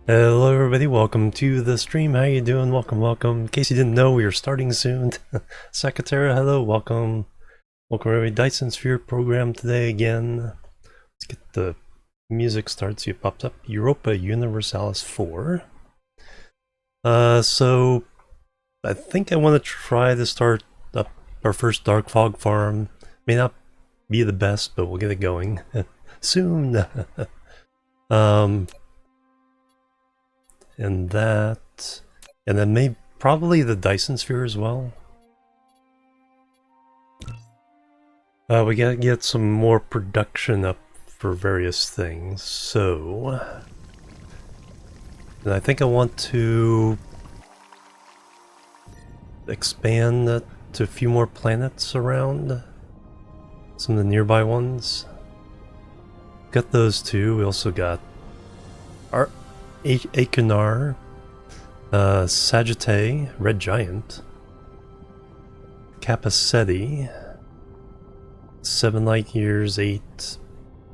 Hello everybody, welcome to the stream. How you doing? Welcome. In case you didn't know, we are starting soon. Secretary, hello, welcome. Welcome everybody. Dyson Sphere Program today again. Let's get the music started. See it pops up. Europa Universalis 4. So I think I want to try to start up our first Dark Fog farm. May not be the best, but we'll get it going soon. And that, and then probably the Dyson Sphere as well. We gotta get some more production up for various things, so... And I think I want to expand to a few more planets around. Some of the nearby ones. Got those two. We also got our Achenar, Sagittae, Red Giant, Capaceti, 7 light years, 8,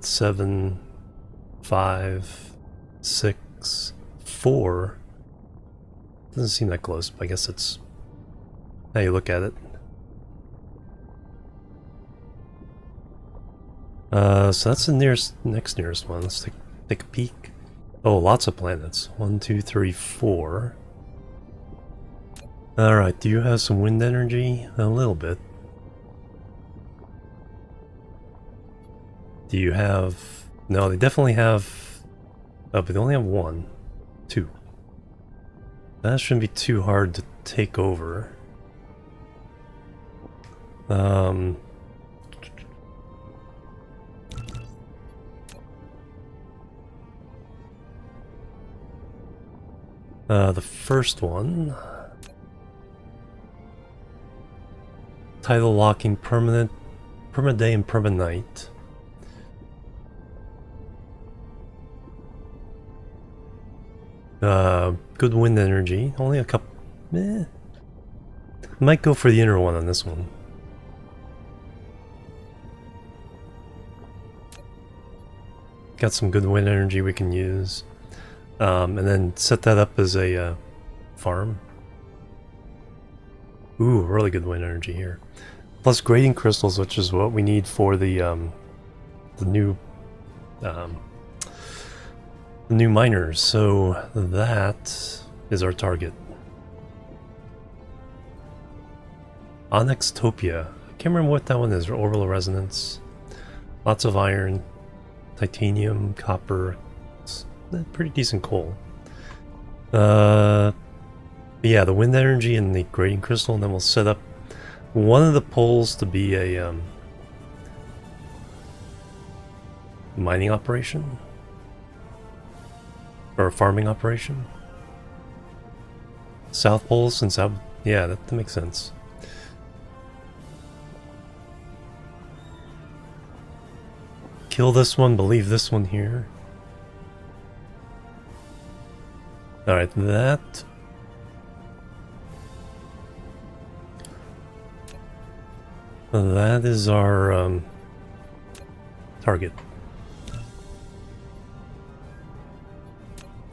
7, 5, 6, 4. Doesn't seem that close, but I guess it's how you look at it. So that's the next nearest one. Let's take a peek. Oh, lots of planets. 1, 2, 3, 4. Alright, do you have some wind energy? A little bit. Do you have... No, they definitely have... Oh, but they only have 1. 2. That shouldn't be too hard to take over. The first one, title locking, permanent day and permanent night. Good wind energy, only a couple. Might go for the inner one on this one. Got some good wind energy we can use. And then set that up as a farm. Ooh, really good wind energy here. Plus grading crystals, which is what we need for the new miners. So that is our target. Onyxtopia. I can't remember what that one is. Orbital resonance. Lots of iron, titanium, copper. Pretty decent coal. Yeah, the wind energy and the grading crystal, and then we'll set up one of the poles to be a mining operation or a farming operation. South pole, since yeah, that makes sense. Kill this one, but leave this one here. Alright, that is our target.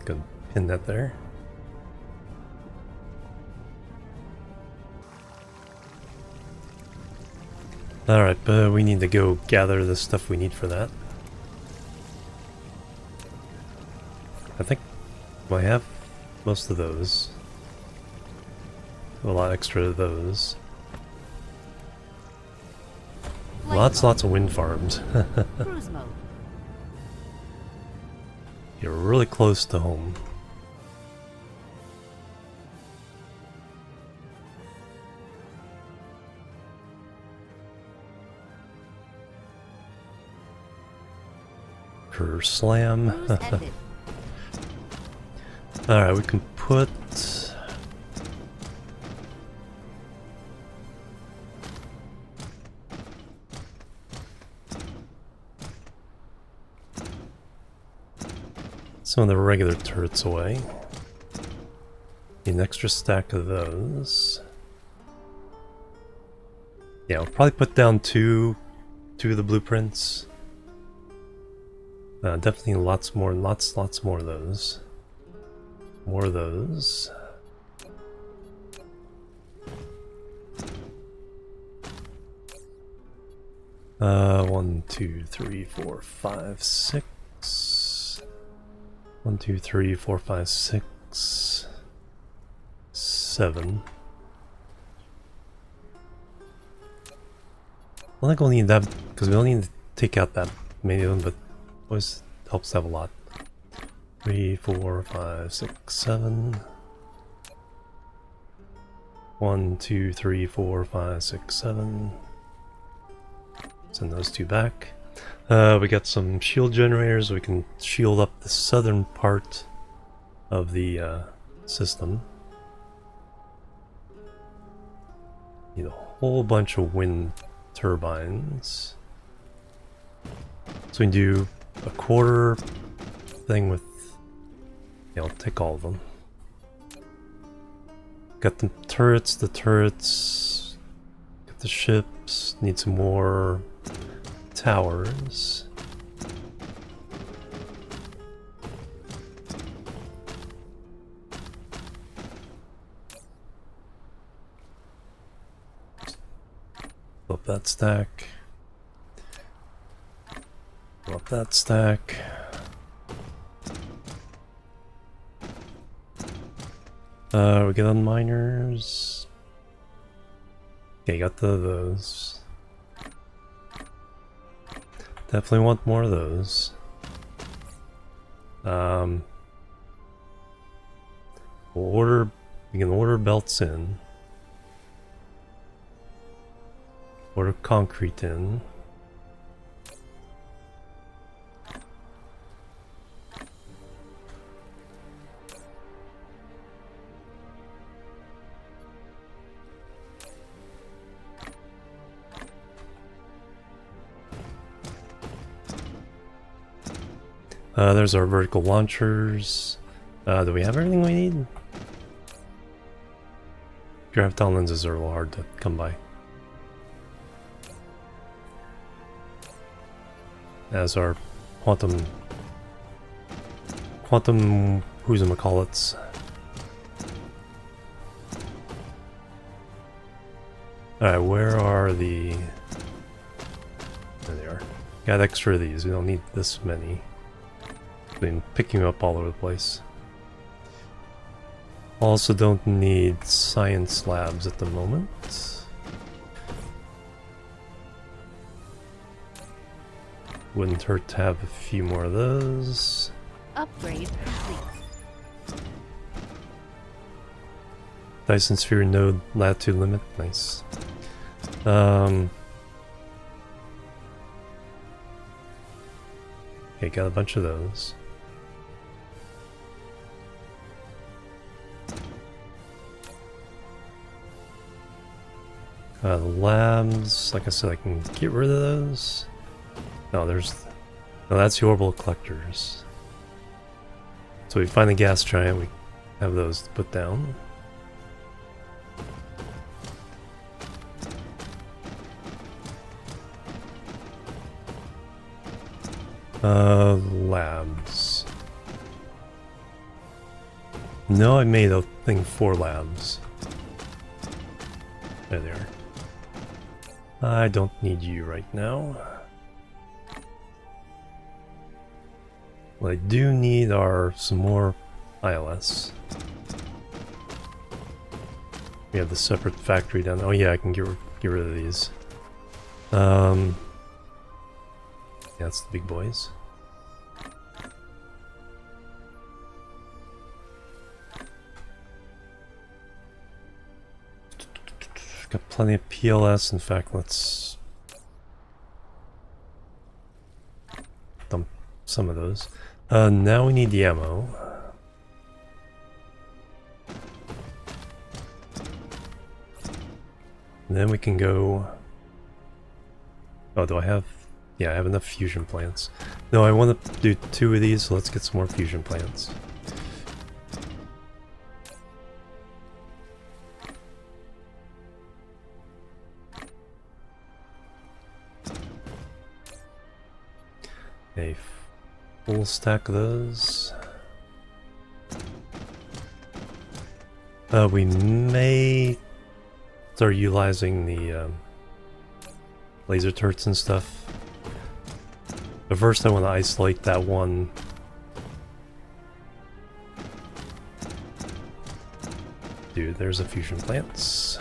Gonna pin that there. Alright, but we need to go gather the stuff we need for that. I think I have most of those. A lot extra of those. Lots of wind farms. You're really close to home. Per slam. Alright, we can put... some of the regular turrets away. Need an extra stack of those. Yeah, we'll probably put down two of the blueprints. Definitely lots more of those. More of those. One, two, three, four, five, six. 1, 2, 3, 4, 5, 6, 7. I think we'll need that because we don't need to take out that many of them, but always helps to have a lot. 3, 4, 5, 6, 7. 1, 2, 3, 4, 5, 6, 7. Send those two back. We got some shield generators. We can shield up the southern part of the system. Need a whole bunch of wind turbines. So we can do a quarter thing with, yeah, I'll take all of them. Got the turrets, got the ships, need some more towers. Up that stack. Up that stack. We get on miners. Okay, got those. Definitely want more of those. We can order belts in. Order concrete in. There's our vertical launchers. Do we have everything we need? Graviton lenses are a little hard to come by. As our quantum who's-em-a-call-its. Alright, where are the... There they are. Got extra of these, we don't need this many. Been picking up all over the place. Also don't need science labs at the moment. Wouldn't hurt to have a few more of those. Upgrade complete. Dyson Sphere node latitude limit, nice. Okay, got a bunch of those. The labs, like I said, I can get rid of those. No, no, that's the orbital collectors. So we find the gas giant, we have those to put down. Labs. No, I made a thing for labs. There they are. I don't need you right now. What I do need are some more ILS. We have the separate factory down. Oh yeah, I can get rid of these. Yeah, that's the big boys. Got plenty of PLS. In fact, let's dump some of those. Now we need the ammo. And then we can go... Oh, do I have... Yeah, I have enough fusion plants. No, I want to do 2 of these, so let's get some more fusion plants. A full stack of those. We may start utilizing the laser turrets and stuff. But first I want to isolate that one. Dude, there's a fusion plants.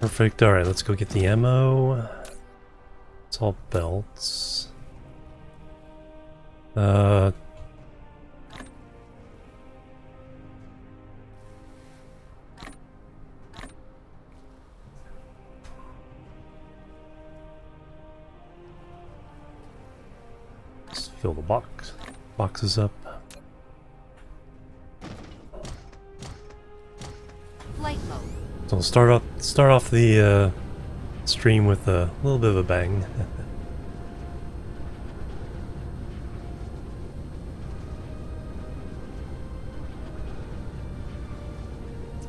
Perfect. Alright, let's go get the ammo. It's all belts. Let's fill the boxes up. Flight mode. So we'll start off the stream with a little bit of a bang.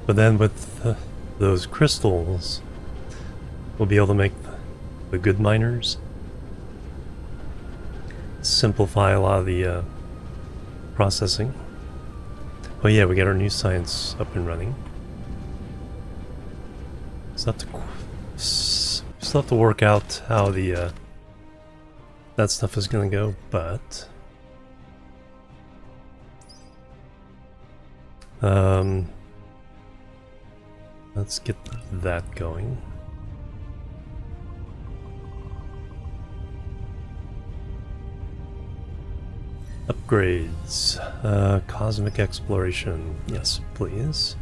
But then with those crystals, we'll be able to make the good miners. Simplify a lot of the processing. But yeah, we got our new science up and running. Still have to work out how the that stuff is gonna go, but let's get that going. Upgrades. Cosmic exploration. Yes, please.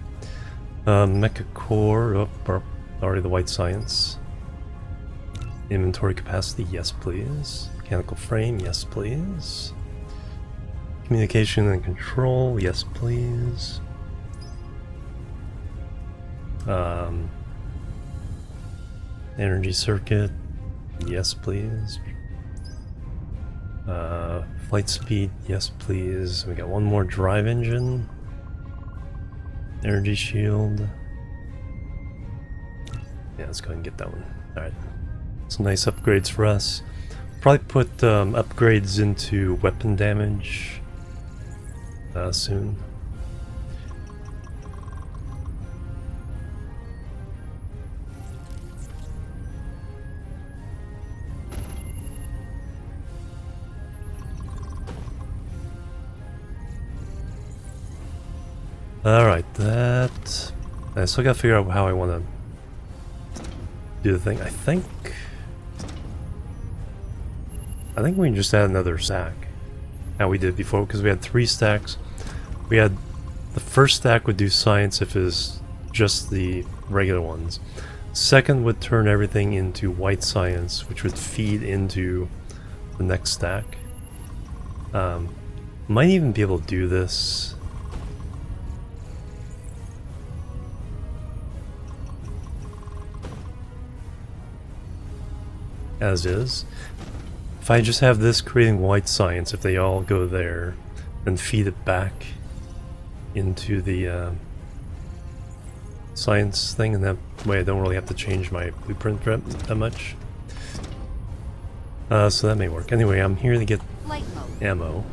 Mecha core. Oh, already the white science. Inventory capacity. Yes, please. Mechanical frame. Yes, please. Communication and control. Yes, please. Energy circuit. Yes, please. Flight speed, yes please. We got one more drive engine. Energy shield. Yeah, let's go ahead and get that one. Alright. Some nice upgrades for us. Probably put upgrades into weapon damage soon. Alright, that... I still gotta figure out how I want to do the thing. I think we can just add another stack. How we did before, because we had 3 stacks. We had... The first stack would do science if it was just the regular ones. Second would turn everything into white science, which would feed into the next stack. Might even be able to do this... as is. If I just have this creating white science, if they all go there, then feed it back into the science thing, and that way I don't really have to change my blueprint that much. So that may work. Anyway, I'm here to get ammo.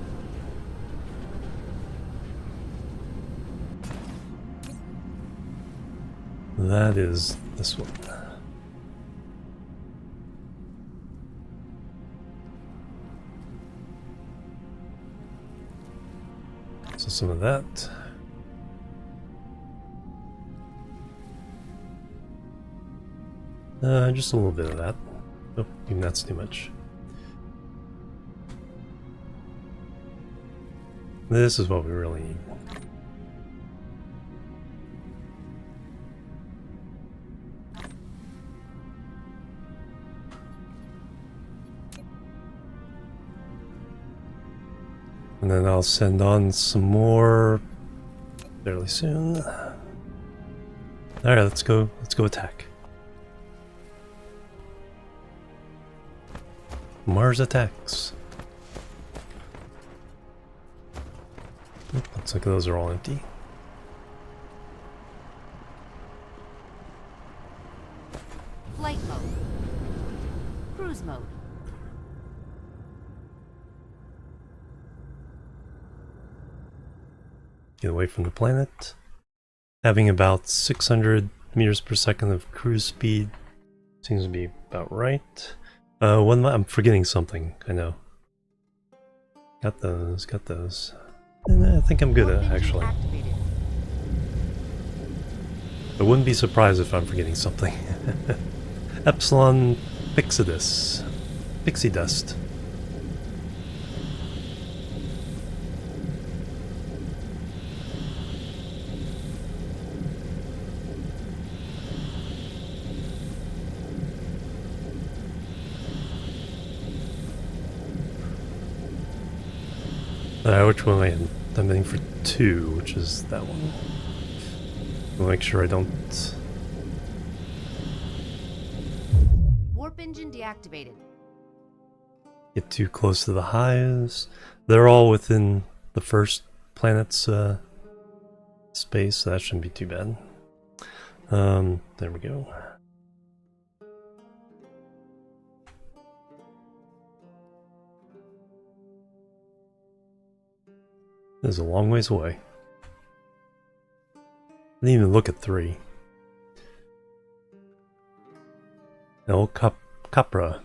That is this one. So some of that. Just a little bit of that. Oh, even that's too much. This is what we really need. And then I'll send on some more fairly soon. Alright, let's go attack. Mars attacks. Looks like those are all empty. Flight mode. Cruise mode. Get away from the planet. Having about 600 meters per second of cruise speed seems to be about right. I'm forgetting something, I know. Got those. And I think I'm good at actually. I wouldn't be surprised if I'm forgetting something. Epsilon Pixidus. Pixie dust. Which one am I in? I'm heading for 2, which is that one. I'll make sure I don't... Warp engine deactivated. Get too close to the hives. They're all within the first planet's space, so that shouldn't be too bad. There we go. This is a long ways away. I didn't even look at 3. El Capra.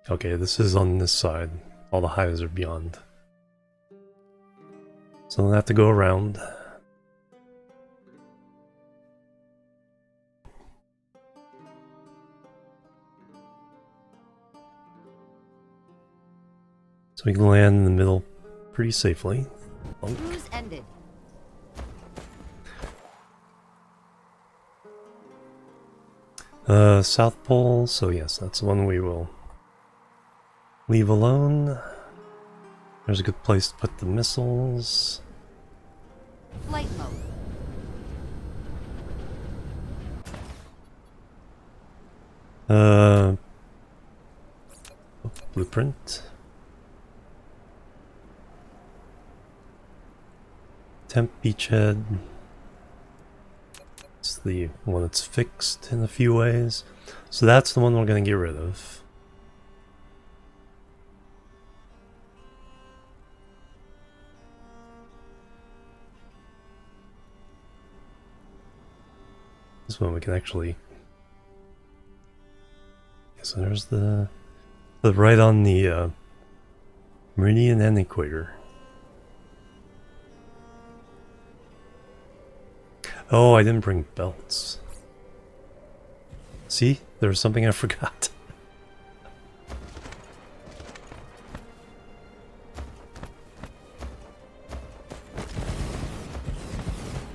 Okay, this is on this side. All the hives are beyond. So I'll have to go around. So we can land in the middle pretty safely. Cruise ended. South Pole, so yes, that's the one we will leave alone. There's a good place to put the missiles. Flight mode. Blueprint. Temp beachhead. It's the one that's fixed in a few ways. So that's the one we're going to get rid of. This one we can actually... So there's the right on the meridian and equator. Oh, I didn't bring belts. See? There was something I forgot.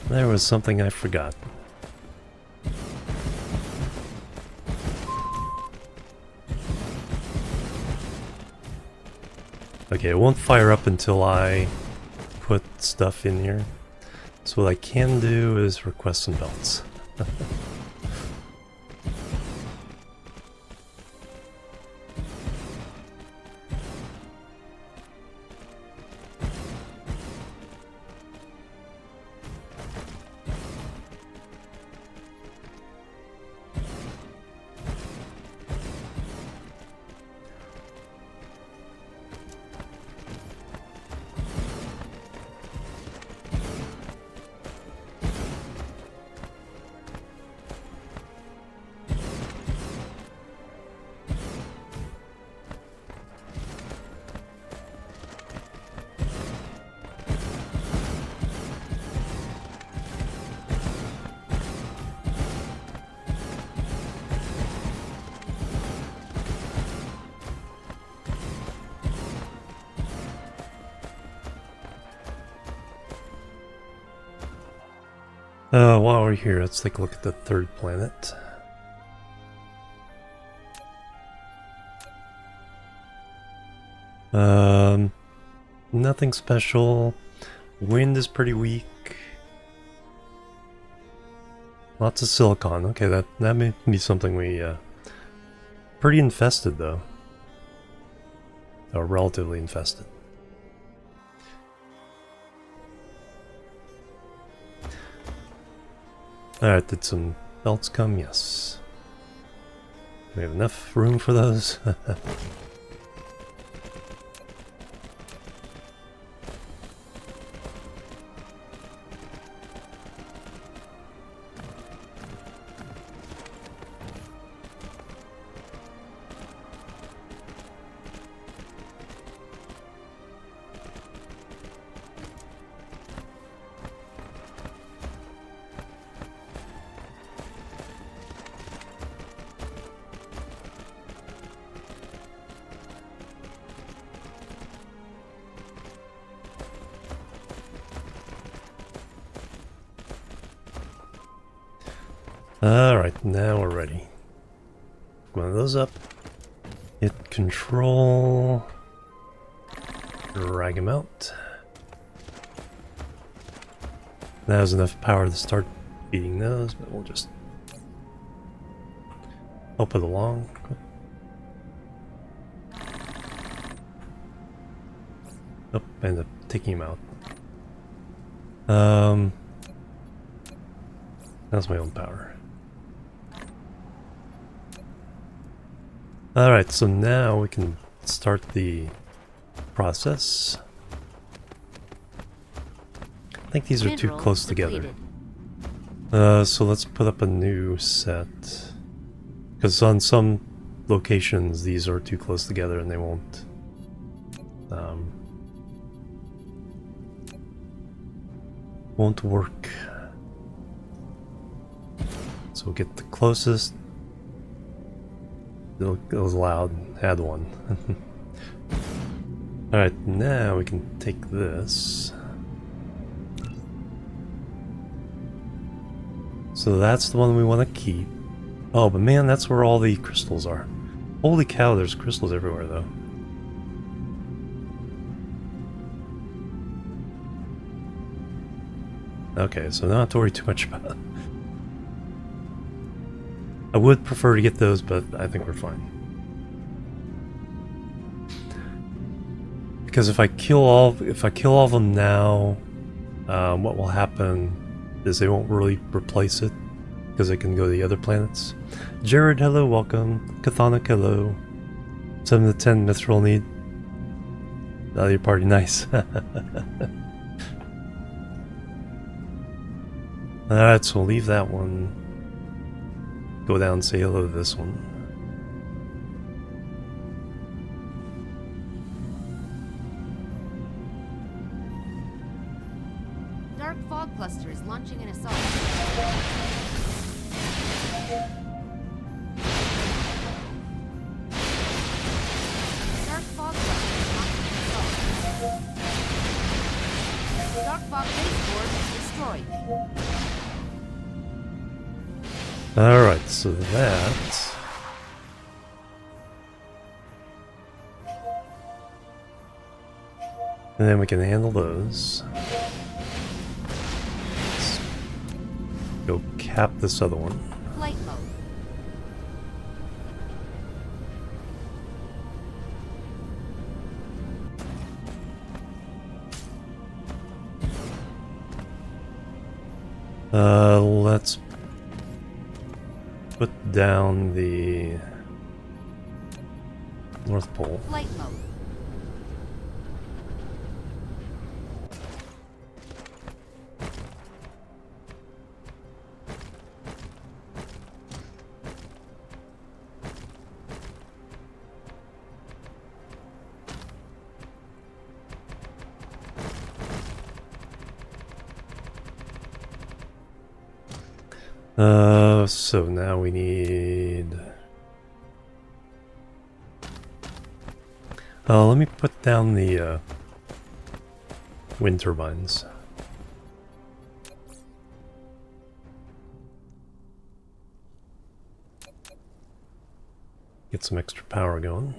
There was something I forgot. Okay, it won't fire up until I put stuff in here. So what I can do is request some belts. While we're here, let's take a look at the third planet. Nothing special. Wind is pretty weak. Lots of silicon. Okay, that may be something we pretty infested though. Or relatively infested. Alright, did some belts come? Yes. Do we have enough room for those? Alright, now we're ready. One of those up. Hit control. Drag him out. That has enough power to start feeding those, but we'll just help it along. Oh, end up taking him out. That's my own power. Alright, so now we can start the process. I think these are too close together. So let's put up a new set. Because on some locations these are too close together and they won't work. So we'll get the closest. It was loud. Had one. Alright, now we can take this. So that's the one we want to keep. Oh, but man, that's where all the crystals are. Holy cow, there's crystals everywhere though. Okay, so not to worry too much about it. I would prefer to get those, but I think we're fine. Because if I kill all of them now, what will happen is they won't really replace it because they can go to the other planets. Jared, hello, welcome. Kathonic, hello. 7 to 10 mithril need. Out of your party, nice. Alright, so we'll leave that one. Go down and say hello to this one. Dark fog cluster is launching an assault. Dark fog cluster is launching an assault. Dark fog baseboard destroyed. Alright, so that... And then we can handle those. Let's go cap this other one. Flight mode. Let's put down the North Pole. Flight mode. So now we need... let me put down the wind turbines. Get some extra power going.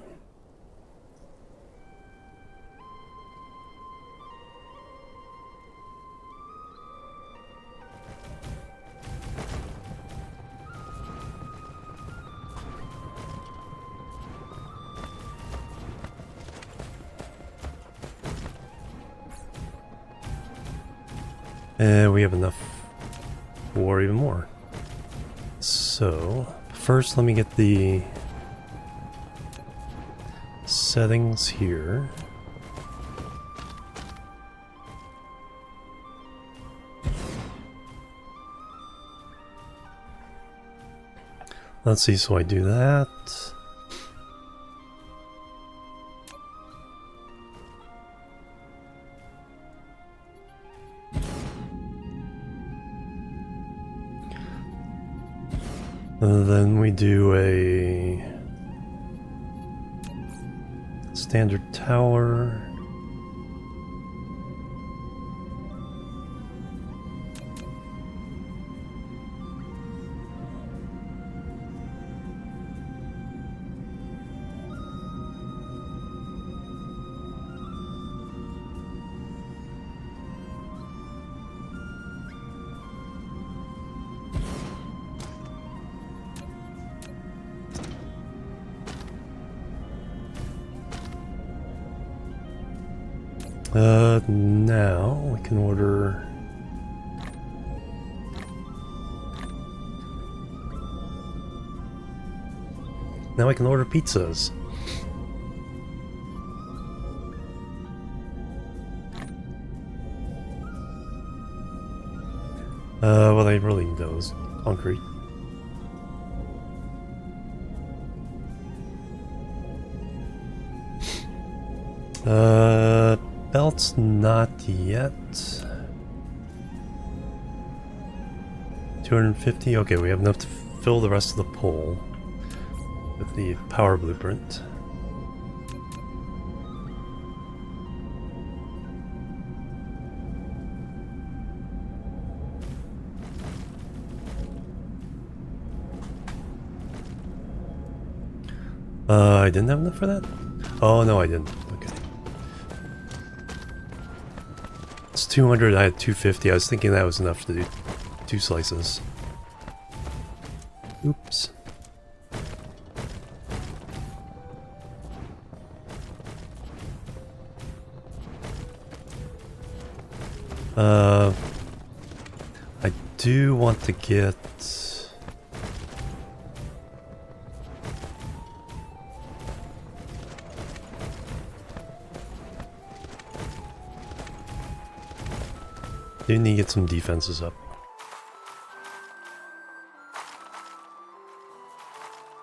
And we have enough for even more. So, first let me get the settings here. Let's see, so I do that. And then we do a standard tower. Now we can order. Now I can order pizzas. What I really need those concrete. Belts not yet. 250. Okay, we have enough to fill the rest of the pole with the power blueprint. I didn't have enough for that? Oh, no, I didn't. Okay. It's 200, I had 250. I was thinking that was enough to do 2 slices. Oops. I do want to get... do need to get some defenses up.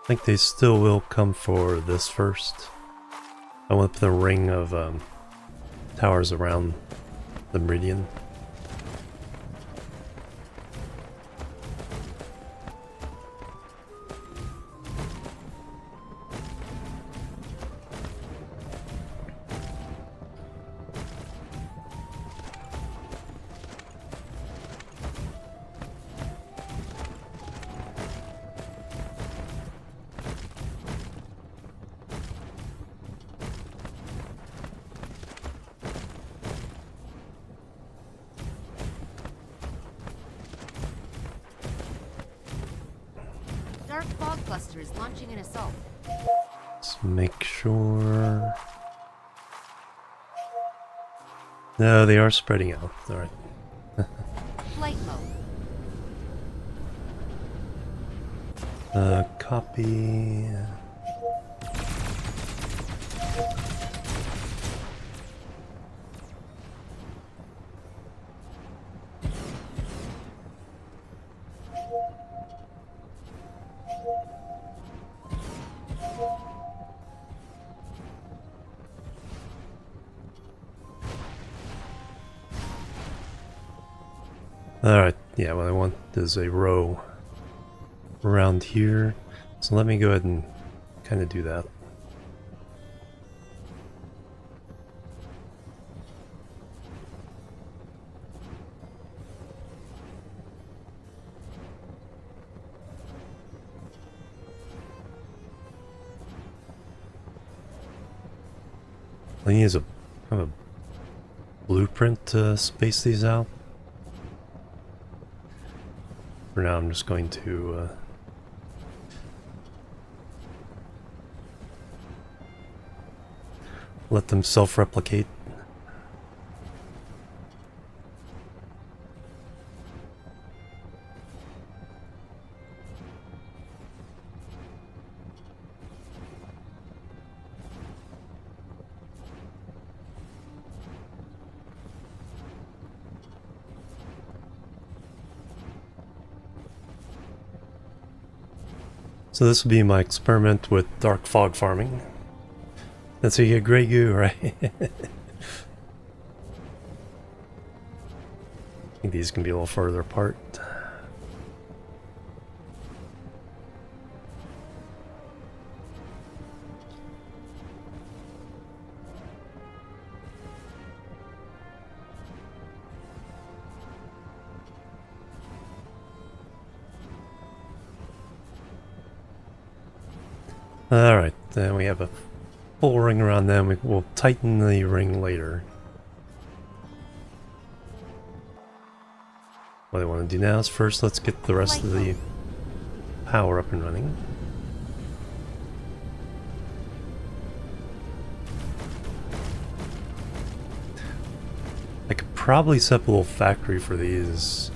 I think they still will come for this first. I want to put a ring of towers around the meridian. Dark fog cluster is launching an assault. Let's make sure... No, they are spreading out. Alright. Flight mode. Copy... Alright, yeah, what I want is a row around here. So let me go ahead and kind of do that. I need a kind of a blueprint to space these out. For now, I'm just going to let them self-replicate. So this will be my experiment with dark fog farming. That's how you get great goo, right? I think these can be a little further apart. Alright, then we have a full ring around them. We'll tighten the ring later. What I want to do now is first let's get the rest of the power up and running. probably set up a little factory for these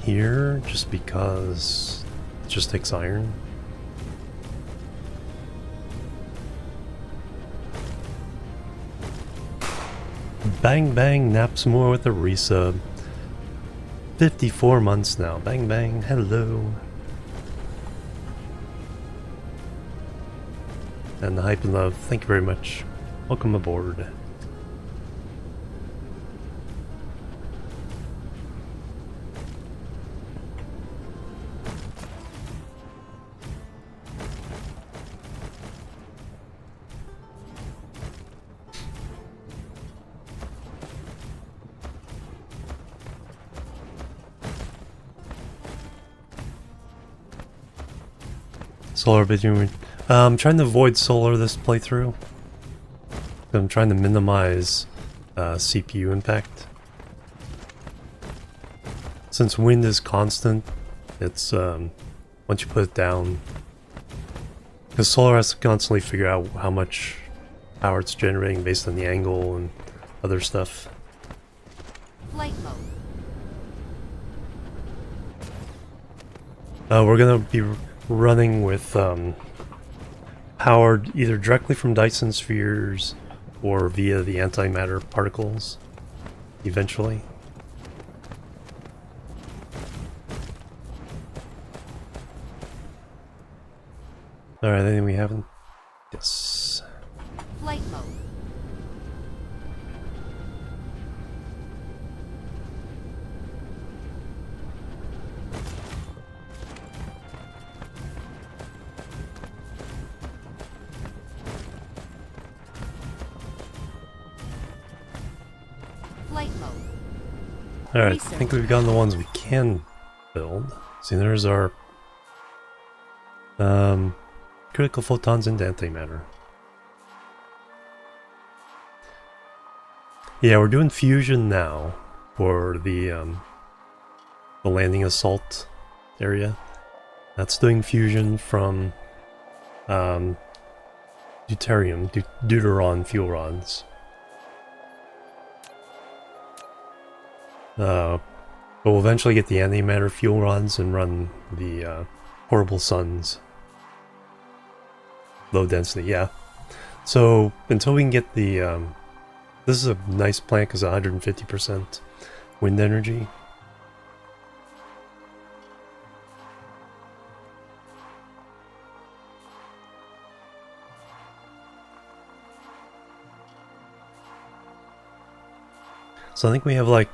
here, just because it just takes iron. Bang bang, naps more with a resub. 54 months now. Bang bang, hello. And the hype and love, thank you very much. Welcome aboard. Solar between. I'm trying to avoid solar this playthrough. I'm trying to minimize CPU impact. Since wind is constant, it's once you put it down, because solar has to constantly figure out how much power it's generating based on the angle and other stuff. Flight mode. We're gonna be running with powered either directly from Dyson Spheres or via the antimatter particles eventually. Alright, anything we haven't? Yes. Flight mode. Flight mode. Alright, I think we've gotten the ones we can build. See, there's our critical photons into antimatter. Yeah, we're doing fusion now for the landing assault area. That's doing fusion from deuterium, deuteron fuel rods. But we'll eventually get the antimatter fuel rods and run the horrible suns. Low density, yeah. So until we can get the this is a nice plant because 150% wind energy. So I think we have like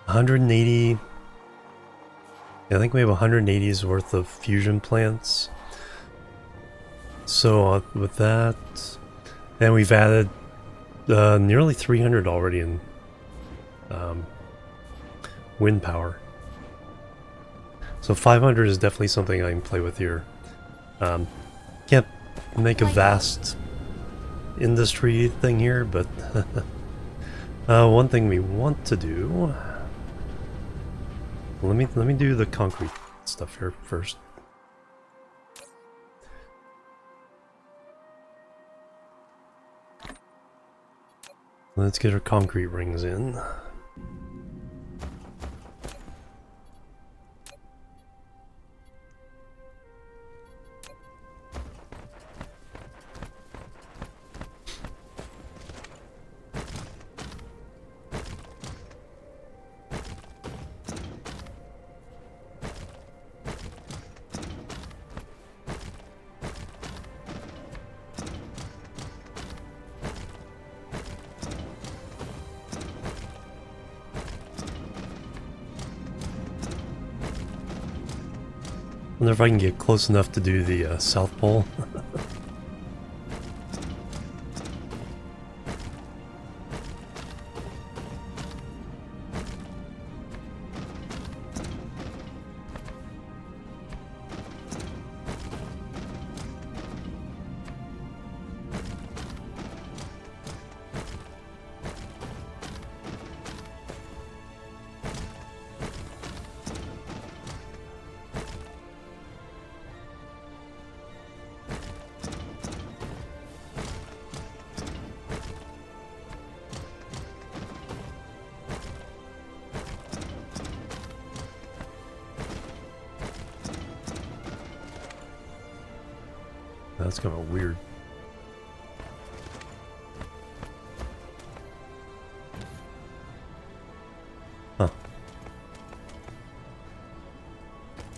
180. Yeah, I think we have 180's worth of fusion plants. So with that, and we've added nearly 300 already in wind power. So 500 is definitely something I can play with here. Can't make a vast industry thing here, but one thing we want to do. Let me do the concrete stuff here first. Let's get our concrete rings in. I wonder if I can get close enough to do the South Pole. That's kind of weird. Huh.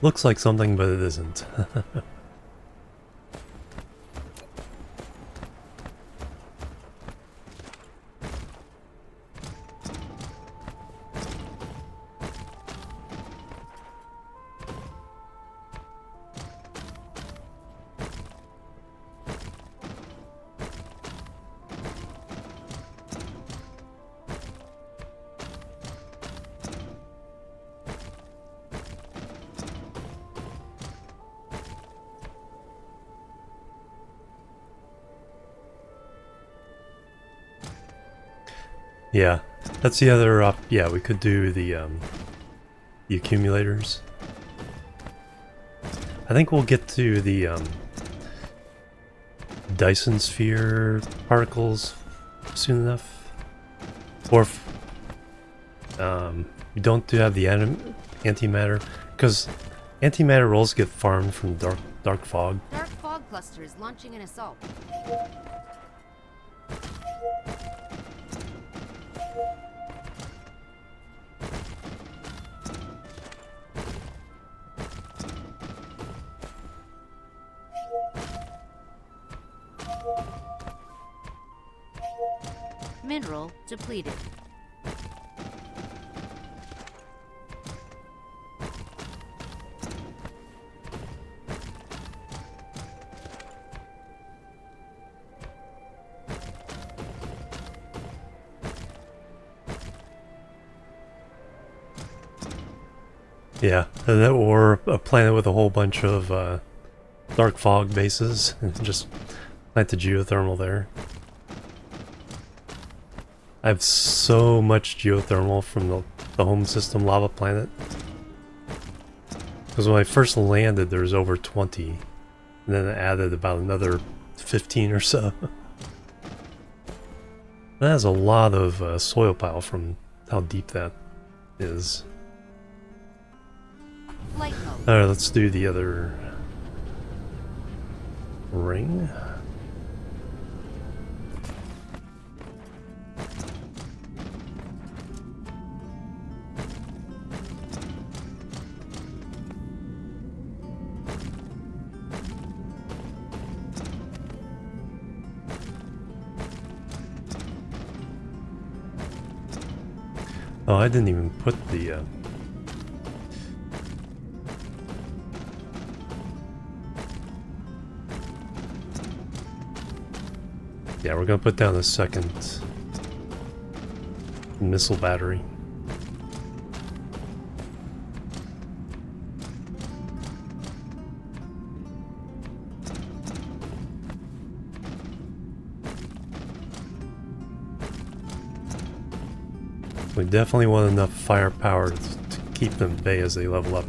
Looks like something, but it isn't. Yeah, that's the other yeah, we could do the accumulators. I think we'll get to the Dyson Sphere particles soon enough. Or if we don't have the antimatter, because antimatter rolls get farmed from dark fog. Dark fog cluster is launching an assault. Mineral depleted. Yeah, or a planet with a whole bunch of dark fog bases, and just plant the geothermal there. I have so much geothermal from the home system lava planet. Because when I first landed, there was over 20. And then I added about another 15 or so. That has a lot of soil pile from how deep that is. Flight mode. Alright, let's do the other ring. Oh, I didn't even put the yeah, we're gonna put down a second missile battery. We definitely want enough firepower to keep them at bay as they level up.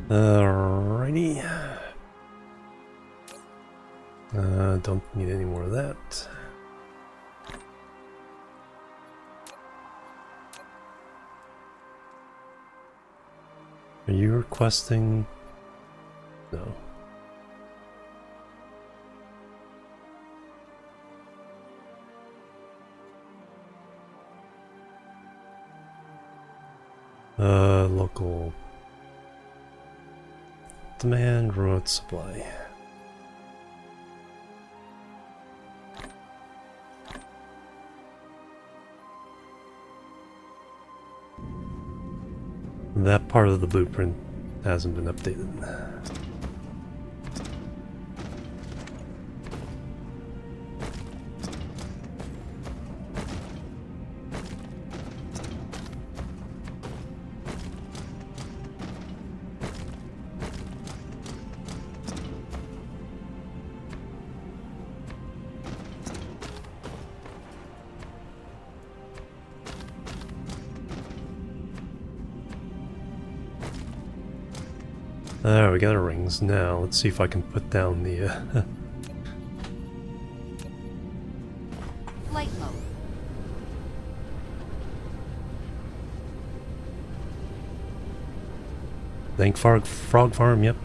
Alrighty. Don't need any more of that. Are you requesting? No. Local demand, road supply. That part of the blueprint hasn't been updated. There, we got our rings. Now, let's see if I can put down the... Flight mode. Thank Frog Farm, yep.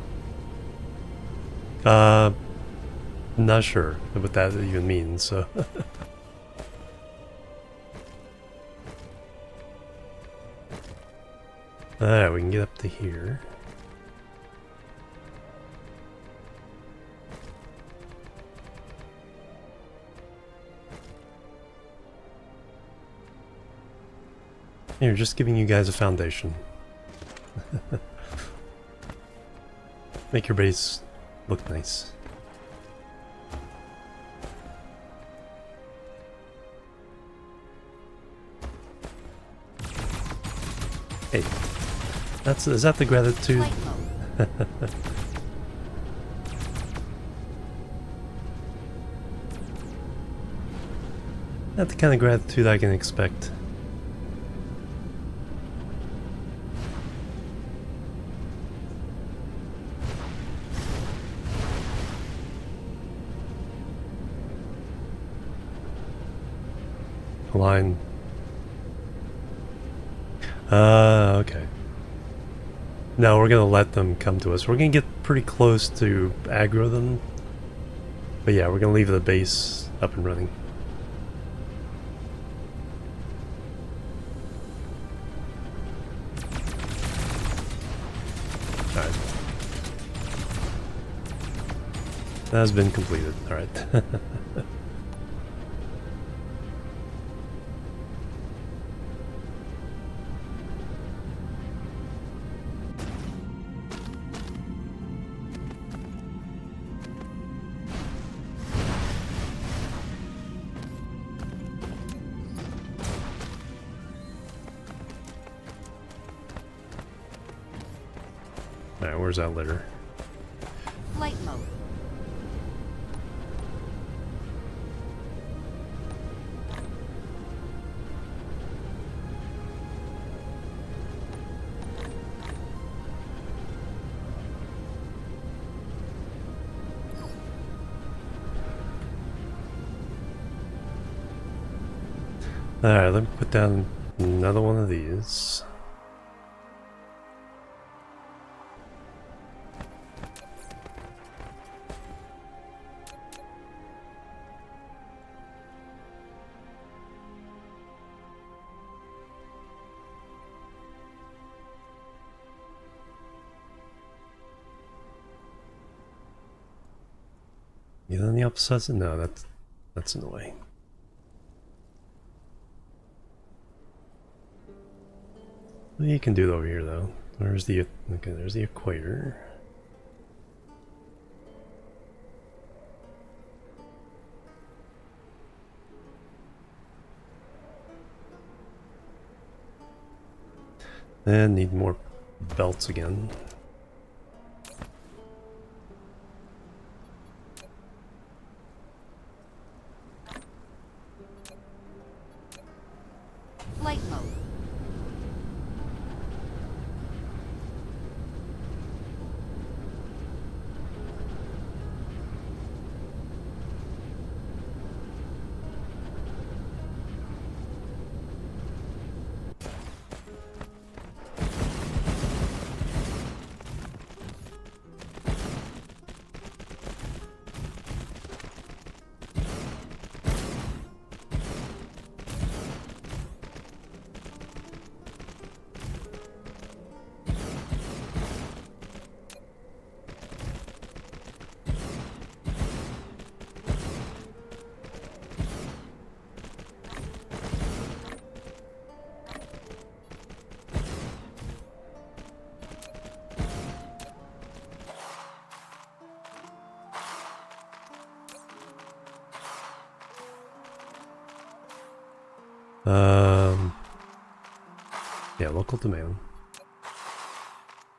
Not sure what that even means, so... Alright, we can get up to here. Here, just giving you guys a foundation. Make your base look nice. Hey, is that the gratitude? Flight mode. Not the kind of gratitude I can expect. Line. Okay. No, we're gonna let them come to us. We're gonna get pretty close to aggro them. But yeah, we're gonna leave the base up and running. Alright. That has been completed. Alright. Alright, where's that litter? Flight mode. Alright, let me put down another one of these. Get on the opposite side? No, that's in the way. Well, you can do it over here though. Where's the okay? There's the equator. And need more belts again. Flight mode. Yeah, local demand.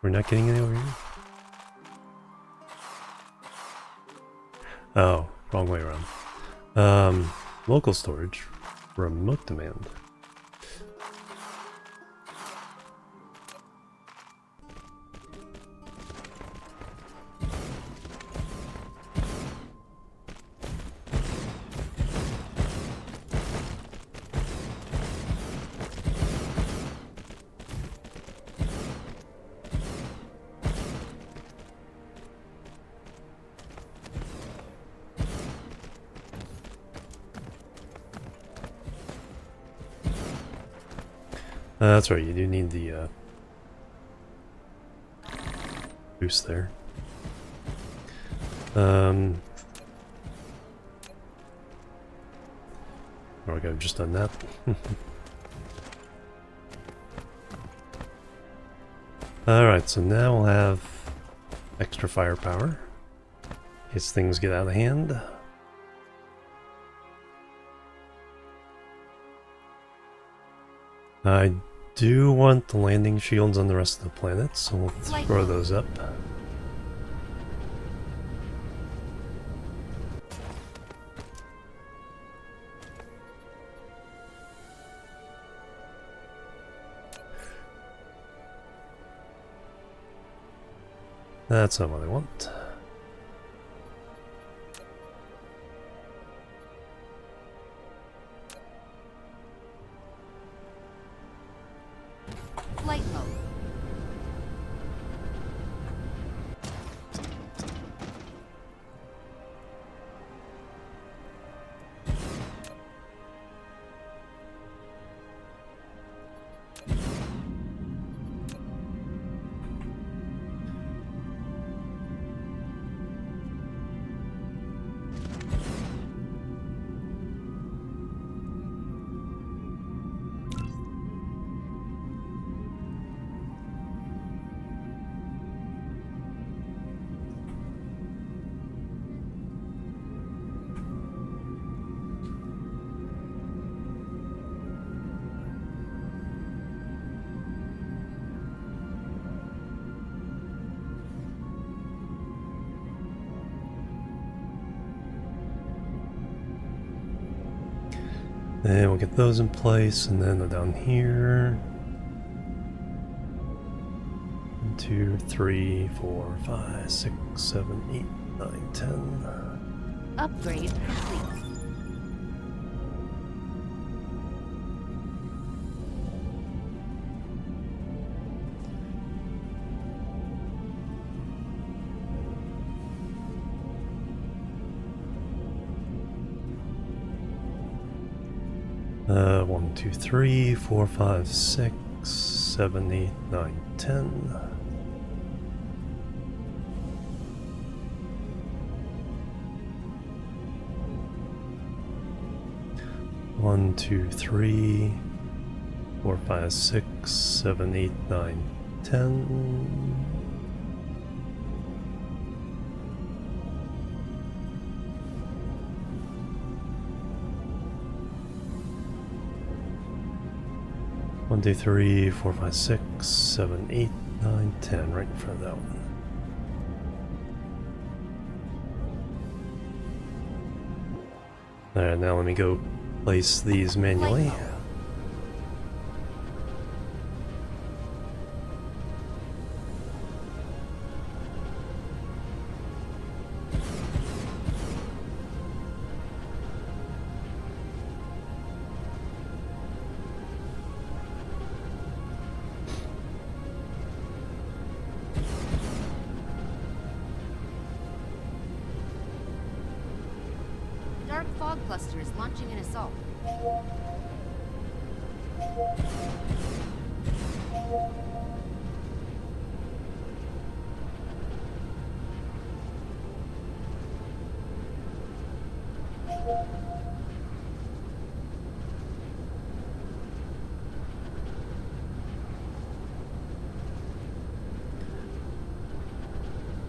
We're not getting any over here? Oh, wrong way around. Local storage. Remote demand. That's right, you do need the boost there. Oh, okay, I've just done that. Alright, so now we'll have extra firepower in case things get out of hand. I do want the landing shields on the rest of the planet, so we'll throw those up. That's not what I want. Flight mode. And we'll get those in place, and then down here. 1, 2, 3, 4, 5, 6, 7, 8, 9, 10. Upgrade complete. One, 2, 3, 4, 5, 6, 7, 8, 9, 10. One, 2, 3, 4, 5, 6, 7, 8, 9, 10. One, 2, 3, 4, 5, 6, 7, 8, 9, 10, right in front of that one. Alright, now let me go place these manually. Dark fog cluster is launching an assault.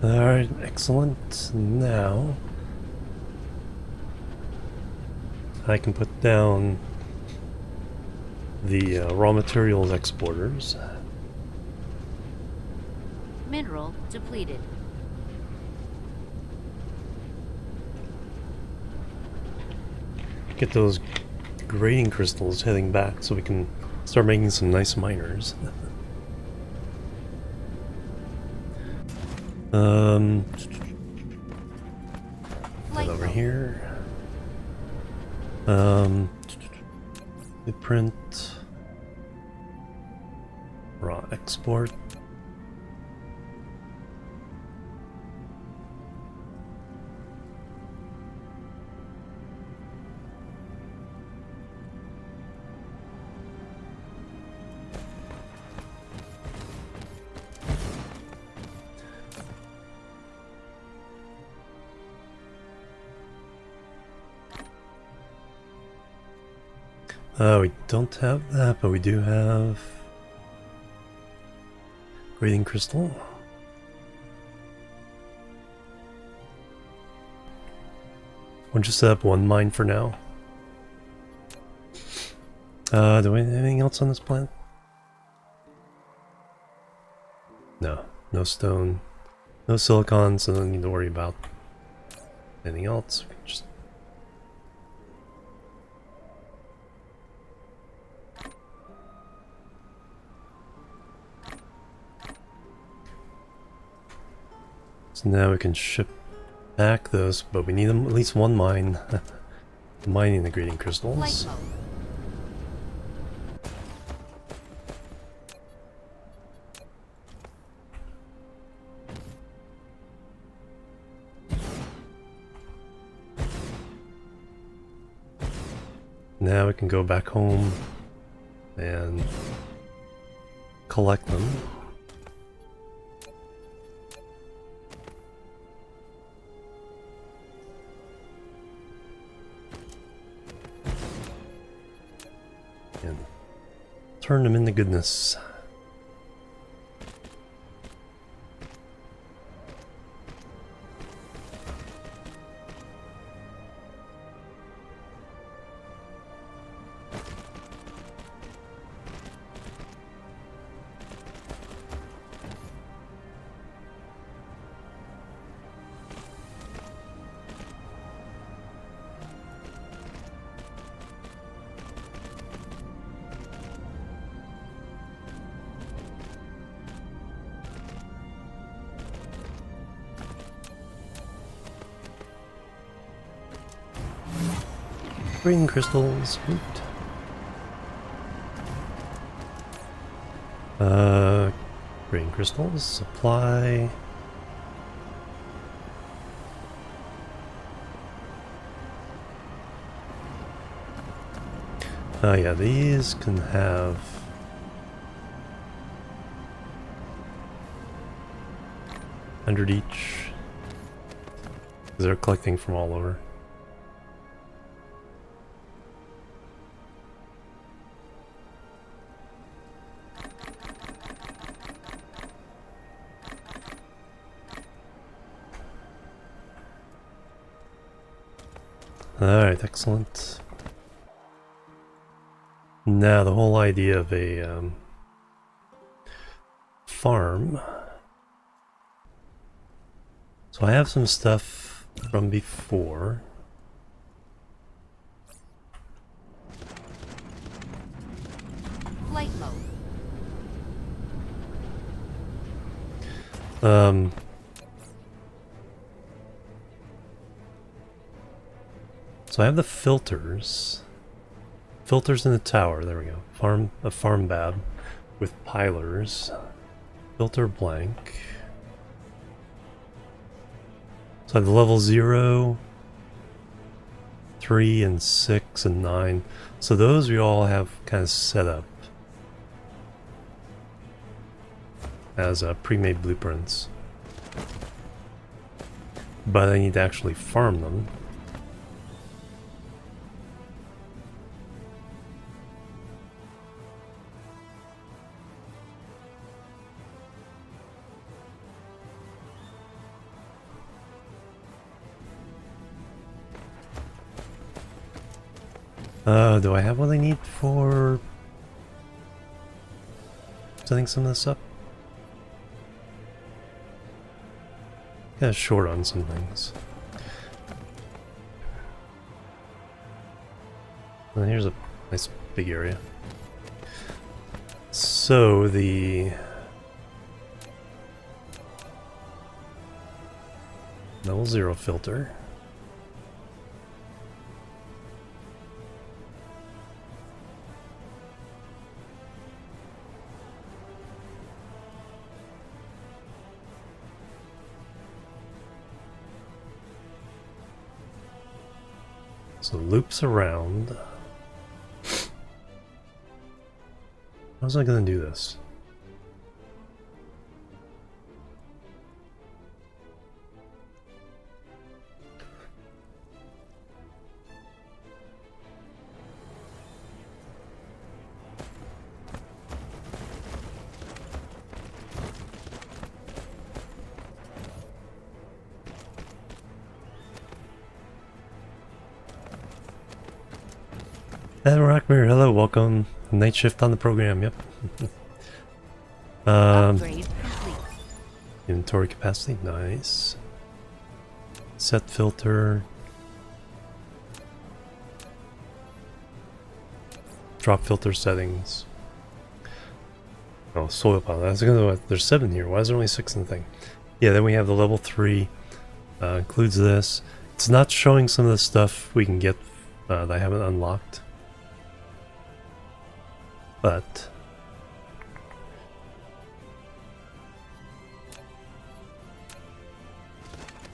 Alright, excellent. Now I can put down the raw materials exporters. Mineral depleted. Get those grading crystals heading back so we can start making some nice miners. Head over here. Print. Raw export. We don't have that, but we do have grading crystal. We'll just set up one mine for now. Do we have anything else on this planet? No, no stone, no silicon, so don't need to worry about anything else. We can just so now we can ship back those, but we need at least one mine mining the grading crystals. Now we can go back home and collect them. And turn them into goodness. Grading crystals, woot. Grading crystals, supply. Oh yeah, these can have 100 each. Because they're collecting from all over. Alright, excellent. Now the whole idea of a farm. So I have some stuff from before. Flight mode. So I have the filters. Filters in the tower, there we go. A farm bab with pilers. Filter blank. So I have the level 0, 3, and 6, and 9. So those we all have kind of set up as pre-made blueprints. But I need to actually farm them. Do I have what I need for setting some of this up. Kind of short on some things. Well, here's a nice big area. So the level 0 filter. So loops around. How was I going to do this? Rockmere, hello, welcome. Night shift on the program, yep. Upgrade complete. Inventory capacity, nice. Set filter. Drop filter settings. Oh, soil pile. That's gonna. There's 7 here. Why is there only 6 in the thing? Yeah, then we have the level 3. Includes this. It's not showing some of the stuff we can get that I haven't unlocked. But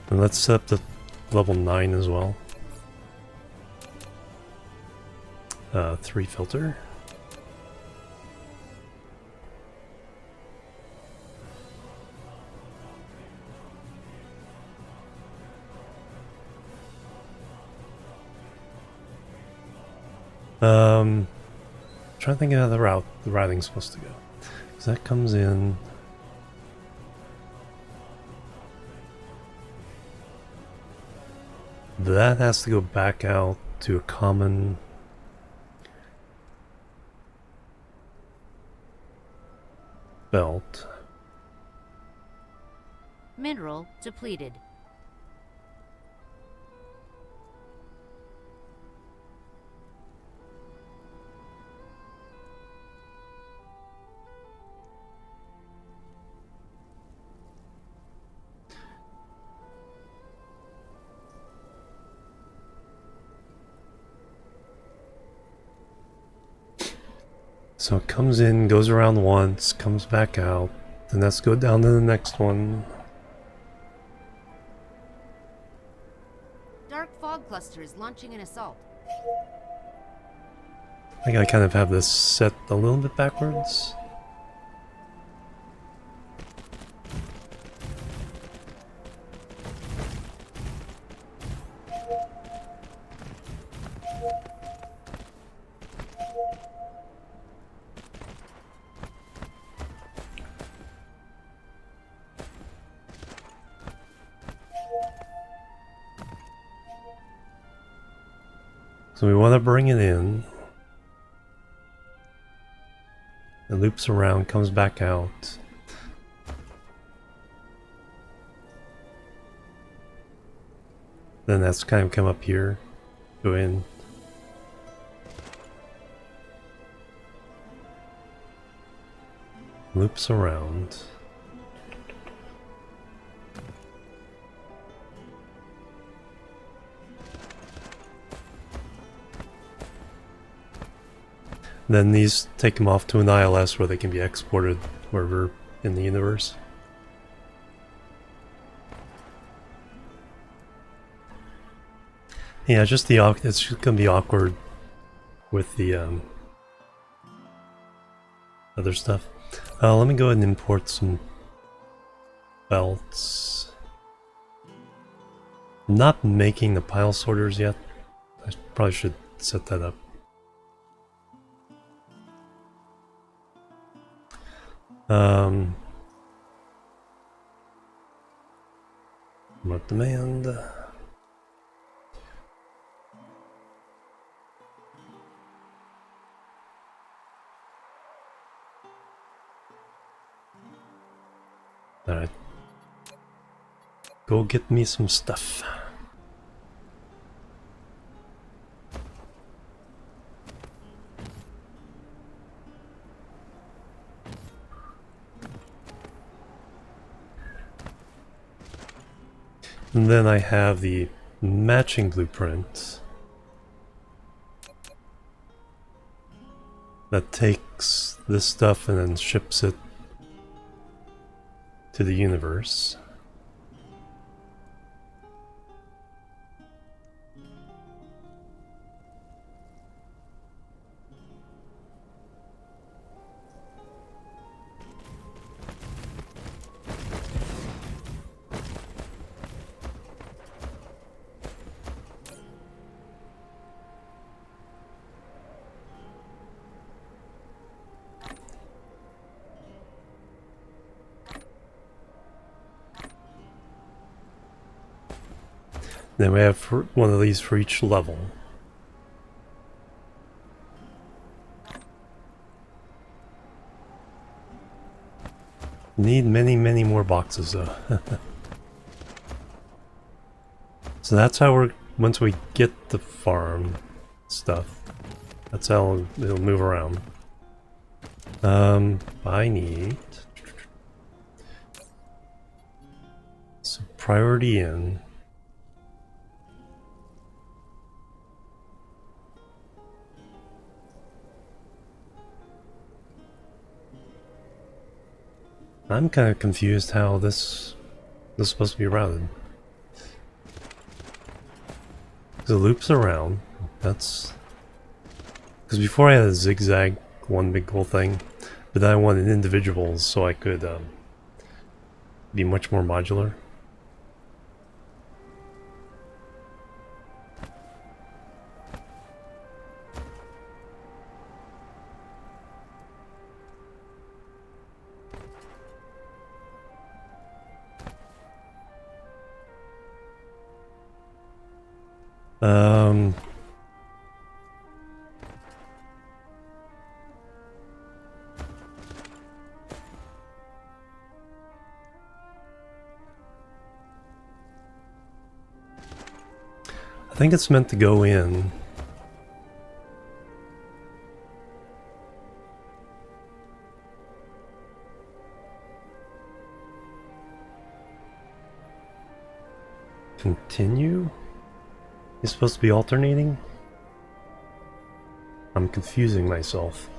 and let's set up the level 9 as well. 3 filter. Trying to think of how the routing's supposed to go. Because that comes in. That has to go back out to a common belt. Mineral depleted. So it comes in, goes around once, comes back out, then let's go down to the next one. Dark fog cluster is launching an assault. I think I kind of have this set a little bit backwards. So we want to bring it in. It loops around, comes back out. Then that's kind of come up here, go in. Loops around. Then these take them off to an ILS where they can be exported wherever in the universe. Yeah, just the it's gonna be awkward with the other stuff. Let me go ahead and import some belts. I'm not making the pile sorters yet. I probably should set that up. Remote demand. Alright. Go get me some stuff. And then I have the matching blueprint that takes this stuff and then ships it to the universe. Then we have one of these for each level. Need many, many more boxes though. So that's how we're, once we get the farm stuff, that's how it'll move around. I need some priority in. I'm kind of confused how this is supposed to be routed. Because it loops around. That's because before I had a zigzag, one big whole thing, but then I wanted individuals so I could be much more modular. I think it's meant to go in. Continue? It's supposed to be alternating? I'm confusing myself.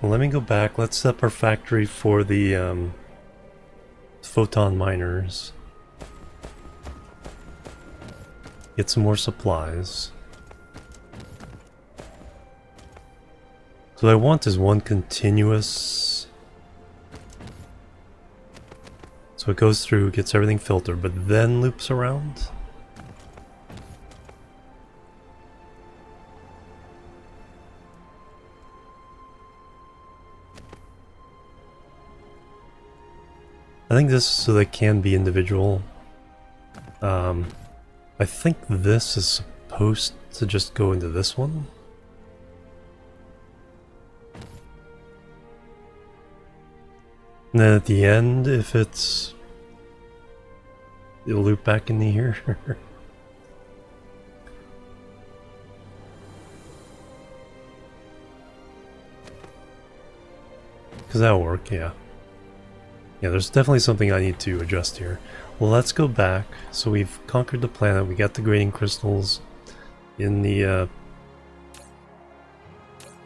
Let me go back. Let's set up our factory for the photon miners. Get some more supplies. So what I want is one continuous. So it goes through, gets everything filtered, but then loops around. I think this is so they can be individual. I think this is supposed to just go into this one. And then at the end, if it's... it'll loop back into here. Because that'll work, yeah. Yeah, there's definitely something I need to adjust here. Well, let's go back. So we've conquered the planet. We got the grading crystals in the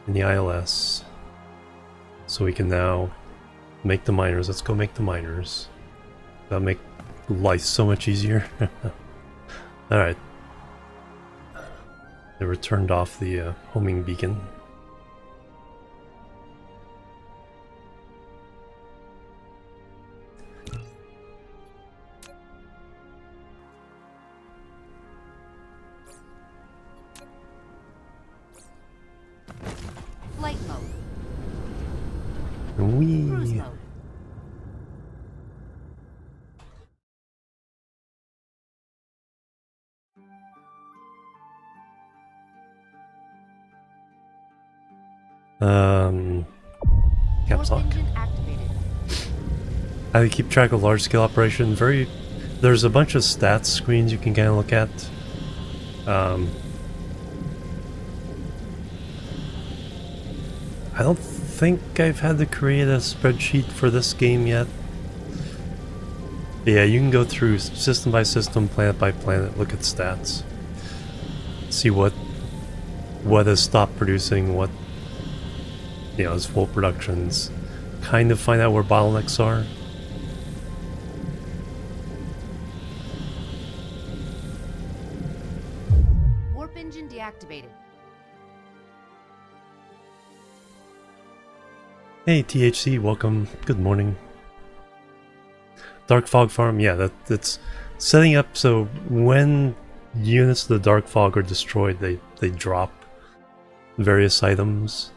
ILS. So we can now make the miners. Let's go make the miners. That'll make life so much easier. Alright. They returned off the homing beacon. Flight mode. Cruise Whee! mode. Caps Warp lock. engine activated. How do you keep track of large scale operation? There's a bunch of stats screens you can kind of look at. I don't think I've had to create a spreadsheet for this game yet. But yeah, you can go through system by system, planet by planet, look at stats. See what has stopped producing, what is full productions. Kind of find out where bottlenecks are. Warp engine deactivated. Hey THC, welcome. Good morning. Dark Fog Farm, yeah, that's setting up so when units of the Dark Fog are destroyed, they drop various items.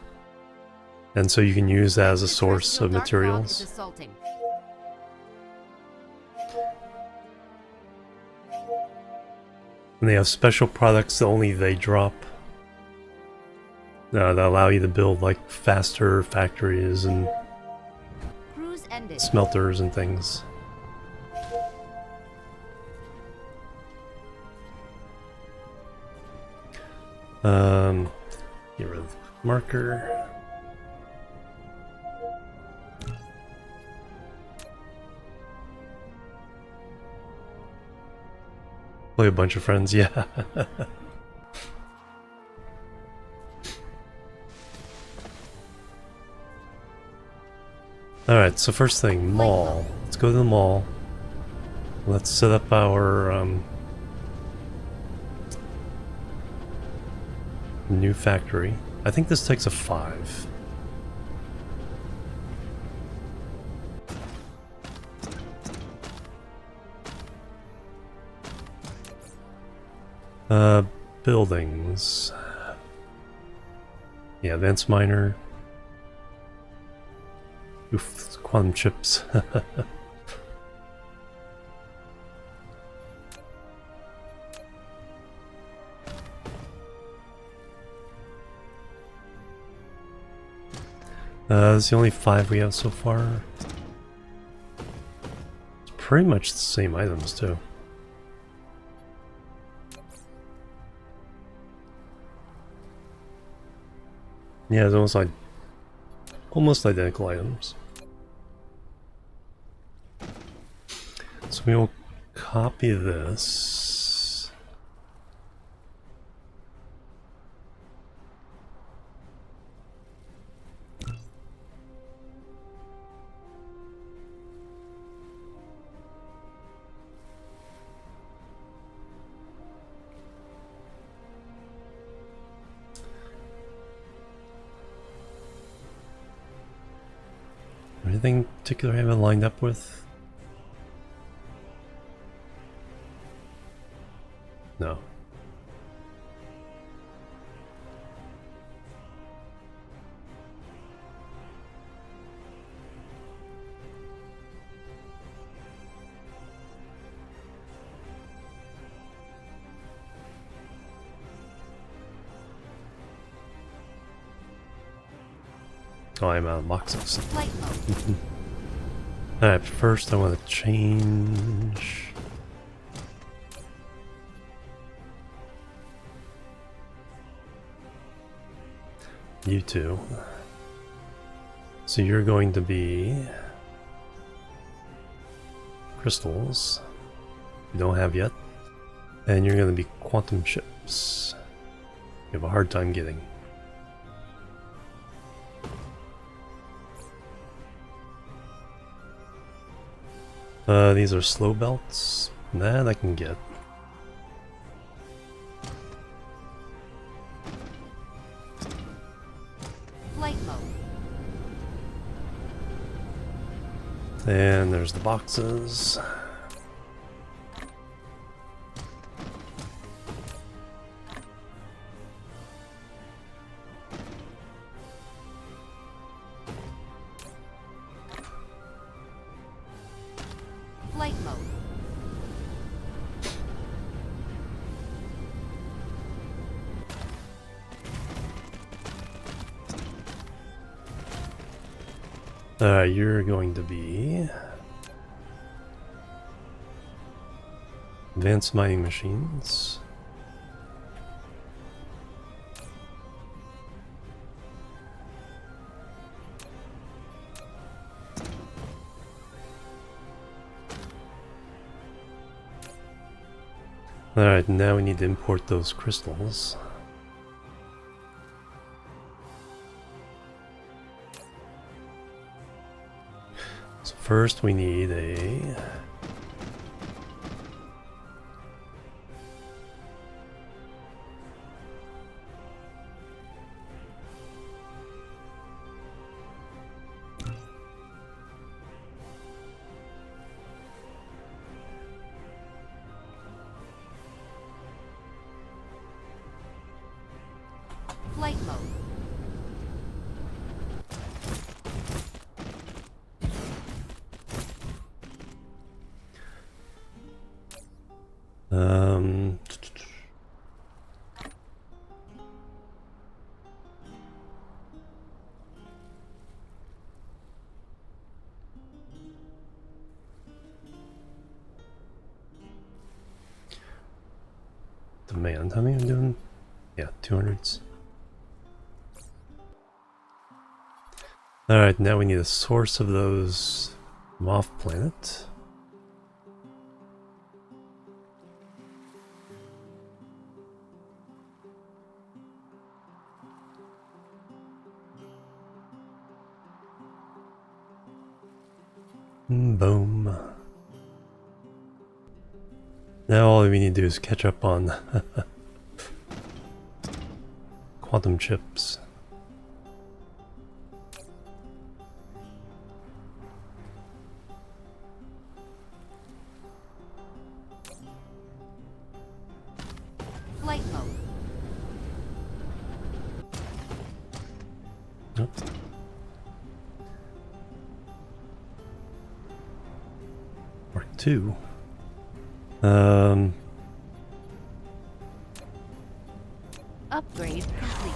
And so you can use that as a source of Dark fog materials. is assaulting. And they have special products that only they drop. That allow you to build like faster factories and Cruise ended. smelters and things. Get rid of marker. Play a bunch of friends, yeah. Alright, so first thing, mall. Let's go to the mall. Let's set up our new factory. I think this takes a 5. Buildings. Yeah, advanced miner. Oof, quantum chips. That's the only 5 we have so far. It's pretty much the same items too. Yeah, it's almost identical items. So we will copy this. Anything particular I haven't lined up with? No. Oh, I'm out of boxes. Flight mode. Alright, first I want to change. You two. So you're going to be crystals. You don't have yet. And you're going to be quantum chips. You have a hard time getting. These are slow belts. That I can get. And there's the boxes. Flight mode. You're going to be advanced mining machines. Alright, now we need to import those crystals. So first we need a Flight mode. um demand. How many I'm doing? Yeah, 200s. Alright, now we need a source of those from off planet. Boom. Now all we need to do is catch up on quantum chips. Flight mode. Nope. Mark 2. Upgrade complete.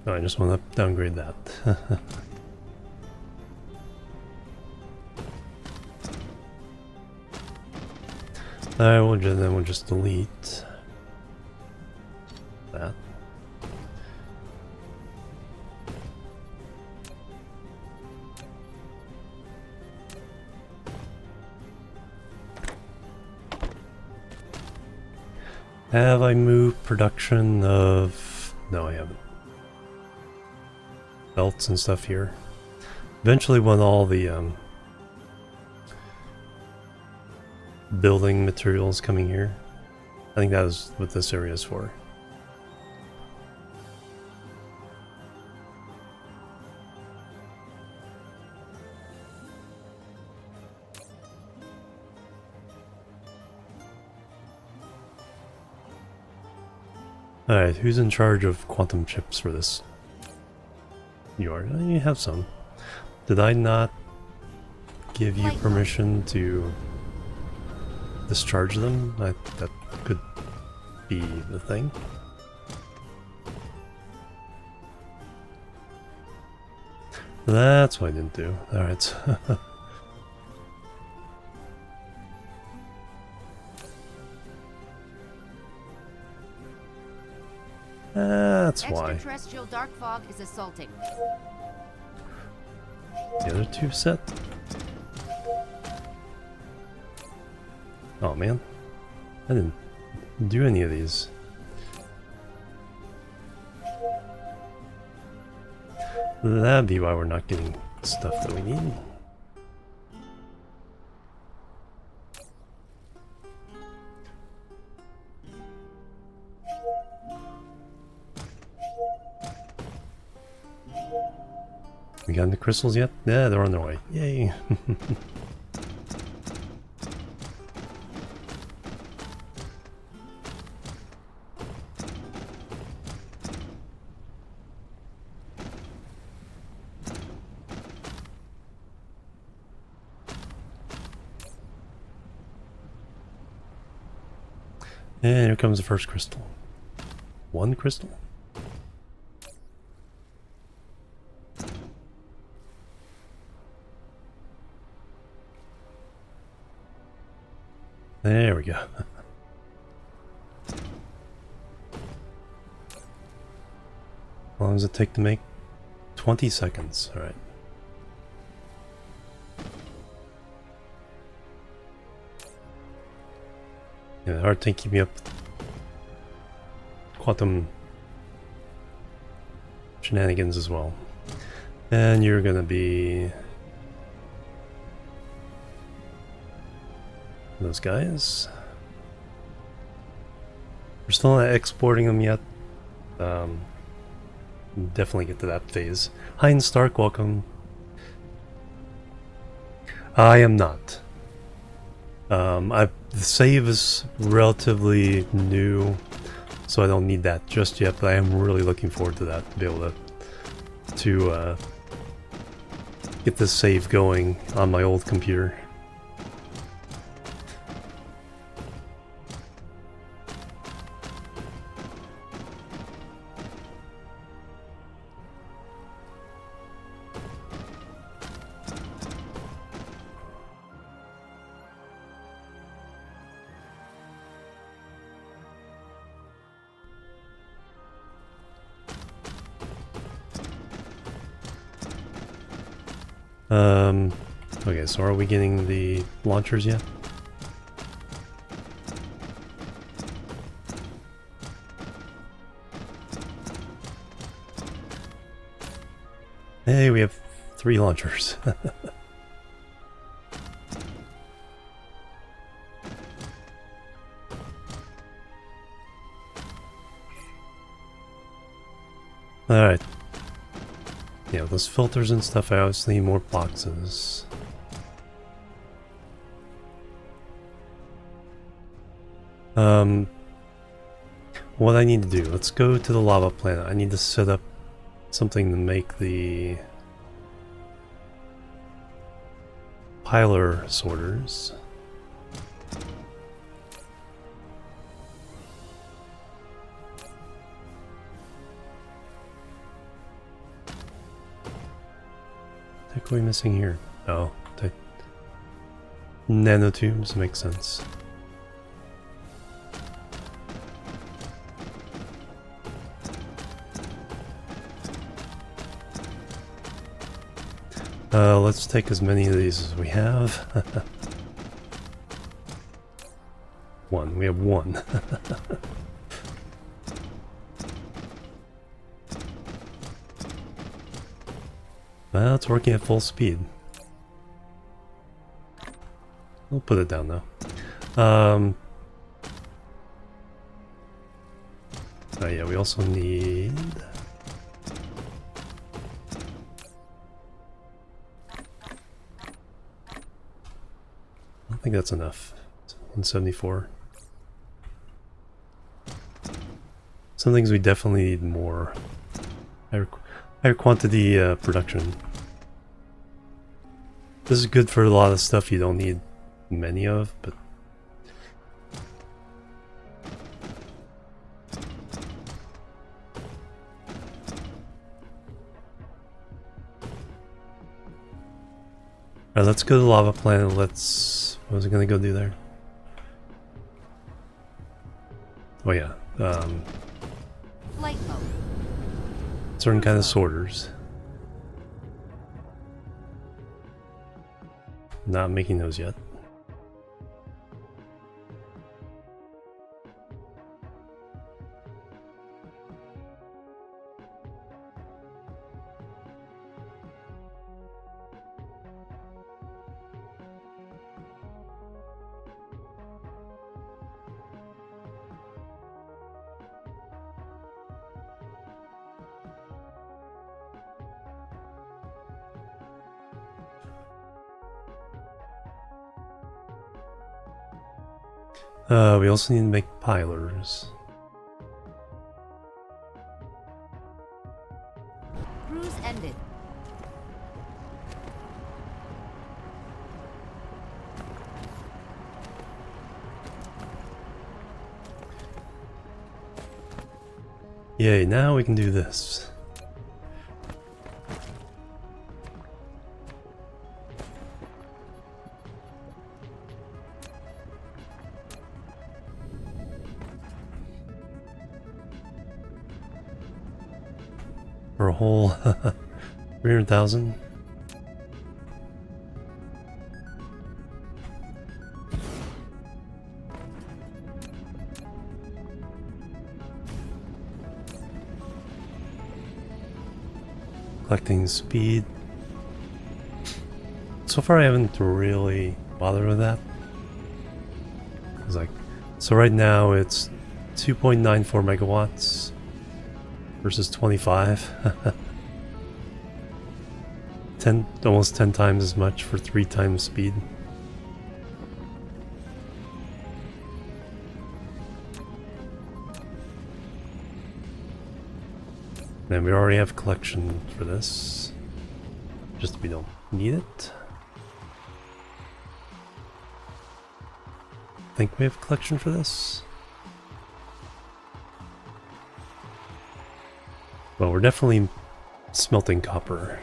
No, I just want to downgrade that. Alright, then we'll just delete that. Have I moved production of... No, I haven't. Belts and stuff here. Eventually when all the building materials coming here. I think that is what this area is for. Alright, who's in charge of quantum chips for this? You are. You have some. Did I not give you permission to discharge them? That could be the thing. That's what I didn't do. Alright. That's why. Extraterrestrial dark fog is assaulting. The other two set? Oh man. I didn't do any of these. That'd be why we're not getting stuff that we need. We got any crystals yet? Yeah, they're on their way. Yay! And here comes the first crystal. One crystal? There we go. How long does it take to make? 20 seconds. Alright. Yeah, hard thing keeping up quantum shenanigans as well. And you're gonna be those guys. We're still not exporting them yet. Definitely get to that phase. Heinz Stark, welcome. I am not. The save is relatively new, so I don't need that just yet, but I am really looking forward to that, to be able to get this save going on my old computer. Okay, so are we getting the launchers yet? Hey, we have 3 launchers. Alright. Yeah, those filters and stuff, I always need more boxes. What I need to do, let's go to the lava planet. I need to set up something to make the piler sorters. What are we missing here? Oh, nanotubes makes sense. Let's take as many of these as we have. One. We have one. Well, it's working at full speed. We'll put it down though. Oh yeah, we also need... I don't think that's enough. It's 174. Some things we definitely need more. Higher quantity production. This is good for a lot of stuff you don't need many of, but... Alright, let's go to the lava planet. Let's... What was I gonna go do there? Oh yeah, Light mode. certain kind of sorters. Not making those yet. We also need to make pilers. Cruise ended. Yay, now we can do this. For a whole 300,000. Collecting speed. So far I haven't really bothered with that. It's like, so right now it's 2.94 megawatts versus 25. 10, almost 10 times as much for 3 times speed. And we already have collection for this. Just we don't need it. Think we have collection for this? Well, we're definitely smelting copper.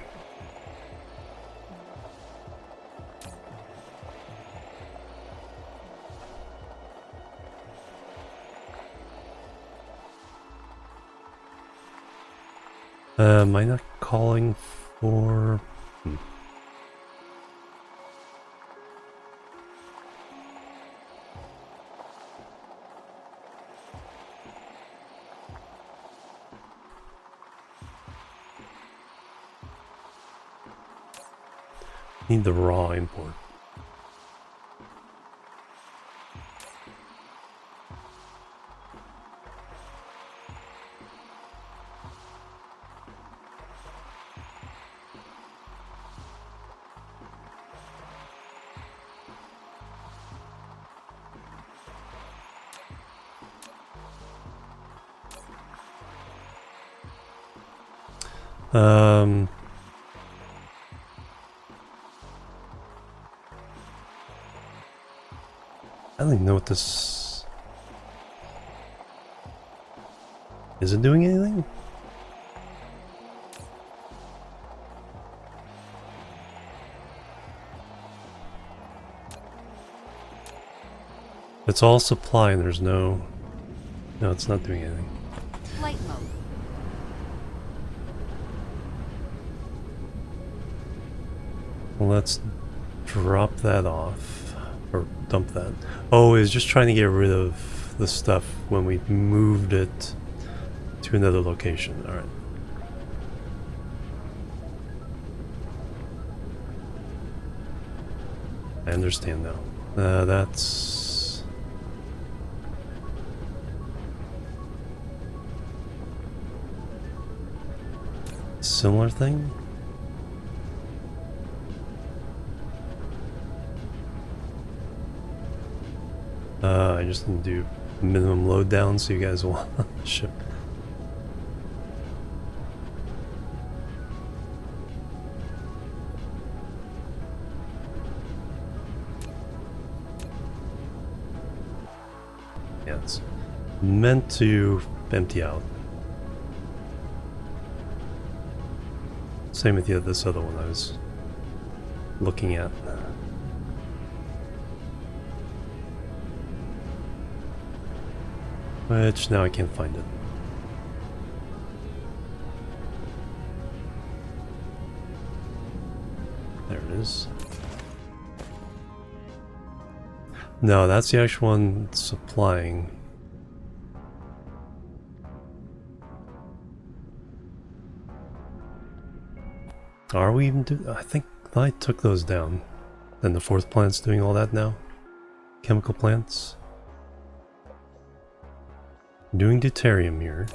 Am I not calling for... Need the raw import. I don't even know what this... Is it doing anything? It's all supply and there's no... No, it's not doing anything. Flight mode. Well, let's drop that off. Or dump that. Oh, it was just trying to get rid of the stuff when we moved it to another location. Alright. I understand now. That's... Similar thing? I just need to do minimum load down so you guys will ship. Yeah, it's meant to empty out. Same with this other one I was looking at. Which now I can't find it. There it is. No, that's the actual one supplying. Are we even doing? I think I took those down. Then the fourth plant's doing all that now. Chemical plants. Doing deuterium here.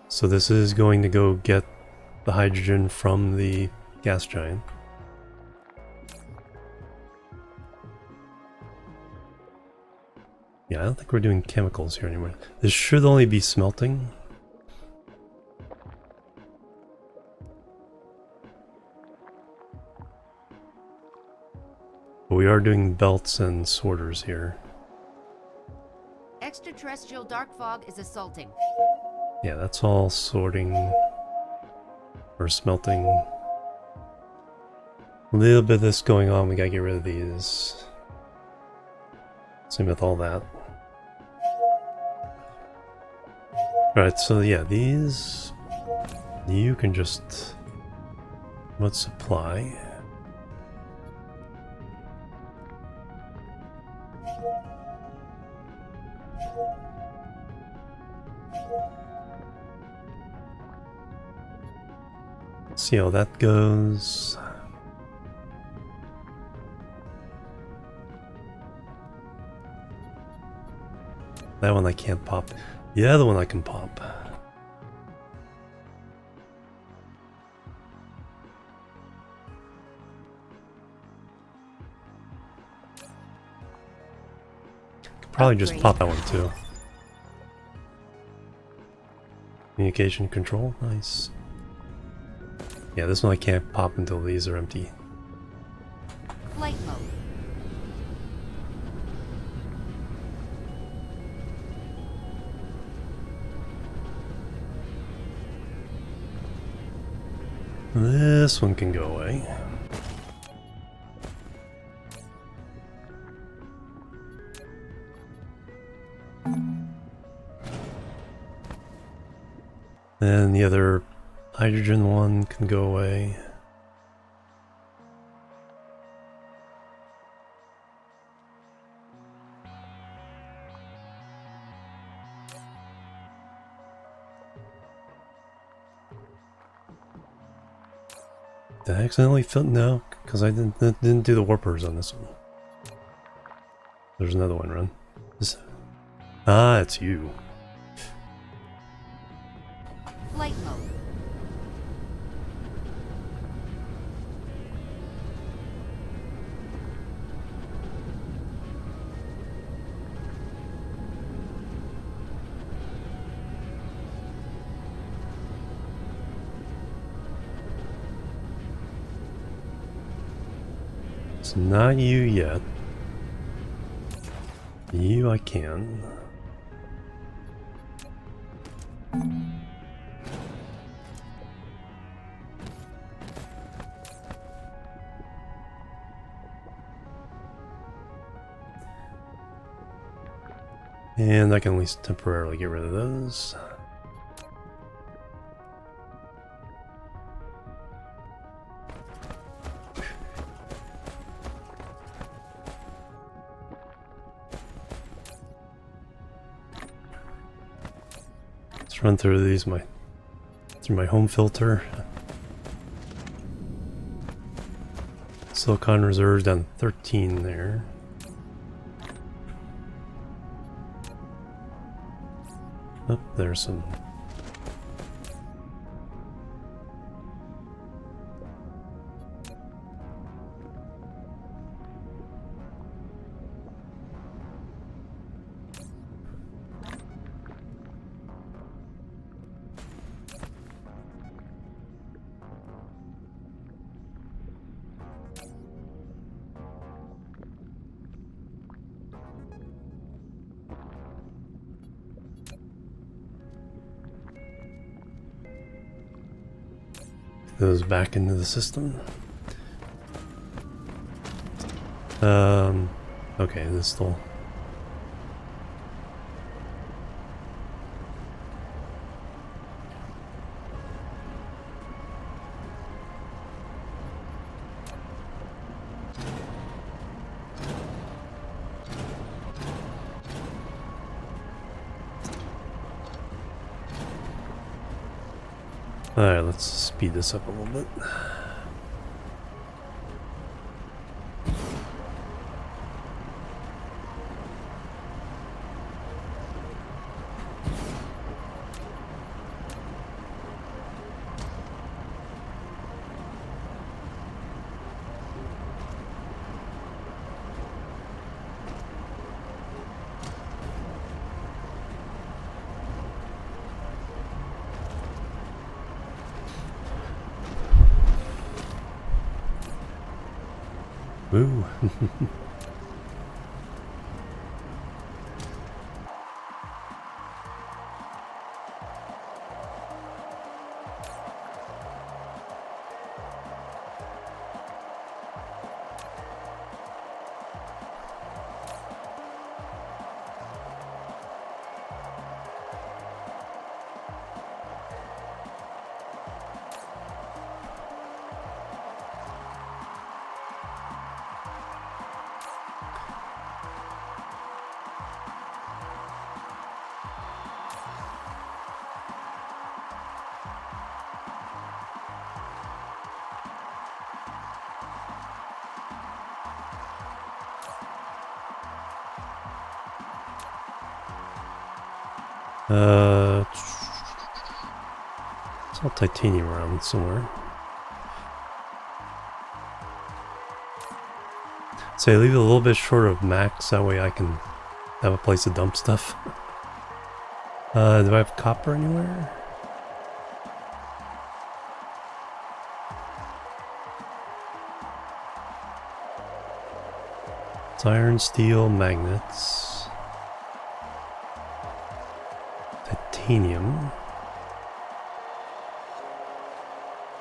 So this is going to go get the hydrogen from the gas giant. I don't think we're doing chemicals here anymore. This should only be smelting. But we are doing belts and sorters here. Extraterrestrial dark fog is assaulting. Yeah, that's all sorting or smelting. A little bit of this going on, we gotta get rid of these. Same with all that. Alright, so yeah, these you can just let's supply. See how that goes. That one I can't pop. The other one I can pop. Could probably just pop that one too. Communication control, nice. Yeah, this one I can't pop until these are empty. Flight mode. This one can go away. And the other hydrogen one can go away. Did I accidentally fill? No, because I didn't do the warpers on this one. There's another one run. Ah, it's you. Flight mode. It's not you yet. You I can. And I can at least temporarily get rid of those. Let's run through these through my home filter. Silicon reserves down to 13 there. Oh, there's some. Those back into the system. Okay, this still. Alright, let's speed this up a little bit. Ooh. It's all titanium around somewhere. So I leave it a little bit short of max, that way I can have a place to dump stuff. Do I have copper anywhere? It's iron, steel, magnets. Titanium.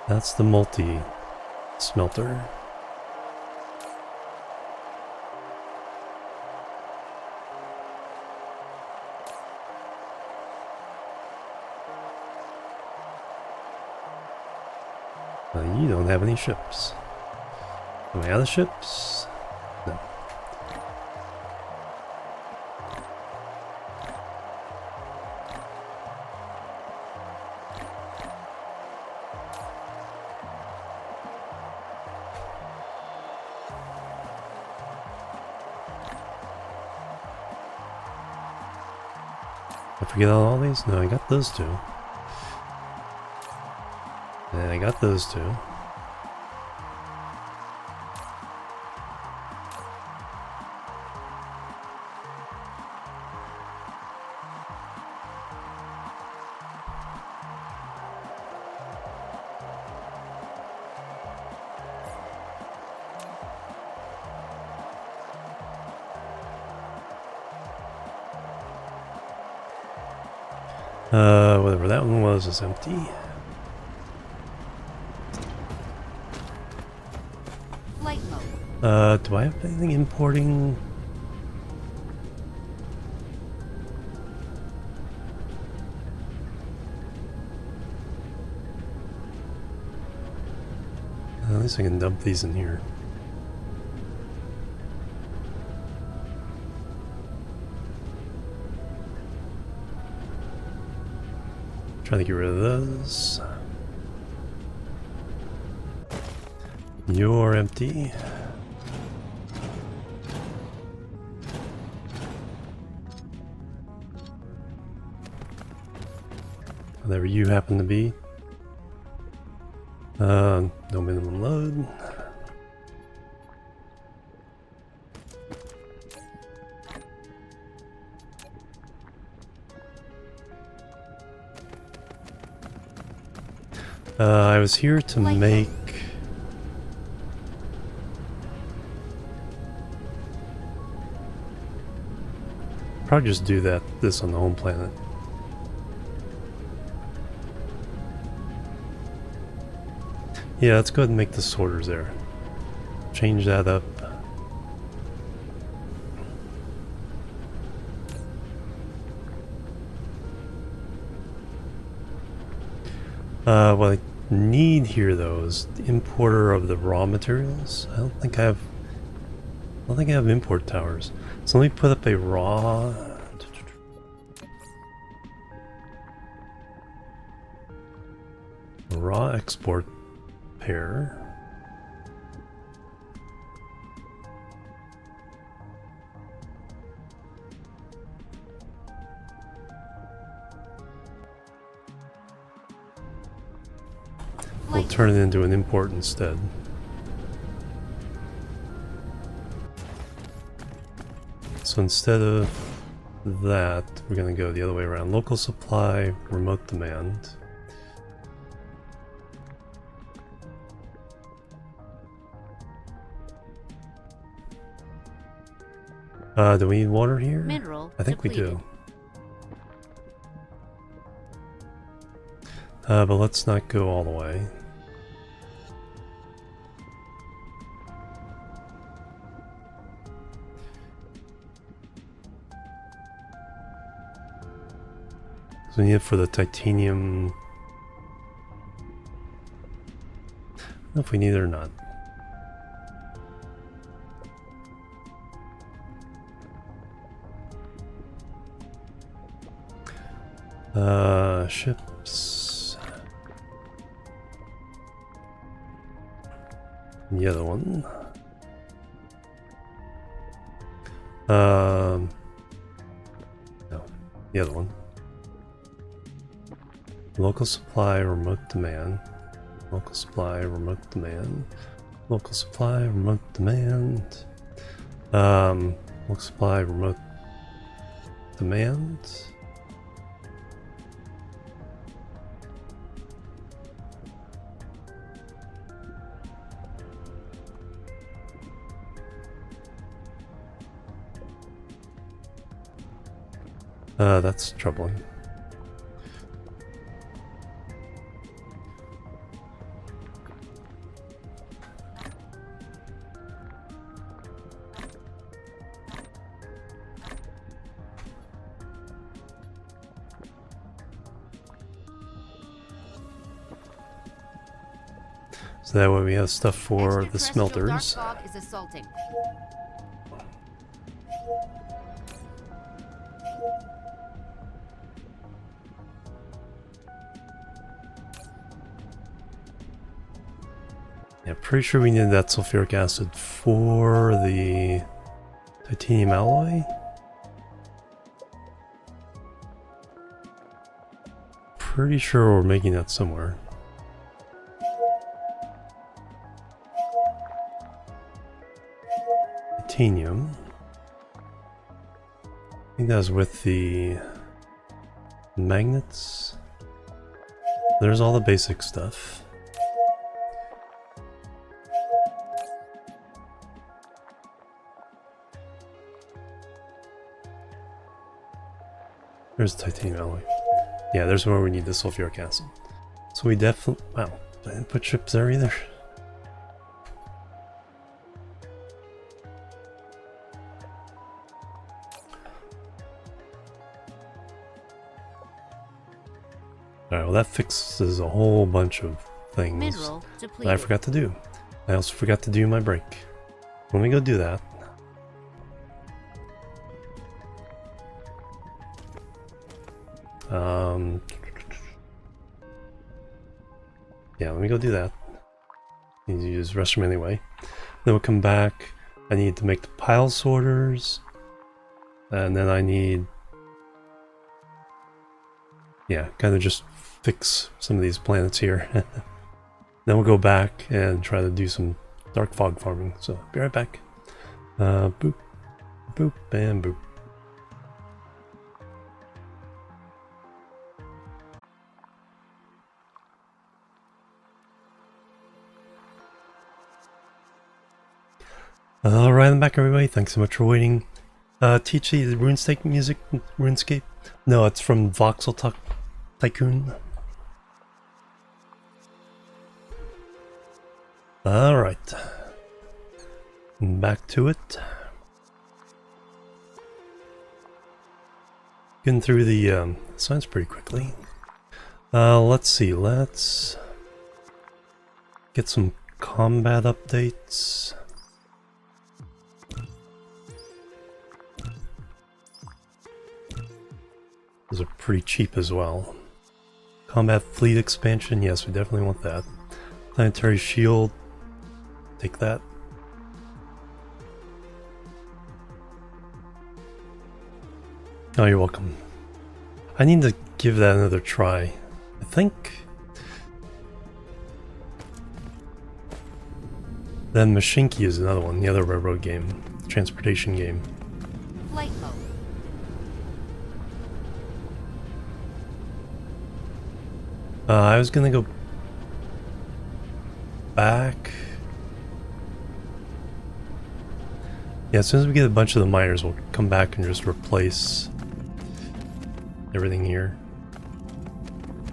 That's the multi-smelter. You don't have any ships. Am I out of ships? No. I forget all these? No, I got those two. And I got those two. Whatever that one was is empty. Flight mode. Do I have anything importing? At least I can dump these in here. Trying to get rid of those. You're empty. Whatever you happen to be. No minimum load. I was here to make... Probably just do this on the home planet. Yeah, let's go ahead and make the sorters there. Change that up. What I need here though is the importer of the raw materials. I don't think I have import towers. So let me put up a raw export pair. We'll turn it into an import instead. So instead of that, we're going to go the other way around. Local supply, remote demand. Do we need water here? Mineral I think depleted. we do. But let's not go all the way. So we need it for the titanium. I don't know if we need it or not. Ships. The other one. No, the other one. Local supply, remote demand. Local supply, remote demand. Local supply, remote demand. Local supply, remote demand. That's troubling. So that way we have stuff for the smelters. Dark fog is assaulting. Yeah, pretty sure we need that sulfuric acid for the titanium alloy. Pretty sure we're making that somewhere. Titanium. I think that was with the magnets. There's all the basic stuff. There's the titanium alloy. Yeah, there's where we need the sulfuric acid. So we definitely... Wow, I didn't put chips there either. Alright, well that fixes a whole bunch of things Mineral that I depleted. forgot to do. I also forgot to do my break. Let me go do that. Yeah, let me go do that. Need to use the restroom anyway. Then we'll come back. I need to make the pile sorters. And then I need... Yeah, kind of just fix some of these planets here. Then we'll go back and try to do some dark fog farming. So, be right back. Boop, boop, and boop. Alright, I'm back everybody. Thanks so much for waiting. THC, is RuneScape music? RuneScape? No, it's from Voxel Tycoon. Alright. Back to it. Getting through the science pretty quickly. Let's see, let's get some combat updates. Those are pretty cheap as well. Combat fleet expansion, yes, we definitely want that. Planetary shield, take that. Oh, you're welcome. I need to give that another try. I think... Then Mashinki is another one, the other railroad game, transportation game. Flight mode. I was gonna go back. Yeah, as soon as we get a bunch of the miners, we'll come back and just replace everything here.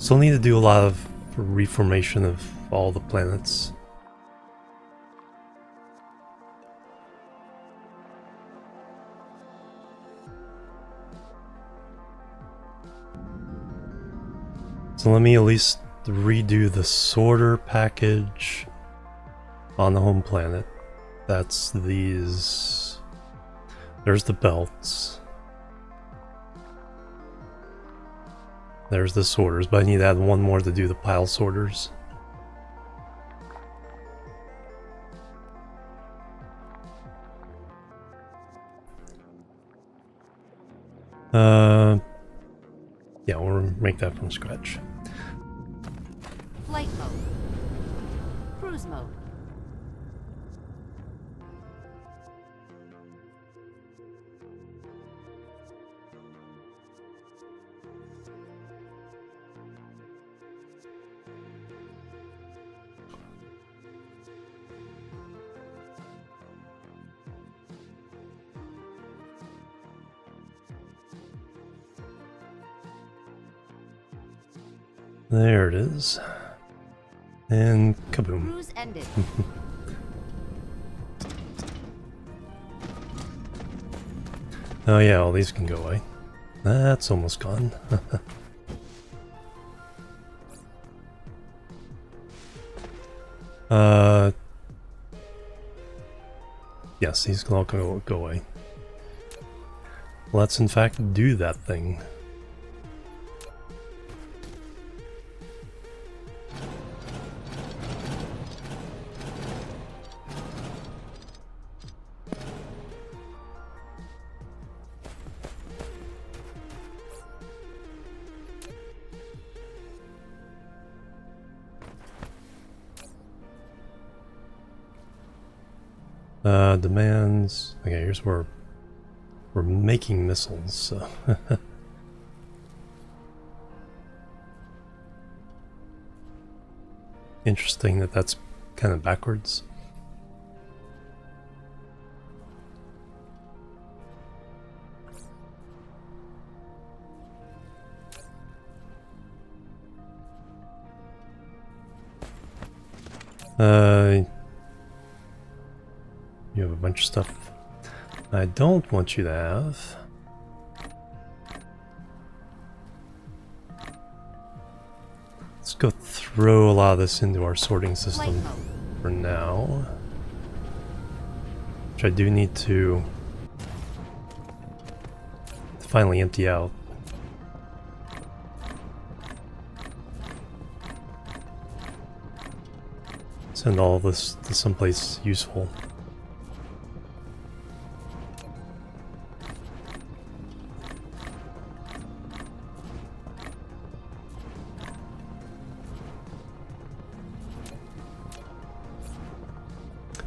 Still need to do a lot of reformation of all the planets. So let me at least redo the sorter package on the home planet. That's these. There's the belts. There's the sorters, but I need to add one more to do the pile sorters. Yeah, we'll make that from scratch. Flight mode. Cruise mode. There it is. And kaboom. Cruise ended. Oh yeah, all these can go away. That's almost gone. Yes, these can all go away. Let's in fact do that thing. Demands. Okay, here's where we're making missiles, so. Interesting that that's kind of backwards. You have a bunch of stuff I don't want you to have. Let's go throw a lot of this into our sorting system for now. Which I do need to finally empty out. Send all of this to someplace useful.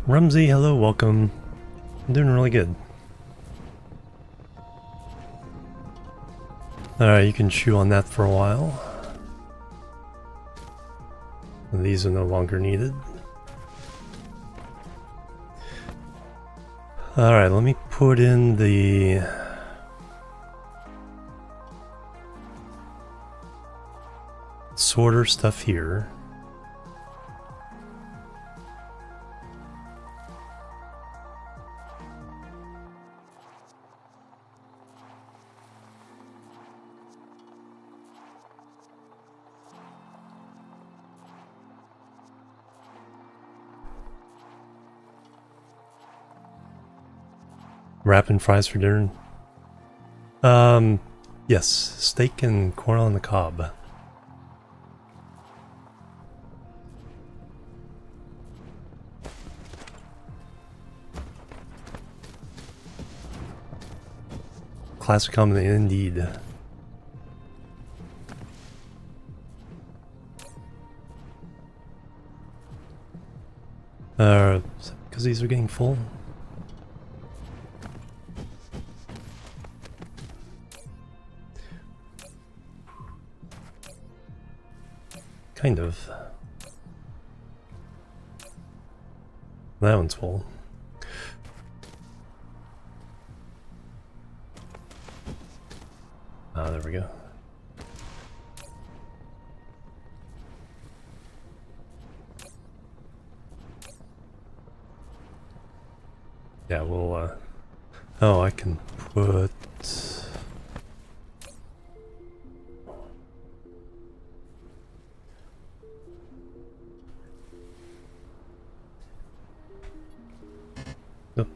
Rumsey, hello, welcome. I'm doing really good. Alright, you can chew on that for a while. And these are no longer needed. Alright, let me put in the sorter stuff here. Wrap and fries for dinner? Yes, steak and corn on the cob. Classic combination indeed. Because these are getting full. Kind of. That one's full. Ah, there we go. Yeah, we'll, oh, I can put... Nope,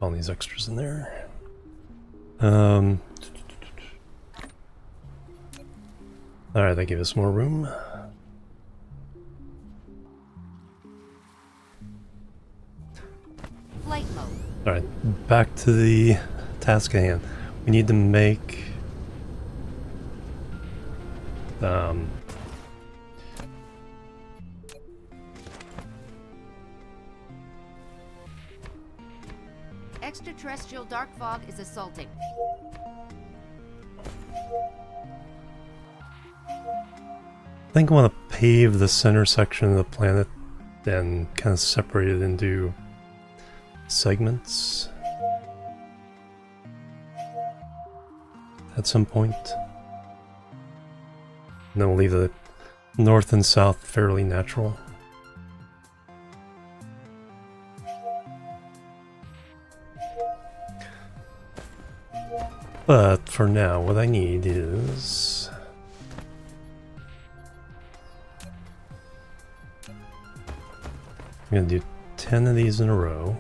all these extras in there. Alright, that gave us more room. Flight mode. Alright, back to the task at hand. We need to make... Extraterrestrial dark fog is assaulting. I think I want to pave the center section of the planet and kind of separate it into segments at some point. And then we'll leave the north and south fairly natural. But for now, what I need is... I'm going to do 10 of these in a row.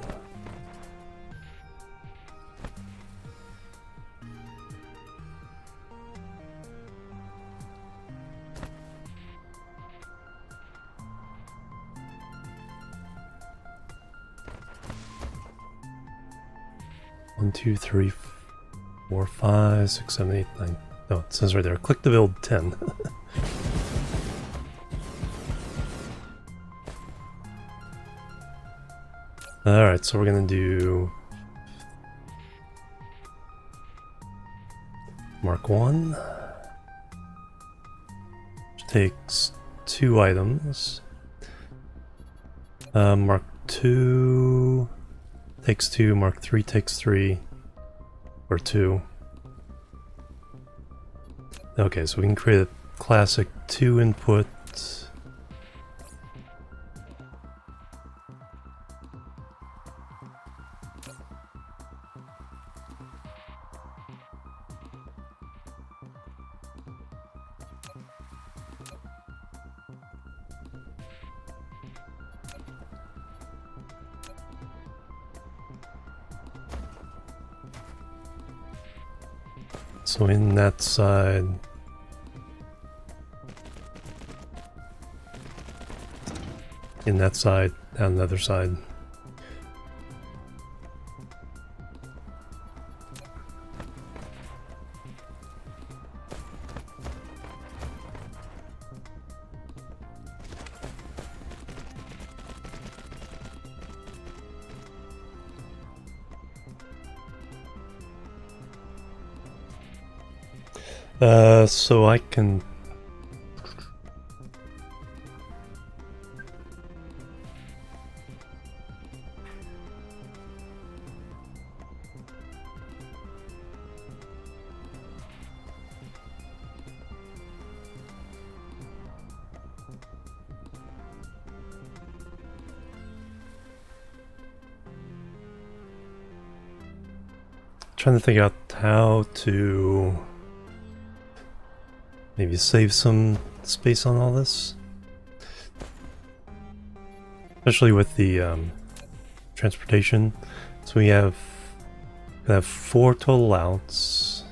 One, two, three, 4, 5, 6, 7, 8, 9. No, it says right there. Click to build 10. Alright, so we're gonna do Mark 1, which takes 2 items. Mark 2 takes 2, Mark 3 takes 3, or 2. Okay, so we can create a classic 2 input. So in that side, and the other side. So I can... Trying to figure out how to maybe save some space on all this, especially with the transportation. So we have 4 total outs.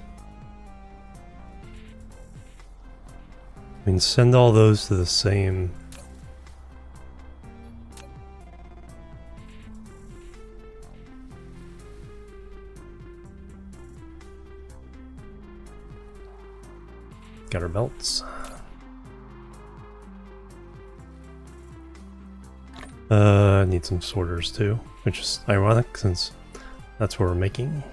We can send all those to the same. Got our belts. I need some sorters too, which is ironic since that's what we're making.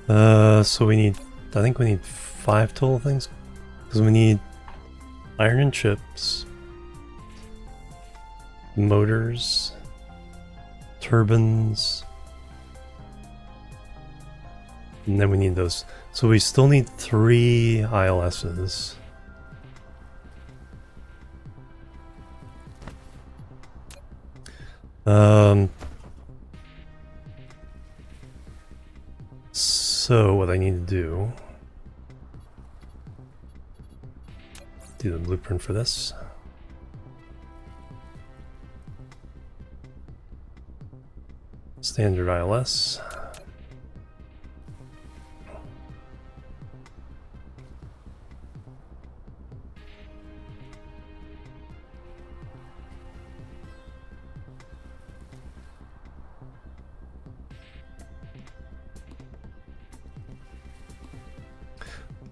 So we need, I think we need 5 total things, because we need iron and chips, motors, turbines, and then we need those. So we still need 3 ILSs. So what I need to do the blueprint for this. Standard ILS.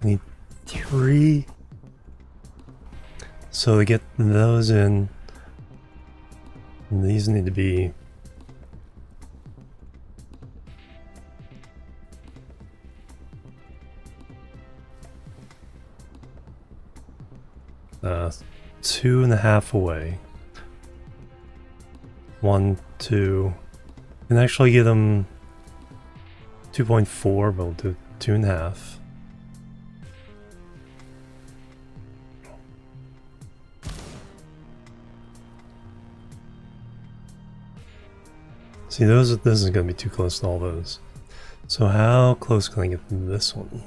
Need 3. So to get those in, these need to be uh, 2.5 away. 1, 2. And actually get them 2.4, but we'll do 2.5. See, this is going to be too close to all those. So how close can I get to this one?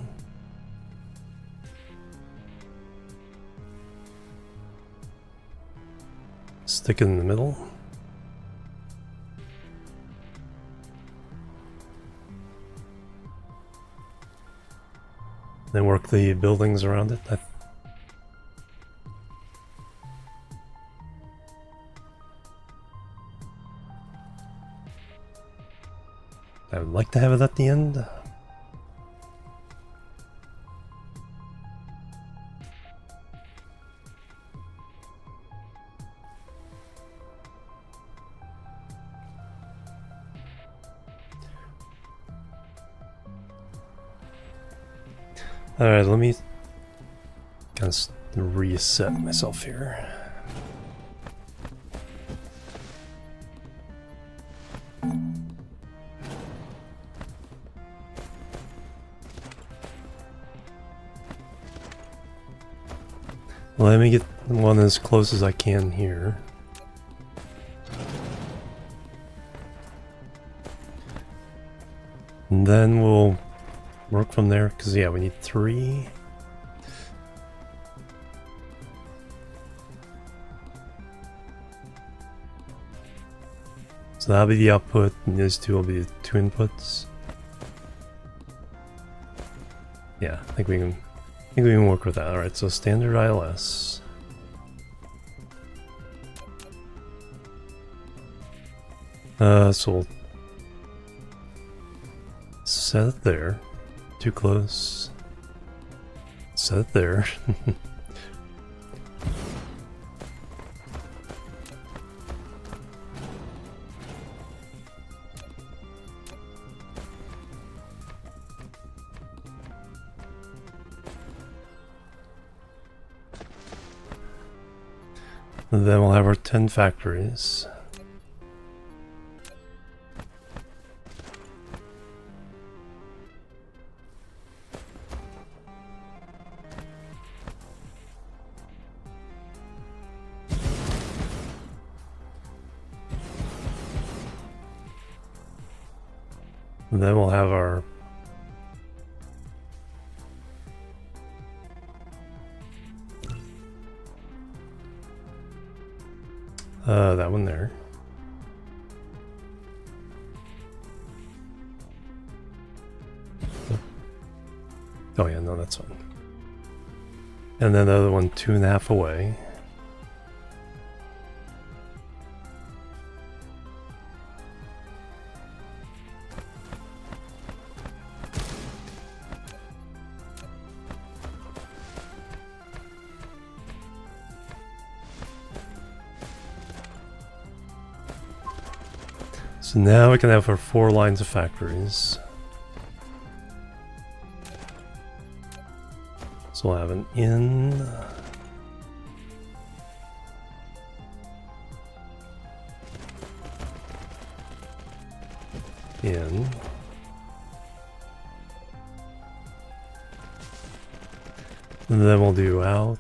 Stick it in the middle. Then work the buildings around it. I would like to have it at the end. Alright, let me kind of reset myself here. Let me get one as close as I can here. And then we'll work from there, because yeah, we need 3. So that'll be the output, and these 2 will be the 2 inputs. Yeah, I think we can work with that. Alright, so standard ILS. So we'll set it there. Too close. Set it there. And then we'll have our 10 factories. And then we'll have our that one there. Oh yeah, no, that's fine. And then the other one 2.5 away. So now we can have our 4 lines of factories. So we'll have an in. In. And then we'll do out.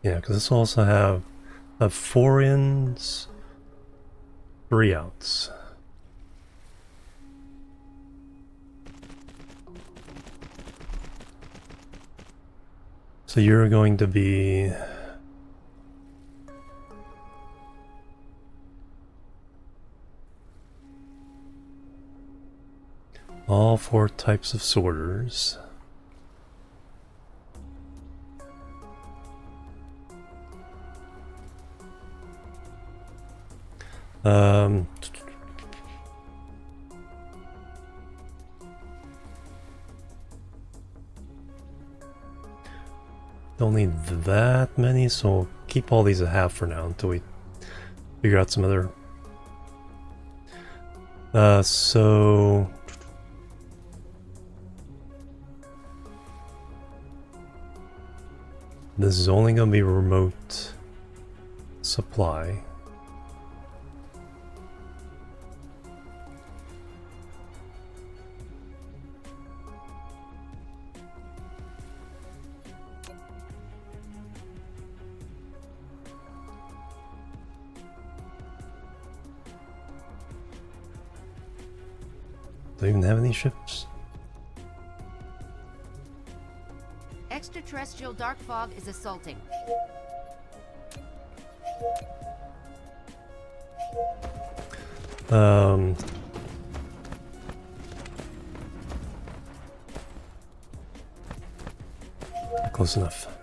Yeah, because this will also have 4 ins, 3 outs. So you're going to be all 4 types of sorters. Don't need that many, so we'll keep all these at half for now until we figure out some other. So this is only going to be remote supply. Do I even have any ships? Extraterrestrial dark fog is assaulting. Close enough.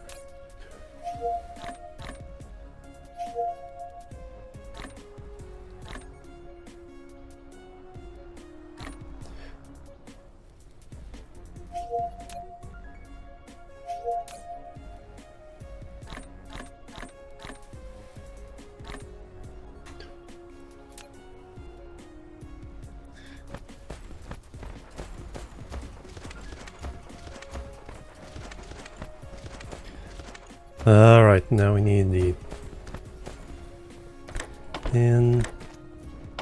Alright, now we need the in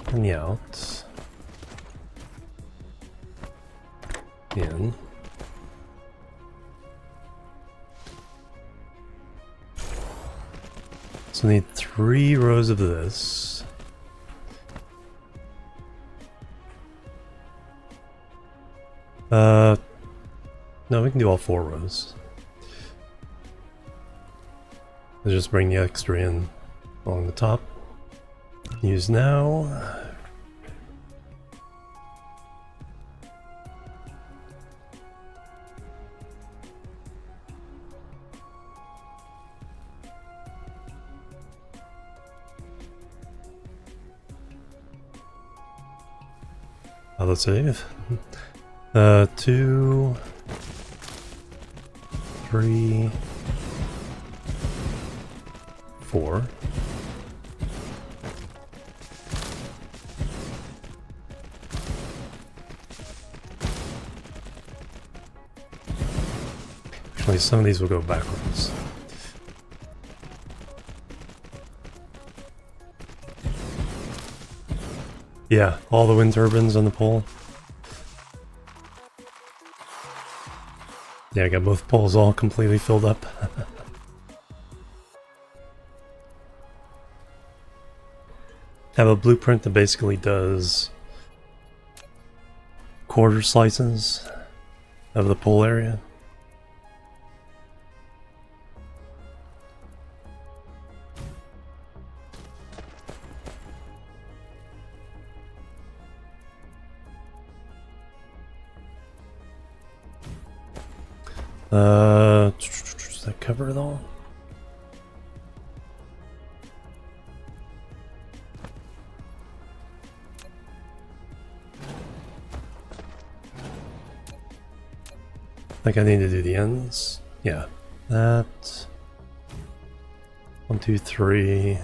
and the out. In. So we need 3 rows of this. No, we can do all 4 rows. Let's just bring the extra in along the top. Use now. Auto save. 2, 3, 4. Actually, some of these will go backwards. Yeah, all the wind turbines on the pole. Yeah, I got both poles all completely filled up. Have a blueprint that basically does quarter slices of the pole area. Does that cover it all? think I need to do the ends. Yeah. That. 1, 2, 3.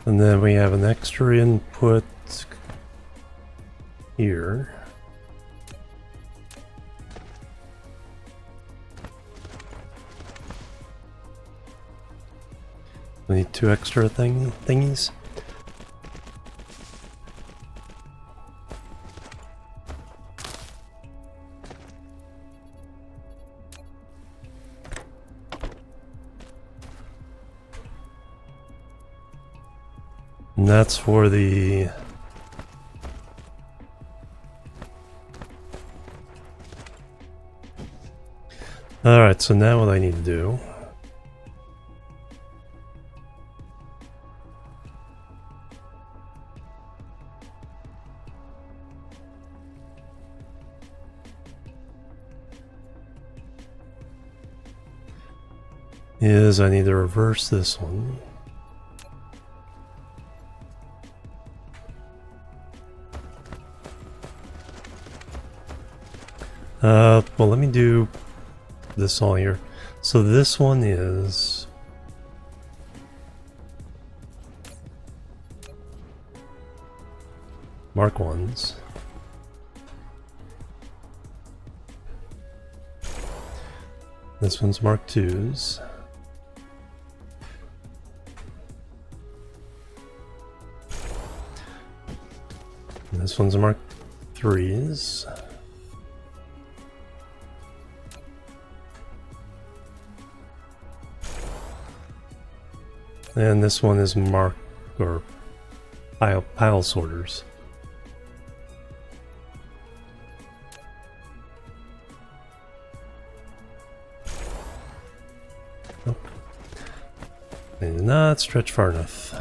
And then we have an extra input here. We need 2 extra thingies. And that's for the Alright, so now what I need to do is I need to reverse this one. Well, let me do this all here. So this one is Mark 1s. This one's Mark 2s. And this one's Mark 3s. And this one is Mark or pile sorters. Oh. They did not stretch far enough.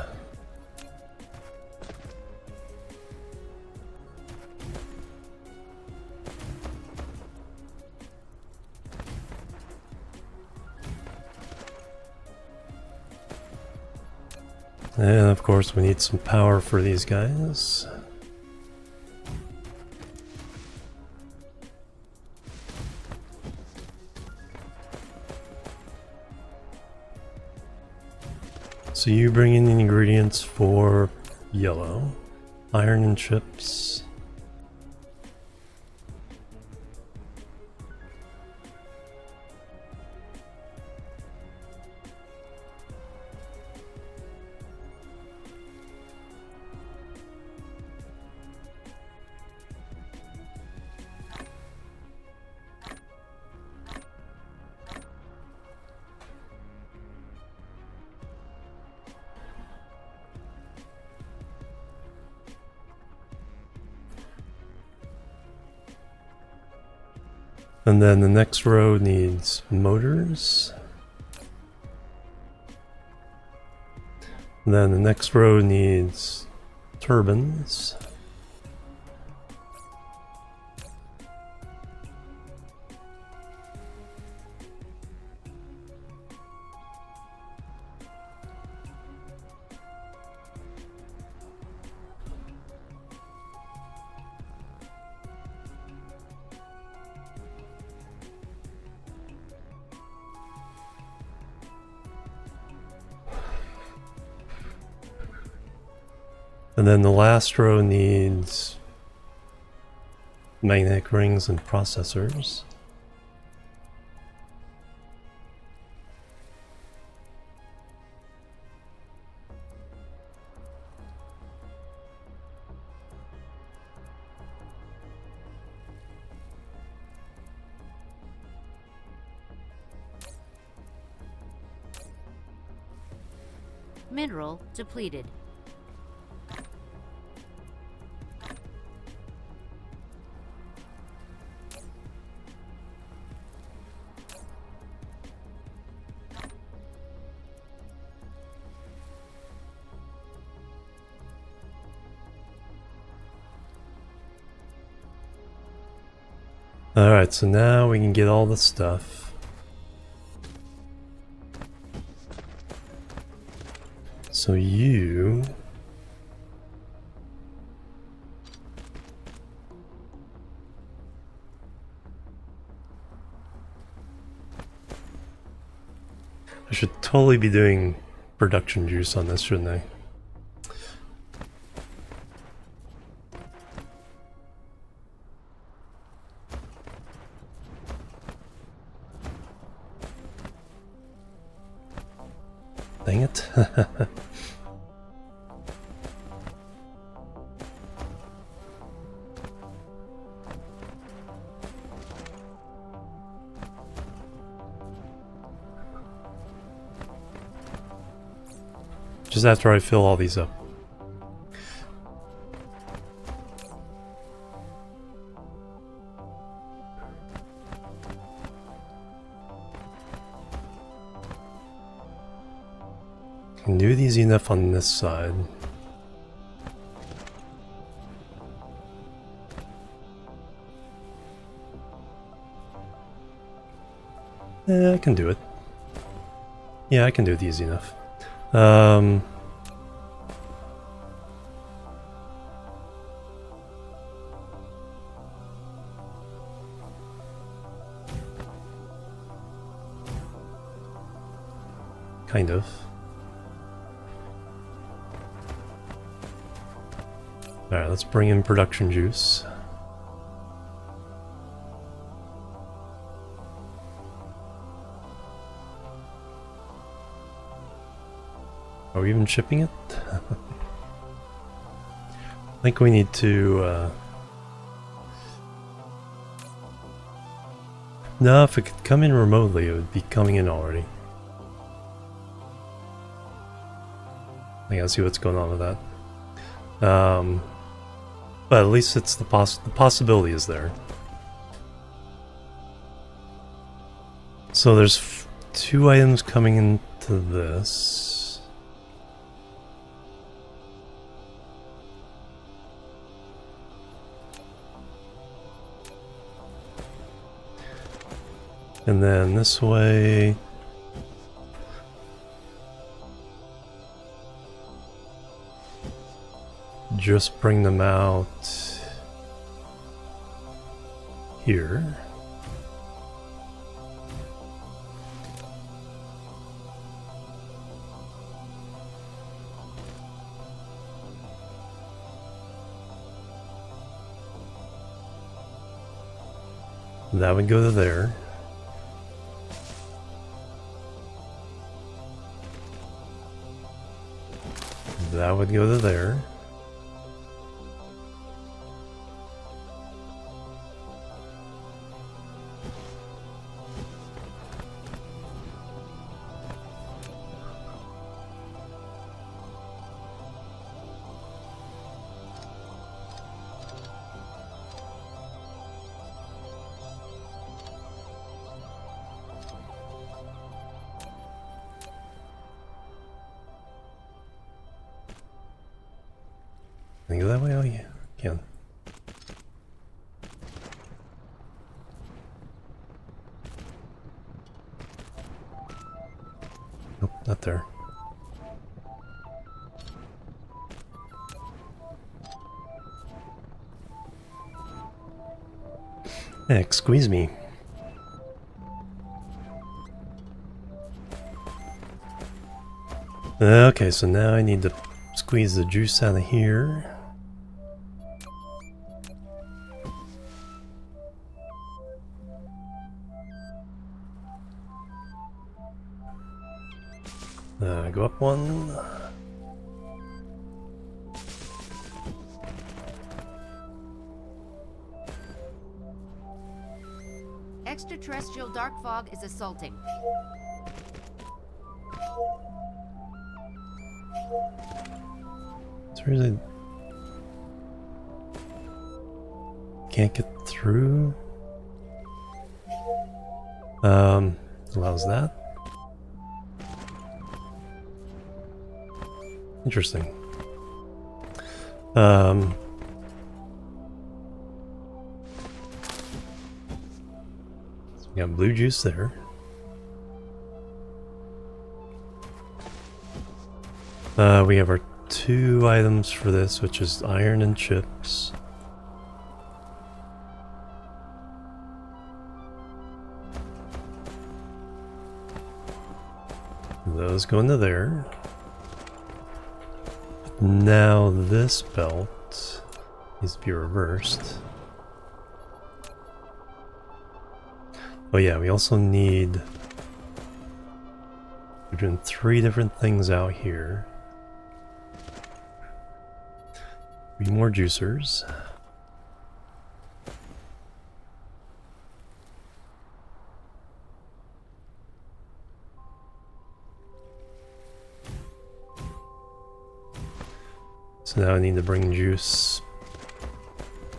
And of course we need some power for these guys. So you bring in the ingredients for yellow, iron and chips. And then the next row needs motors. And then the next row needs turbines. And then the last row needs magnetic rings and processors. Mineral depleted. Alright, so now we can get all the stuff. So you... I should totally be doing production juice on this, shouldn't I? Dang it. Just after I fill all these up. Can do it easy enough on this side. I can do it. Yeah, I can do it easy enough. Kind of. Alright, let's bring in production juice. Are we even shipping it? I think we need to... No, if it could come in remotely, it would be coming in already. I gotta see what's going on with that. But at least it's the possibility is there. So there's two items coming into this. And then this way. Just bring them out here. That would go to there. That would go to there. Can I go that way? Oh yeah, can. Nope, not there. Heck, squeeze me. Okay, so now I need to squeeze the juice out of here. Go up one. Extraterrestrial dark fog is assaulting. Seriously? Can't get through? Allows that? Interesting. Got blue juice there. We have our 2 items for this, which is iron and chips. Those go into there. Now this belt needs to be reversed. Oh yeah, we also need... We're doing 3 different things out here. 3 more juicers. So now I need to bring juice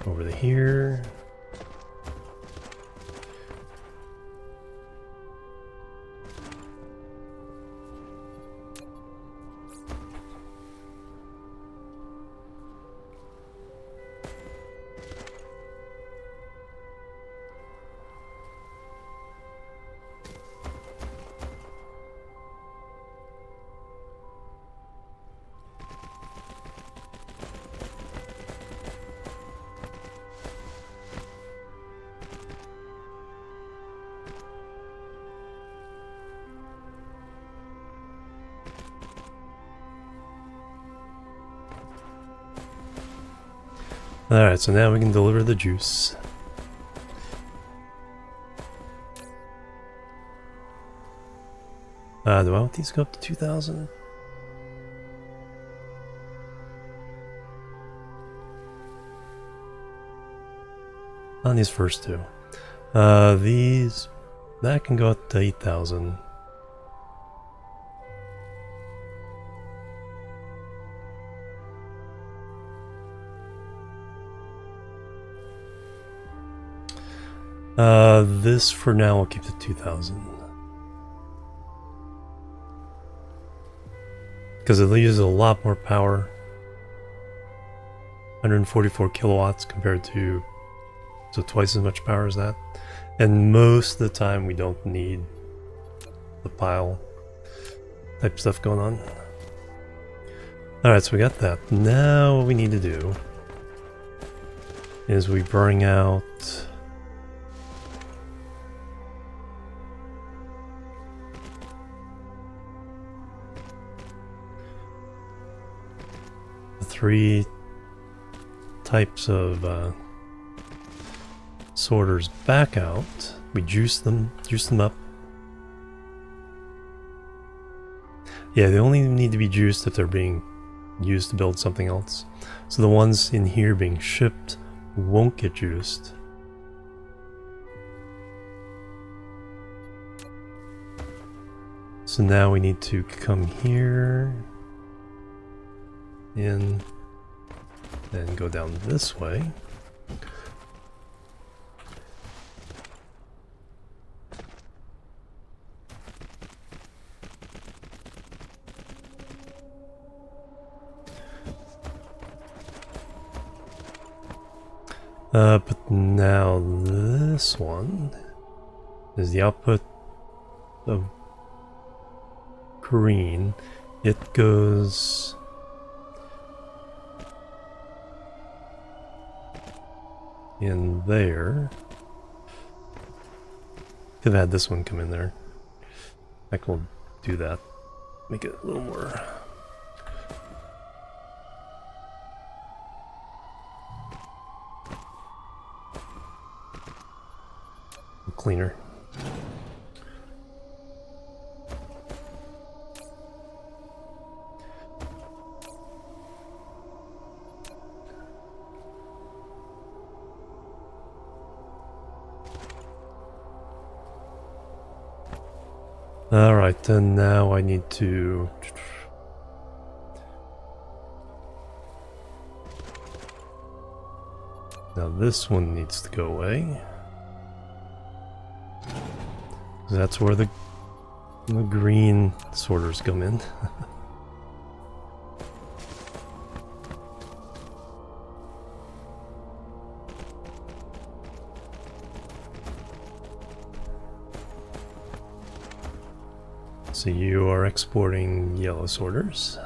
over to here. Alright, so now we can deliver the juice. Do I want these to go up to 2,000? On these first 2. These... That can go up to 8,000. This for now will keep it 2,000. Because it uses a lot more power. 144 kilowatts compared to... So twice as much power as that. And most of the time we don't need the pile type stuff going on. Alright, so we got that. Now what we need to do is we bring out... the 3 types of sorters back out. We juice them up. Yeah, they only need to be juiced if they're being used to build something else. So the ones in here being shipped won't get juiced. So now we need to come here in and go down this way. But now this one is the output of green. It goes in there. Could have had this one come in there. I can do that. Make it a little more cleaner. Alright, then now I need to... Now this one needs to go away. That's where the green sorters come in. So you are exporting yellow sorters.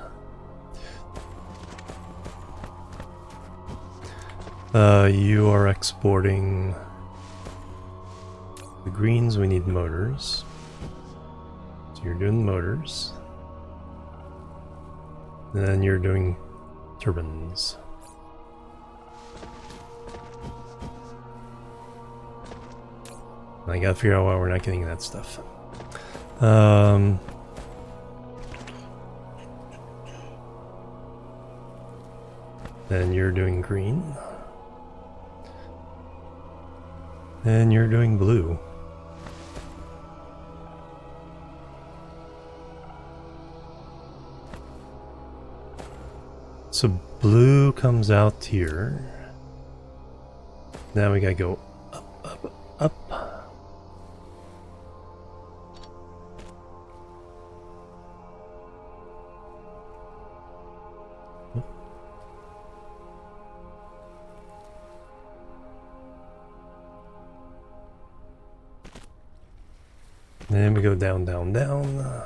You are exporting the greens. We need motors. So you're doing motors. And then you're doing turbines. I gotta figure out why we're not getting that stuff. Then you're doing green. And you're doing blue. So blue comes out here. Now we gotta go up, up, up. Then we go down, down, down.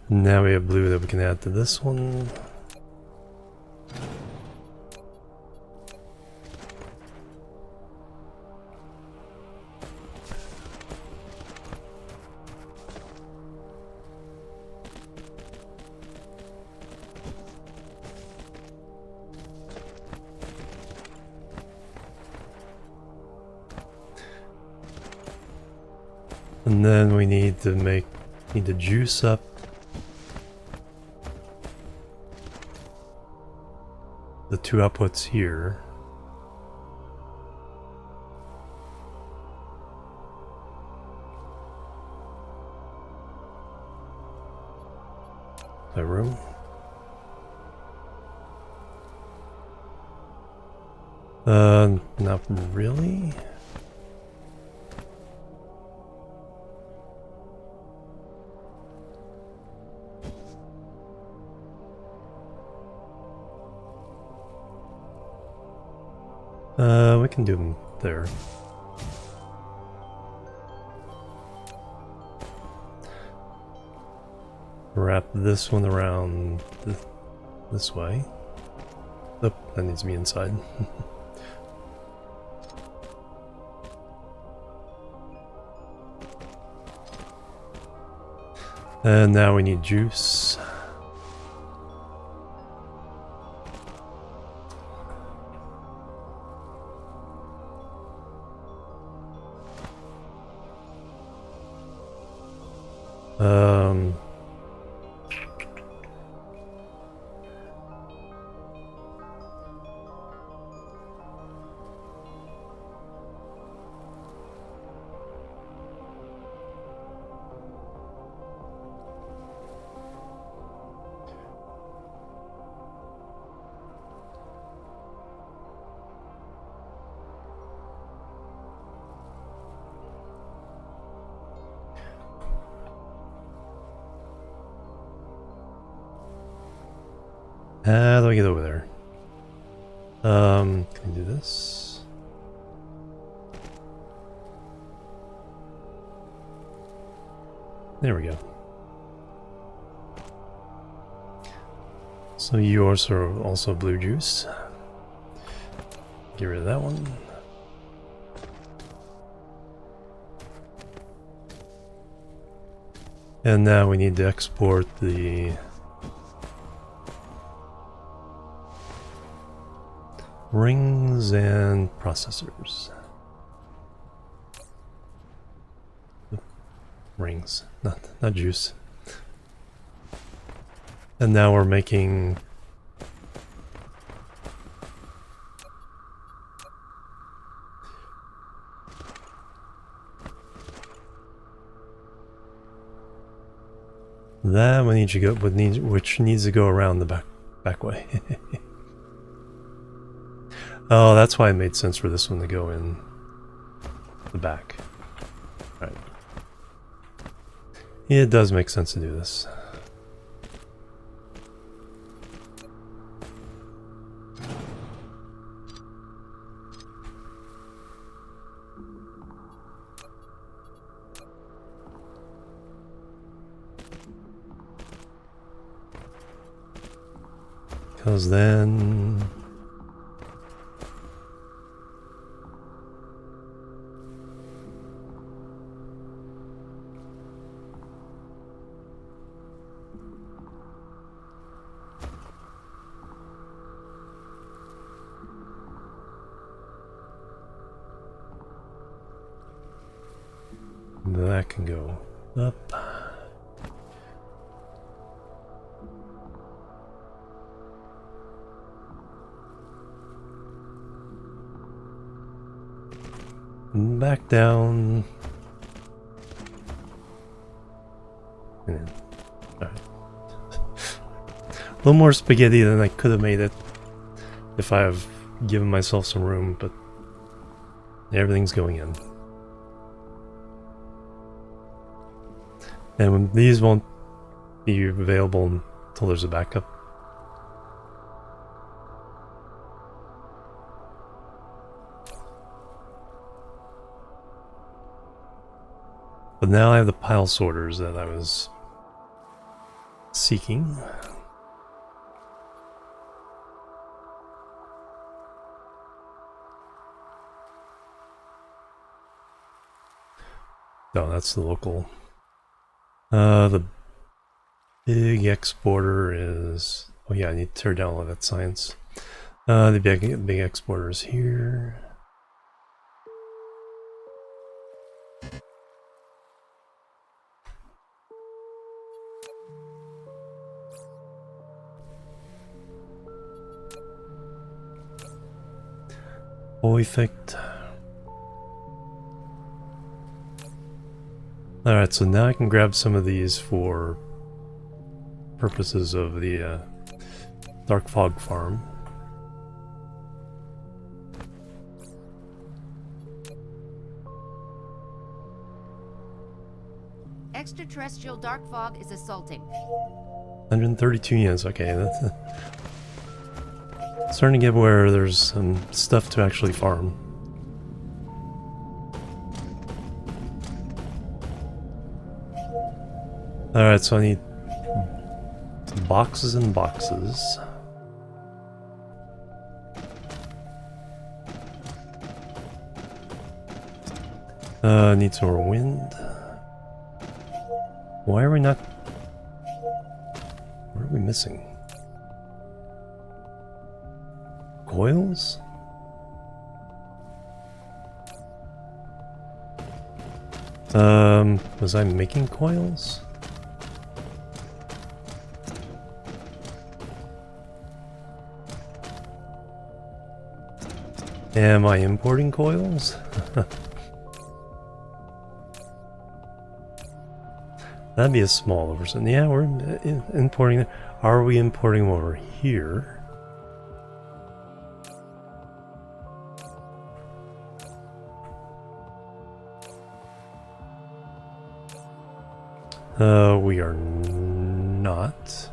Now we have blue that we can add to this one. And then we need to juice up the two outputs here. That room. Not really. We can do them there. Wrap this one around this way. Oh, that needs to be inside. And now we need juice. How do I get over there? Can I do this? There we go. So yours are also blue juice. Get rid of that one. And now we need to export the rings and processors. Rings, not juice. And now we're making that one needs to go, which needs to go around the back way. Oh, that's why it made sense for this one to go in the back. Right. Yeah, it does make sense to do this. Because then... that can go up. Back down. Yeah. Alright. A little more spaghetti than I could have made it if I have given myself some room, but everything's going in. And these won't be available until there's a backup. But now I have the pile sorters that I was seeking. Oh, that's the local. The big exporter is... Oh yeah, I need to tear down all of that science. The big exporter is here. Perfect. Alright, so now I can grab some of these for purposes of the Dark Fog farm. Extraterrestrial dark fog is assaulting. 132 units, okay, that's starting to get where there's some stuff to actually farm. Alright, so I need boxes and boxes. Need some more wind. Why are we not... What are we missing? Coils? Was I making coils? Am I importing coils? That'd be a small oversight. Yeah, we're importing. Are we importing them over here? We are not.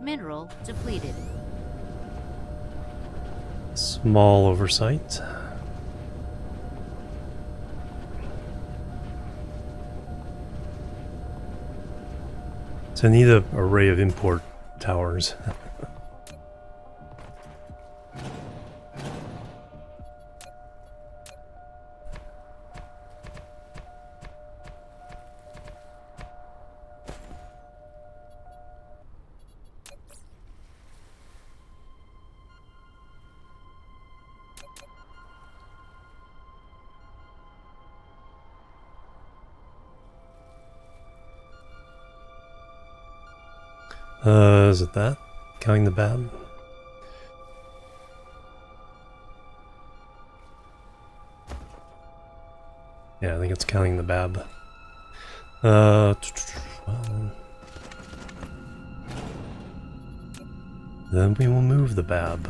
Mineral depleted. Small oversight. So I need an array of import towers. Is it that? Counting the bad? Yeah, I think it's counting the bab. Well, then we will move the bab.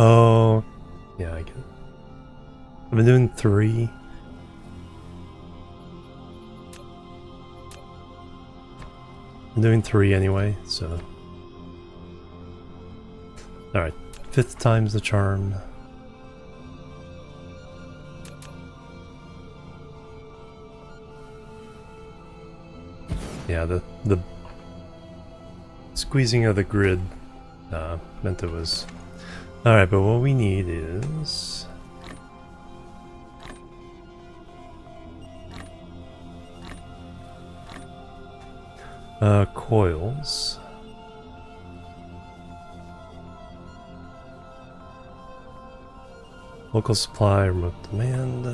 Oh, yeah, I get it. I've been doing 3. I'm doing 3 anyway, so. Alright, 5th time's the charm. Yeah, the squeezing of the grid meant it was... Alright, but what we need is... coils. Local supply, remote demand.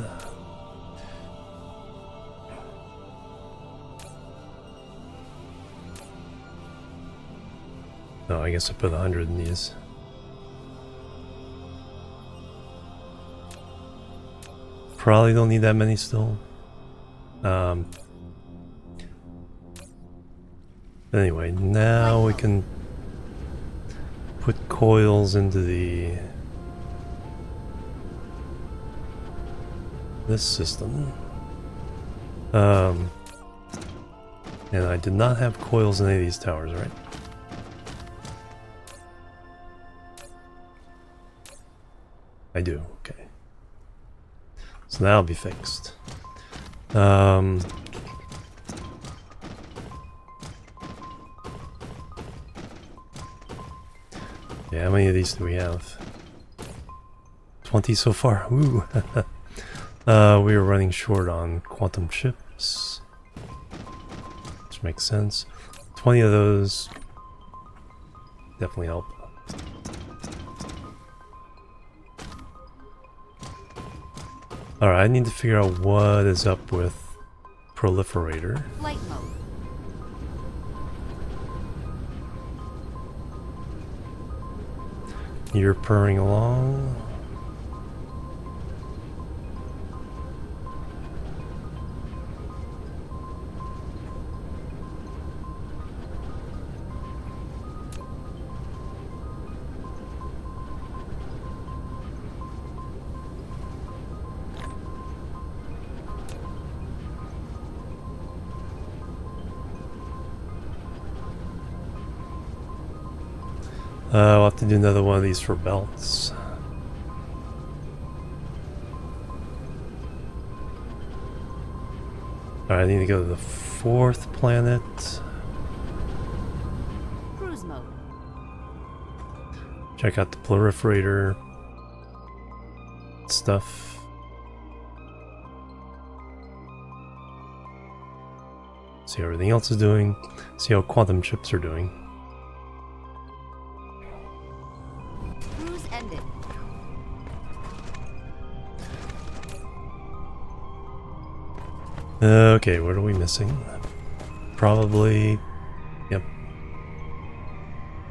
No, I guess I put 100 in these. Probably don't need that many still. Anyway, now we can put coils into this system. And I did not have coils in any of these towers, right? I do, okay. So that'll be fixed. Yeah, how many of these do we have? 20 so far. Ooh. We were running short on quantum chips, which makes sense. 20 of those definitely help. Alright, I need to figure out what is up with Proliferator. Flight mode. You're purring along. I'll have to do another one of these for belts. Alright, I need to go to the 4th planet. Cruise mode. Check out the proliferator stuff. See how everything else is doing. See how quantum chips are doing. Ended. Okay, what are we missing? Probably, yep,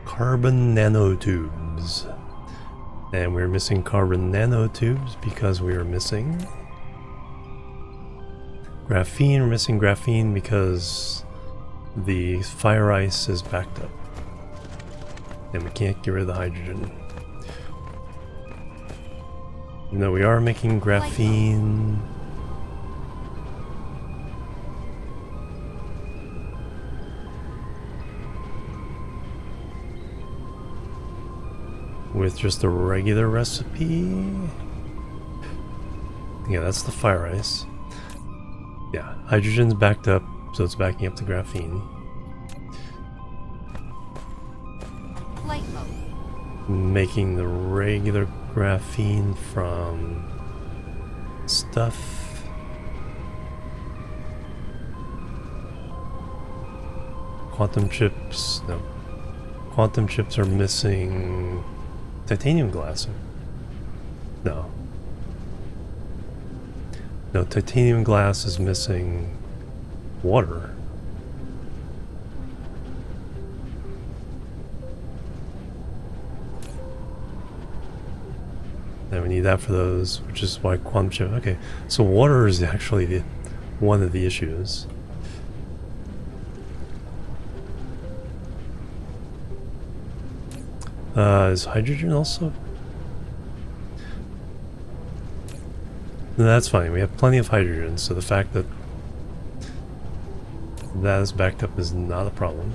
carbon nanotubes. And we're missing carbon nanotubes because we are missing graphene. We're missing graphene because the fire ice is backed up. And we can't get rid of the hydrogen. No, we are making graphene. With just a regular recipe. Yeah, that's the fire ice. Yeah, hydrogen's backed up, so it's backing up the graphene. Flight mode. Making the regular graphene from stuff. Quantum chips, no. Quantum chips are missing titanium glass. No. No, titanium glass is missing water. And we need that for those, which is why quantum chip. Okay, so water is actually one of the issues. Is hydrogen also? That's fine. We have plenty of hydrogen, so the fact that that is backed up is not a problem.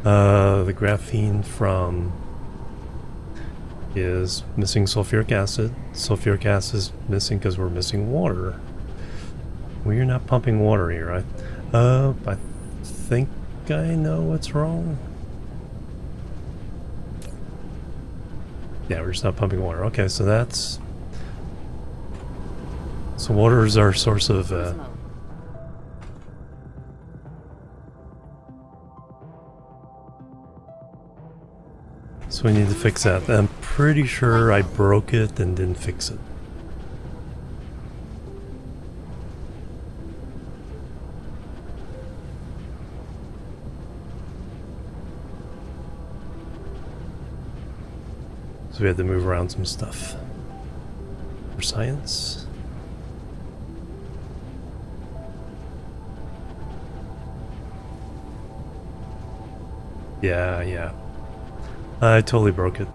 The graphene from is missing sulfuric acid. Sulfuric acid is missing because we're missing water. We're not pumping water here. I think I know what's wrong. Yeah, we're just not pumping water. Okay, so that's... So water is our source of... So we need to fix that. I'm pretty sure I broke it and didn't fix it. So we had to move around some stuff. For science. Yeah. I totally broke it.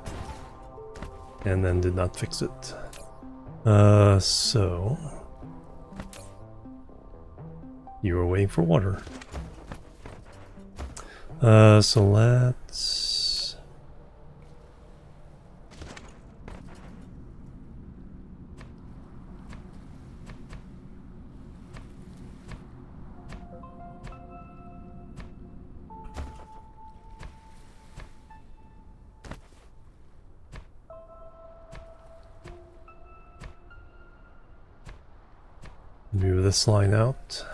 And then did not fix it. So... You were waiting for water. So let's... move this line out.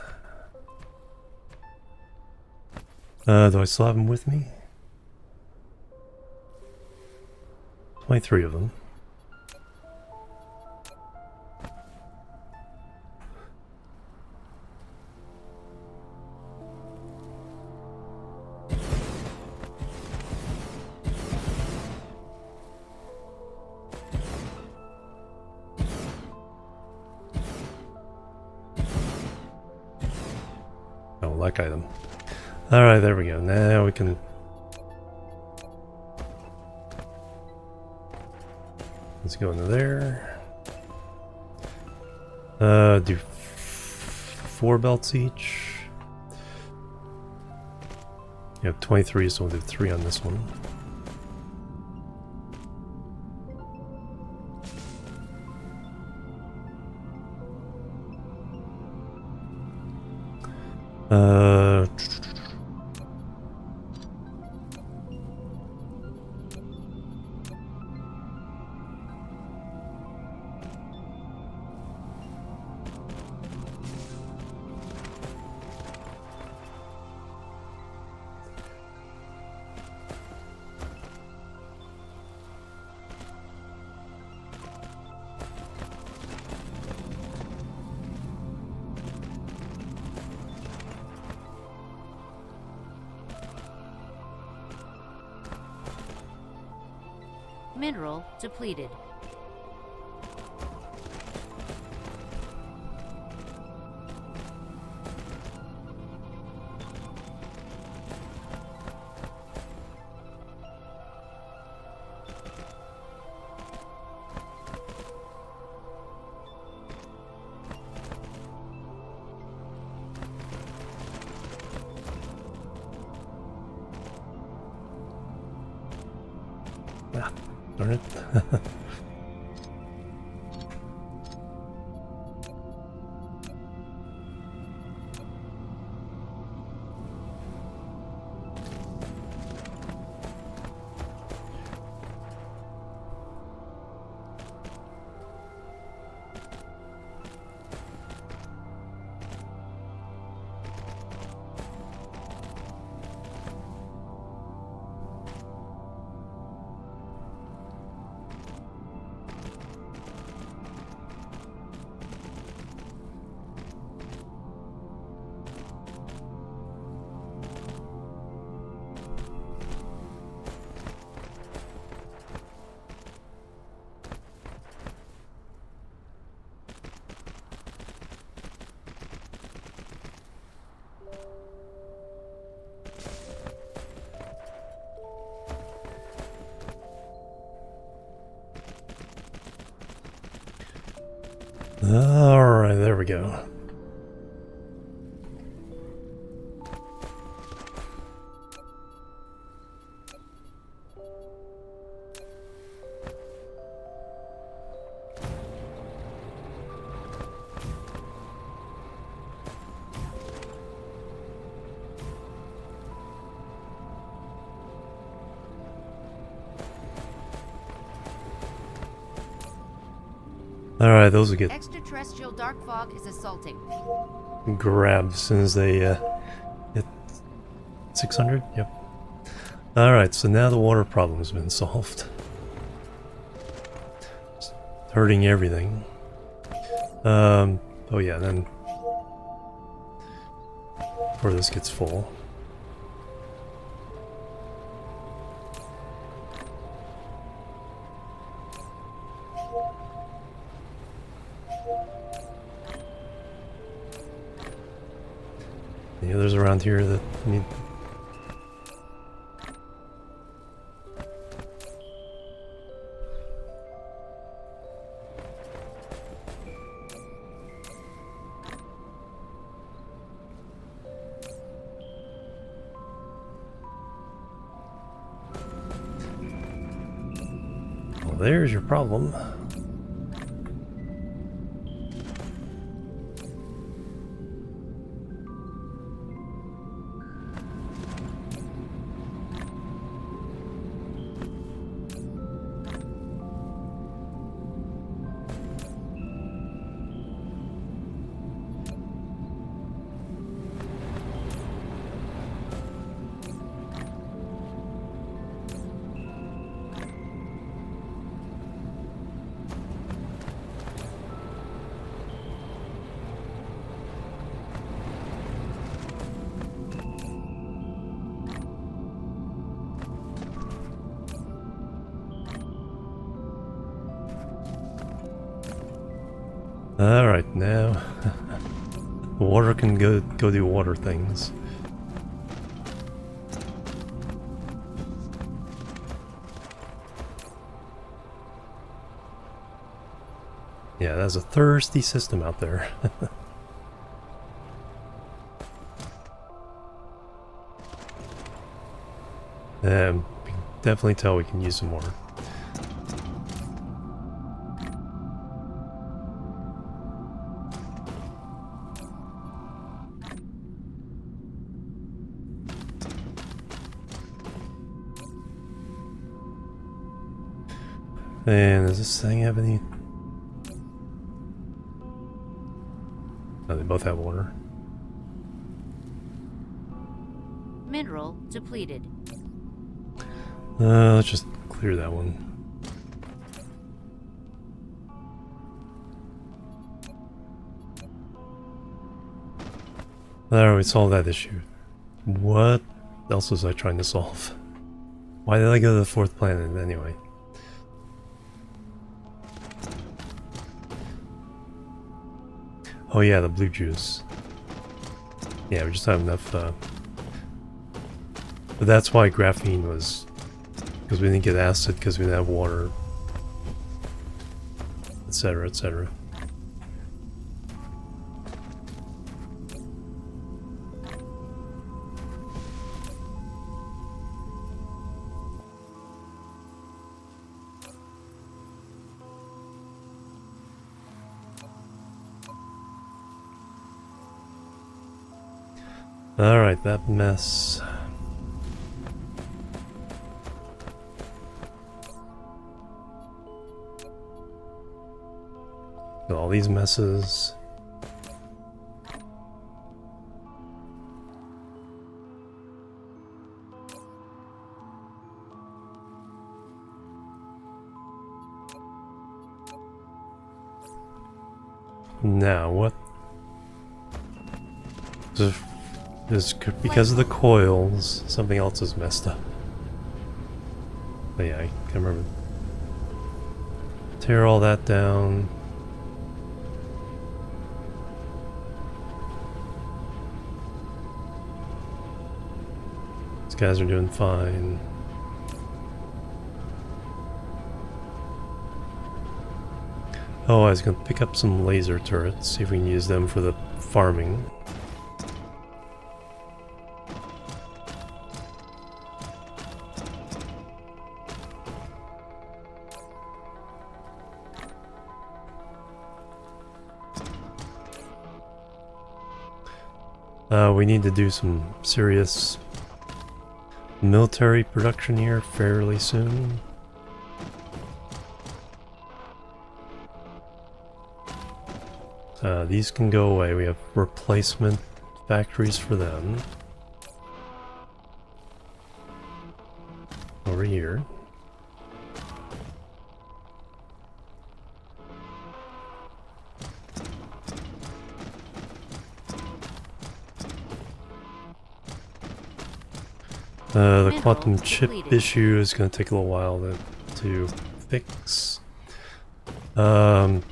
Do I still have them with me? 23 of them. Oh, luck item. Alright, there we go. Now we can... Let's go into there. Do 4 belts each. You have 23, so we'll do 3 on this one. Mineral depleted. Ah, darn it. Alright, there we go. Alright, those will get Extraterrestrial dark fog is assaulting. grabbed as soon as they hit 600? Yep. Alright, so now the water problem's been solved. It's hurting everything. Oh yeah, then before this gets full. The others around here that need... Well, there's your problem. Alright, now water can go do water things. Yeah, that's a thirsty system out there. And we can definitely tell we can use some more. And does this thing have any... Oh, they both have water. Mineral depleted. Let's just clear that one. There, we solved that issue. What else was I trying to solve? Why did I go to the fourth planet anyway? Oh yeah, the blue juice. Yeah, we just have enough, but that's why graphene was... Because we didn't get acid, because we didn't have water. Etc, etc. Alright, that mess. Got all these messes. Now, what? Because of the coils, something else is messed up. But yeah, I can't remember. Tear all that down. These guys are doing fine. Oh, I was gonna pick up some laser turrets, see if we can use them for the farming. We need to do some serious military production here fairly soon. These can go away. We have replacement factories for them. Over here. The quantum chip issue is going to take a little while to fix. Oh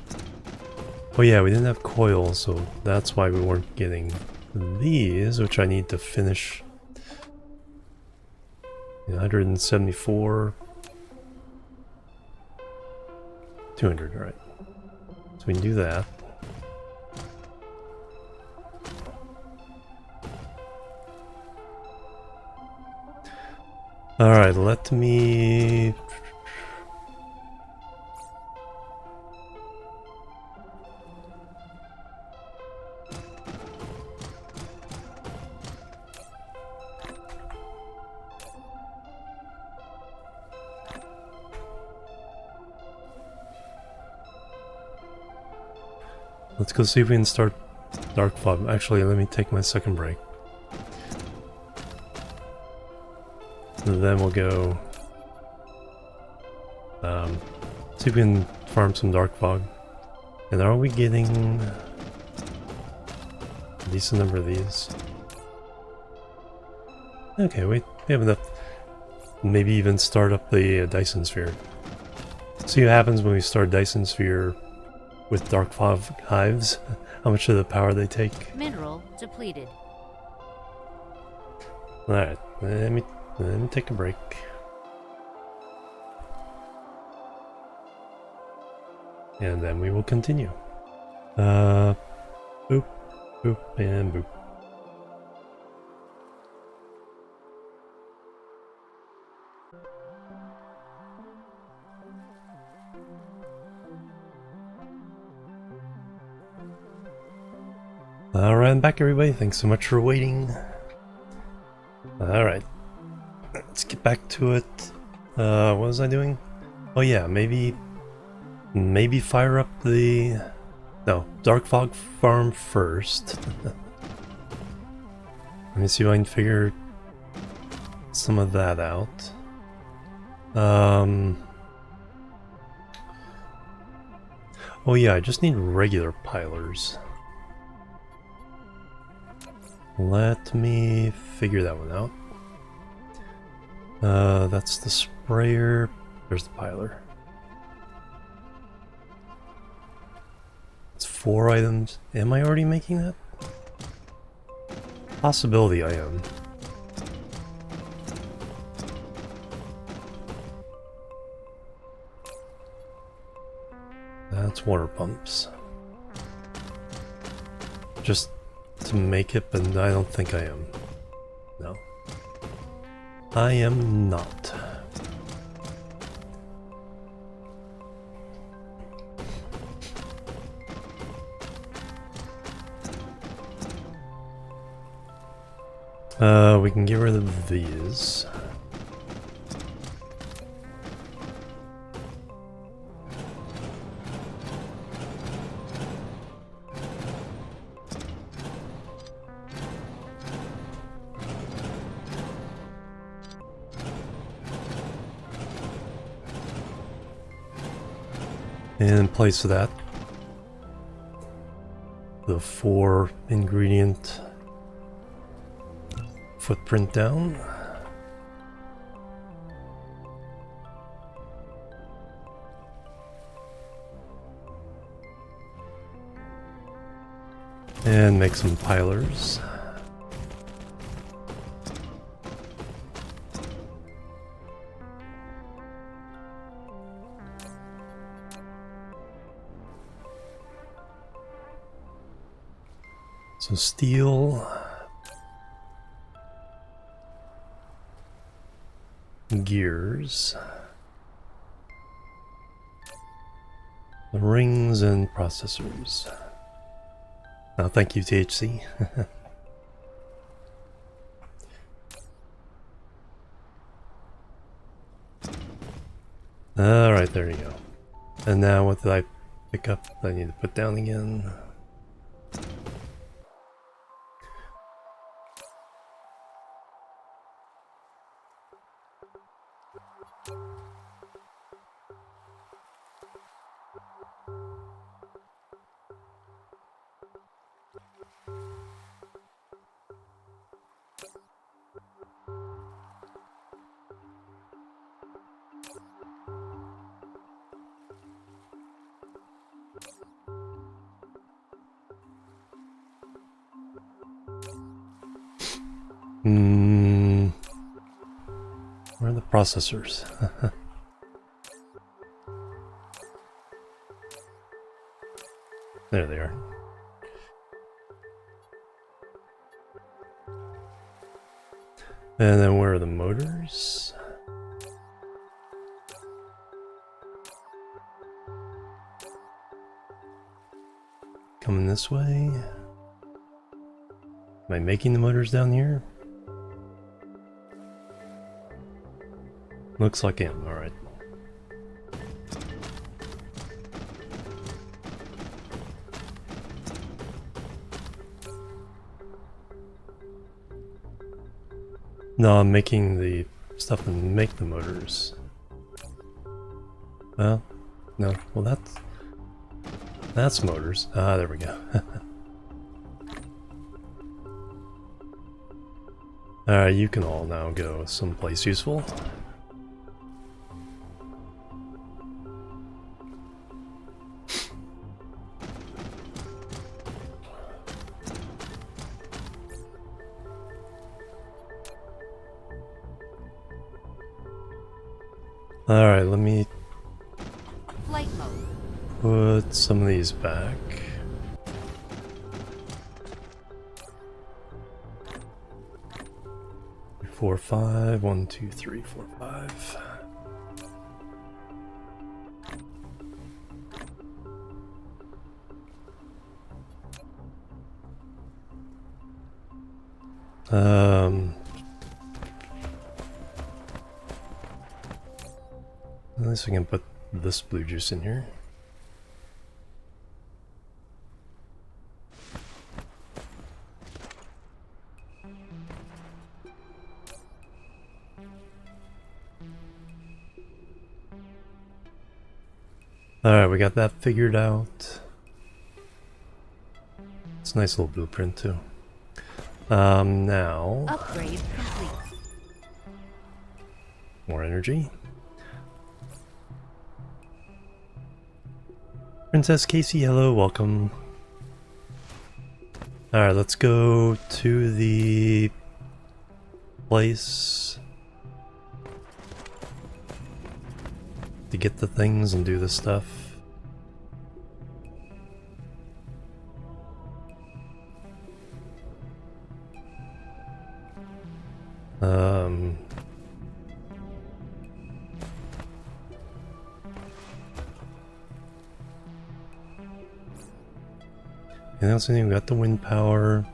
yeah, we didn't have coils, so that's why we weren't getting these, which I need to finish. 174. 200, right. So we can do that. Alright, let me... Let's go see if we can start Dark Fog. Actually, let me take my second break. And then we'll go see if we can farm some Dark Fog. And are we getting a decent number of these? Okay, we have enough. Maybe even start up the Dyson Sphere. See what happens when we start Dyson Sphere with Dark Fog hives. How much of the power they take. Mineral depleted. Alright, let me take a break. And then we will continue. Boop, boop, and boop. Alright, I'm back everybody. Thanks so much for waiting. Alright. Let's get back to it. What was I doing? Oh yeah, maybe fire up the... No, Dark Fog farm first. Let me see if I can figure some of that out. Oh yeah, I just need regular pilers. Let me figure that one out. That's the sprayer. There's the piler. It's 4 items. Am I already making that? Possibility I am. That's water pumps. Just to make it, but I don't think I am. No. I am not. We can get rid of these. And in place of that, the 4 ingredient footprint down. And make some pilers. So steel, gears, the rings and processors. Now, thank you, THC. Alright, there you go. And now what did I pick up that I need to put down again? Where are the processors? There they are. And then where are the motors? Coming this way. Am I making the motors down here? Looks like I am, alright. No, I'm making the stuff to make the motors. Well, no, well that's motors. Ah, there we go. Alright, you can all now go someplace useful. Alright, let me Flight mode. put some of these back. Four, five, 1, 2, 3, 4, 5. At least we can put this blue juice in here. Alright, we got that figured out. It's a nice little blueprint too. Now... Upgrade complete. More energy. Princess Casey, hello, welcome. Alright, let's go to the place to get the things and do the stuff. Anything else? We got the wind power.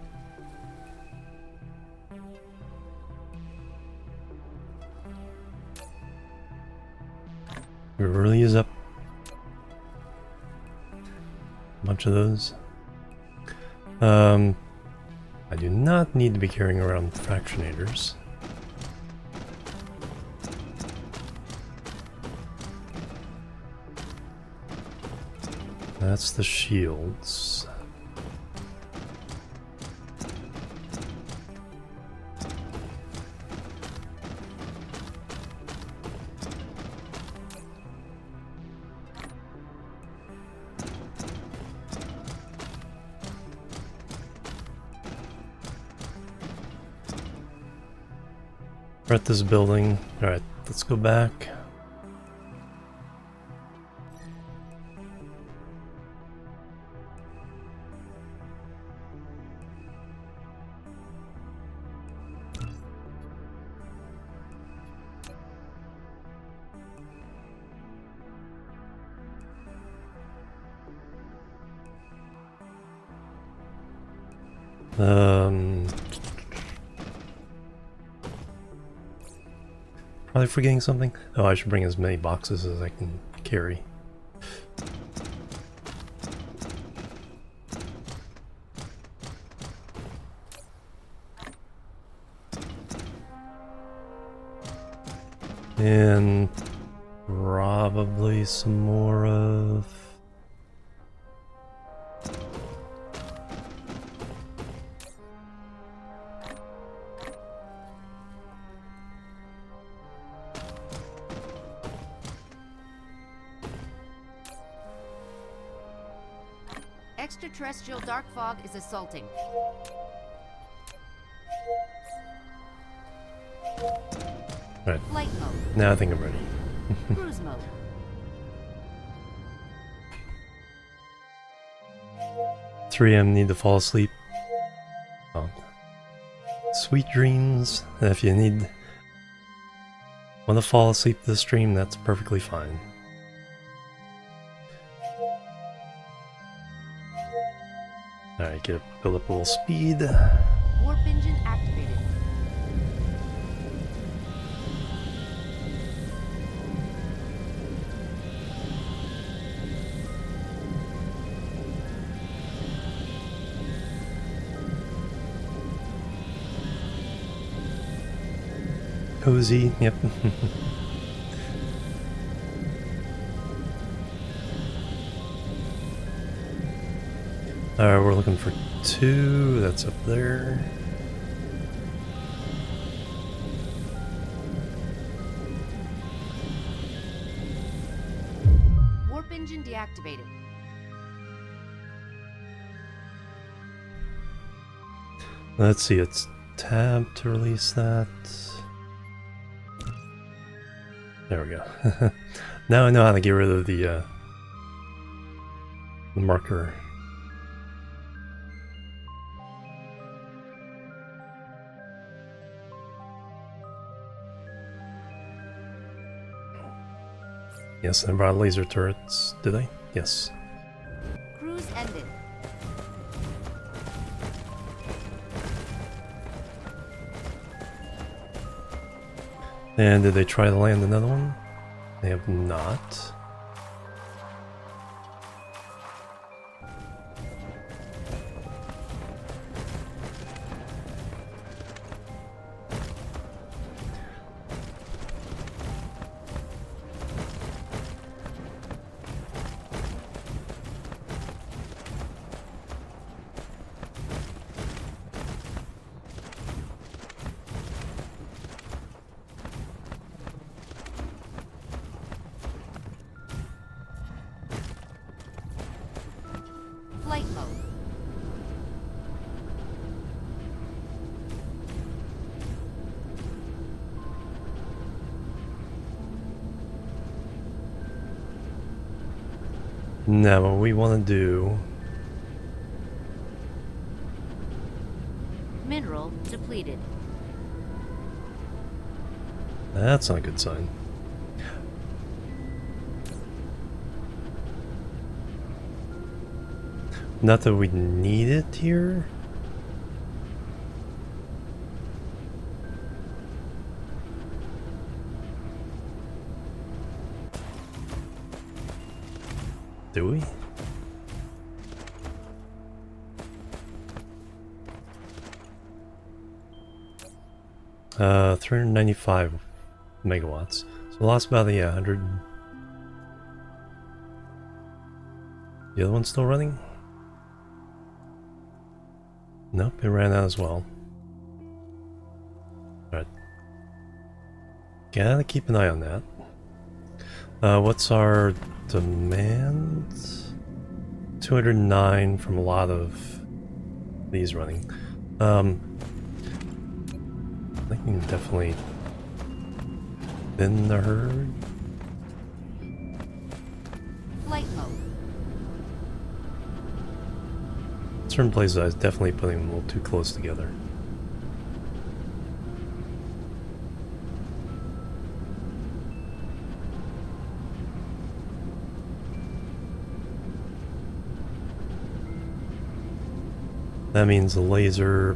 We really use up a bunch of those. I do not need to be carrying around fractionators. That's the shields. We're at this building. Alright, let's go back. Probably forgetting something. Oh, I should bring as many boxes as I can carry. And probably some more of... Extraterrestrial dark fog is assaulting. Right. Flight mode. Now I think I'm ready. Cruise mode. $3 need to fall asleep. Oh. Sweet dreams. And if you want to fall asleep this stream, that's perfectly fine. Alright, build up a little speed. Warp engine activated. Cozy, yep. Alright, we're looking for 2. That's up there. Warp engine deactivated. Let's see, it's tab to release that. There we go. Now I know how to get rid of the marker. Yes, I brought laser turrets. Did I? Yes. Cruise ended. And did they try to land another one? They have not. Flight mode. 'Now what we want to do... Mineral depleted. That's not a good sign. Not that we need it here. Do we? Uh, 395 megawatts. So we lost about 100. The other one's still running? Nope, it ran out as well. Alright. Gotta keep an eye on that. What's our demand? 209 from a lot of these running. I think we can definitely thin the herd. Flight mode. Certain places I was definitely putting them a little too close together. That means the laser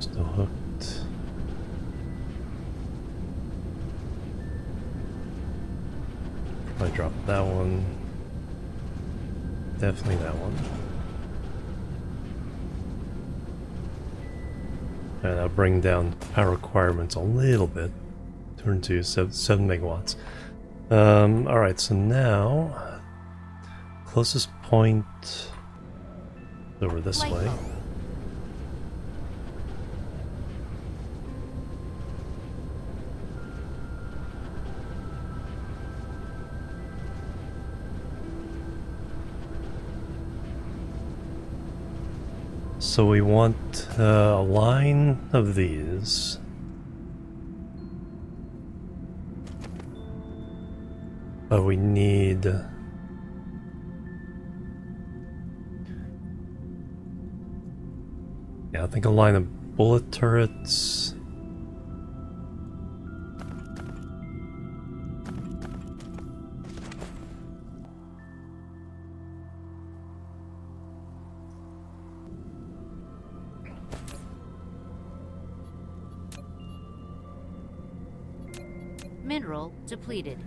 still hooked. I dropped that one. Definitely that one. And I'll bring down power requirements a little bit. Turn to 7 megawatts. Alright, so now closest point over this Light way. bulb. So we want a line of these. But we need... yeah, I think a line of bullet turrets. Mineral depleted.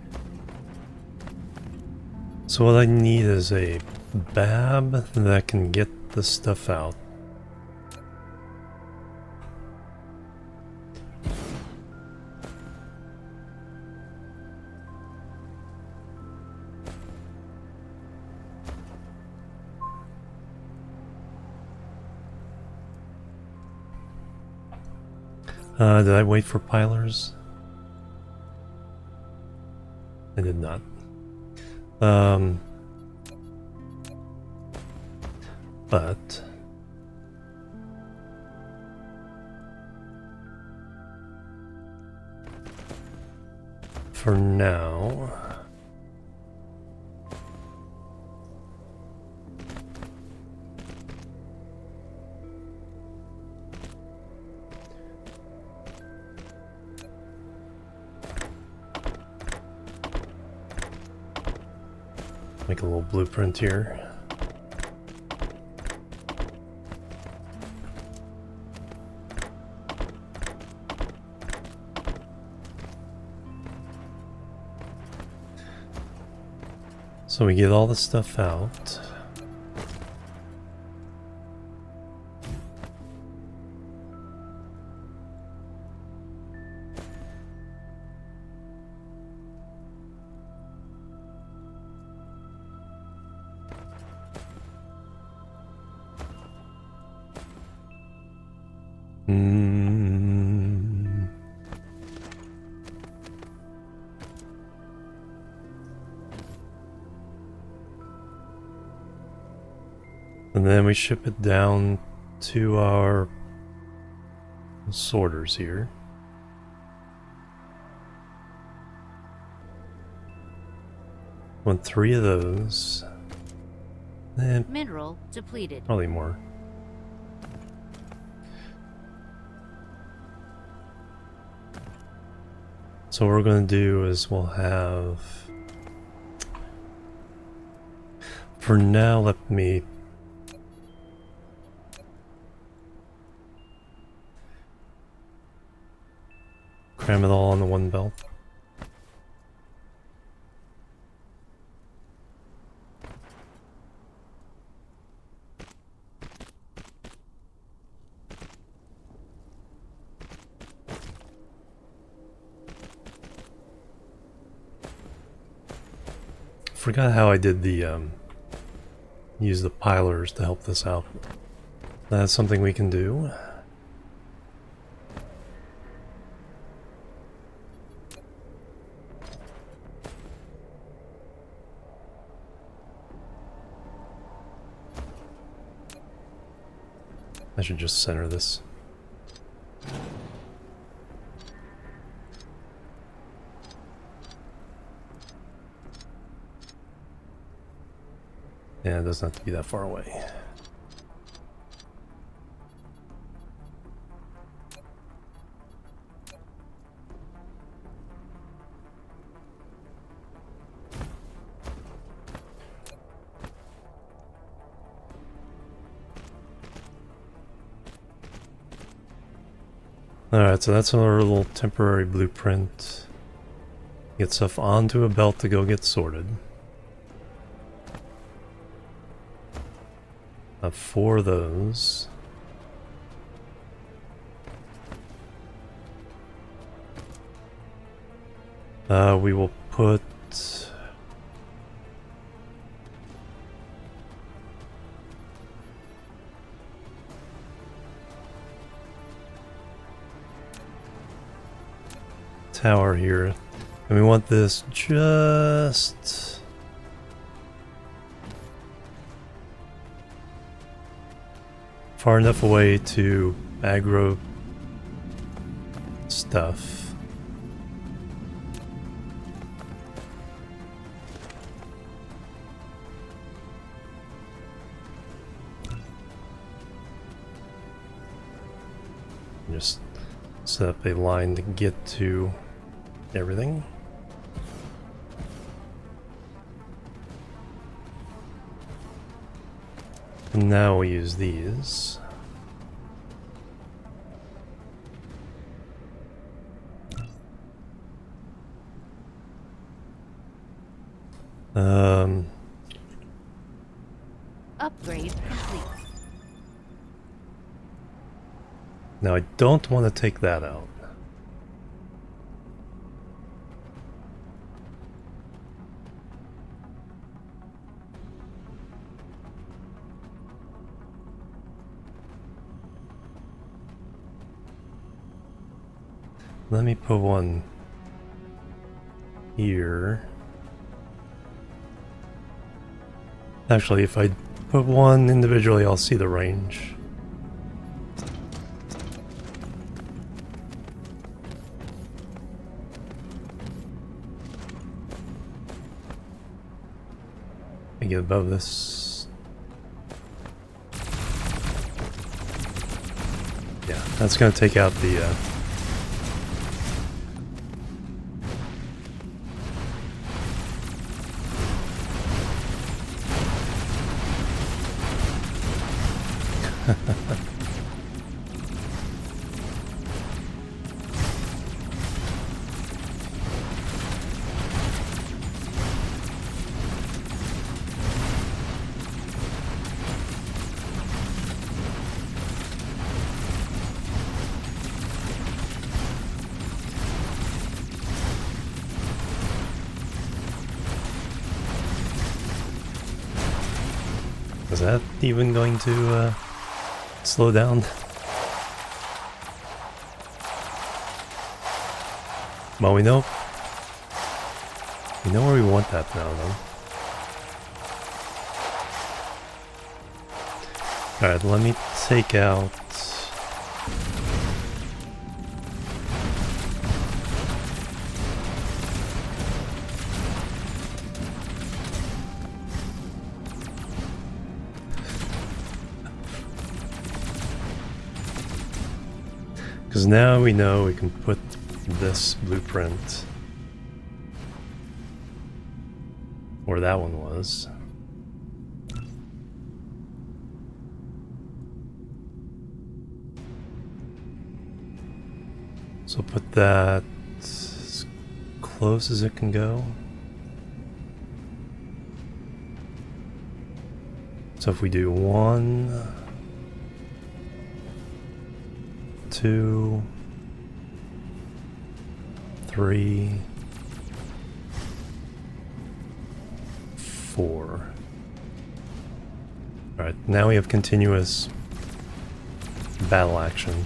So what I need is a bab that can get the stuff out. Did I wait for pilers? I did not. But for now, make a little blueprint here. So we get all the stuff out. And then we ship it down to our sorters here. Want 3 of those. And Mineral depleted. probably more. So what we're going to do is we'll have... for now, let me... cram it all on the one belt. Forgot how I did the use the pilers to help this out. That's something we can do. I should just center this. Yeah, it doesn't have to be that far away. Alright, so that's our little temporary blueprint. Get stuff onto a belt to go get sorted. Have 4 of those. We will put tower here, and we want this just far enough away to aggro stuff. Just set up a line to get to everything. And now we use these. Upgrade complete. Now I don't want to take that out. Let me put one here. Actually, if I put one individually, I'll see the range. I get above this. Yeah, that's gonna take out the Is that even going to slow down? Well, we know where we want that now, though. Alright, let me take out because now we know we can put this blueprint where that one was. So put that as close as it can go. So if we do 1, 2, 3, 4. Alright, now we have continuous battle action.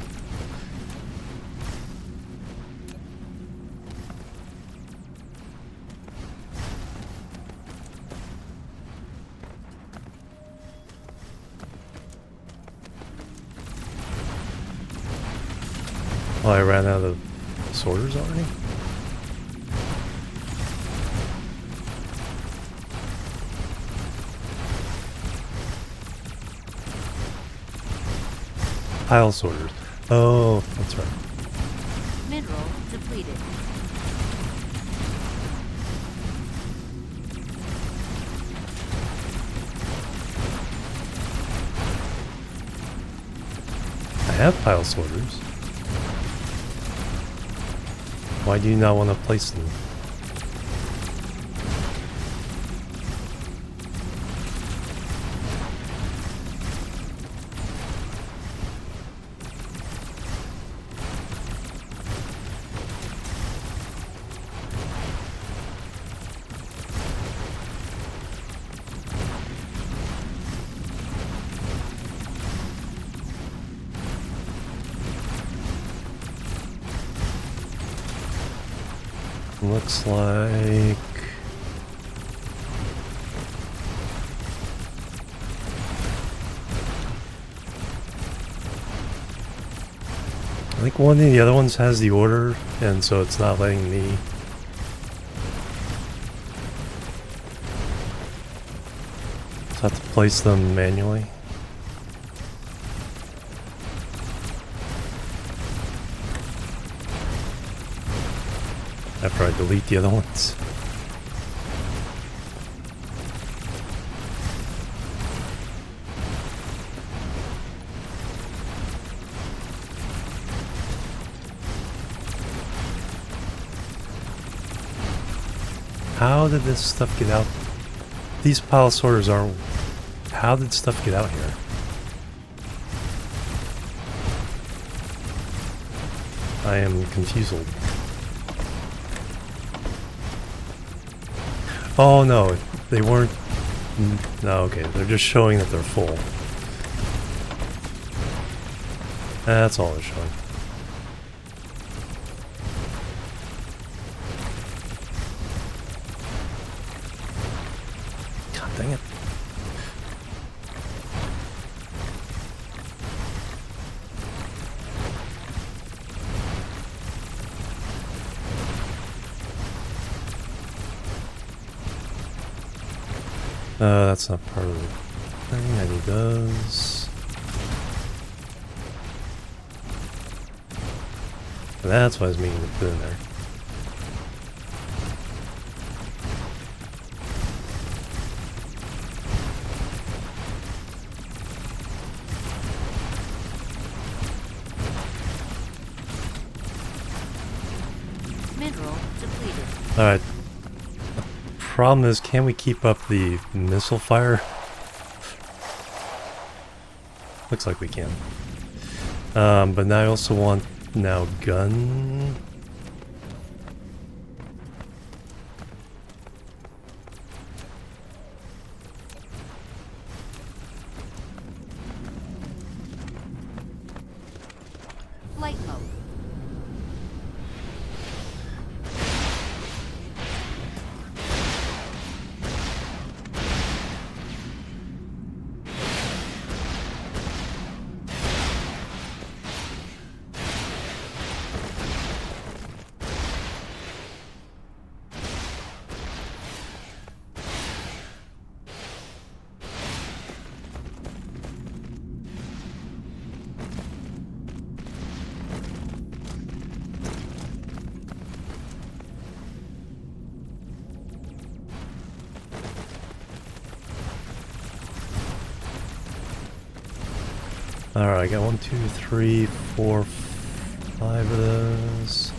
Oh, I ran out of sorters already? Pile sorters. Oh, that's right. Mineral depleted. I have pile sorters. Why do you not want to place them? Looks like... I think one of the other ones has the order, and so it's not letting me... So I have to place them manually. After I delete the other ones. How did this stuff get out? These pile sorters aren't... How did stuff get out here? I am confused. Oh no, they weren't... No, okay, they're just showing that they're full. That's all they're showing. God dang it. That's not part of the thing. I need those. That's what I was meaning to put in there. Mineral depleted. Alright. Problem is, can we keep up the missile fire? Looks like we can. But now I also want gun. Flight mode. Alright, I got 1, 2, 3, 4, 5 of those.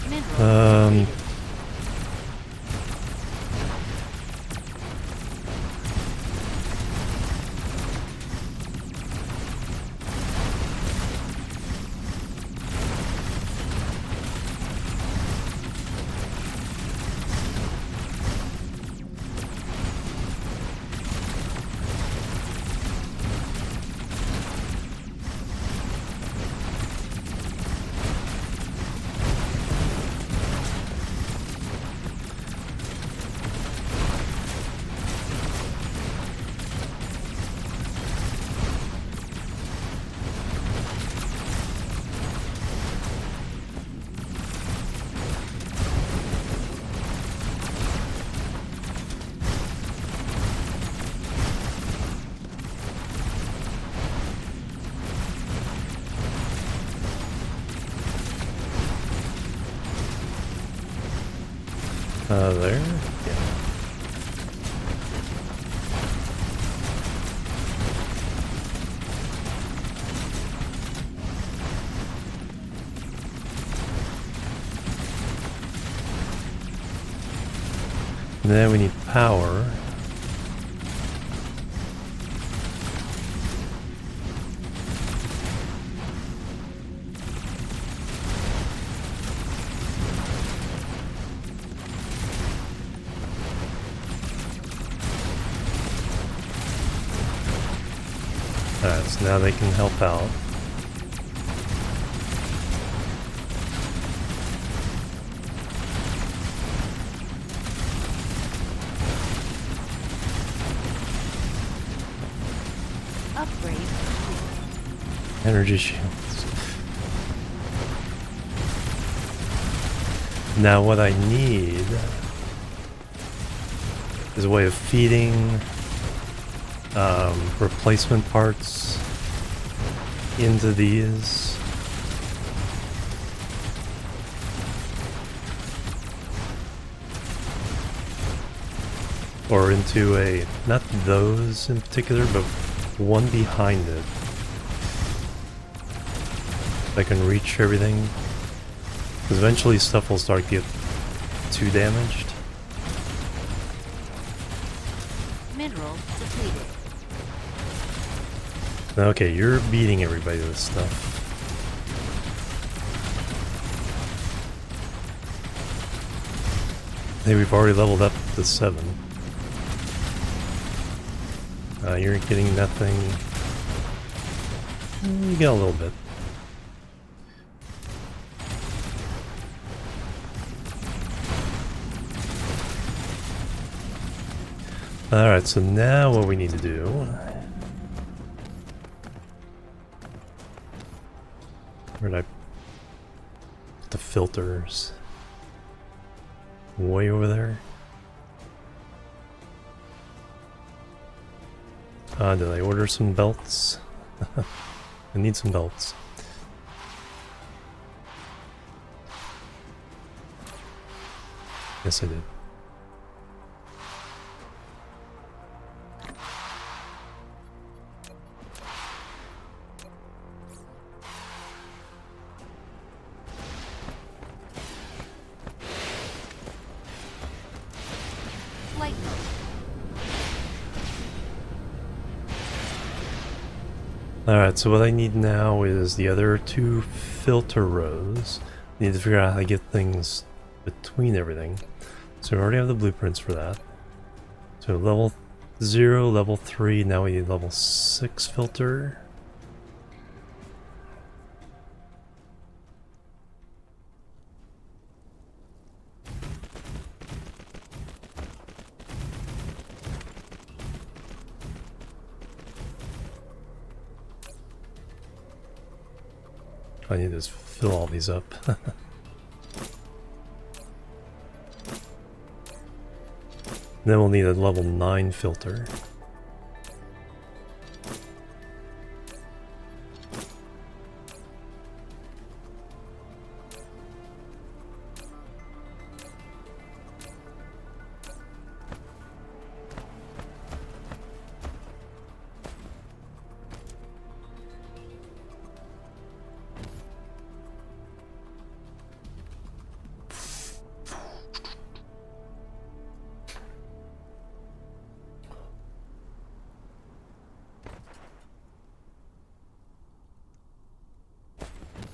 Mineral. There? Yeah. And then we need power. Alright, so now they can help out. Upgrade. Energy shields. Now what I need is a way of feeding replacement parts into these. Or into a, not those in particular, but one behind it. I can reach everything. Because eventually stuff will start to get too damaged. Mineral depleted. Okay, you're beating everybody with stuff. Hey, we've already leveled up to 7. You're getting nothing. You get a little bit. Alright, so now what we need to do... Where did I put the filters? Way over there? Did I order some belts? I need some belts. Yes, I did. Flight mode. Alright, so what I need now is the other 2 filter rows. I need to figure out how to get things between everything. So we already have the blueprints for that. So level 0, level 3, now we need level 6 filter. I need to fill all these up. Then we'll need a level 9 filter.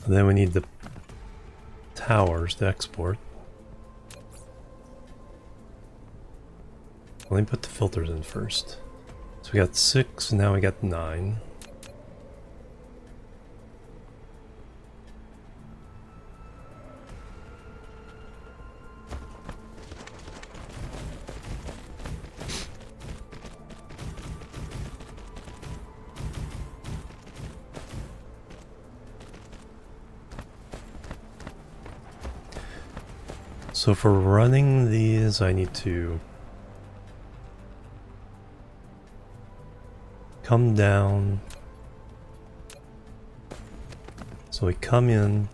And then we need the towers to export. Let me put the filters in first. So we got 6, now we got 9. So for running these, I need to come down. So we come in.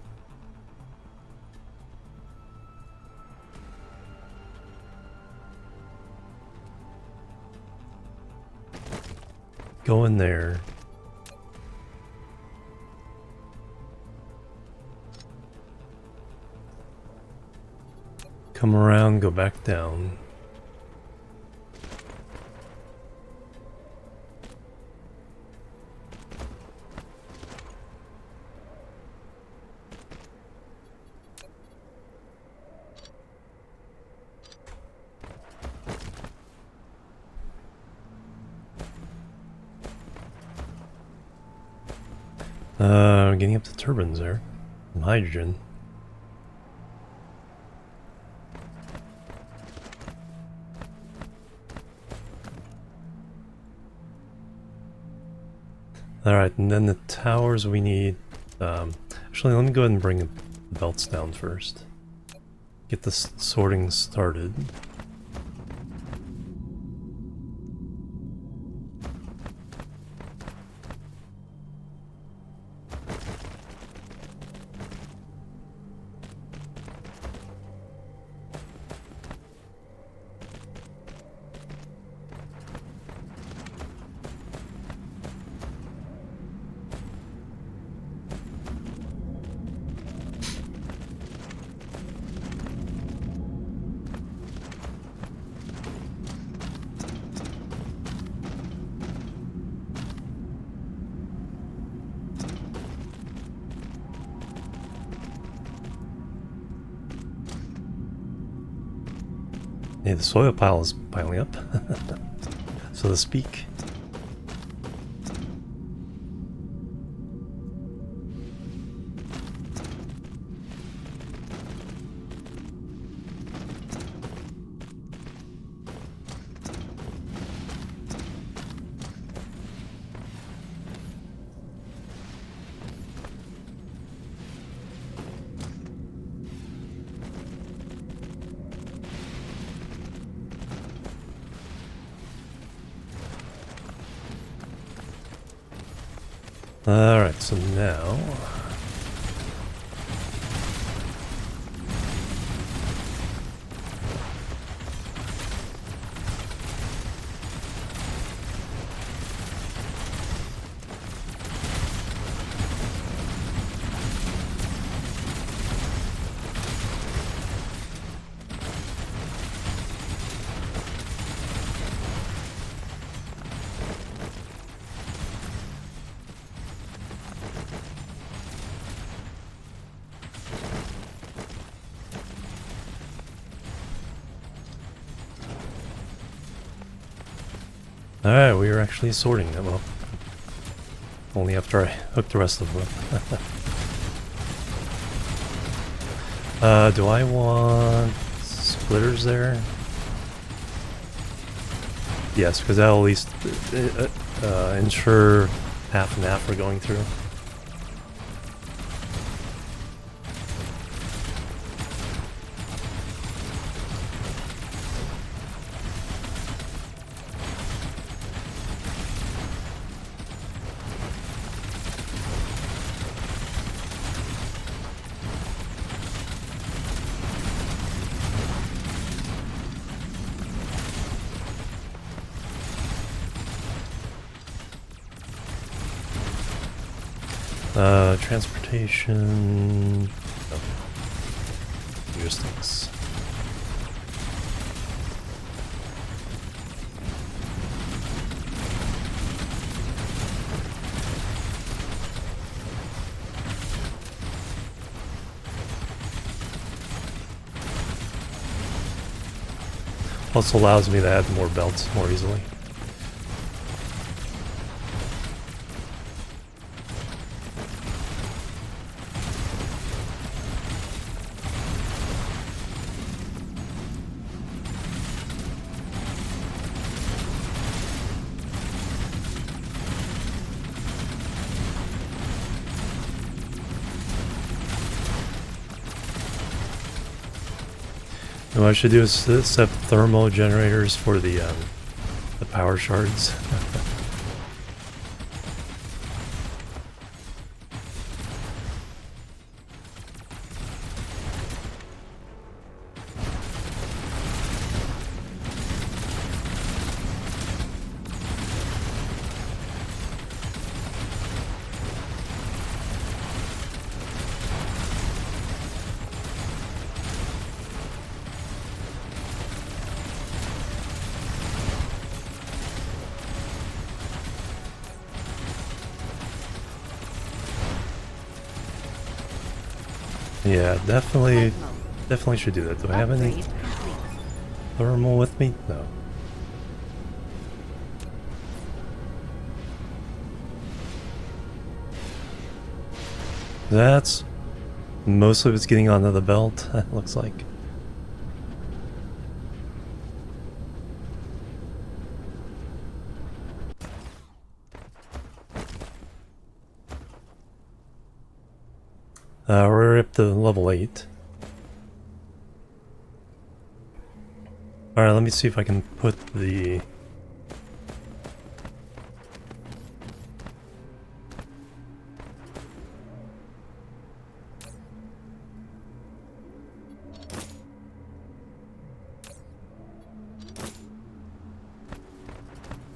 go in there. Come around, go back down. Getting up the turbines there. Some hydrogen. Alright, and then the towers we need... actually, let me go ahead and bring the belts down first. Get the sorting started. Hey, the soil pile is piling up, so to speak. Alright, so now... Alright, we are actually sorting them up. Only after I hook the rest of them up. Do I want splitters there? Yes, because that'll at least ensure half and half are going through. Transportation... Oh. Logistics. Also allows me to add more belts more easily. And what I should do is set thermal generators for the power shards. Yeah, definitely, Flight mode. definitely should do that. Do I have any Upgrade complete. thermal with me? No. That's mostly what's getting onto the belt, it looks like. We're up to level 8. Alright, let me see if I can put the...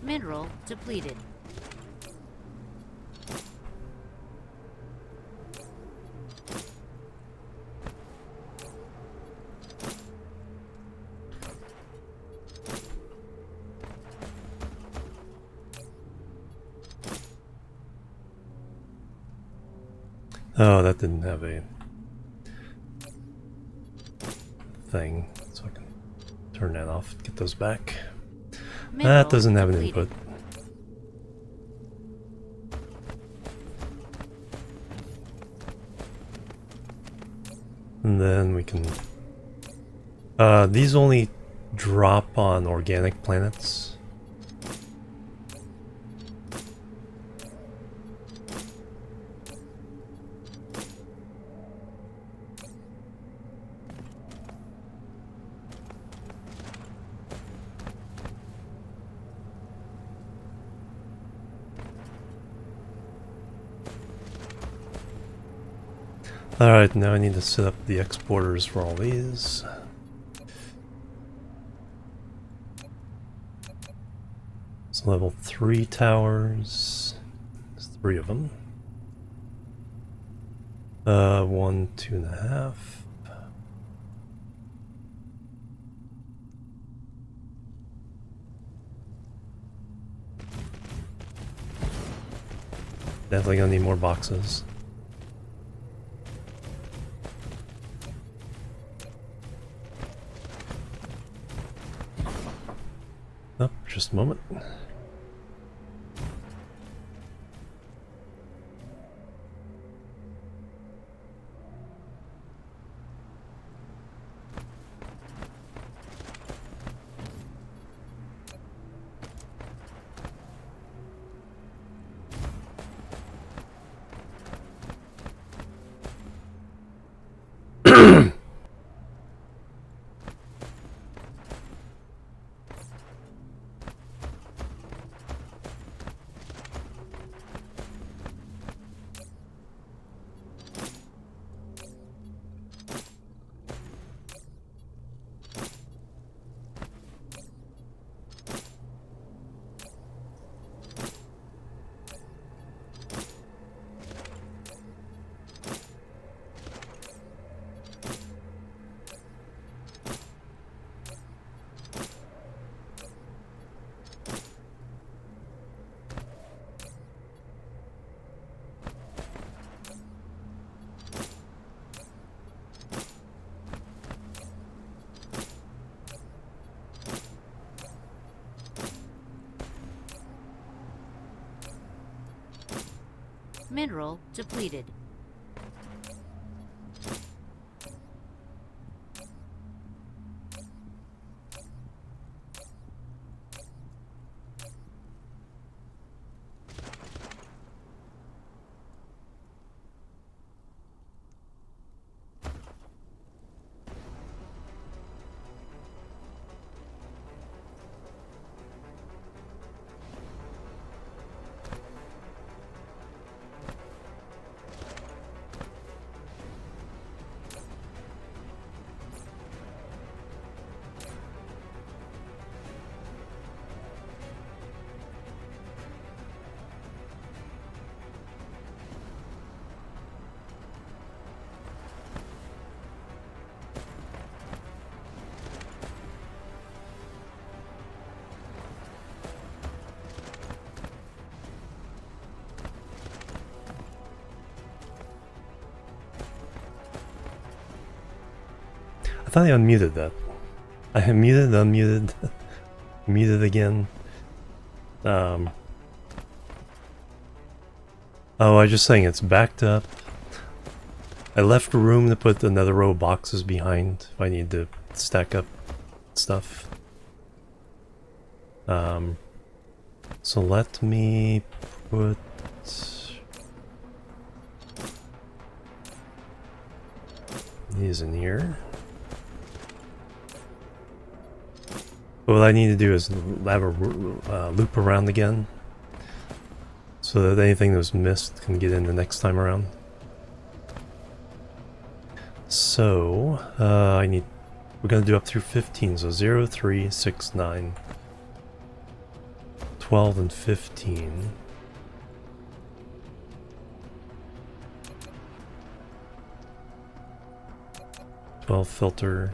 Mineral depleted. Oh, that didn't have a thing, so I can turn that off, get those back. Mineral That doesn't have an depleted. input. And then we can... these only drop on organic planets. Alright, now I need to set up the exporters for all these. So level 3 towers. There's 3 of them. 1, 2.5. Definitely gonna need more boxes. Oh, just a moment. Mineral depleted. thought I unmuted that. I unmuted, muted again. Oh, I was just saying it's backed up. I left room to put another row of boxes behind if I need to stack up stuff. So let me put these in here. What I need to do is have a loop around again, so that anything that was missed can get in the next time around. So we're gonna do up through 15, so 0, 3, 6, 9, 12, and 15. Filter.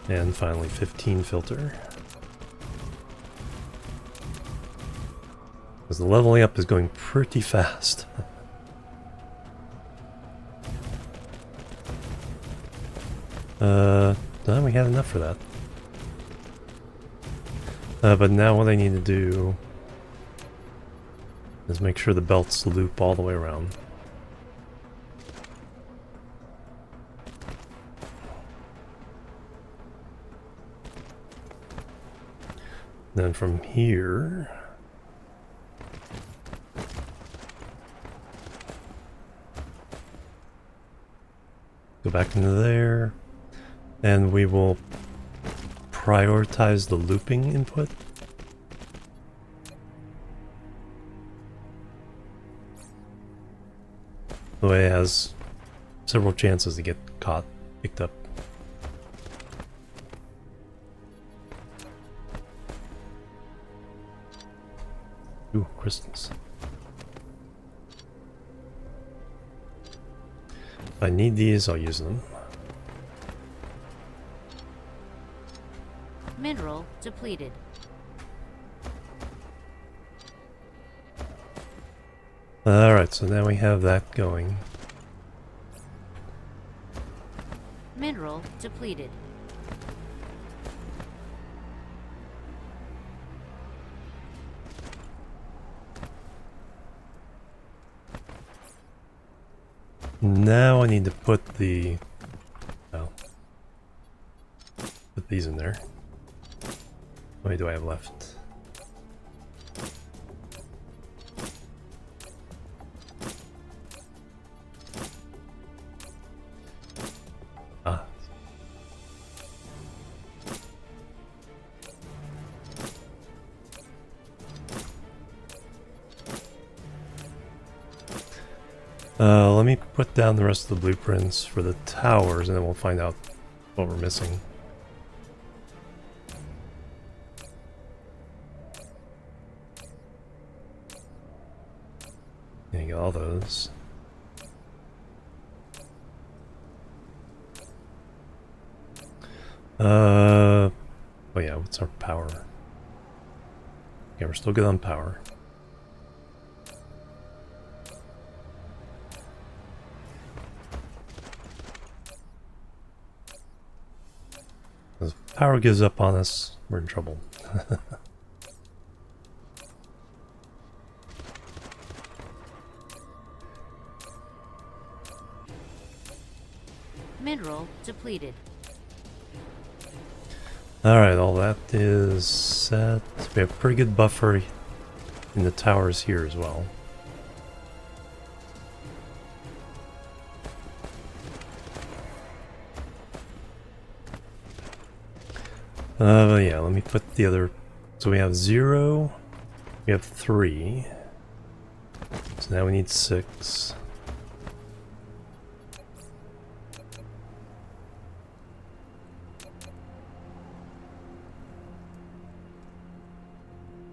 And finally 15 filter. Because the leveling up is going pretty fast. Then we had enough for that. But now what I need to do is make sure the belts loop all the way around. Then from here, go back into there, and we will prioritize the looping input. The way it has several chances to get picked up. Ooh, crystals. If I need these, I'll use them. Mineral depleted. Alright, so now we have that going. Mineral depleted. Now I need to put put these in there. How many do I have left? Ah. Let me put down the rest of the blueprints for the towers, and then we'll find out what we're missing. Yeah, you got all those. Oh yeah, what's our power? Yeah, we're still good on power. If power gives up on us, we're in trouble. Mineral depleted. Alright, all that is set. We have a pretty good buffer in the towers here as well. But yeah, let me put the other... So we have 0, we have 3. So now we need 6.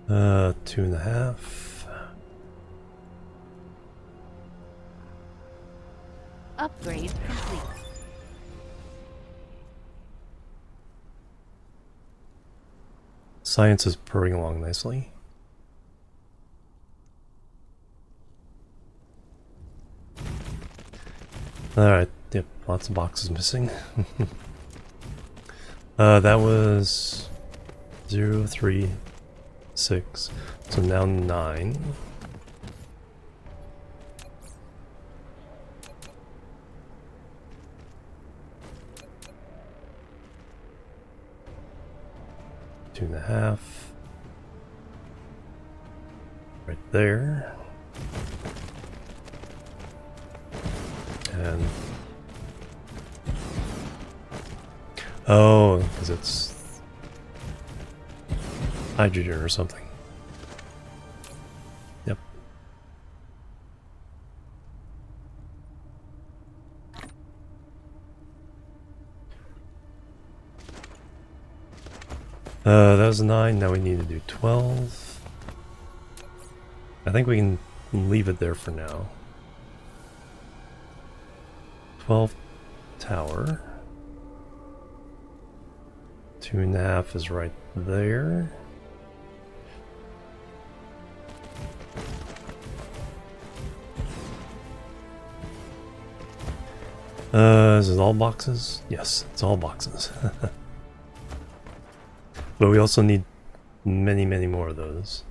Uh, 2.5. Upgrade complete. Science is purring along nicely. Alright, yep, lots of boxes missing. That was 0, 3, 6, so now 9. Two and a half. Right there. And oh, because it's hydrogen or something. Yep. That was 9, now we need to do 12. I think we can leave it there for now. 12 tower. 2.5 is right there. Is it all boxes? Yes, it's all boxes. But we also need many, many more of those.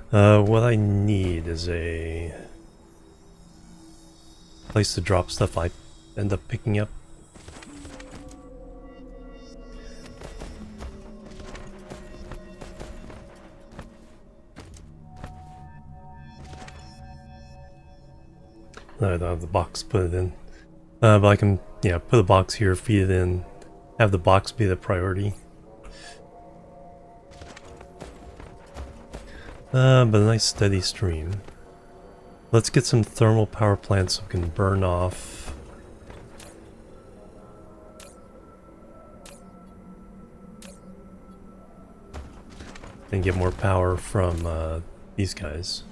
What I need is a place to drop stuff I end up picking up. I don't have the box to put it in. But I can, yeah, put a box here, feed it in, have the box be the priority. But a nice steady stream. Let's get some thermal power plants so we can burn off. And get more power from these guys.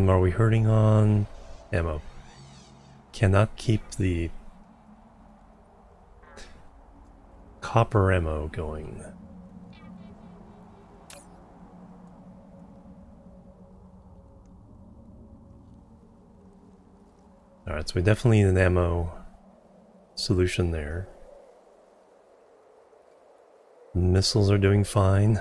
Are we hurting on ammo? Cannot keep the copper ammo going. Alright, so we definitely need an ammo solution there. Missiles are doing fine.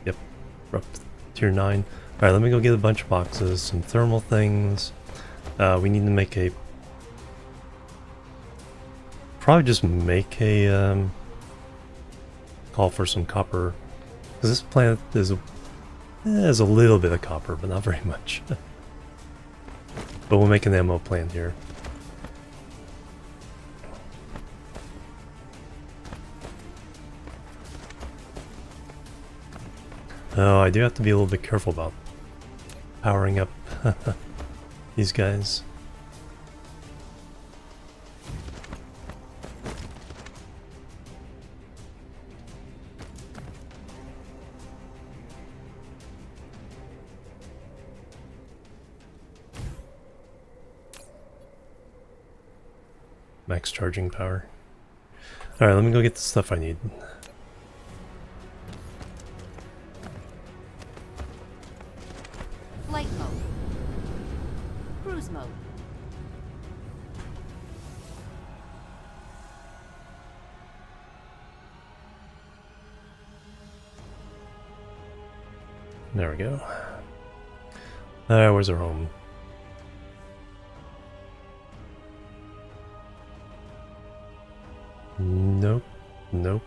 Yep, we're up to tier 9. Alright, let me go get a bunch of boxes, some thermal things. We need to make a... Probably just make a call for some copper. Because this planet is has a little bit of copper, but not very much. But we'll make an ammo plant here. Oh, I do have to be a little bit careful about powering up these guys. Max charging power. Alright, let me go get the stuff I need. Flight mode. Cruise mode. There we go. Where's our home? Nope. Nope.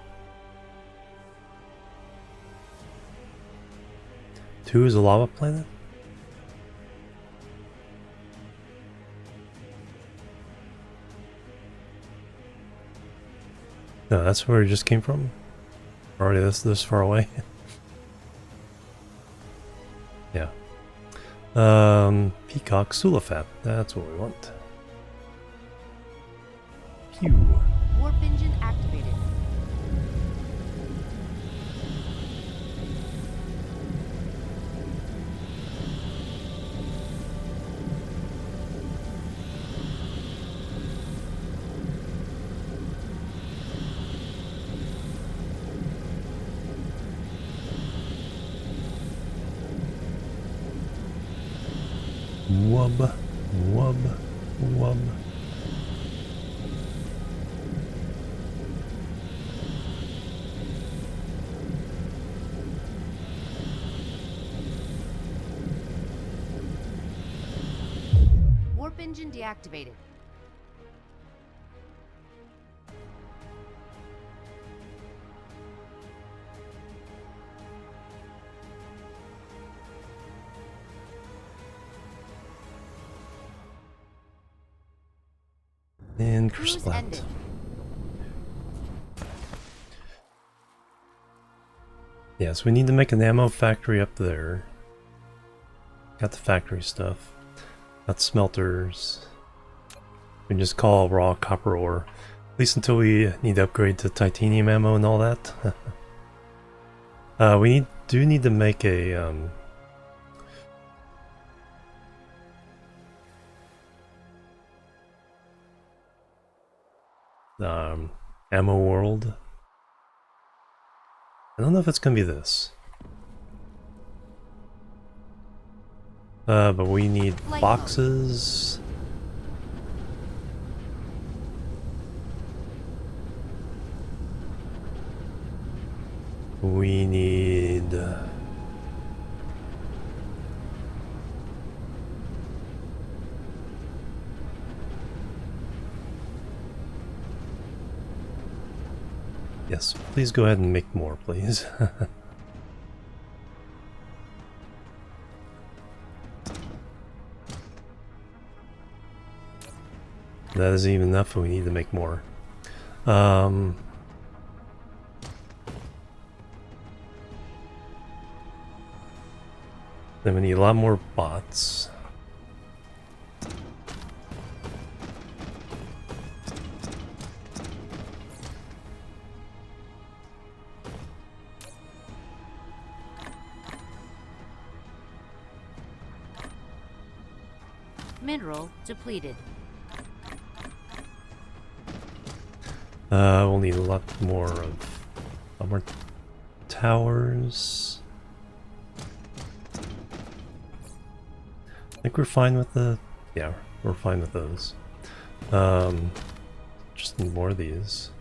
2 is a lava planet? No, that's where it just came from? Already this far away? Yeah. Peacock Sulafat, that's what we want. Pew. Warp engine activated. Wub, wub, wub. Warp engine deactivated. And Cruise Kersplat. ended. Yes, we need to make an ammo factory up there. Got the factory stuff. Got smelters. We can just call raw copper ore. At least until we need to upgrade to titanium ammo and all that. We do need to make a ammo world. I don't know if it's gonna be this. But we need Light boxes. We need yes, please go ahead and make more, please. That isn't even enough, we need to make more. Then we need a lot more bots. Mineral depleted. We'll need a lot more towers. I think we're fine with the, yeah, we're fine with those. Just need more of these.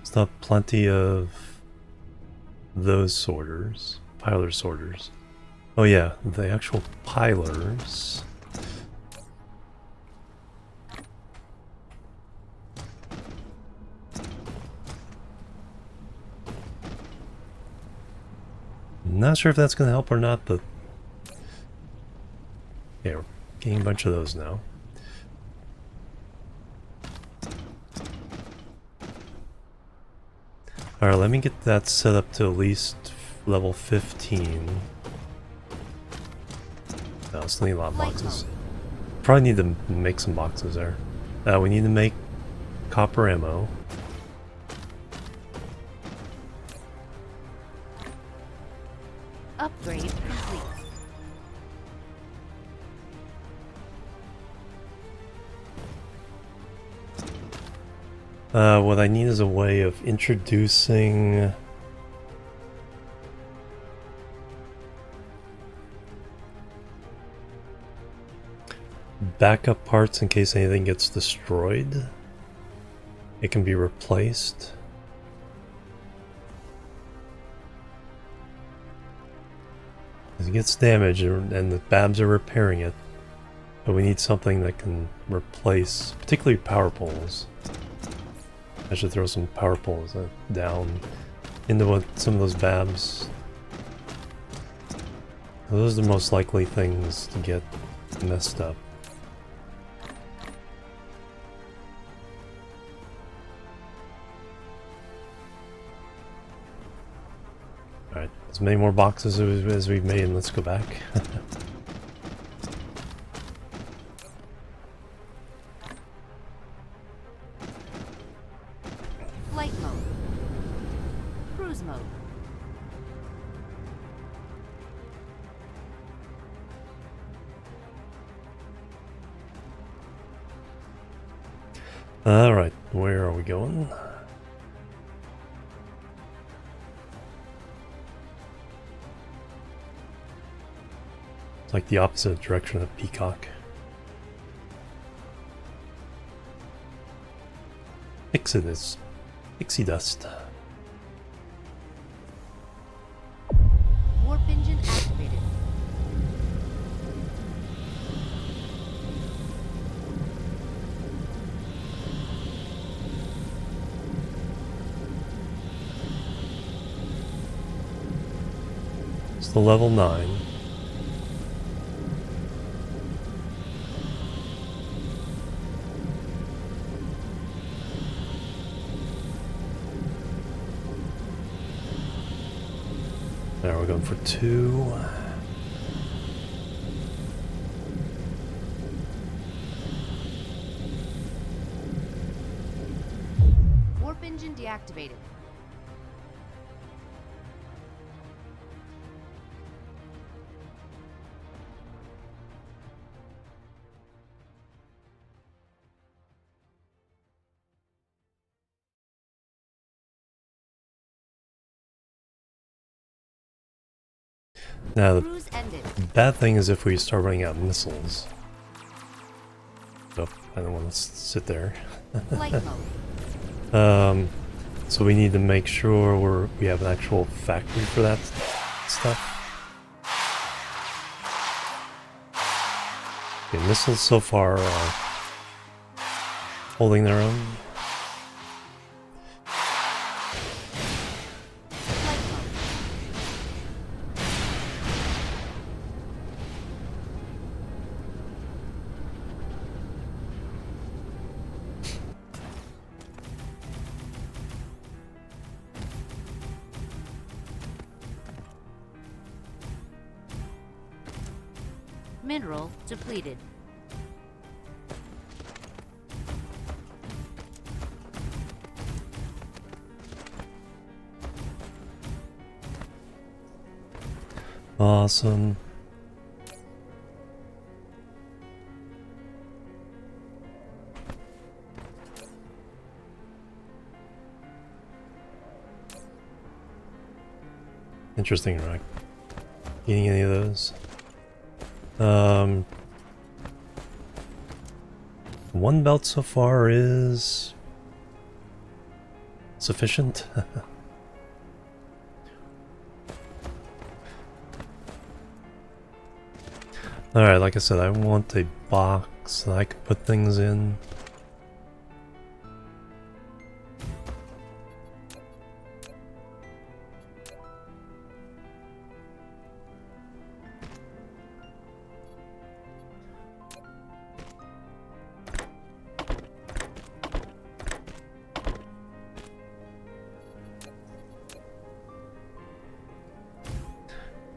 Still have plenty of those sorters, piler sorters. Oh yeah, the actual pilers. Not sure if that's going to help or not, but yeah, we're getting a bunch of those now. Alright, let me get that set up to at least level 15. No, still need a lot of boxes. Probably need to make some boxes there. We need to make copper ammo. Upgrade complete. What I need is a way of introducing backup parts in case anything gets destroyed. It can be replaced. It gets damaged and the Babs are repairing it, but we need something that can replace, particularly power poles. I should throw some power poles down into what some of those Babs. Those are the most likely things to get messed up. Alright, as many more boxes as we've made, and let's go back. Flight mode. Cruise mode. Alright, where are we going? It's like the opposite direction of Peacock. Exodus. Pixie dust. Warp engine activated. It's the level 9. Now we're going for 2. Warp engine deactivated. Now the Cruise ended. bad thing is if we start running out of missiles. Nope, I don't want to sit there. Flight mode. So we need to make sure we have an actual factory for that stuff. Okay, missiles so far are holding their own. Flight mode. Mineral depleted. Awesome. Interesting, right? Eating any of those? One belt so far is sufficient. Alright, like I said, I want a box that I can put things in.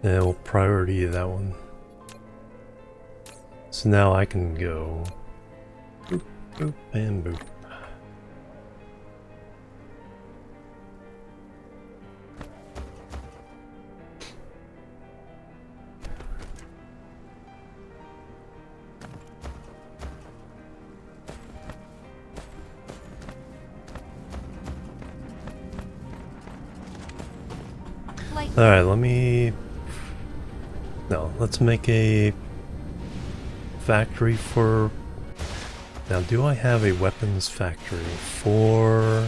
Yeah, we'll priority that one. So now I can go boop, boop, and boop. Flight Alright, let's make a factory for... Now, do I have a weapons factory for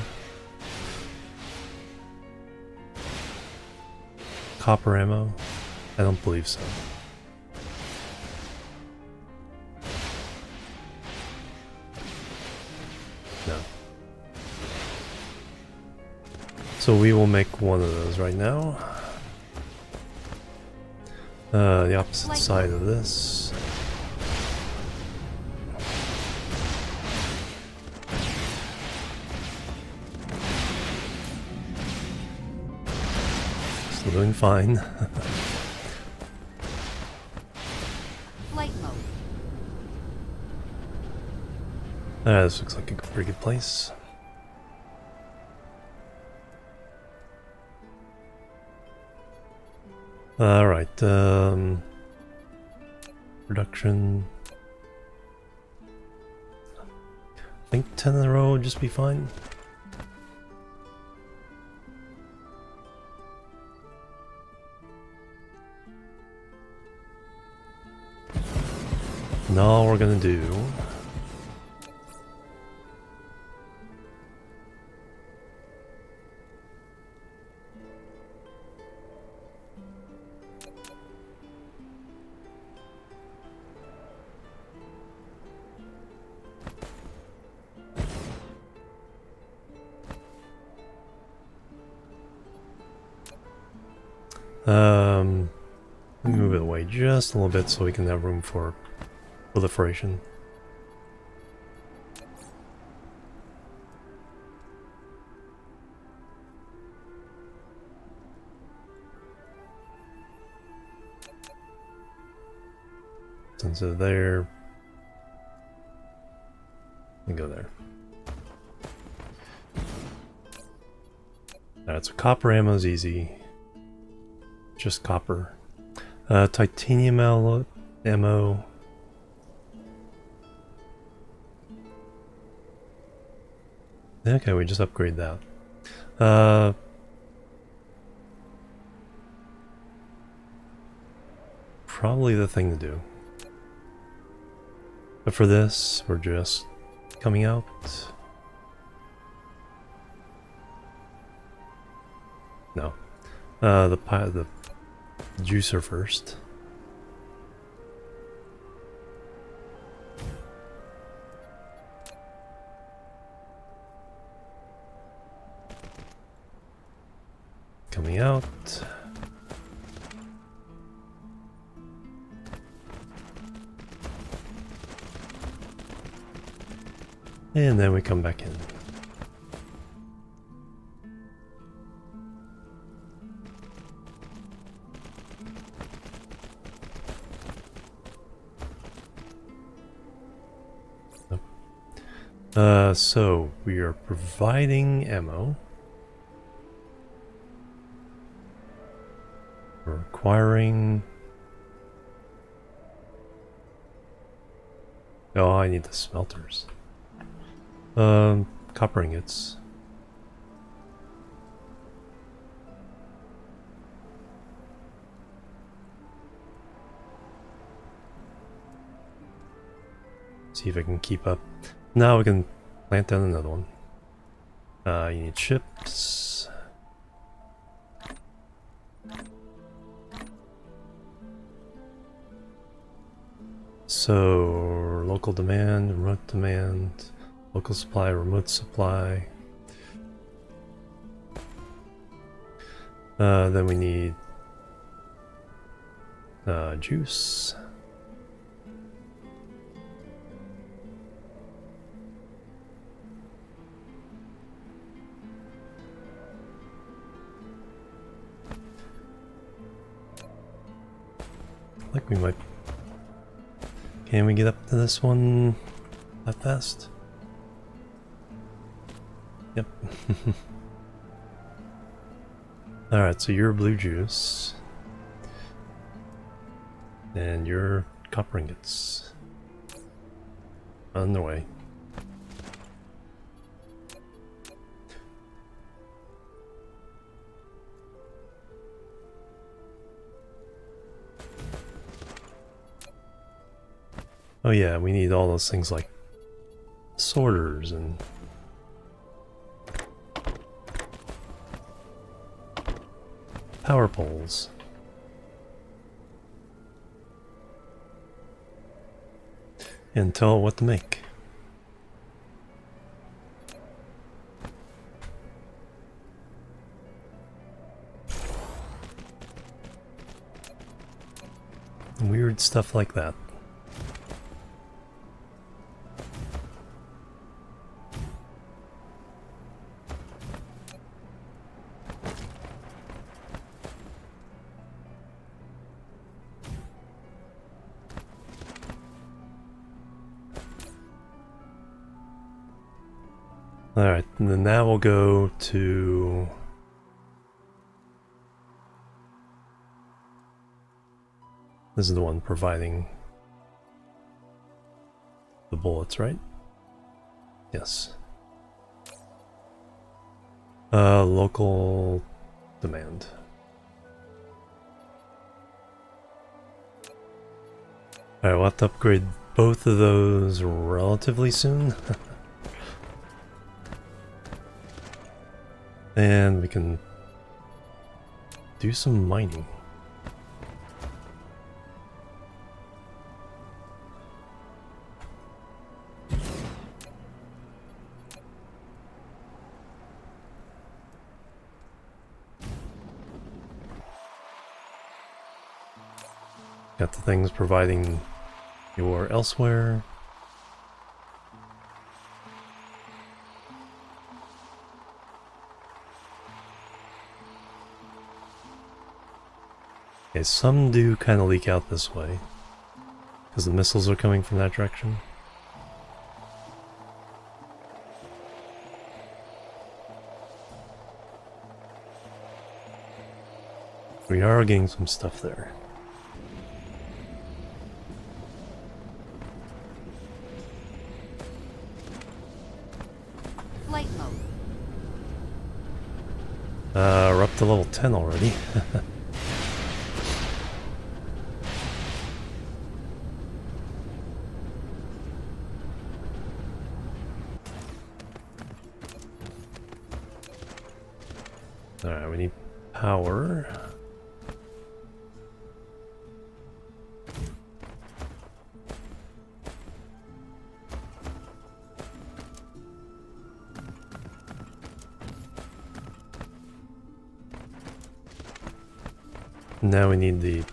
copper ammo? I don't believe so. No. So we will make one of those right now. The opposite side of this. Still doing fine. Flight mode. This looks like a pretty good place. Alright, production. I think 10 in a row would just be fine. And all we're gonna do let me move it away just a little bit so we can have room for proliferation. Since they're there, we go there. Alright, so copper ammo is easy. Just copper. Titanium ammo. Okay, we just upgrade that. Probably the thing to do. But for this, we're just coming out. No. The juicer first. Coming out. And then we come back in. So we are providing ammo. We're acquiring. Oh, I need the smelters. Copper ingots. See if I can keep up. Now we can plant down another one. You need chips. So, local demand, remote demand, local supply, remote supply. Then we need juice. Like we might. Can we get up to this one that fast? Yep. Alright, so you're blue juice. And your copper ingots. On the way. Oh yeah, we need all those things like sorters and power poles. And tell it what to make. Weird stuff like that. Alright, and then that will go to... This is the one providing the bullets, right? Yes. Local demand. Alright, we'll have to upgrade both of those relatively soon. And we can do some mining. Got the things providing your elsewhere. Okay, some do kind of leak out this way, because the missiles are coming from that direction. We are getting some stuff there. Flight mode. We're up to level 10 already. Alright, we need power. Now we need the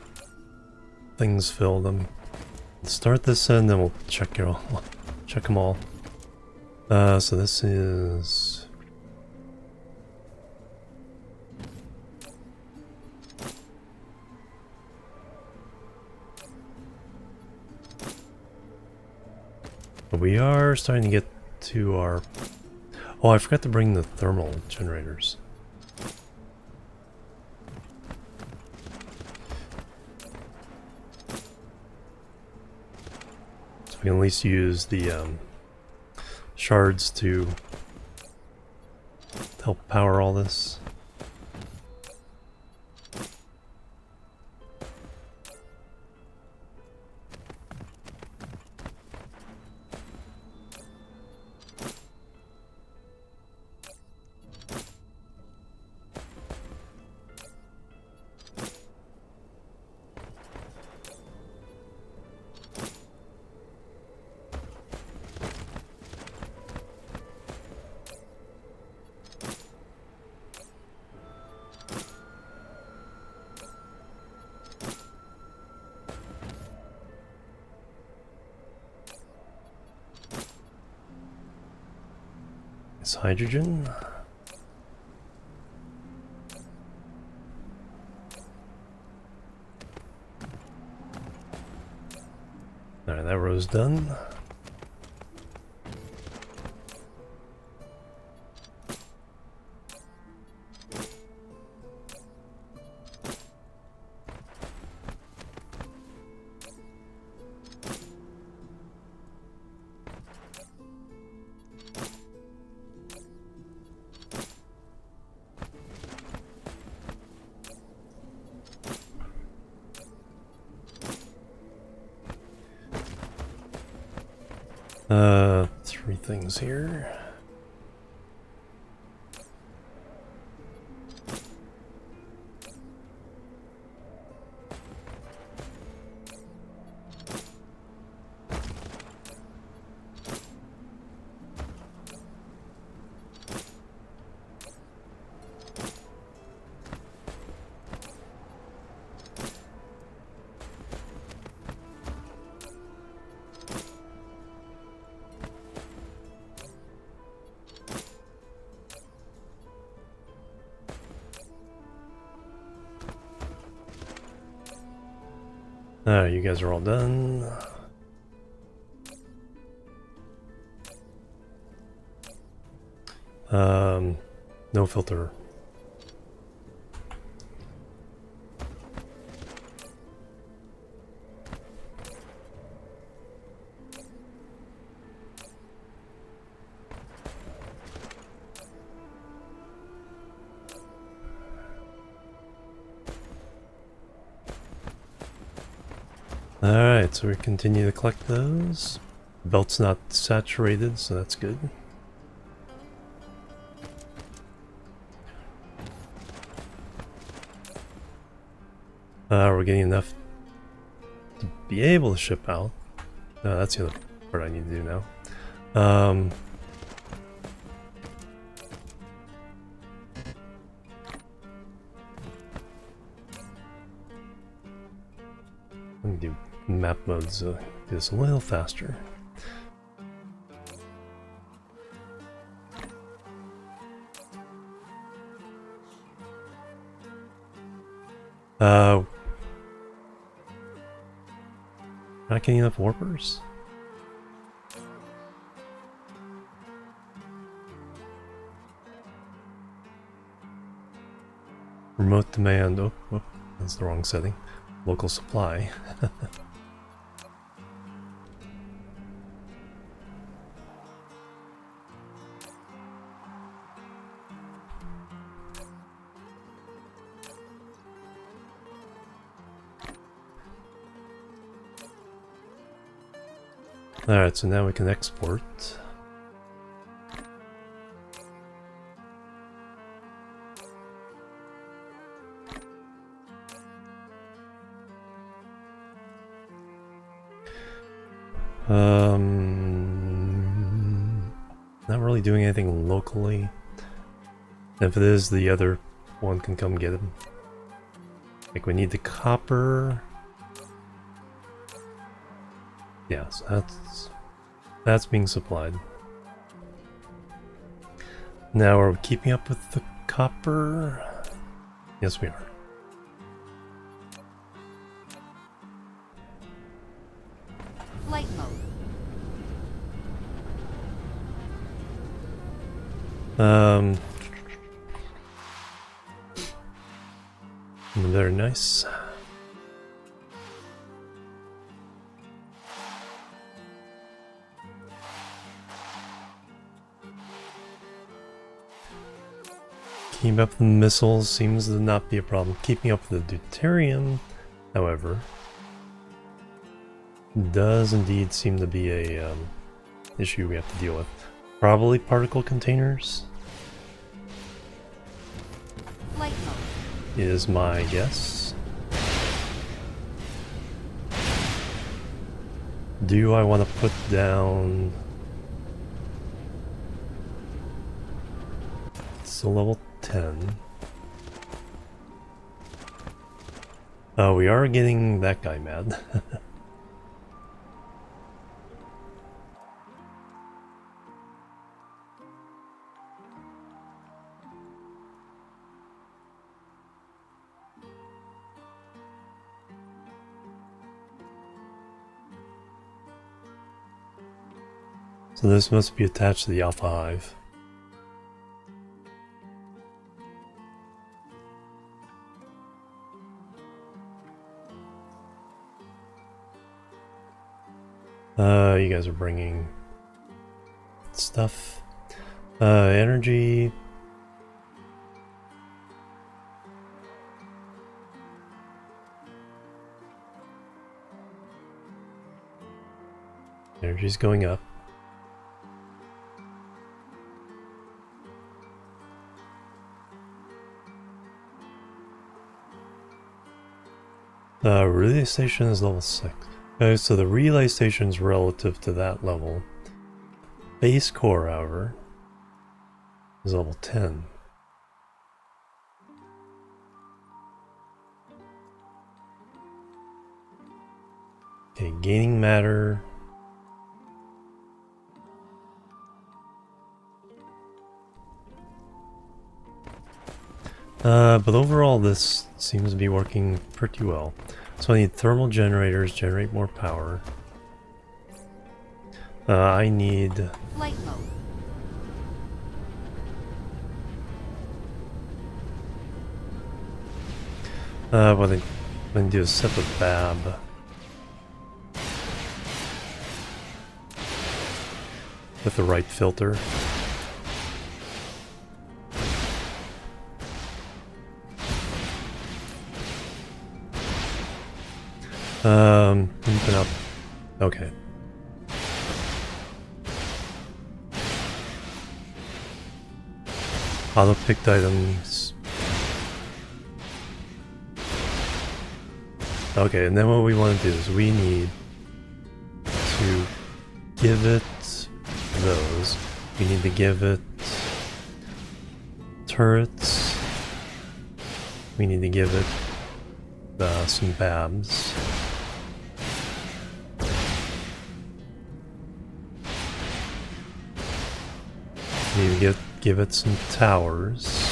things filled. Let's start this end, then we'll check them all. So this is... We are starting to get to our... Oh, I forgot to bring the thermal generators. So we can at least use the shards to help power all this. It's hydrogen. Alright, that row's done. Three things here. You guys are all done. No filter. Alright, so we continue to collect those. The belt's not saturated, so that's good. We're getting enough to be able to ship out. That's the other part I need to do now. Let me do map modes so do this a little faster. Not getting enough warpers? Remote demand. Oh, whoop, that's the wrong setting. Local supply. Alright, so now we can export. Not really doing anything locally. If it is, the other one can come get him. Like, we need the copper. Yeah, so that's being supplied. Now, are we keeping up with the copper? Yes, we are. Flight mode. Very nice. Keeping up with the missiles seems to not be a problem. Keeping up with the deuterium, however, does indeed seem to be a issue we have to deal with. Probably particle containers Flight mode. is my guess. Do I want to put down... It's a level 10. Oh, we are getting that guy mad. So this must be attached to the Alpha Hive. You guys are bringing stuff. Energy. Energy's going up. Relay station is level 6. Okay, so the relay station's relative to that level. Base core, however, is level 10. Okay, gaining matter. But overall this seems to be working pretty well. So I need thermal generators, generate more power. I need... Flight mode. What I'm going to do is set the bab. With the right filter. Open up. Okay. Auto-picked items. Okay, and then what we want to do is we need to give it those. We need to give it turrets. We need to give it some babs. We need to give it some towers.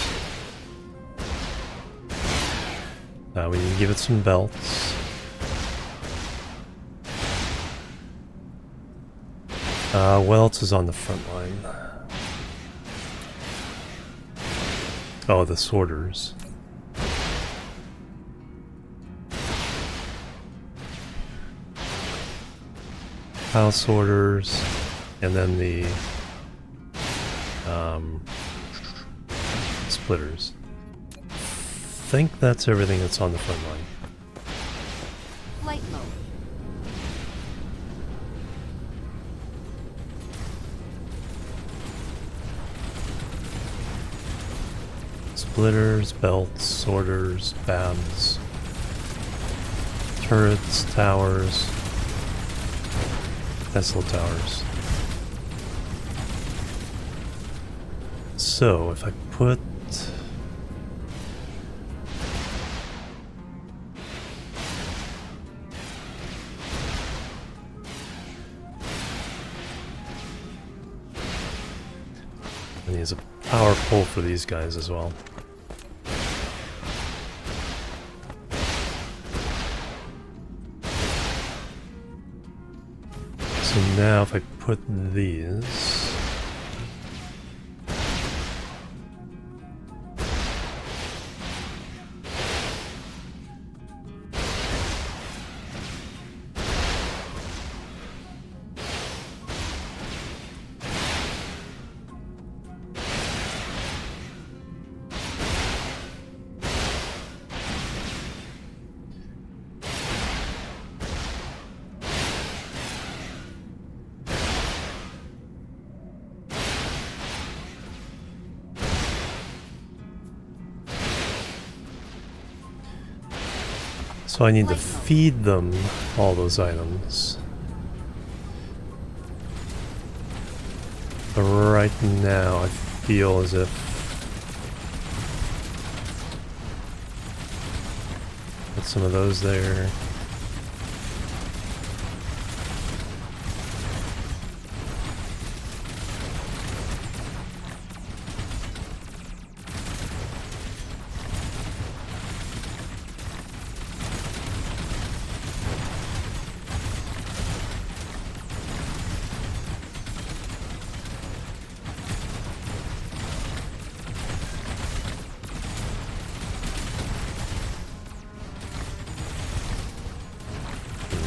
We need to give it some belts. What else is on the front line? Oh, the sorters. Pile sorters, and then the splitters. I think that's everything that's on the front line. Flight mode. Splitters, belts, sorters, babs, turrets, towers, Tesla towers. So if I put and there's a power pole for these guys as well. So now if I put these so I need to feed them all those items. But right now I feel as if put some of those there.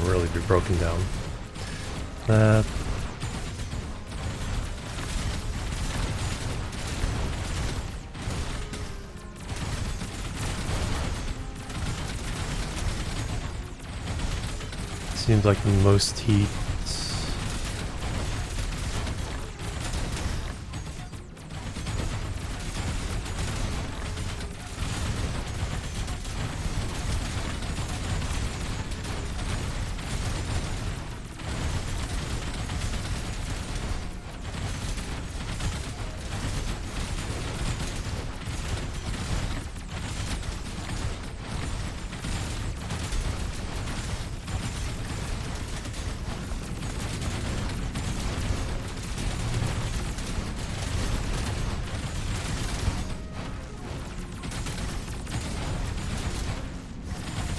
Really be broken down. That seems like most heat.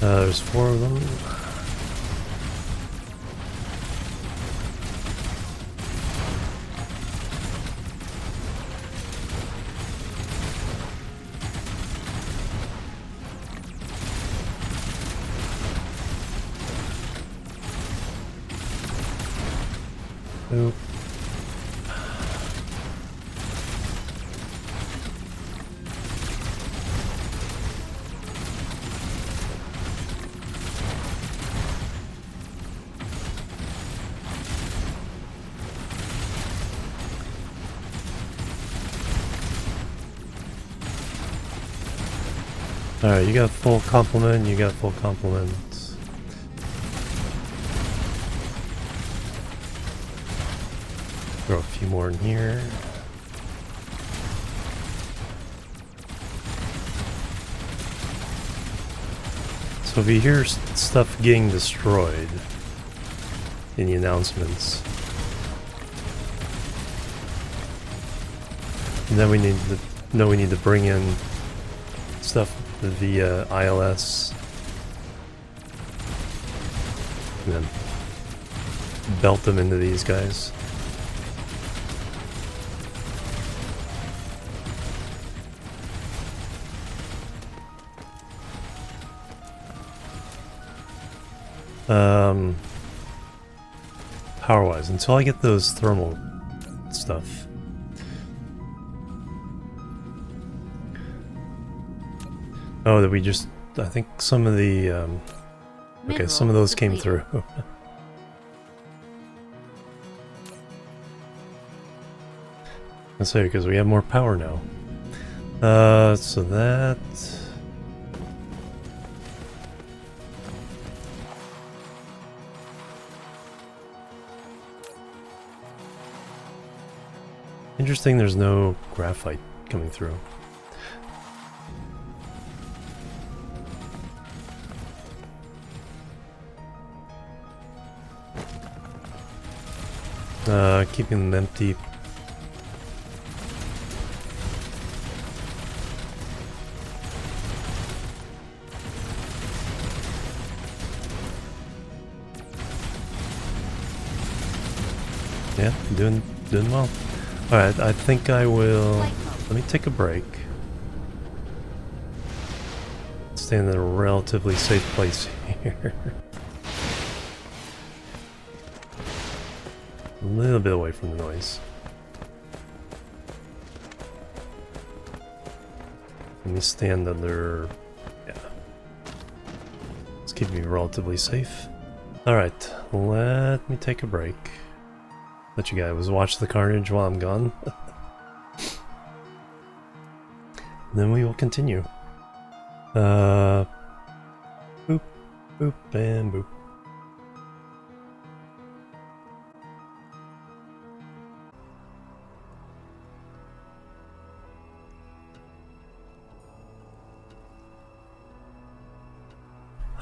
There's 4 of them. Oop. Alright, you got full complement, you got full complement. Throw a few more in here. So if you hear stuff getting destroyed in the announcements, and then we need to know we need to bring in stuff via ILS, and then belt them into these guys. Power-wise, until I get those thermal stuff. Oh, that we just... I think some of the... okay, some of those came through. Let's say because we have more power now. So that... Interesting, there's no graphite coming through. Keeping them empty. Yeah, doing well. Alright, I think I will... Let me take a break. Stand in a relatively safe place here. A little bit away from the noise. Let me stand under... yeah. Let's keep me relatively safe. Alright, let me take a break. Let you guys watch the carnage while I'm gone. Then we will continue. Boop, boop, and boop.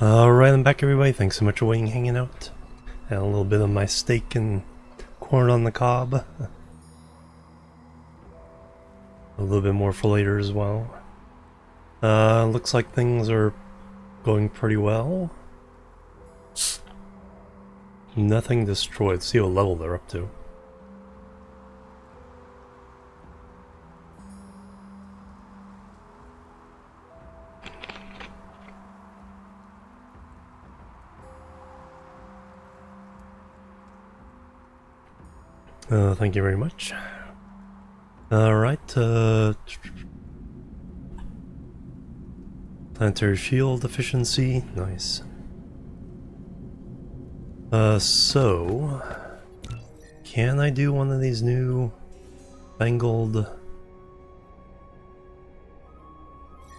Alright, I'm back everybody. Thanks so much for waiting, hanging out. And a little bit of my steak and corn on the cob. A little bit more for later as well. Looks like things are going pretty well. Nothing destroyed. See what level they're up to. Thank you very much. Alright, planetary shield efficiency, nice. So... can I do one of these new fangled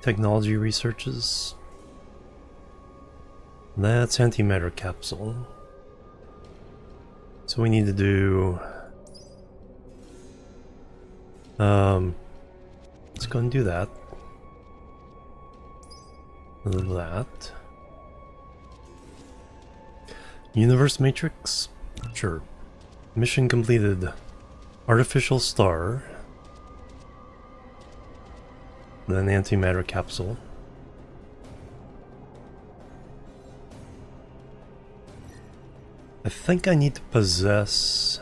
technology researches? That's antimatter capsule. So we need to do... let's go and do that. That. Universe Matrix? Sure. Mission completed. Artificial star. Then antimatter capsule. I think I need to possess...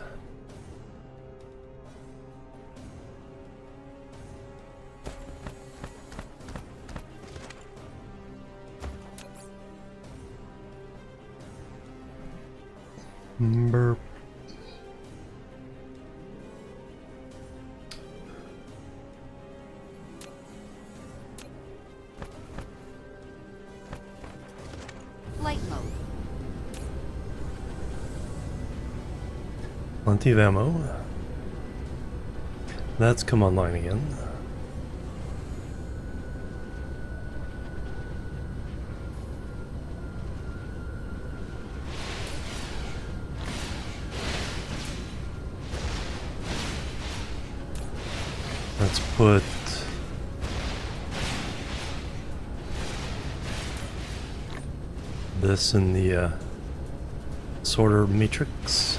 Burp. Plenty of ammo. That's come online again. Let's put this in the sorter matrix.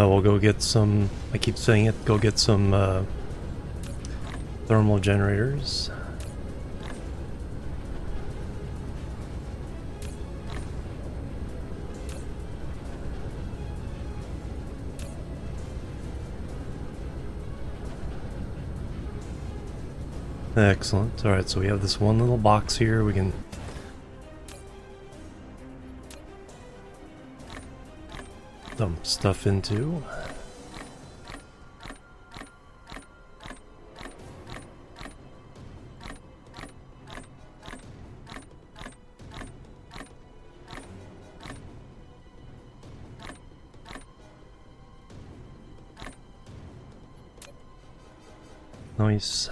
We'll go get some, I keep saying it, go get some thermal generators. Excellent. Alright, so we have this one little box here we can dump stuff into. Nice.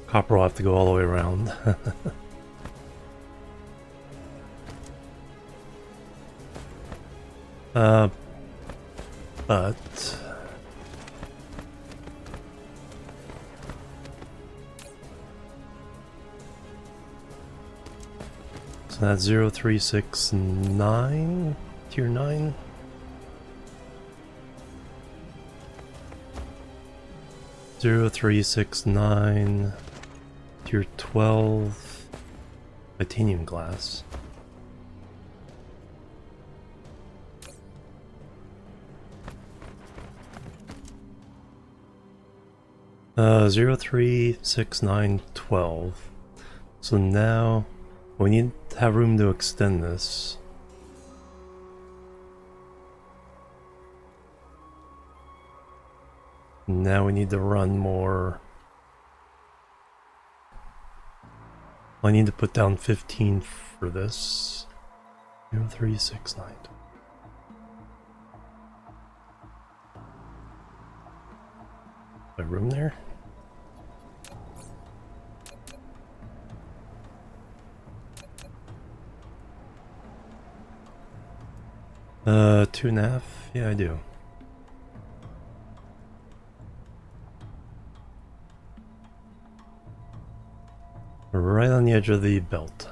Copper will have to go all the way around. But so that's 0369, tier 9. Zero 0369, tier 12, titanium glass. Uh, 036912. So now we need to have room to extend this. Now we need to run more. I need to put down 15 for this. 0369. My room there? Two and a half? Yeah, I do. Right on the edge of the belt.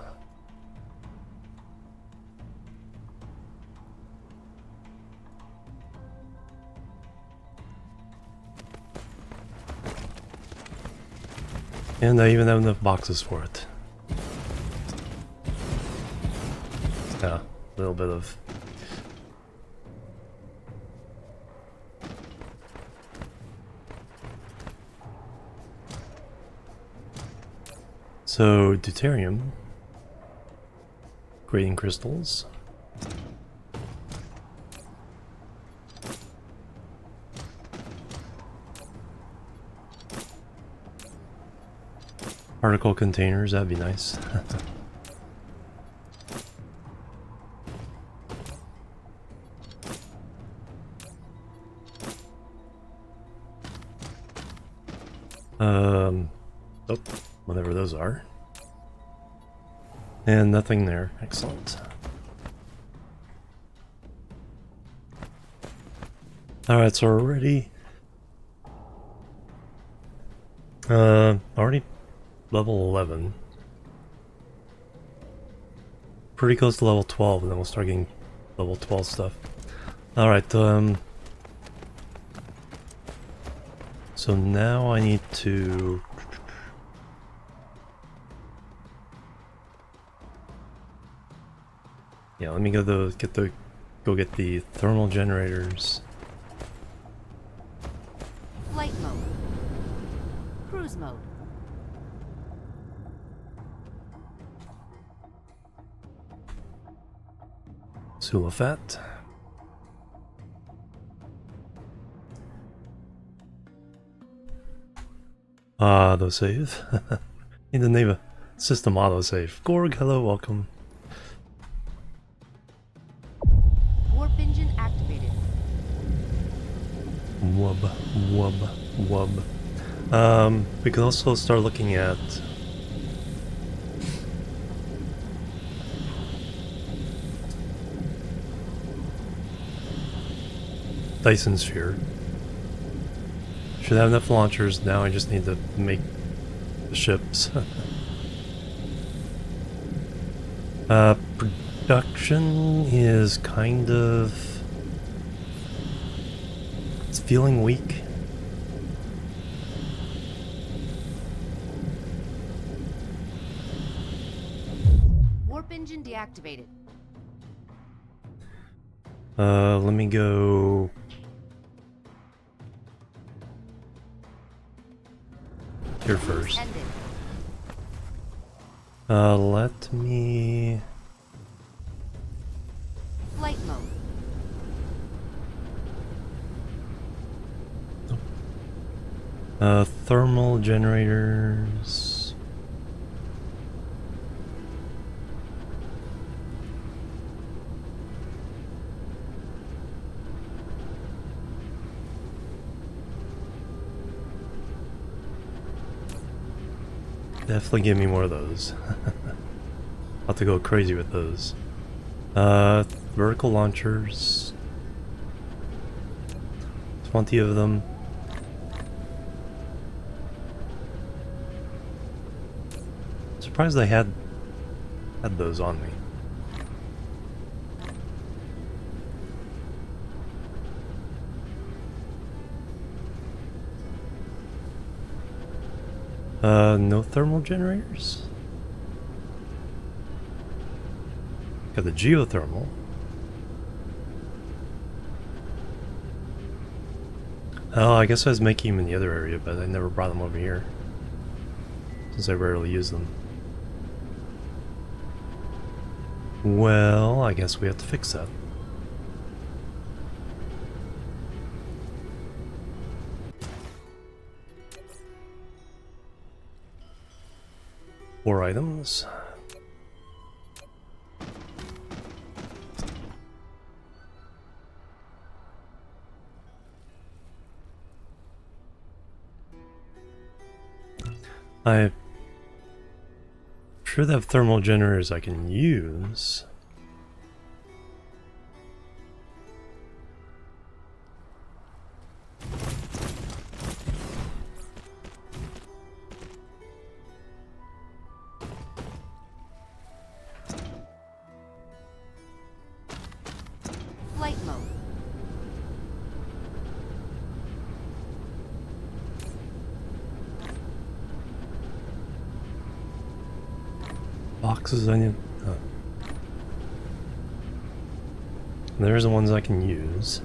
And I even have enough boxes for it. Yeah, a little bit of... So, deuterium, grading crystals, particle containers, that'd be nice. Oh, whatever those are. And nothing there. Excellent. Alright, so we're already... already level 11. Pretty close to level 12, and then we'll start getting level 12 stuff. Alright, so now I need to... Yeah, let me go get the thermal generators. Flight mode. Cruise mode. Sulfat. Autosave. Need to name a system autosave. Gorg, hello, welcome. Warp engine activated. Wub, wub, wub. We could also start looking at Dyson Sphere. Should have enough launchers. Now I just need to make the ships. Production is kind of... it's feeling weak. Warp engine deactivated. Let me go... here first. Ended. Let me... Flight mode. Thermal generators... definitely give me more of those. I'll have to go crazy with those. Vertical launchers. 20 of them. Surprised I had those on me. No thermal generators? Got the geothermal. Oh, I guess I was making them in the other area, but I never brought them over here, since I rarely use them. Well, I guess we have to fix that. Four items. I'm sure they have thermal generators I can use. Flight mode. Boxes I need. Oh. There's the ones I can use.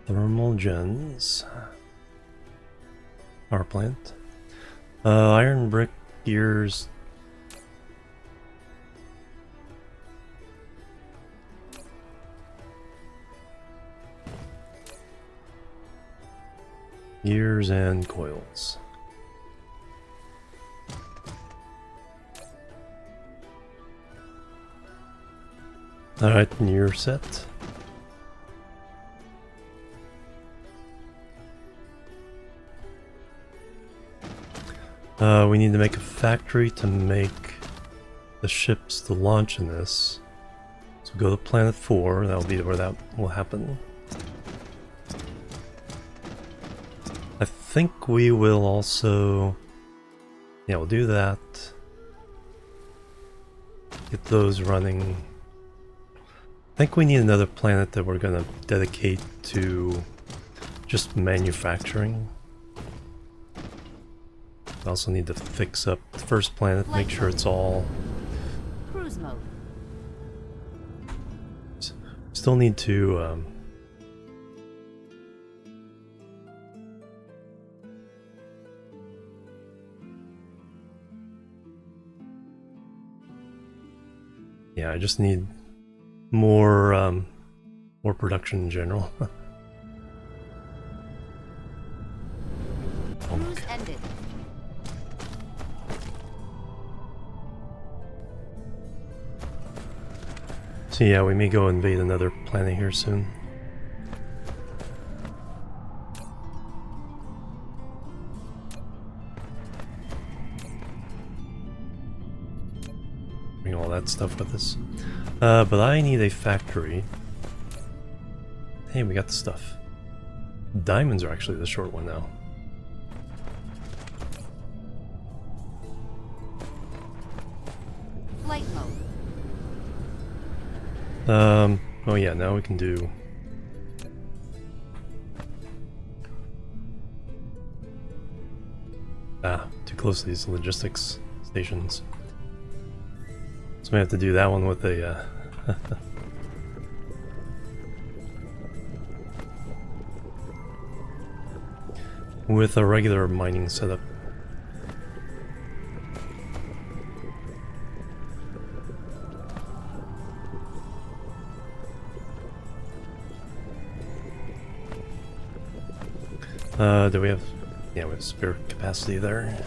Thermal gens. Power plant. Iron brick gears. Gears and coils. Alright, you're set. We need to make a factory to make the ships to launch in this. So go to planet 4, that'll be where that will happen. I think we will also... Yeah, we'll do that. Get those running. I think we need another planet that we're going to dedicate to just manufacturing. I also need to fix up the first planet, make sure it's all... Cruise mode. Still need to... yeah, I just need more production in general. Cruise ended. So yeah, we may go invade another planet here soon. Bring all that stuff with us. But I need a factory. Hey, we got the stuff. Diamonds are actually the short one now. Flight mode. Oh yeah, now we can do... Ah, too close to these logistics stations. So we have to do that one with a... with a regular mining setup. Do we have... yeah, we have spare capacity there.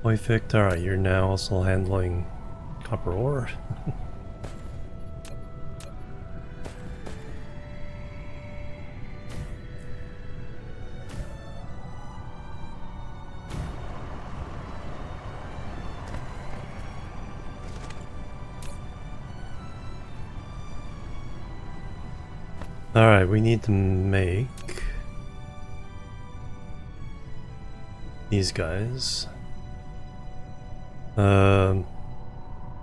Perfect. Alright, you're now also handling copper ore. Alright, we need to make these guys.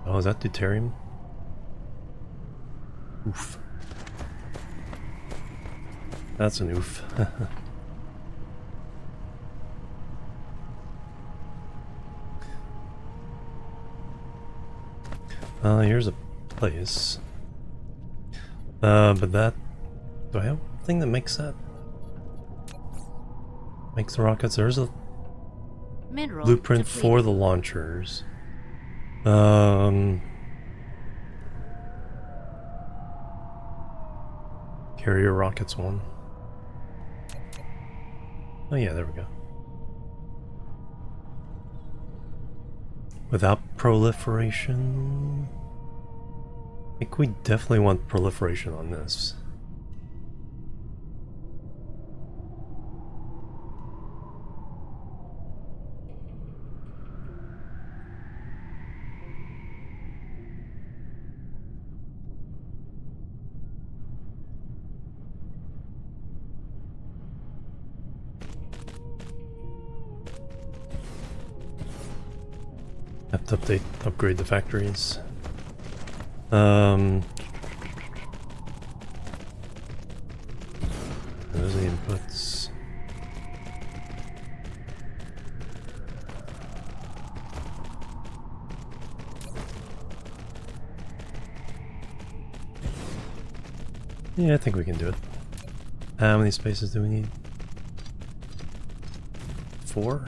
Oh, is that deuterium? Oof. That's an oof. Here's a place. But that... do I have a thing that makes that? Makes the rockets? There's a Mineral blueprint depleted. for the launchers. Carrier rockets one. Oh yeah, there we go. Without proliferation... I think we definitely want proliferation on this. Have to upgrade the factories. Those are the inputs. Yeah, I think we can do it. How many spaces do we need? 4?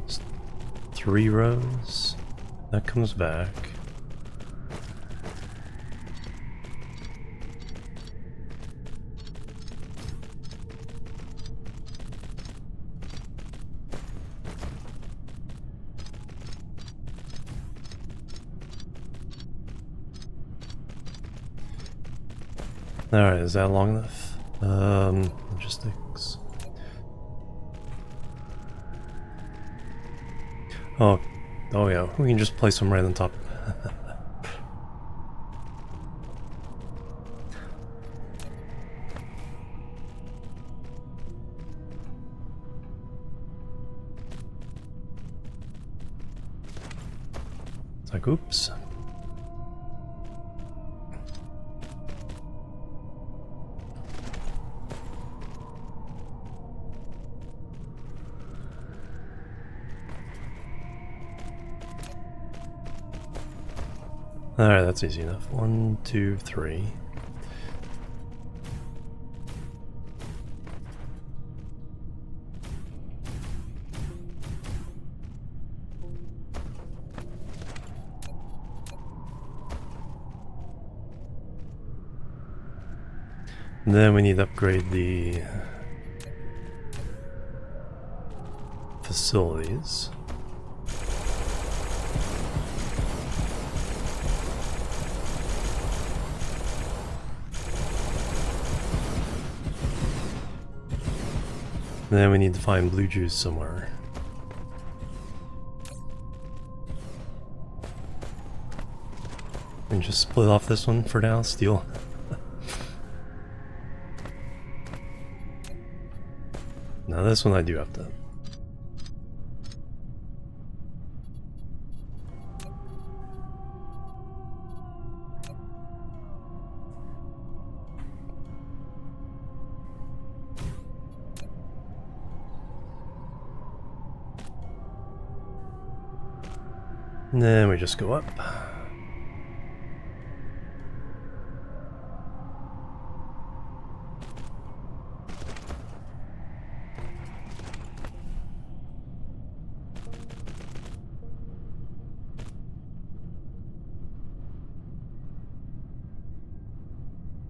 Just 3 rows. That comes back. Alright, is that long enough? Logistics. Oh yeah, we can just place them right on top. It's like, oops. Alright, that's easy enough. 1, 2, 3. And then we need to upgrade the facilities. And then we need to find blue juice somewhere. And just split off this one for now, steel. Now this one I do have to. And then we just go up.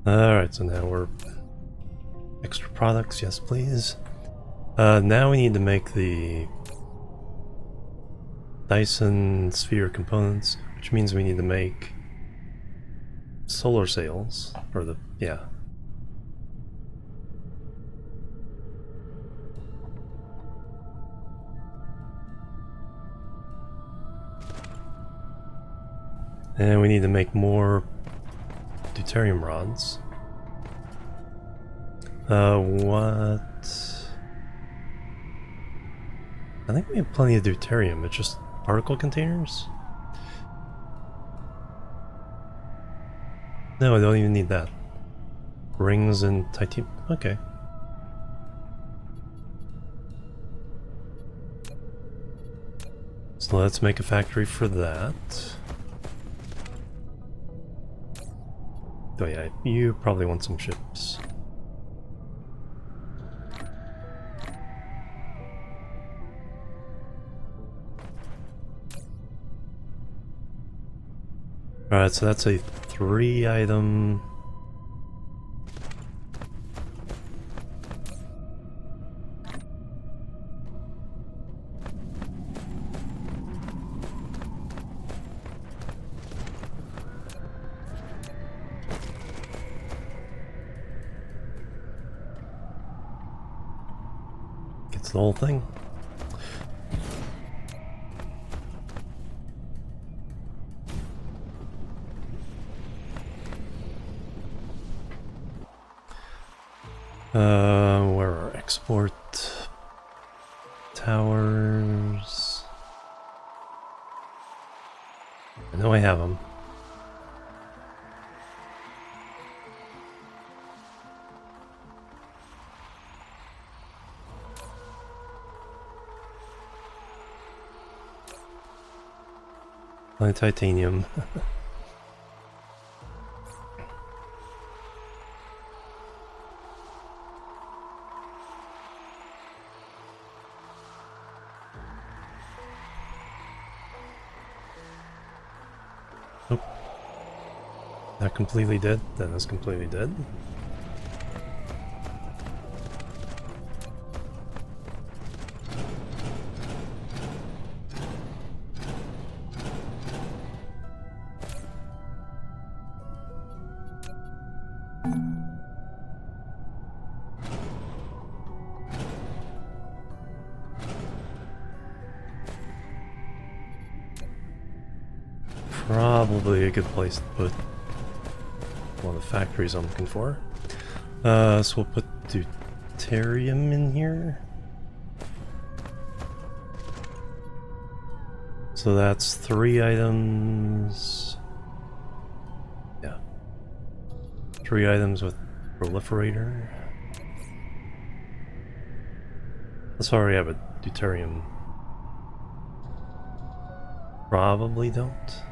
Alright, so now we're extra products, yes please. Now we need to make the Dyson Sphere components, which means we need to make solar sails, or the, yeah. And we need to make more deuterium rods. What? I think we have plenty of deuterium, it's just particle containers? No, I don't even need that. Rings and titanium. Okay. So let's make a factory for that. Oh yeah, you probably want some ships. Alright, so that's a 3-item... Gets the whole thing. Where are Export towers. I know I have them. Titanium. Oh. Not completely dead. That is completely dead. Probably a good place to put one of the factories I'm looking for. So we'll put deuterium in here. So that's 3 items. Yeah. 3 items with proliferator. Let's already have a deuterium. Probably don't.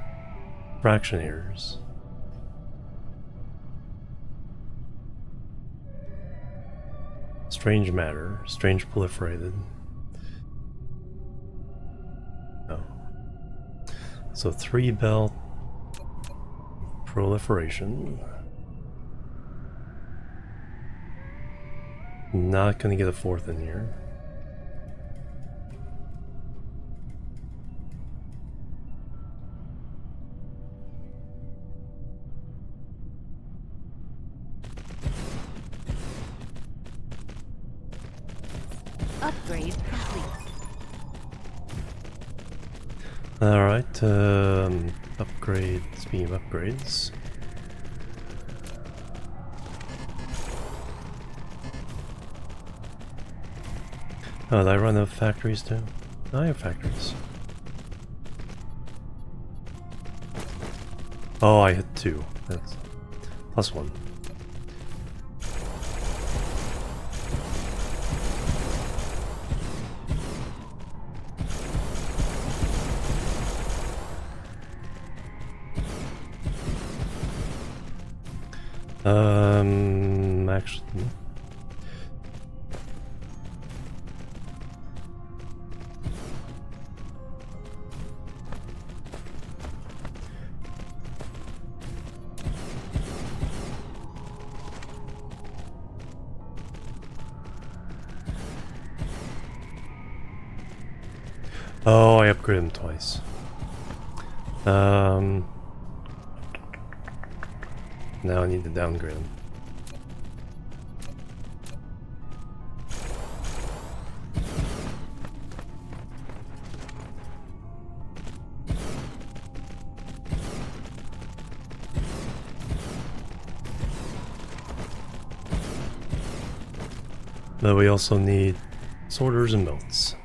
Fractionators. Strange matter. Strange proliferated. No. So 3 belt proliferation. Not gonna get a 4th in here. Upgrade complete. Alright, upgrade, speaking of upgrades. Oh, did I run out of factories too? I have factories. Oh, I hit 2. That's +1. Actually. Oh, I upgraded him twice. Now I need to downgrade him. But we also need sorters and melts.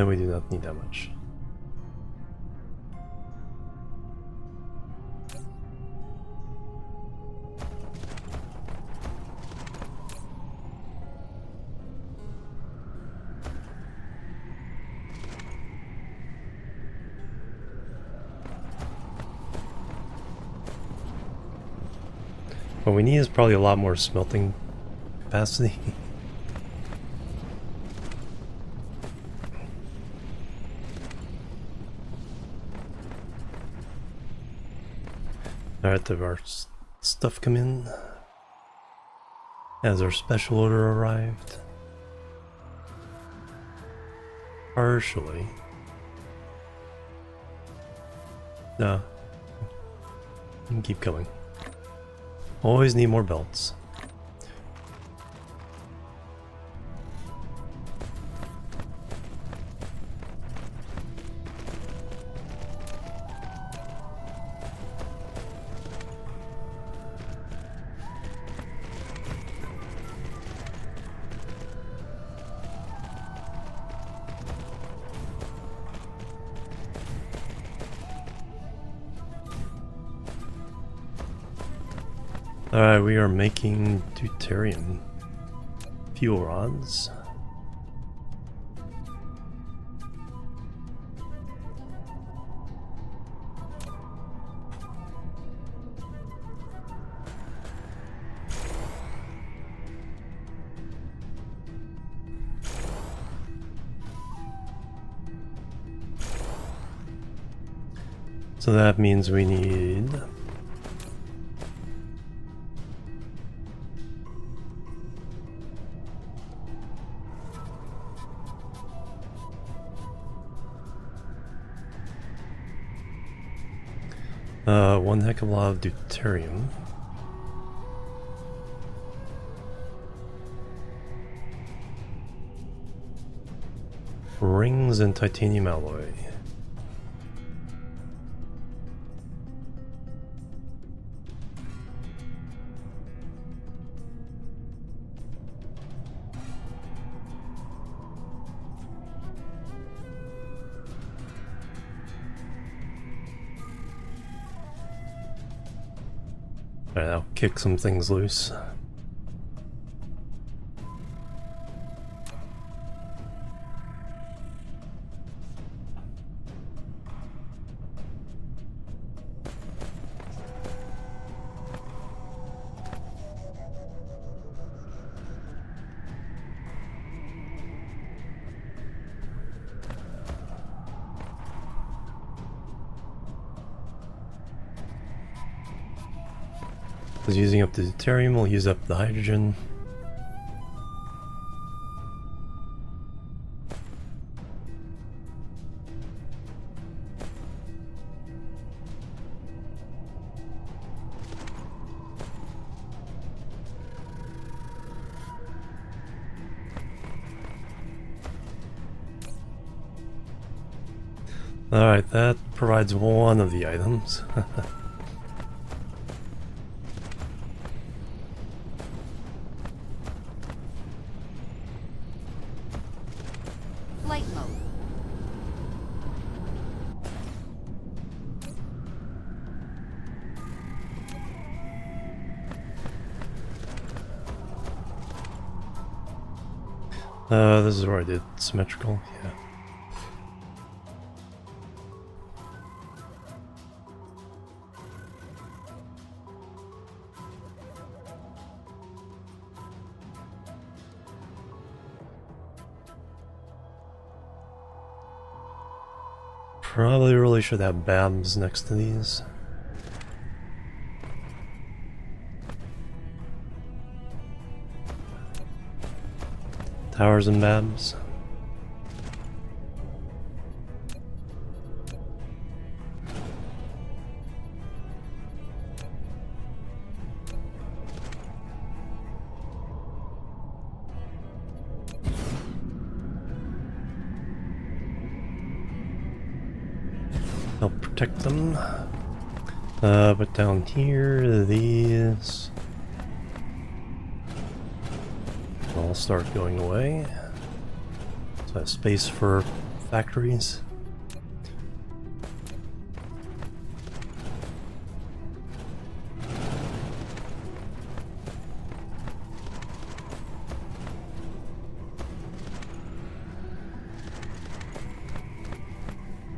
We do not need that much. What we need is probably a lot more smelting capacity. Alright, did our stuff come in? Has our special order arrived? Partially. No. You can keep going. Always need more belts. Alright, we are making deuterium fuel rods. So that means we need one heck of a lot of deuterium. Rings and titanium alloy. Alright, I'll kick some things loose. Because using up the deuterium will use up the hydrogen. Alright, that provides one of the items. Flight mode. This is where I did symmetrical, yeah. Probably really should have BAMs next to these. Towers and BAMs. Help protect them. But down here, these all start going away. So I have space for factories.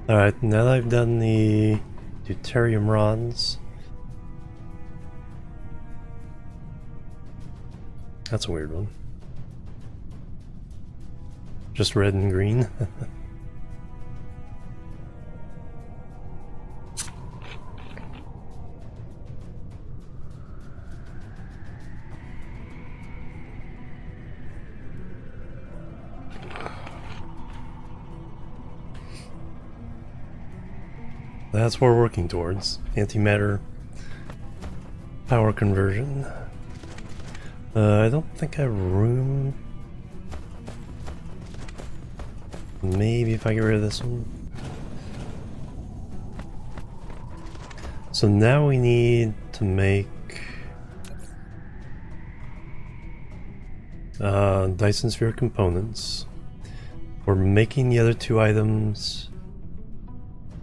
Alright, now that I've done the deuterium rods, That's a weird one. Just red and green. That's what we're working towards. Antimatter power conversion. I don't think I have room. Maybe if I get rid of this one. So now we need to make Dyson Sphere components. We're making the other two items.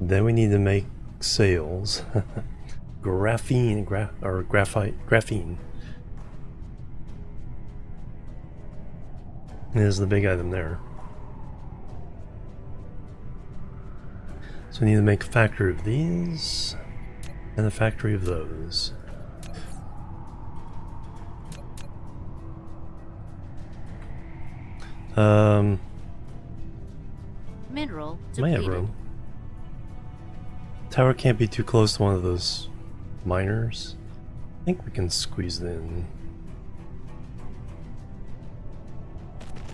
Then we need to make sails. Graphene is the big item there. So we need to make a factory of these and a factory of those. Mineral Might have depleted. room. Tower can't be too close to one of those miners. I think we can squeeze it in.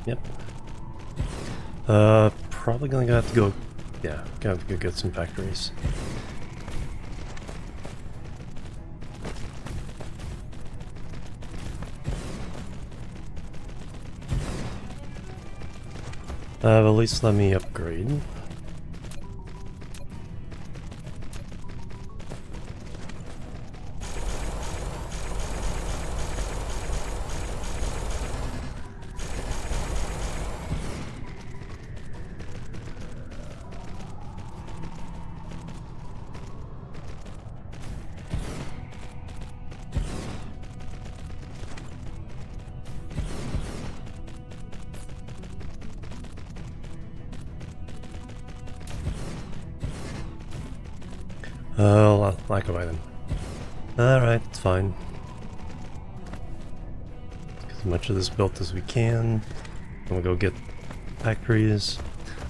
Yep. Probably gonna have to go. Yeah, gotta go get some factories. At least let me upgrade. Oh, lack of item. Alright, it's fine. Get as much of this built as we can. And we'll go get factories.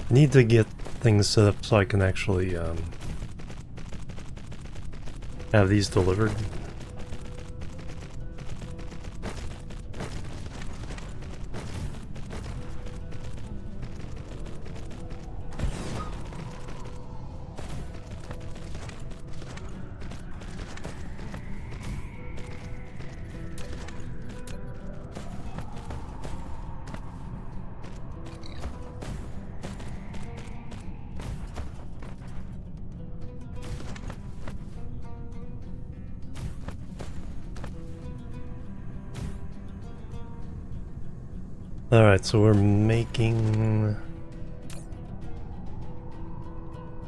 I need to get things set up so I can actually have these delivered. Alright, so we're making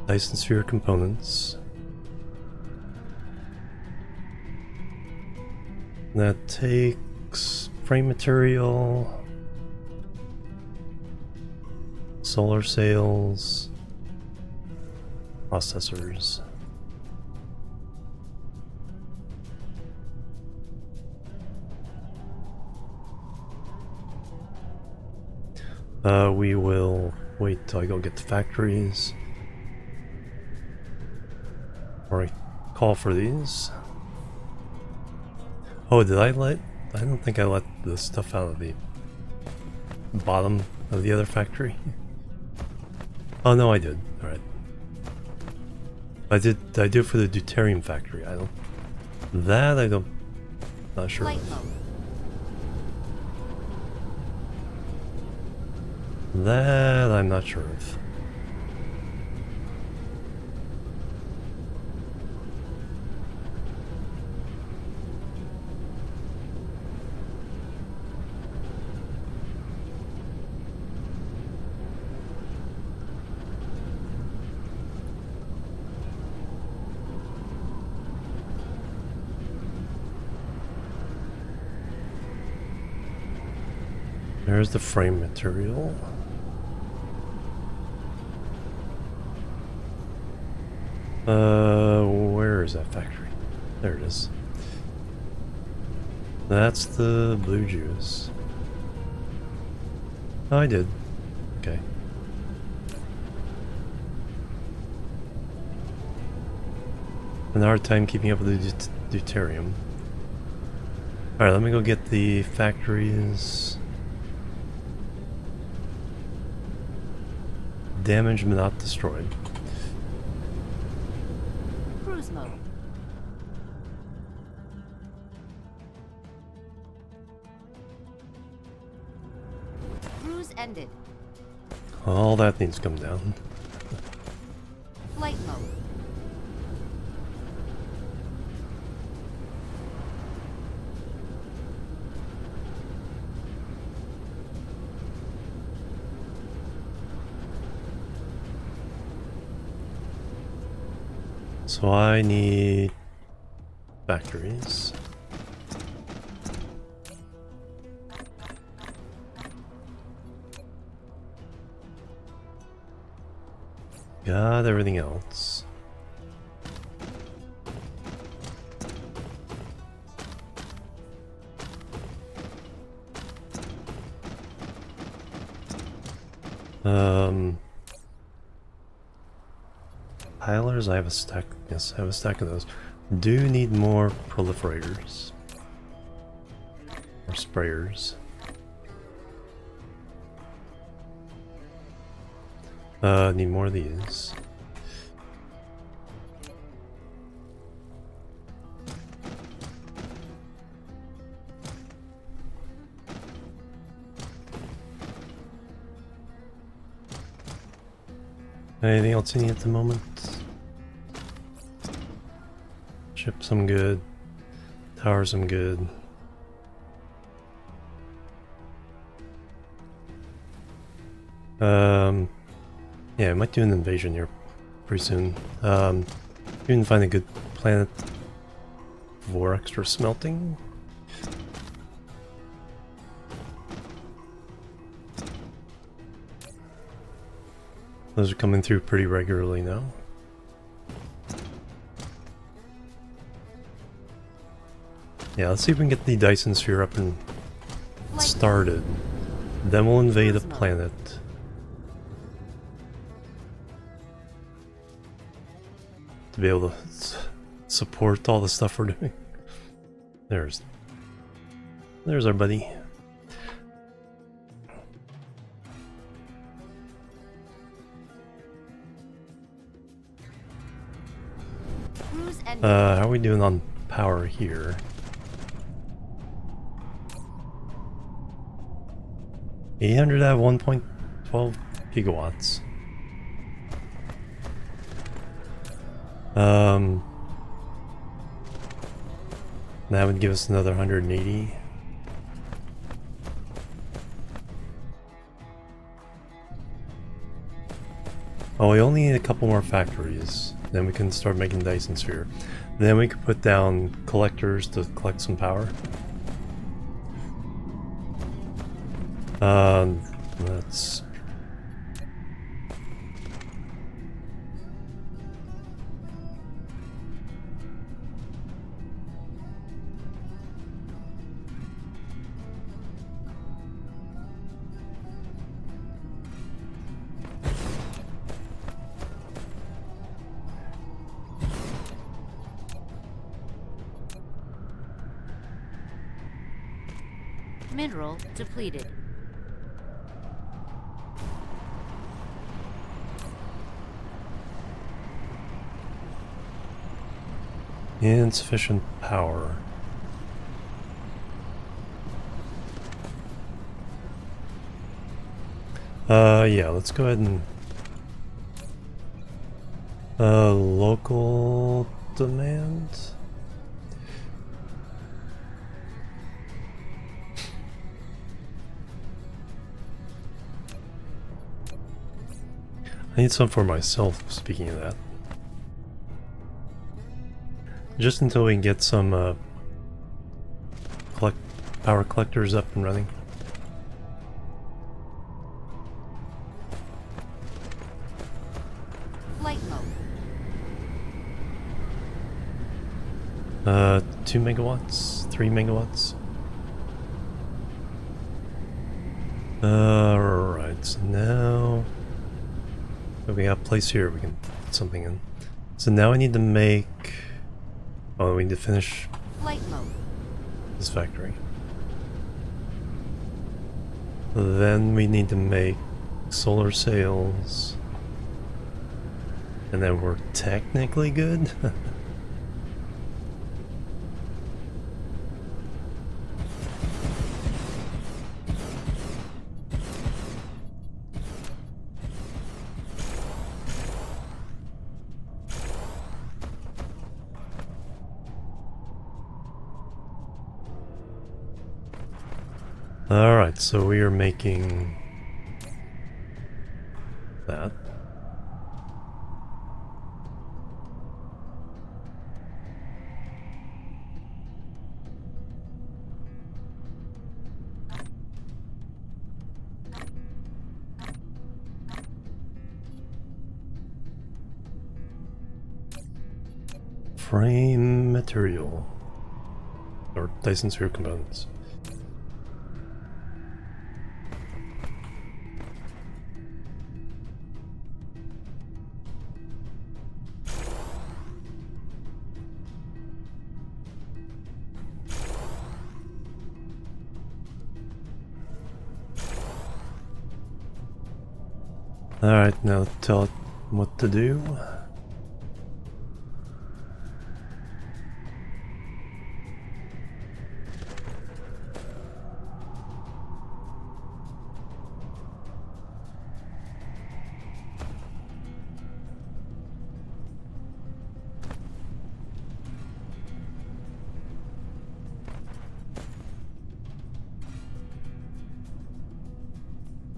Dyson Sphere components. That takes frame material, solar sails, processors. We will wait till I go get the factories. Or I call for these. Oh, did I let... I don't think I let the stuff out of the bottom of the other factory. Oh no, I did. Alright. I do it for the deuterium factory. I don't... That I don't... Not sure. Flight mode. That I'm not sure of. There's the frame material. Where is that factory? There it is. That's the blue juice. Oh, I did. Okay. An hard time keeping up with the deuterium. Alright, let me go get the factories. Damaged but not destroyed. Cruise mode. Cruise ended. All that needs to come down. Flight mode. So I need factories. Got everything else. Pilers, I have a stack. Yes, I have a stack of those. Do need more proliferators. Or sprayers. Need more of these. Anything else you need at the moment? Ships, I'm good. Towers, I'm good. Yeah, I might do an invasion here pretty soon. You can find a good planet for extra smelting. Those are coming through pretty regularly now. Yeah, let's see if we can get the Dyson Sphere up and started. Then we'll invade a planet. To be able to support all the stuff we're doing. There's our buddy. How are we doing on power here? $800 at 1.12 gigawatts. That would give us another 180. Oh, we only need a couple more factories. Then we can start making Dyson Sphere. Then we could put down collectors to collect some power. Let's... Mineral depleted. Insufficient power. Yeah, let's go ahead and... local demand? I need some for myself, speaking of that. Just until we can get some power collectors up and running. Flight mode. 2 megawatts, 3 megawatts. Alright, so now we got a place here we can put something in. So now I need to make... Oh, we need to finish Flight mode. this factory. Then we need to make solar sails. And then we're technically good. Alright, so we are making that. Frame material. Or Dyson Sphere components. Alright, now tell it what to do.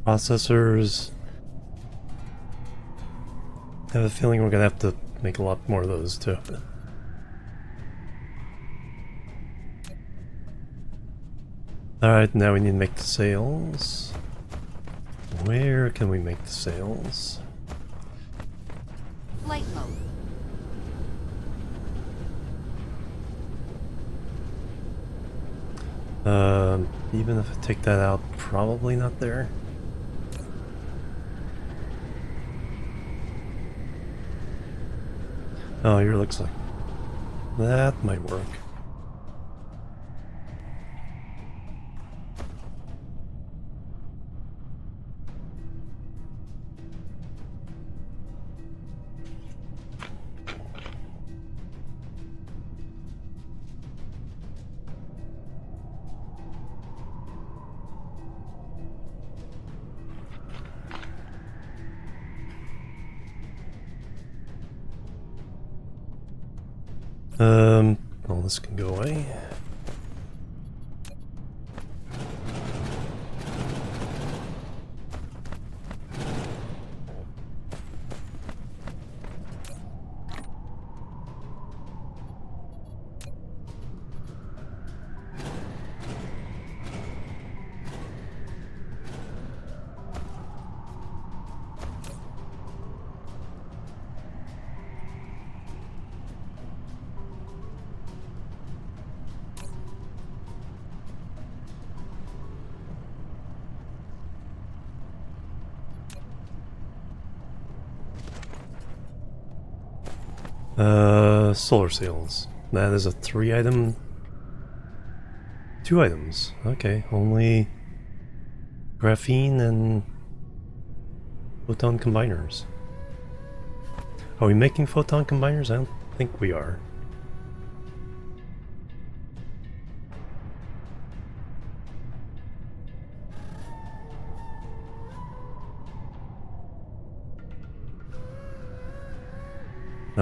Processors. I have a feeling we're gonna have to make a lot more of those too. Alright, now we need to make the sails. Where can we make the sails? Flight mode. Even if I take that out, probably not there. Oh, here looks like that might work. Well, this can go away. Solar sails. That is a 3-item... 2 items. Okay, only graphene and photon combiners. Are we making photon combiners? I don't think we are.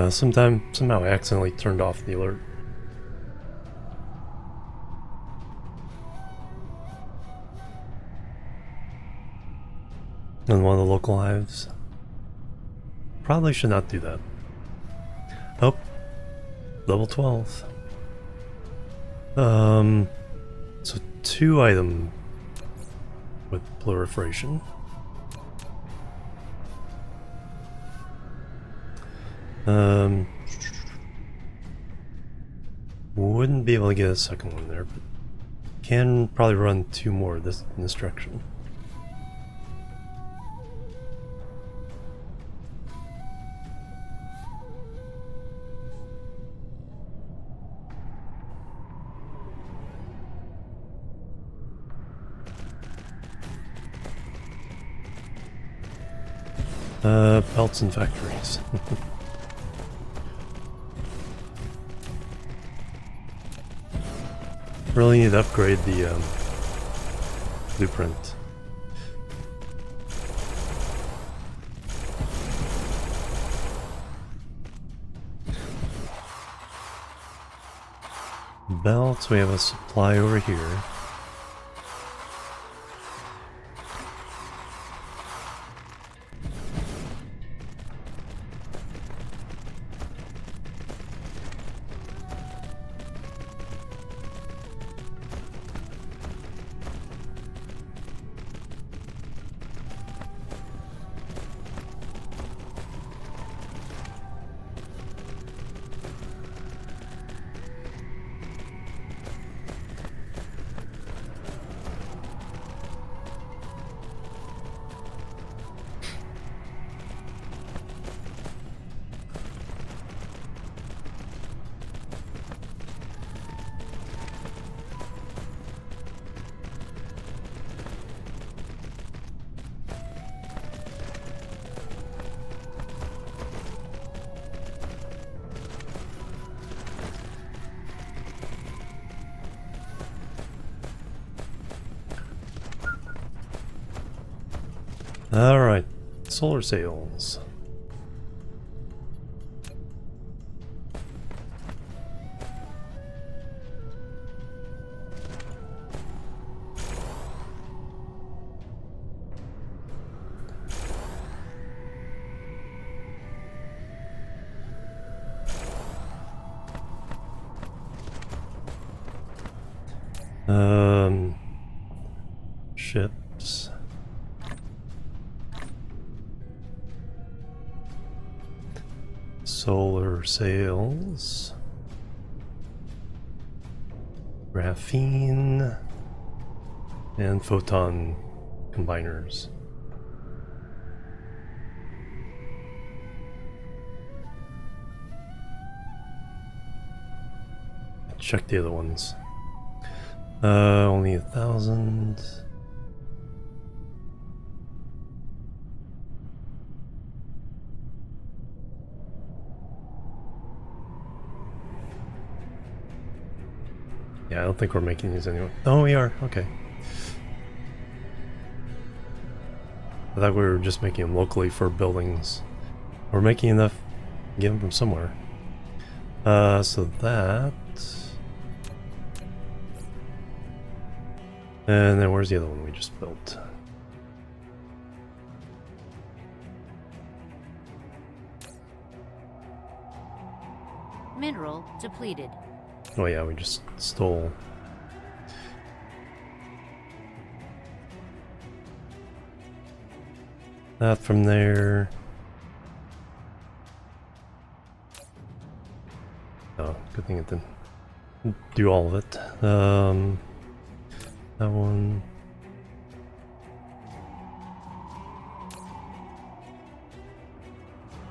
Somehow I accidentally turned off the alert. On one of the local hives. Probably should not do that. Oh, level 12. So 2-item with proliferation. Wouldn't be able to get a second one there, but can probably run 2 more in this direction. Belts and factories. Really need to upgrade the blueprint. Belts, we have a supply over here. Alright, solar sails. Ships. Solar sails. Graphene. And photon combiners. Check the other ones. Only 1,000. Yeah, I don't think we're making these anyway. Oh, we are. Okay. I thought we were just making them locally for buildings. We're making enough to get them from somewhere. So that... And then where's the other one we just built? Mineral depleted. Oh yeah, we just stole. That from there. Oh, good thing it didn't do all of it. That one.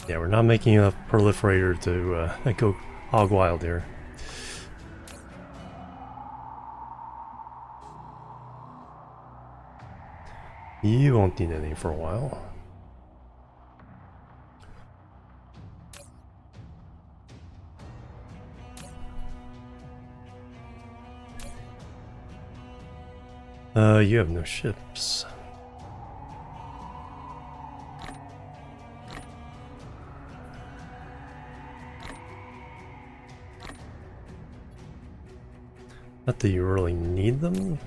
Yeah, we're not making enough proliferator to go hog wild here. You won't need any for a while. You have no ships. Not that you really need them.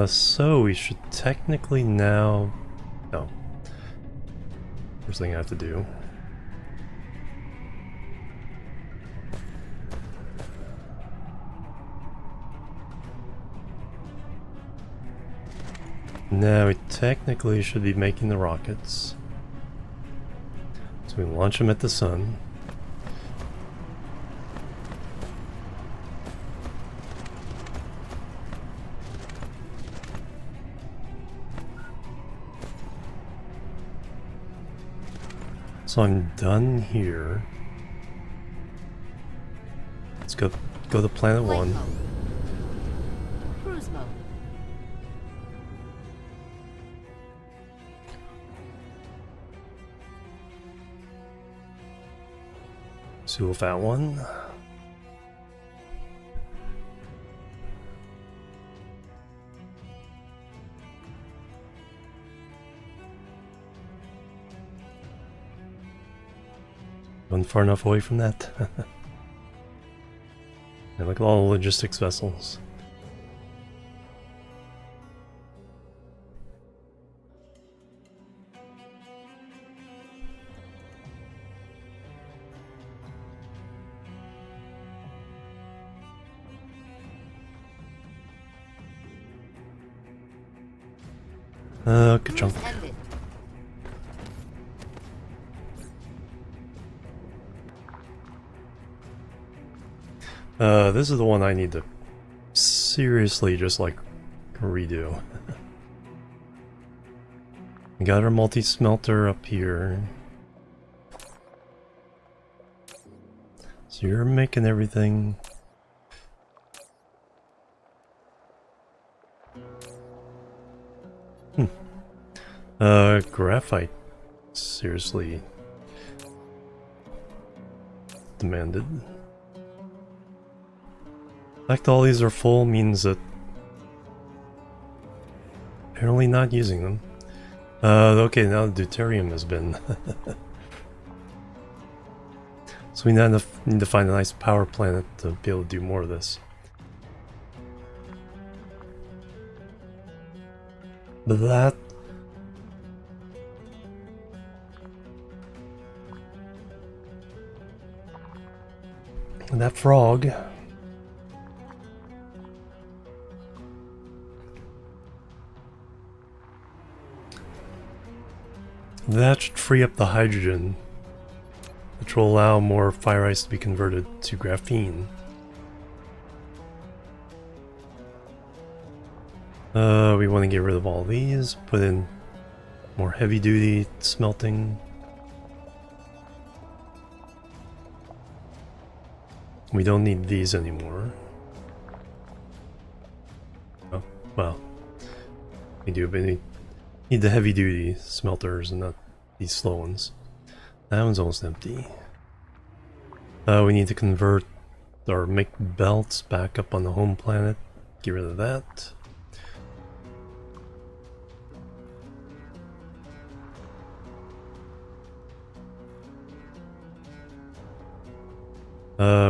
So we should technically now... No. First thing I have to do. Now we technically should be making the rockets. So we launch them at the sun. So I'm done here. go to planet Flight 1. mode. Cruise mode. Sulfat 1. Going far enough away from that. And look at all the logistics vessels. Good chunk. Cruise ended. This is the one I need to seriously just like redo. We got our multi-smelter up here. So you're making everything. Graphite. Seriously. Demanded. The fact all these are full means that apparently not using them. Okay, now the deuterium has been. So we now need to find a nice power planet to be able to do more of this. But that frog. That should free up the hydrogen, which will allow more fire ice to be converted to graphene. We want to get rid of all these, put in more heavy duty smelting. We don't need these anymore. Oh, well. We do, but we need the heavy duty smelters and not these slow ones. That one's almost empty. We need to convert or make belts back up on the home planet. Get rid of that.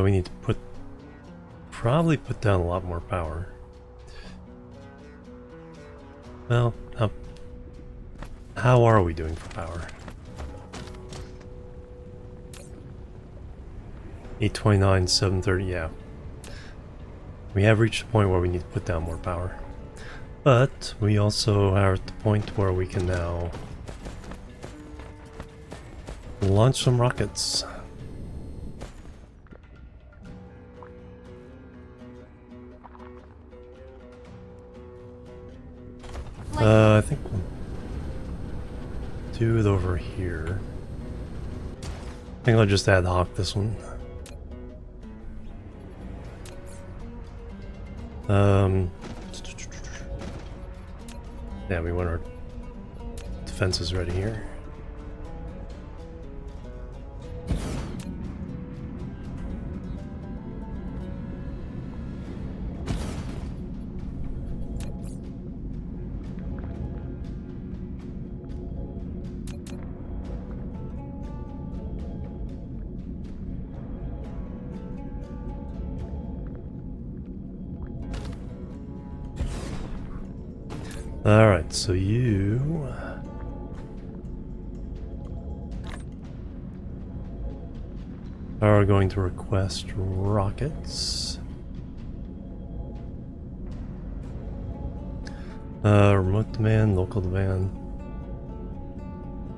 We need to probably put down a lot more power. Well, how are we doing for power? 829, 730, yeah. We have reached a point where we need to put down more power. But we also are at the point where we can now launch some rockets. I think we'll do it over here. I think I'll just ad hoc this one. Yeah, we want our defenses ready here. Alright, so you are going to request rockets. Remote demand, local demand,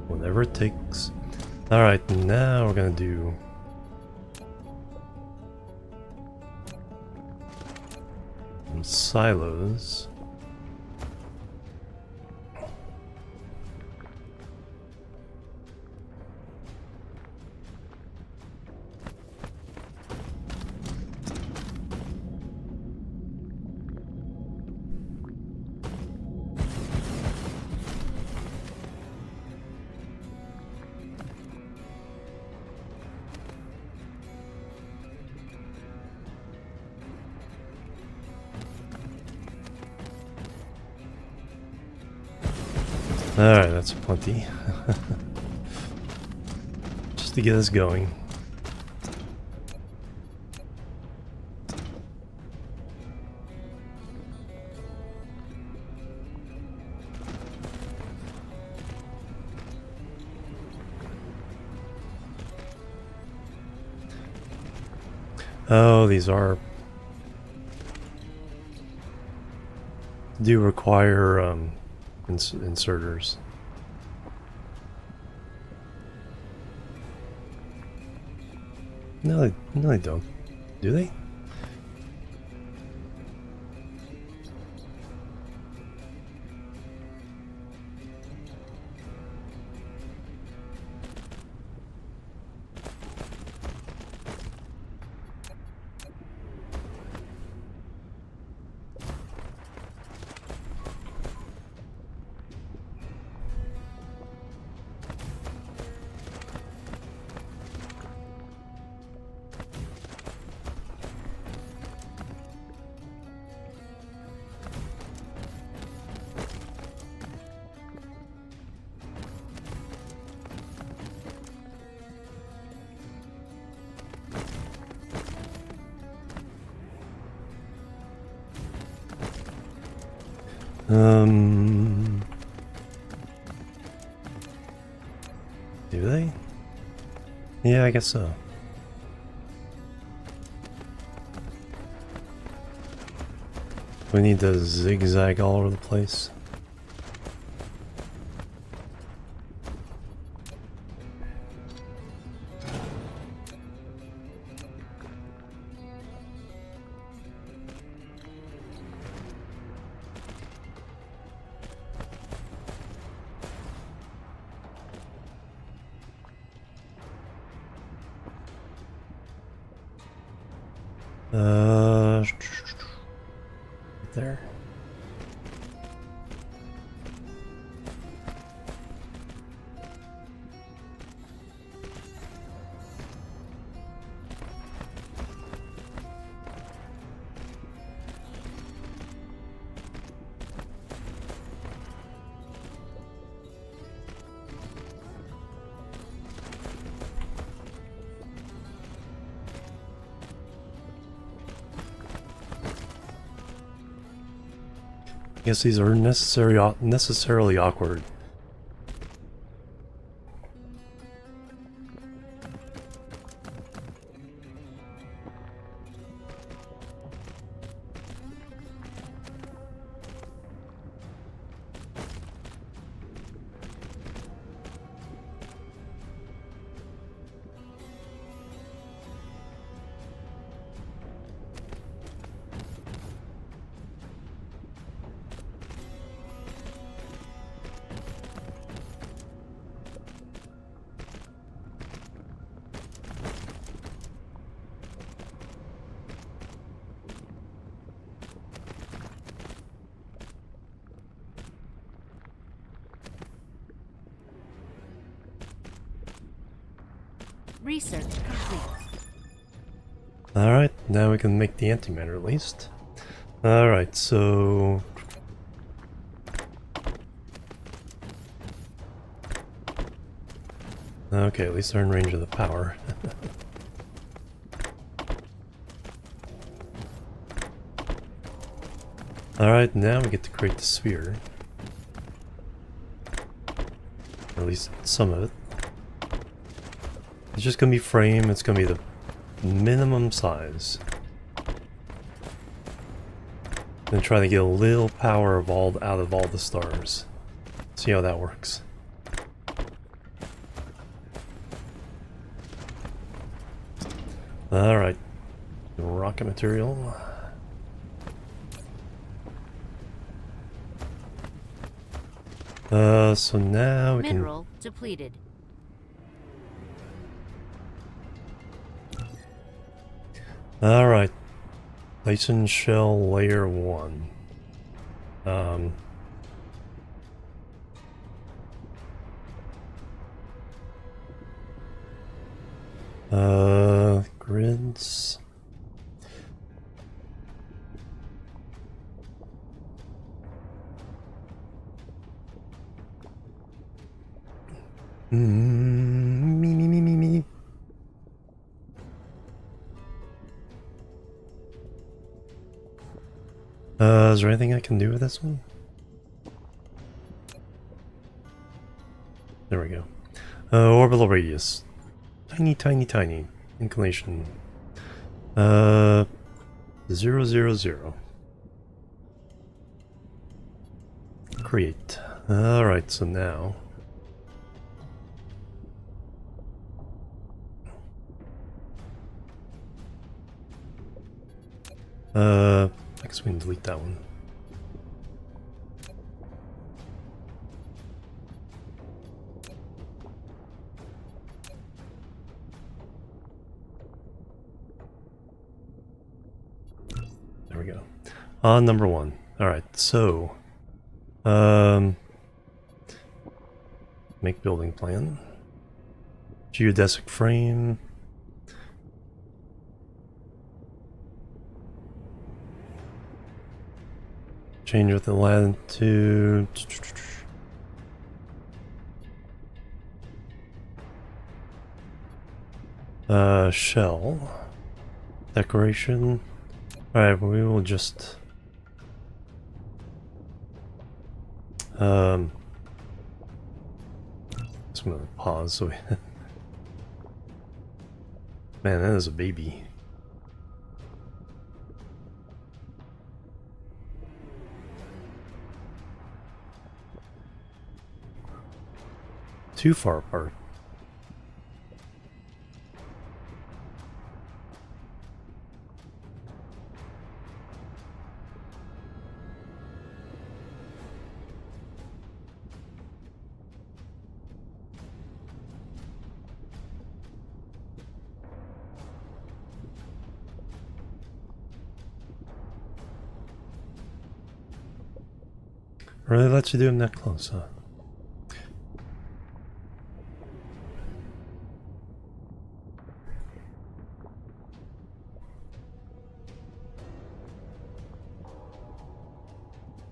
whatever it takes. Alright, now we're gonna do some silos. Alright, that's plenty. Just to get us going. Oh, these are... do require inserters. No, they don't. Do they? Do they? Yeah, I guess so. We need to zigzag all over the place. There. I guess these are necessarily awkward. Research complete. Alright, now we can make the antimatter at least. Alright, so... okay, at least they're in range of the power. Alright, now we get to create the sphere. Or at least some of it. It's just gonna be frame, it's gonna be the minimum size. And try to get a little power out of all the stars. See how that works. Alright. Rocket material. So now we Mineral depleted. Alright. Dyson shell layer 1. Grids. Me. Is there anything I can do with this one? There we go. Orbital radius. Tiny. Inclination. 0, 0, 0. Create. Alright, so now... I guess we can delete that one. There we go. On number 1. Alright, so... make building plan. Geodesic frame. Change with the latitude. Shell. Decoration. Alright, we will just... I'm gonna pause so we... Man, that is a baby. Too far apart. Really lets you do them that close, huh?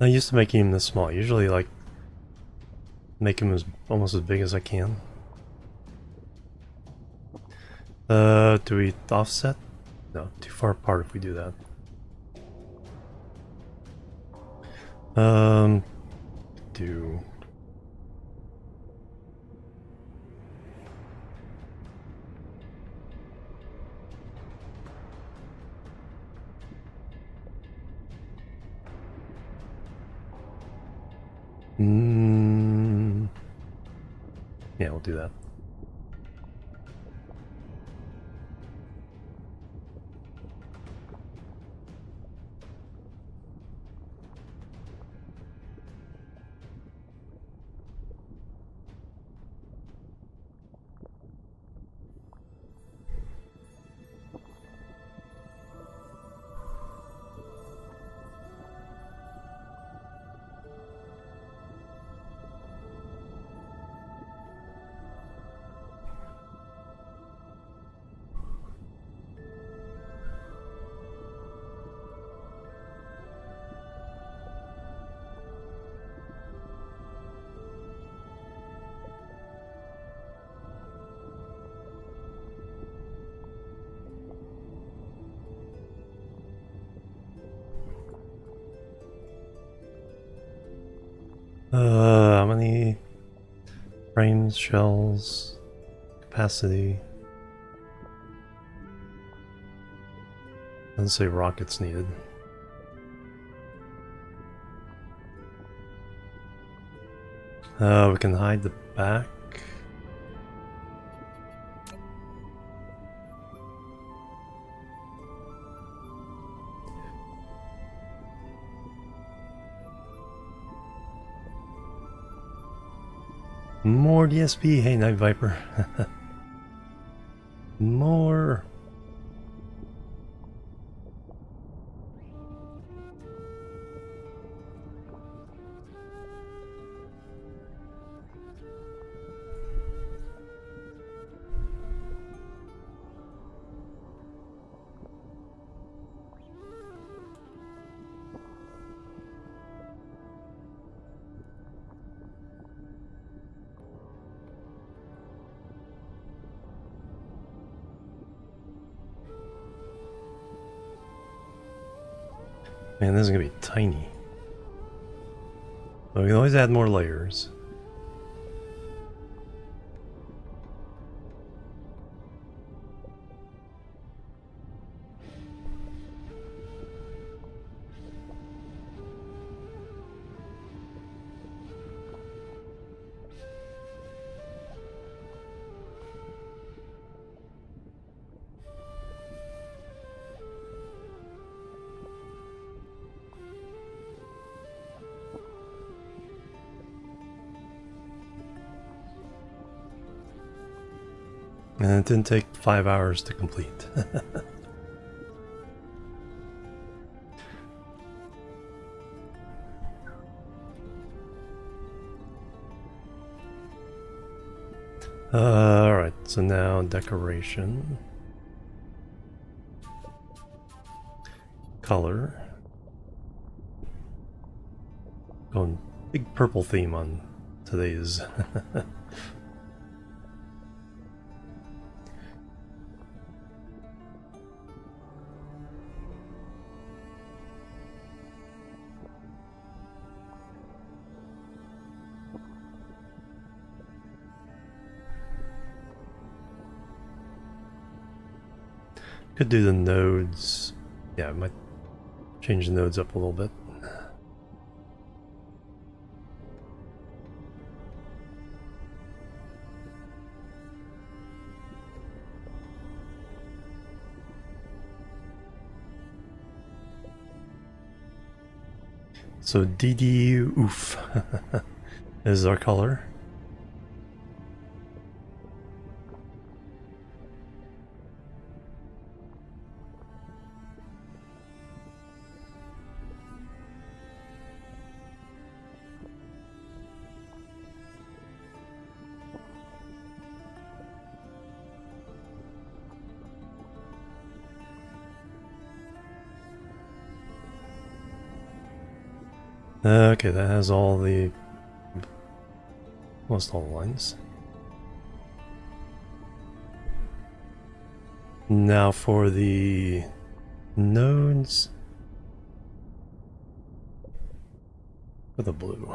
I used to make him this small. Usually, like, make him as almost as big as I can. Do we offset? No, too far apart if we do that. Do... Yeah, we'll do that. How many frames, shells, capacity? Doesn't say rockets needed. We can hide the back. More DSP. Hey, Night Viper. More. Man, this is gonna be tiny. But we can always add more layers. And it didn't take 5 hours to complete. Alright, so now decoration. Color. Going big purple theme on today's. Could do the nodes. Yeah, I might change the nodes up a little bit. So DD oof is our color. Okay, that has all the almost all the lines. Now for the nodes for the blue.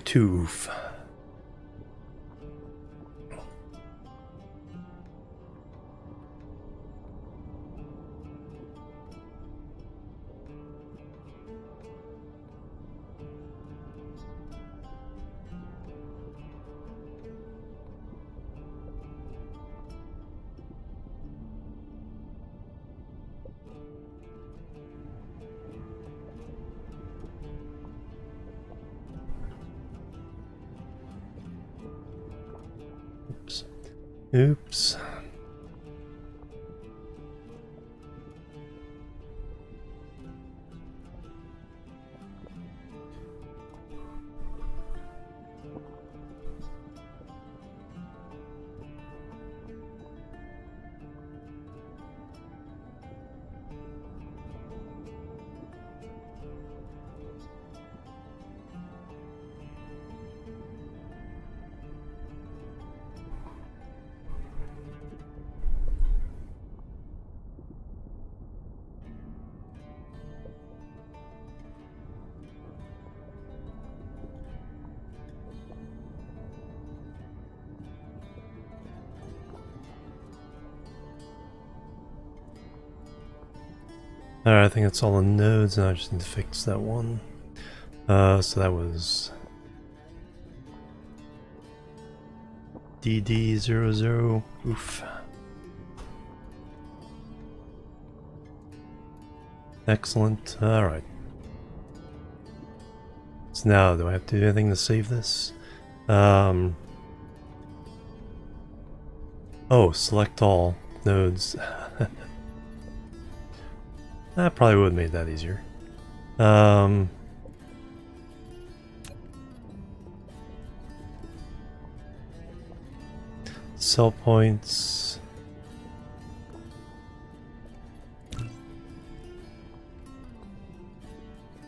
Oof. Oops. Alright, I think that's all the nodes, and I just need to fix that one. So that was DD00. Oof. Excellent. Alright. So now, do I have to do anything to save this? Oh, select all nodes. That probably would have made that easier. Cell points.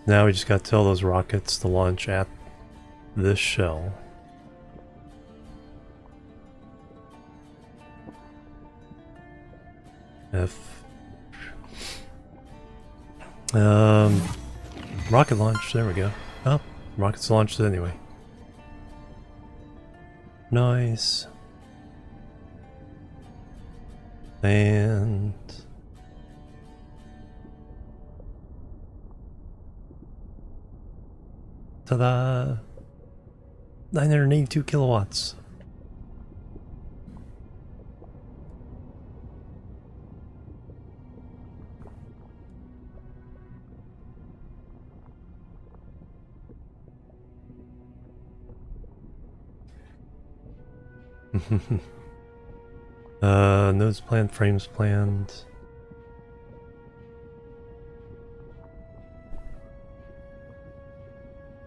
Now we just got to tell those rockets to launch at this shell. Rocket launch, there we go. Oh, rockets launched anyway. Nice. And ta-da! 982 kilowatts. Nodes planned, frames planned.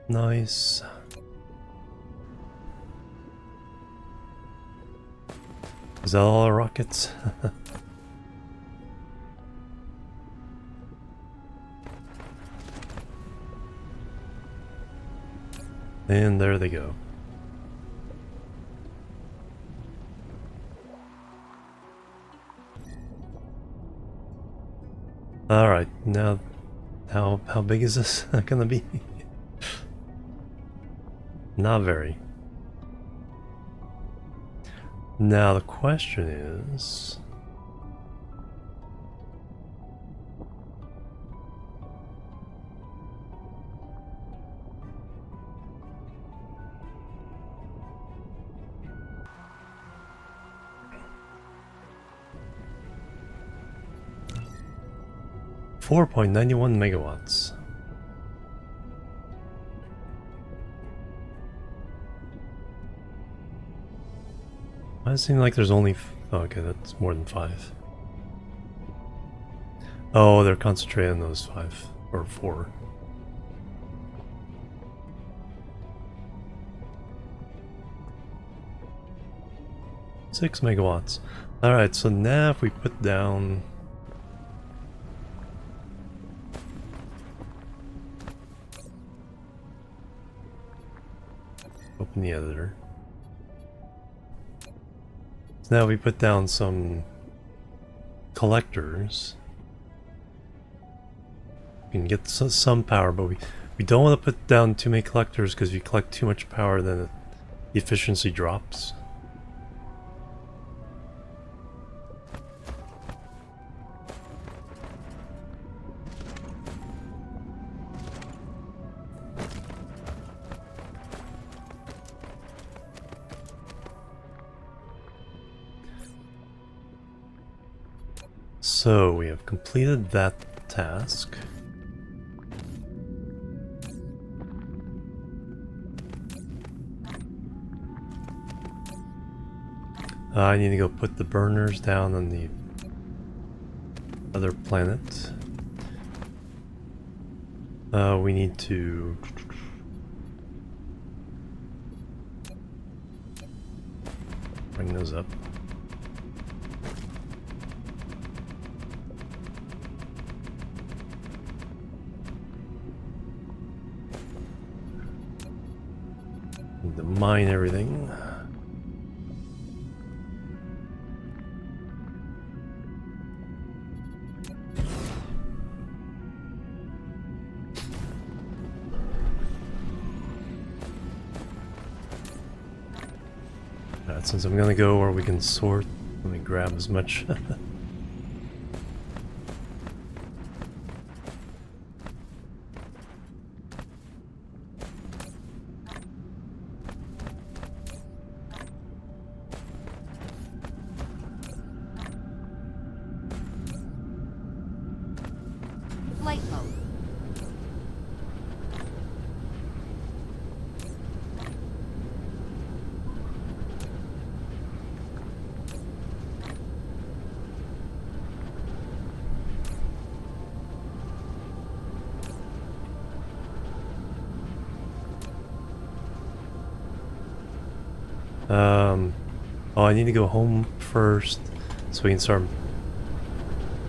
Nice. Is that all our rockets? And there they go. Alright, now how big is this gonna be? Not very. Now the question is... .91 megawatts. Why does it seem like there's only... Oh, okay, that's more than 5. Oh, they're concentrated on those 5. Or 4. Six megawatts. Alright, so now if we put down... Open the editor. So now we put down some collectors. We can get some power, but we don't want to put down too many collectors because if you collect too much power, then the efficiency drops. So we have completed that task. I need to go put the burners down on the other planet. We need to bring those up. Need to mine everything. Since I'm gonna go where we can sort, let me grab as much. Flight mode. Oh, I need to go home first so we can start.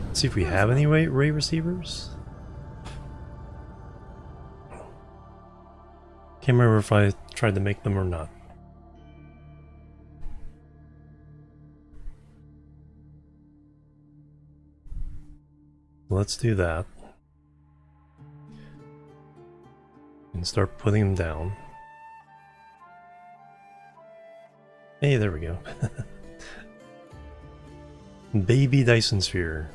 Let's see if we have any ray receivers. Can't remember if I tried to make them or not. Let's do that. And start putting them down. Hey, there we go. Baby Dyson Sphere.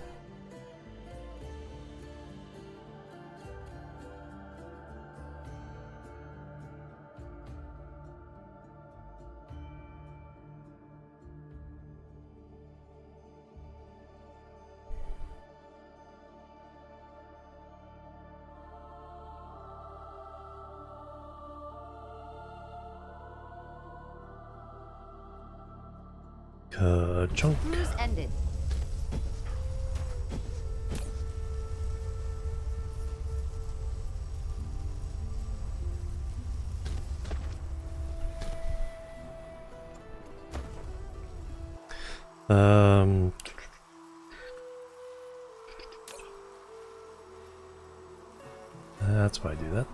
Ka-chunk. Cruise ended. That's why I do that.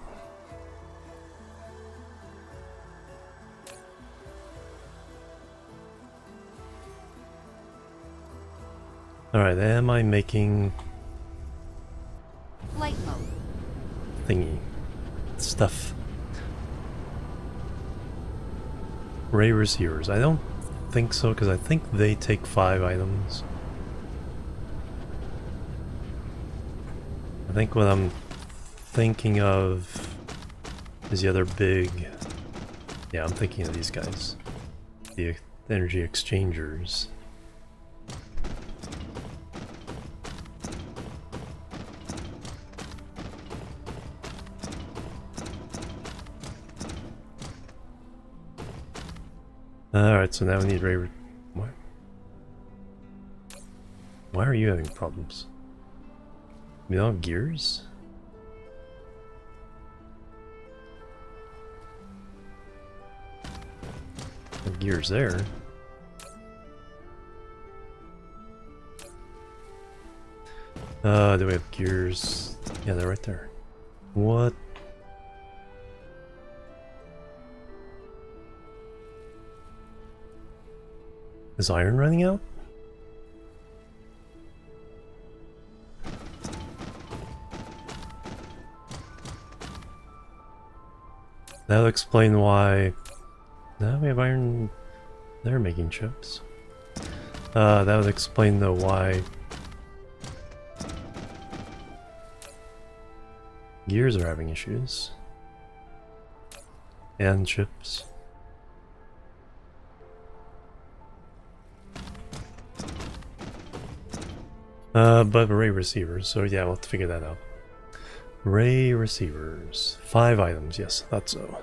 Alright, am I making Flight mode. thingy stuff? Ray receivers. I don't think so, because I think they take 5 items. I think what I'm thinking of is the other big... Yeah, I'm thinking of these guys. The energy exchangers. Alright, so now we need ray... Why are you having problems? We don't have gears? No gears there. Do we have gears? Yeah, they're right there. What? Is iron running out? That'll explain why... No, we have iron... They're making chips. That would explain though why... Gears are having issues. And chips. But ray receivers, so yeah, we'll have to figure that out. Ray receivers. 5 items, yes, that's so.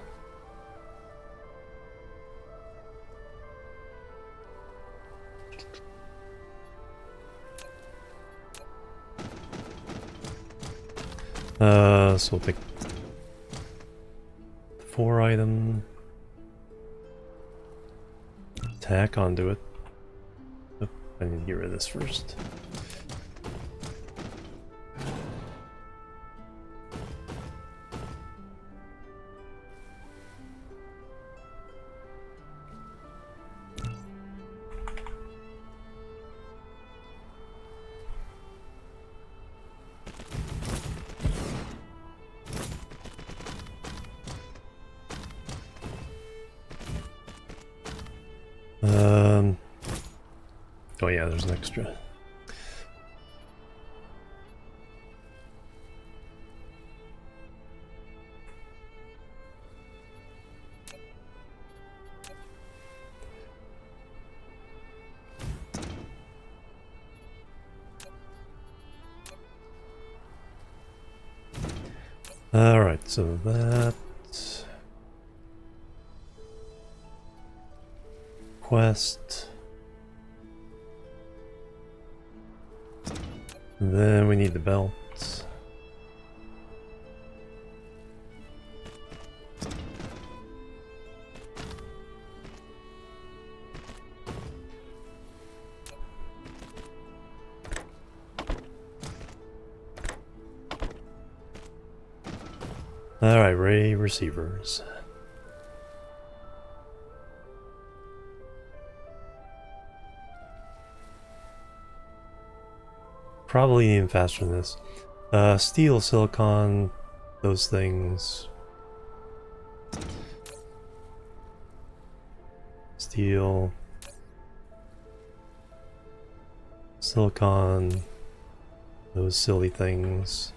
So we'll take 4 item. Tack onto it. Oh, I need to get rid of this first. Oh yeah, there's an extra. Alright, so that... Quest... Then we need the belt. Alright, ray receivers. probably even faster than this. Steel, silicon, those things. Steel. Silicon. Those silly things.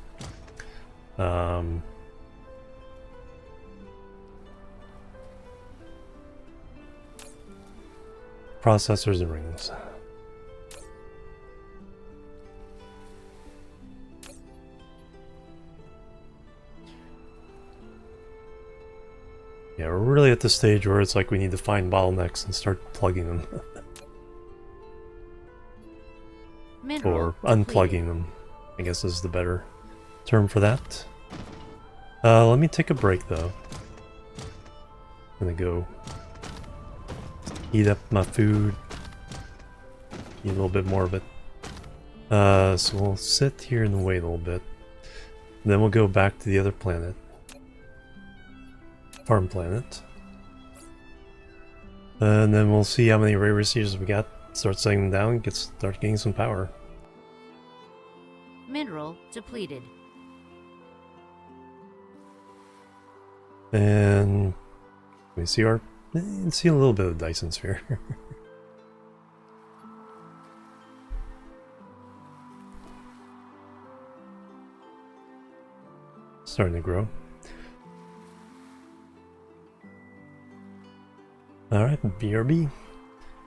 Processors and rings. Yeah, we're really at the stage where it's like we need to find bottlenecks and start plugging them. Or unplugging them, I guess is the better term for that. Let me take a break though. I'm gonna go heat up my food. Eat a little bit more of it. So we'll sit here and wait a little bit. Then we'll go back to the other planet. Farm planet. And then we'll see how many ray receivers we got. Start setting them down, start getting some power. Mineral depleted. And we see our see a little bit of Dyson Sphere. Starting to grow. Alright, BRB.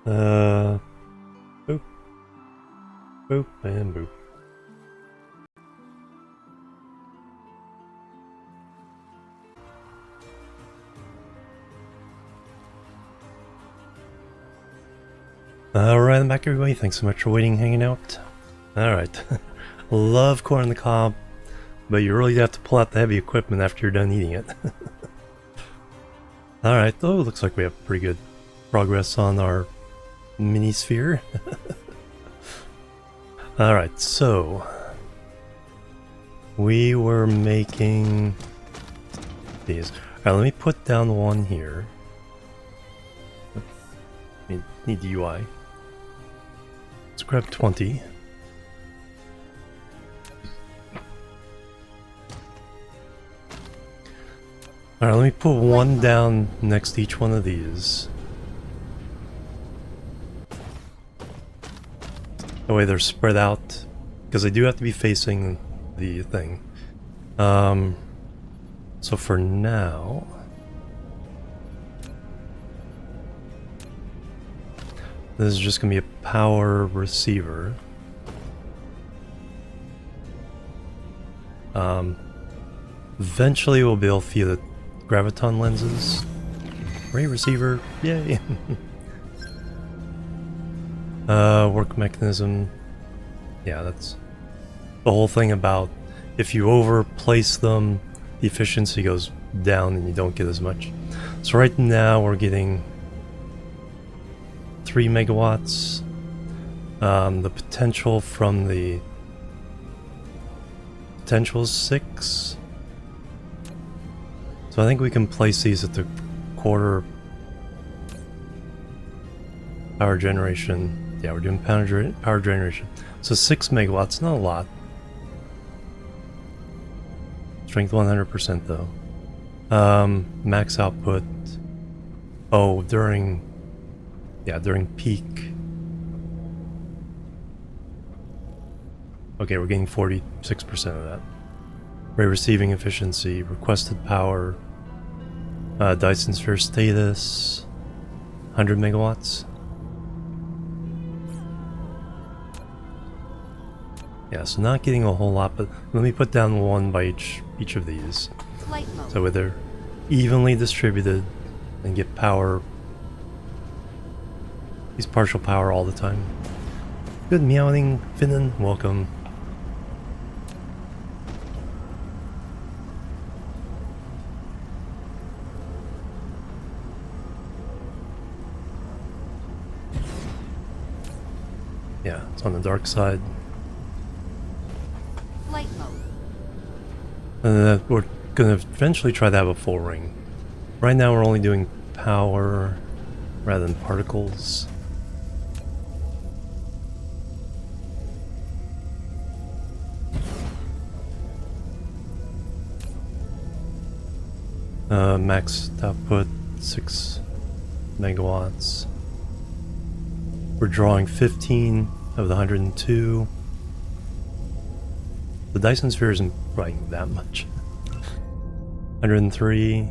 Boop. Boop and boop. Alright, I'm back everybody. Thanks so much for waiting, hanging out. Alright. Love corn on the cob, but you really have to pull out the heavy equipment after you're done eating it. Alright, oh, looks like we have pretty good progress on our mini sphere. Alright, so we were making these. Alright, let me put down one here. Need the UI. Let's grab 20. Alright, let me put one down next to each one of these. That way they're spread out, because they do have to be facing the thing. So for now, this is just going to be a power receiver. Eventually we'll be able to feed the graviton lenses. Ray receiver, yay! Work mechanism. Yeah, that's the whole thing about if you overplace them, the efficiency goes down and you don't get as much. So right now we're getting 3 megawatts. The potential from the potential is 6. So I think we can place these at the quarter power generation. Yeah, we're doing power generation. So 6 megawatts, not a lot. Strength 100% though. Max output. Oh, during peak. Okay, we're getting 46% of that. Ray receiving efficiency, requested power, Dyson Sphere status, 100 megawatts. Yeah, so not getting a whole lot, but let me put down one by each of these. Flight mode. So they're evenly distributed and get power. These partial power all the time. Good meowing, Finnan, welcome. Yeah, it's on the dark side. Flight mode. And we're gonna eventually try to have a full ring. Right now we're only doing power rather than particles. Max output 6 megawatts. We're drawing 15 of the 102. The Dyson Sphere isn't drawing that much. 103.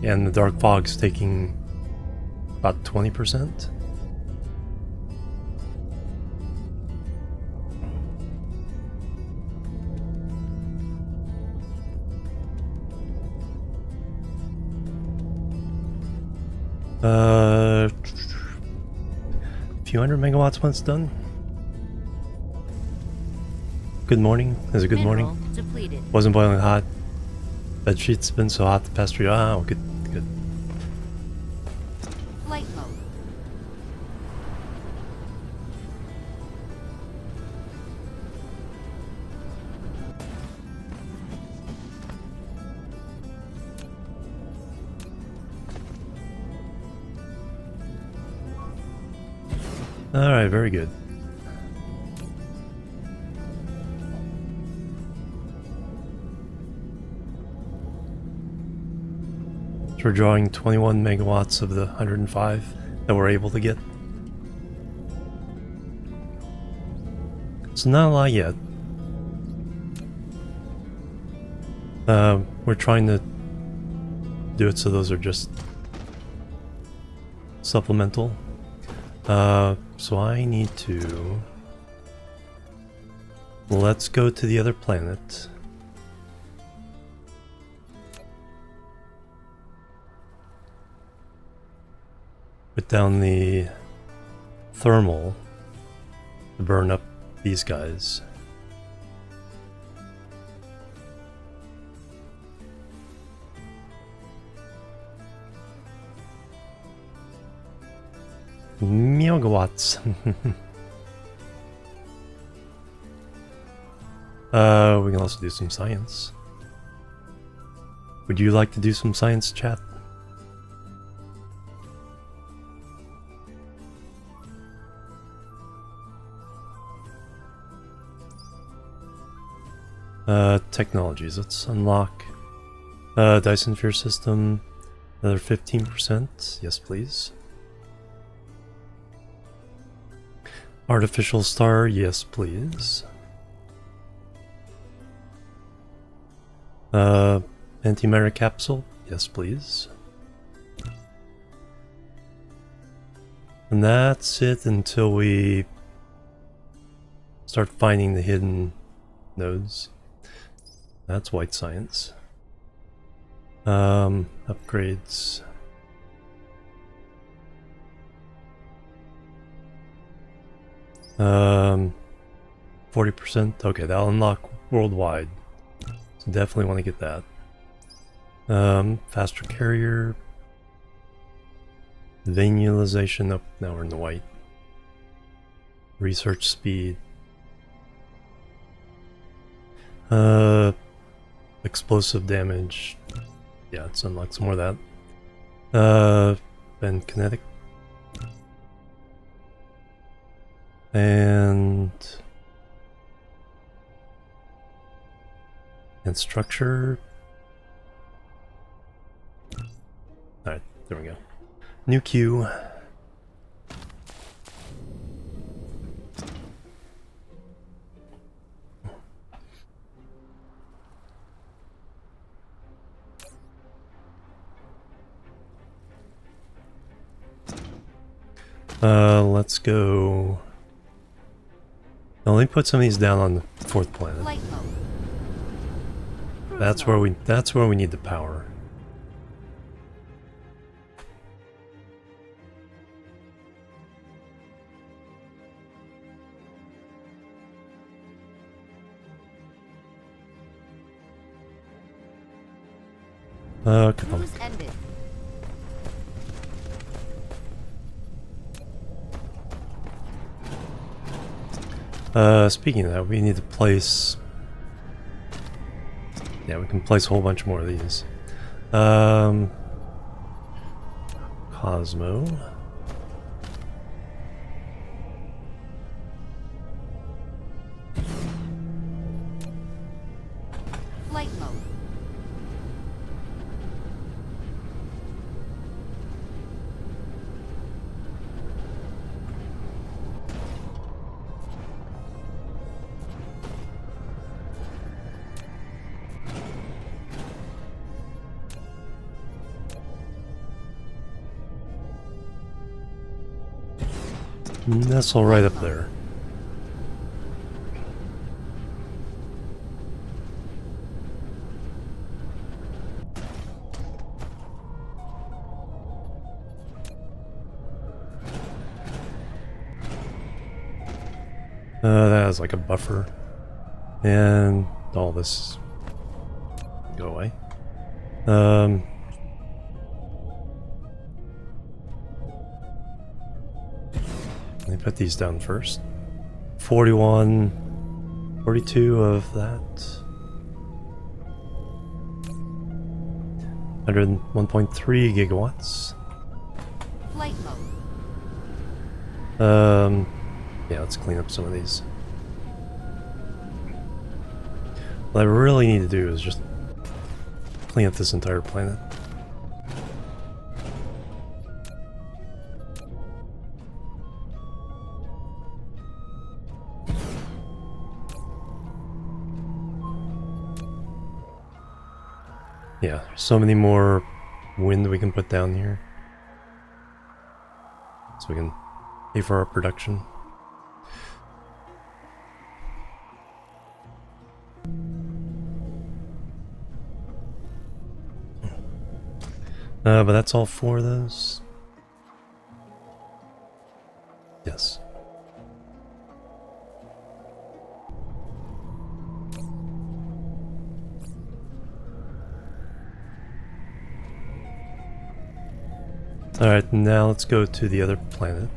And the dark fog's taking about 20%. A few hundred megawatts when it's done. Good morning. Is it good Mineral morning? depleted. Wasn't boiling hot. Bed sheets been so hot the past 3 hours. Oh, good, good. Flight mode. Alright, very good. So we're drawing 21 megawatts of the 105 that we're able to get. So not a lot yet. We're trying to do it so those are just supplemental. So I need to... Let's go to the other planet. Put down the thermal to burn up these guys. Megawatts. We can also do some science. Would you like to do some science, chat? Technologies. Let's unlock Dyson Sphere system. Another 15%. Yes, please. Artificial star. Yes, please. Antimatter capsule. Yes, please. And that's it until we start finding the hidden nodes. That's white science. Upgrades. Um, 40%. Okay, that'll unlock worldwide. So definitely want to get that. Faster carrier. Vanillization. Nope, now we're in the white. Research speed. Explosive damage. Yeah, let's unlock some more of that. And kinetic. And structure. Alright, there we go. New queue. Let's go. Now, let me put some of these down on the 4th planet. Flight mode. Cruise That's mode. where we need the power. Come on. Cruise ended. Speaking of that, we need to place... Yeah, we can place a whole bunch more of these. Cosmo. Nestle right up there. That is like a buffer. And all this go away. Let me put these down first. 41, 42 of that. 101.3 gigawatts. Flight mode. Yeah, let's clean up some of these. What I really need to do is just clean up this entire planet. Yeah, there's so many more wind we can put down here. So we can pay for our production. But that's all 4 of those. Yes. Alright, now let's go to the other planet.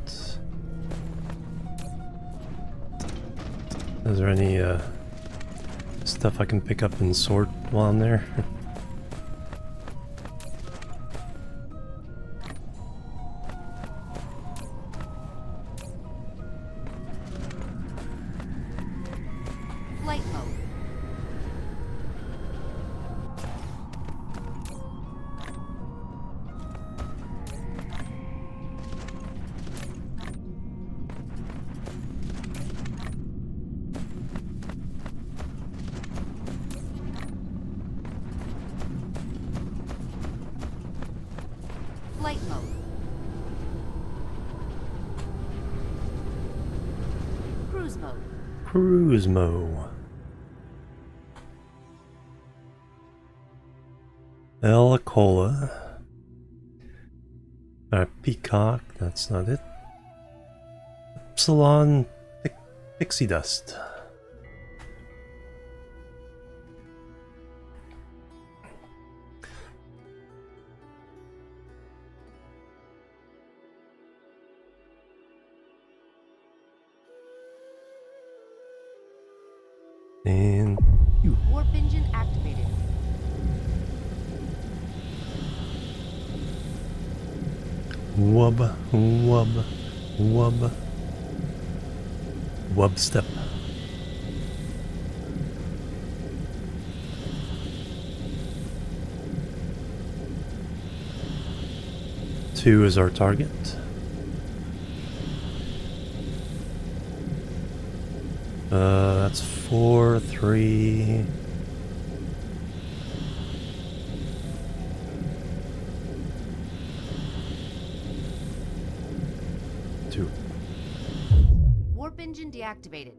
Is there any stuff I can pick up and sort while I'm there? Flight mode. Flight mode. Cruise mode. Cruise mode. El Cola. Peacock, that's not it. Epsilon Pixie Dust. And Warp engine activated. wub, wub, wub. Wub step. Two is our target. That's 4, 3. Two. Warp engine deactivated.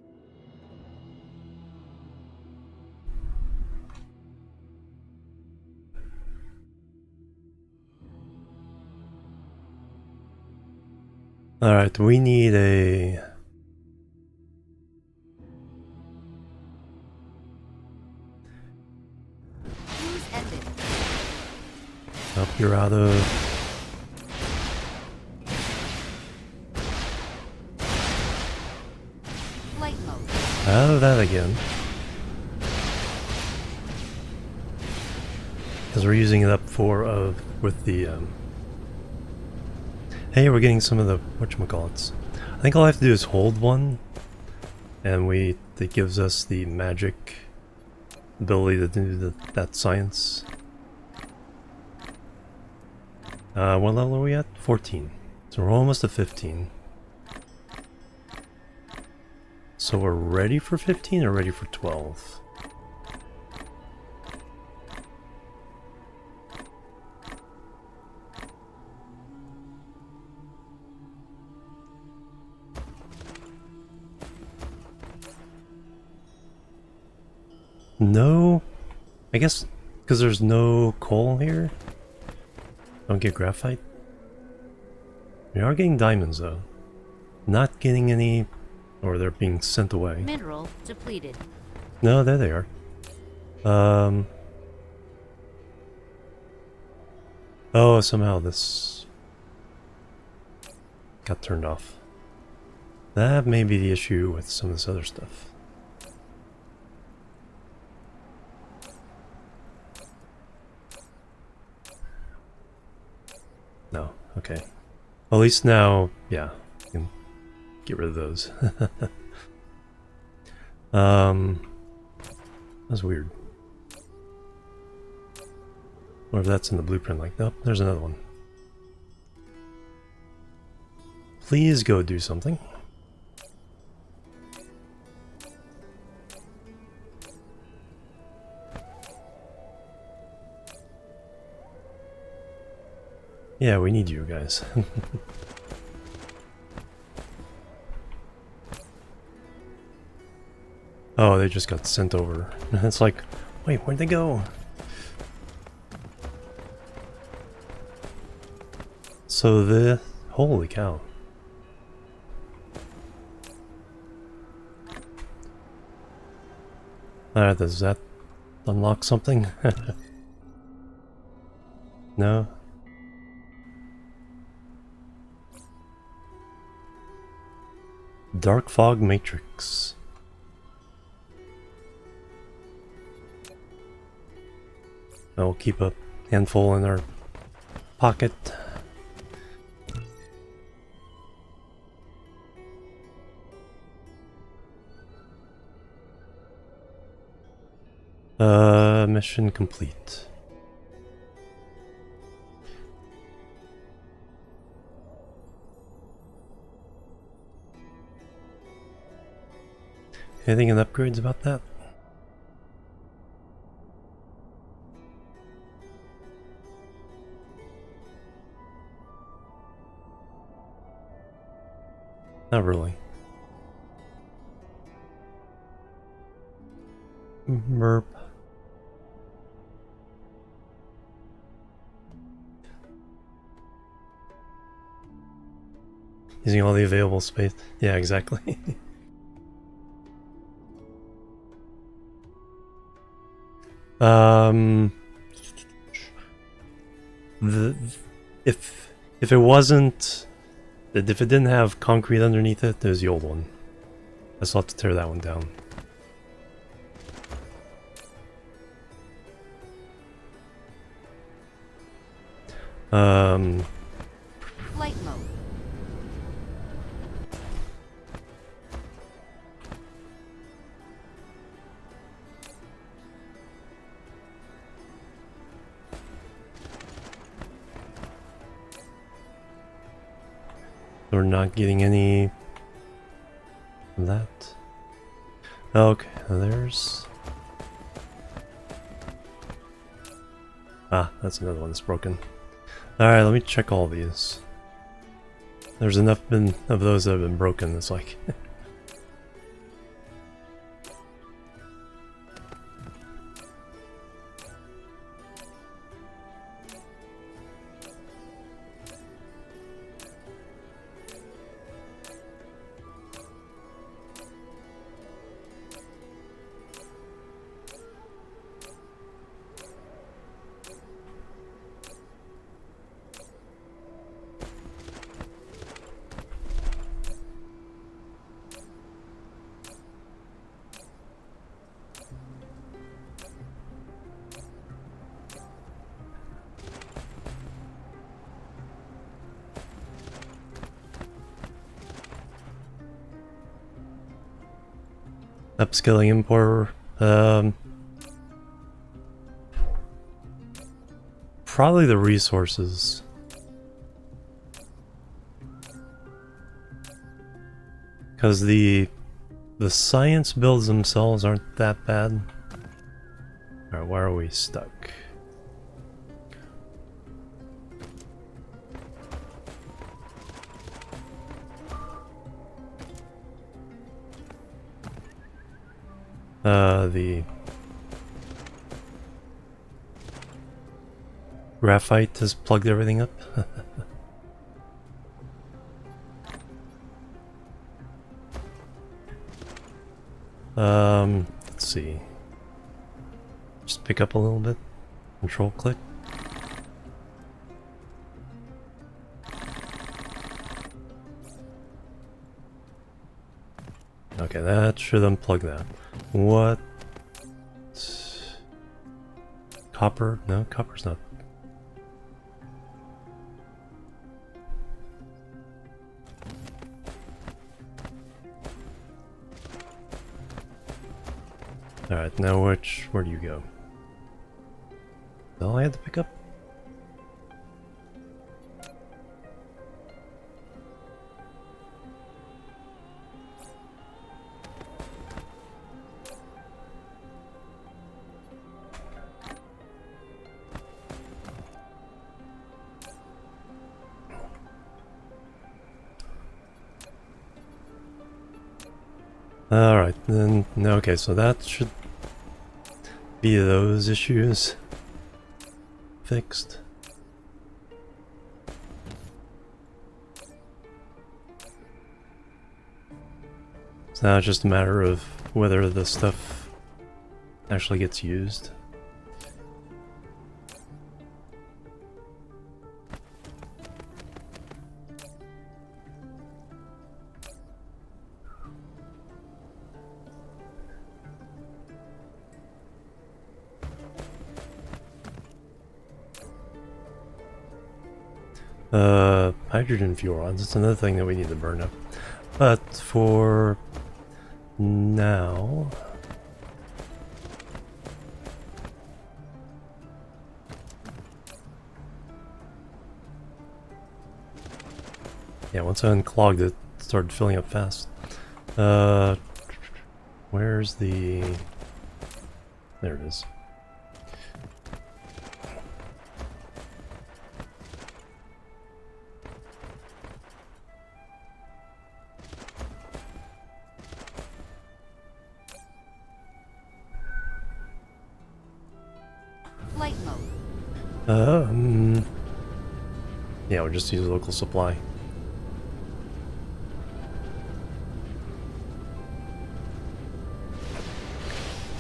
Alright, we need a... Cruise ended. Up, you're out of... Flight mode. Out of that again. Because we're using it up for, with the, Hey, we're getting some of the whatchamacallits. I think all I have to do is hold one, and it gives us the magic ability to do that science. What level are we at? 14. So we're almost at 15. So we're ready for 15 or ready for 12? No, I guess because there's no coal here. Don't get graphite. We are getting diamonds though. Not getting any, or they're being sent away. Mineral depleted. No, there they are. Oh, somehow this got turned off. That may be the issue with some of this other stuff. No, okay. At least now, yeah, I can get rid of those. That's weird. Or if that's in the blueprint, like, nope, there's another one. Please go do something. Yeah, we need you guys. Oh, they just got sent over. It's like, wait, where'd they go? So the... holy cow. Does that unlock something? No? Dark Fog Matrix. I'll keep a handful in our pocket. Mission complete. Anything in upgrades about that? Not really. Merp. Using all the available space. Yeah, exactly. If it wasn't, if it didn't have concrete underneath it, there's the old one. I still have to tear that one down. Flight mode. We're not getting any of that. Okay, there's... Ah, that's another one that's broken. Alright, let me check all these. There's enough of those that have been broken, it's like... Upscaling importer, probably the resources. Because the science builds themselves aren't that bad. Alright, why are we stuck? The Graphite has plugged everything up. Let's see. Just pick up a little bit. Control click. Okay, that should unplug that. What? Copper? No, copper's not. Alright, now where do you go? Is that all I had to pick up? Alright, then, okay, so that should be those issues fixed. So now it's just a matter of whether the stuff actually gets used. Hydrogen fuel rods, it's another thing that we need to burn up. But for now... Yeah, once I unclogged it, it started filling up fast. Where's the... There it is. Flight mode. Yeah, we'll just use a local supply.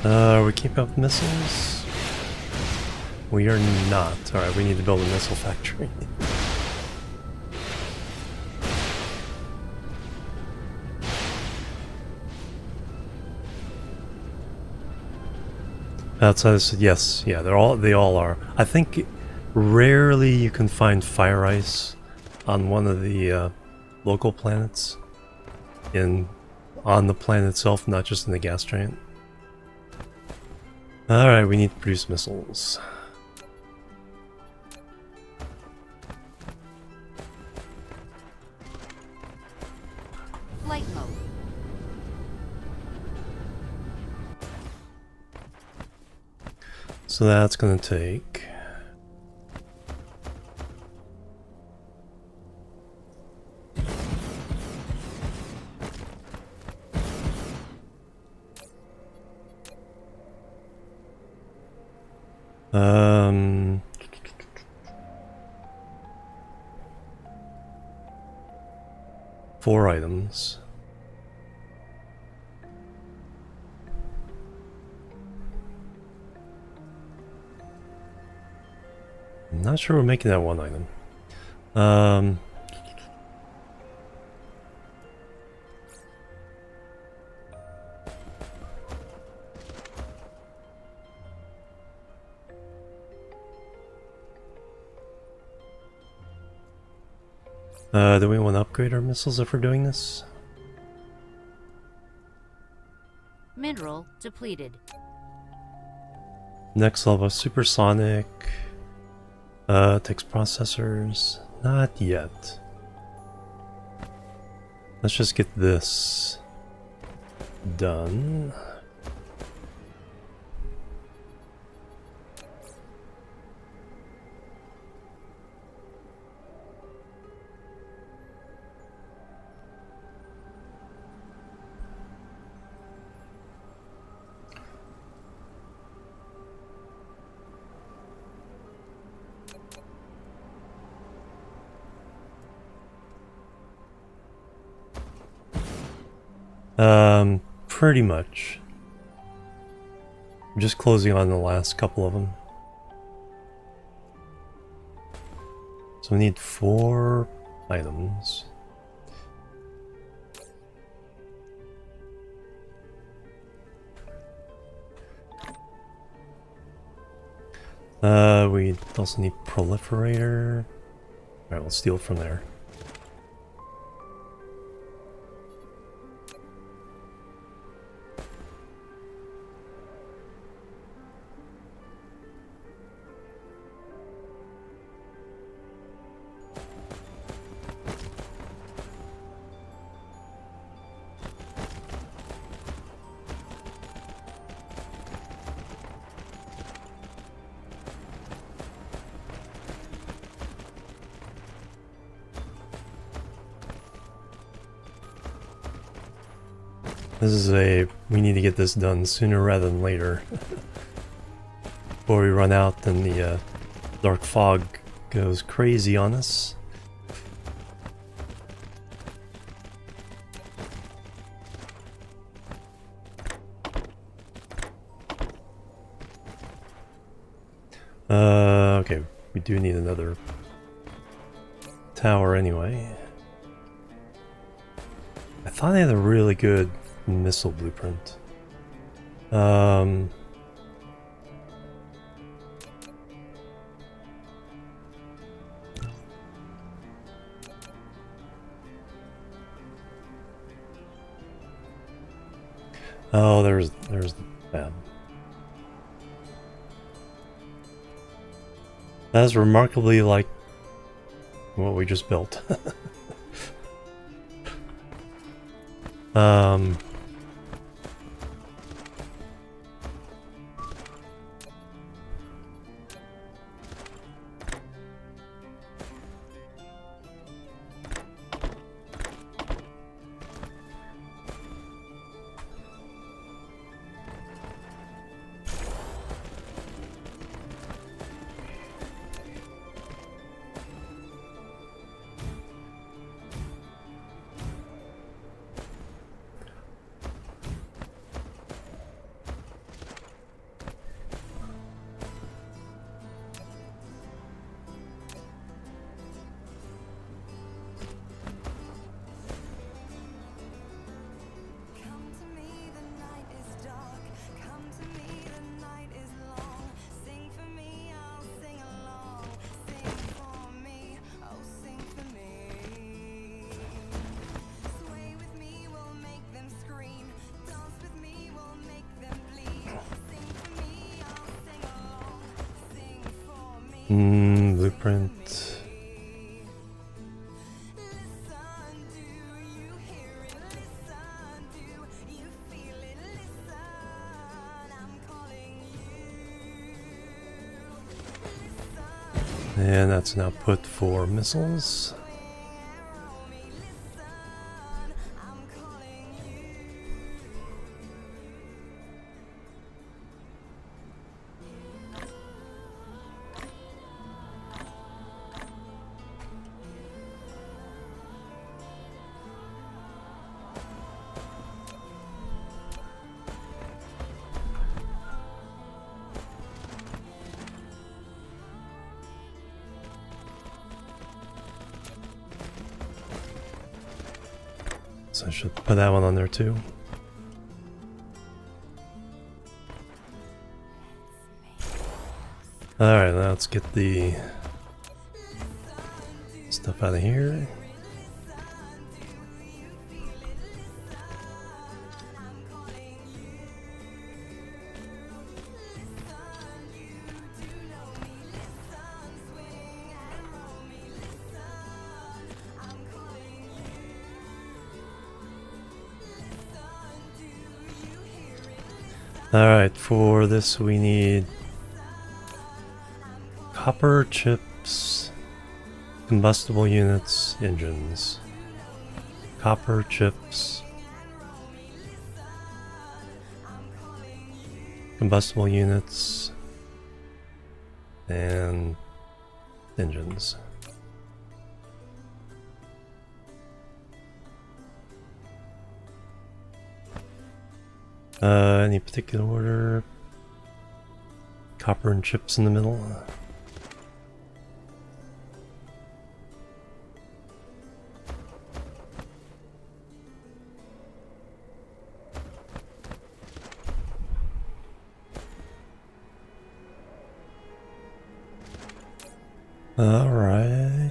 Are we keeping up with missiles? We are not. Alright, we need to build a missile factory. Outside of, yes, yeah, they all are. I think rarely you can find fire ice on one of the local planets on the planet itself, not just in the gas giant. Alright, we need to produce missiles. Flight mode. So that's going to take... Four items. I'm not sure we're making that one item. Do we want to upgrade our missiles if we're doing this? Mineral depleted. Next level, supersonic. Takes processors. Not yet. Let's just get this done. Pretty much. I'm just closing on the last couple of them. So we need 4 items. We also need proliferator. Alright, we'll steal from there. This is we need to get this done sooner rather than later. Before we run out and the dark fog goes crazy on us. Okay, we do need another tower anyway. I thought I had a really good missile blueprint. Oh, there's the fab. That's remarkably like what we just built. Blueprint. And that's now put for missiles. So I should put that one on there too. Alright, let's get the stuff out of here. Alright, for this we need copper chips, combustible units, engines. Copper chips, combustible units, and engines. Any particular order? Copper and chips in the middle. All right.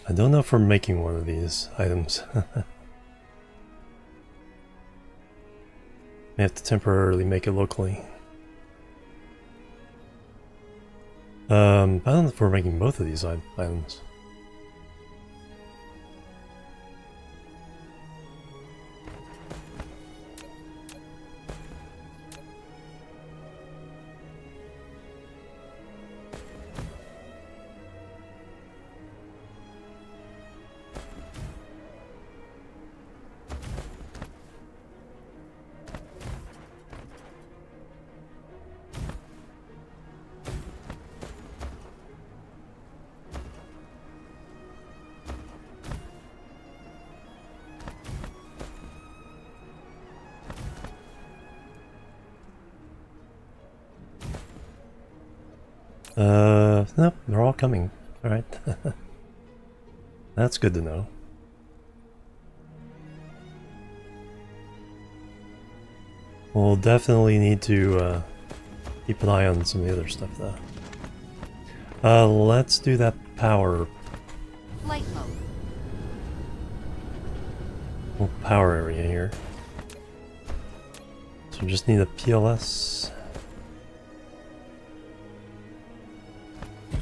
I don't know if we're making one of these items. May have to temporarily make it locally. I don't know if we're making both of these items. Nope, they're all coming. Alright. That's good to know. We'll definitely need to keep an eye on some of the other stuff though. Let's do that power. Flight mode. Little power area here. So we just need a PLS.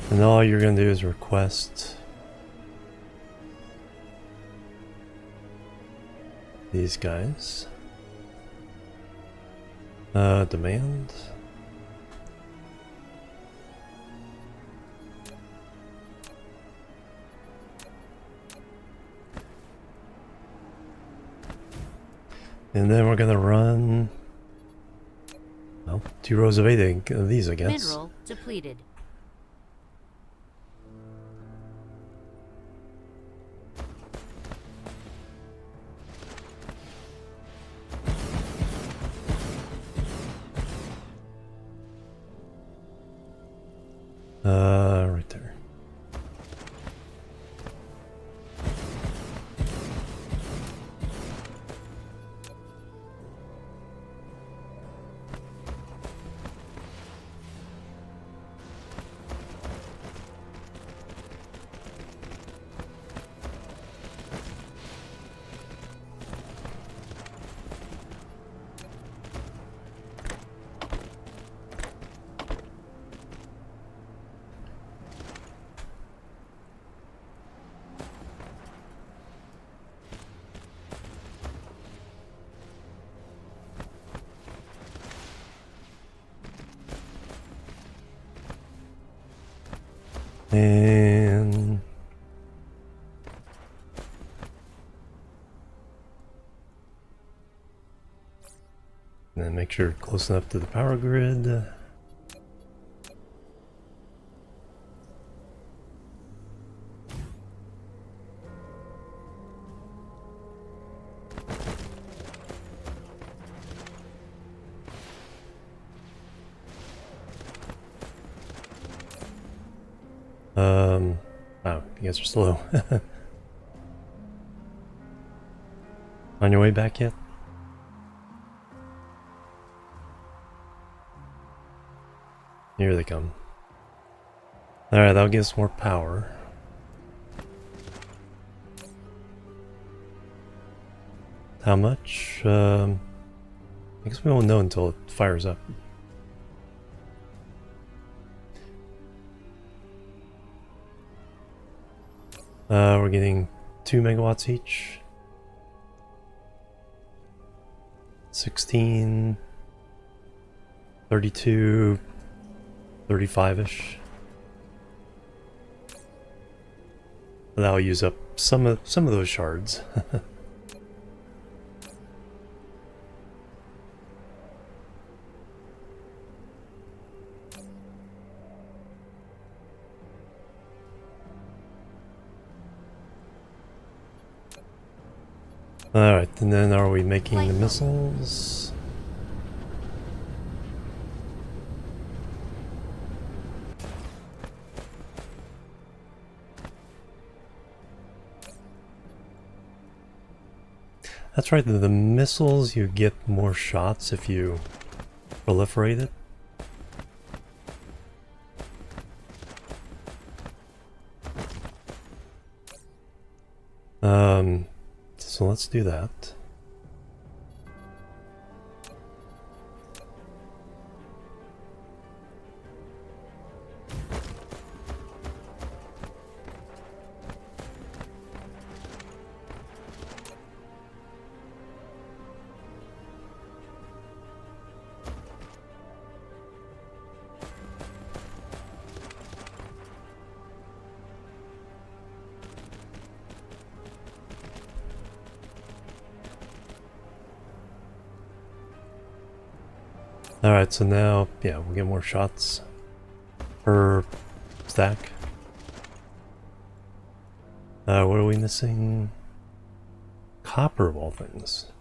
And all you're gonna do is request these guys. Demand. And then we're gonna run, well, 2 rows of 8 of these, I guess. Mineral depleted. Right there. And then make sure you're close enough to the power grid. Wow, you guys are slow. On your way back yet? Here they come. Alright, that'll give us more power. How much? I guess we won't know until it fires up. We're getting 2 megawatts each. 16, 32, 35-ish. That'll use up some of those shards. Alright, and then are we making the missiles? That's right, the missiles, you get more shots if you proliferate it. So let's do that. Alright, so now, yeah, we'll get more shots per stack. What are we missing? Copper, of all things.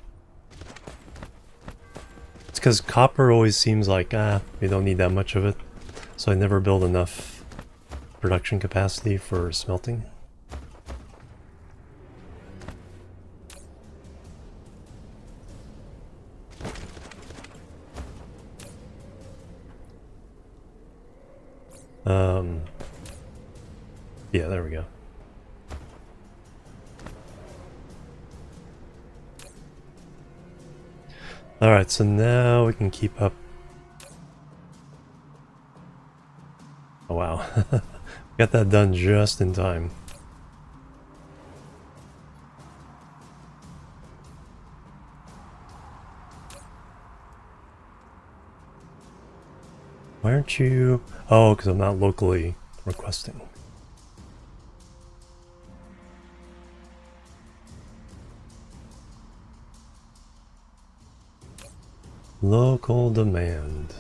It's because copper always seems like, we don't need that much of it. So I never build enough production capacity for smelting. Yeah, there we go. Alright, so now we can keep up. Oh wow, got that done just in time. Why aren't you... Oh, because I'm not locally requesting. Local demand.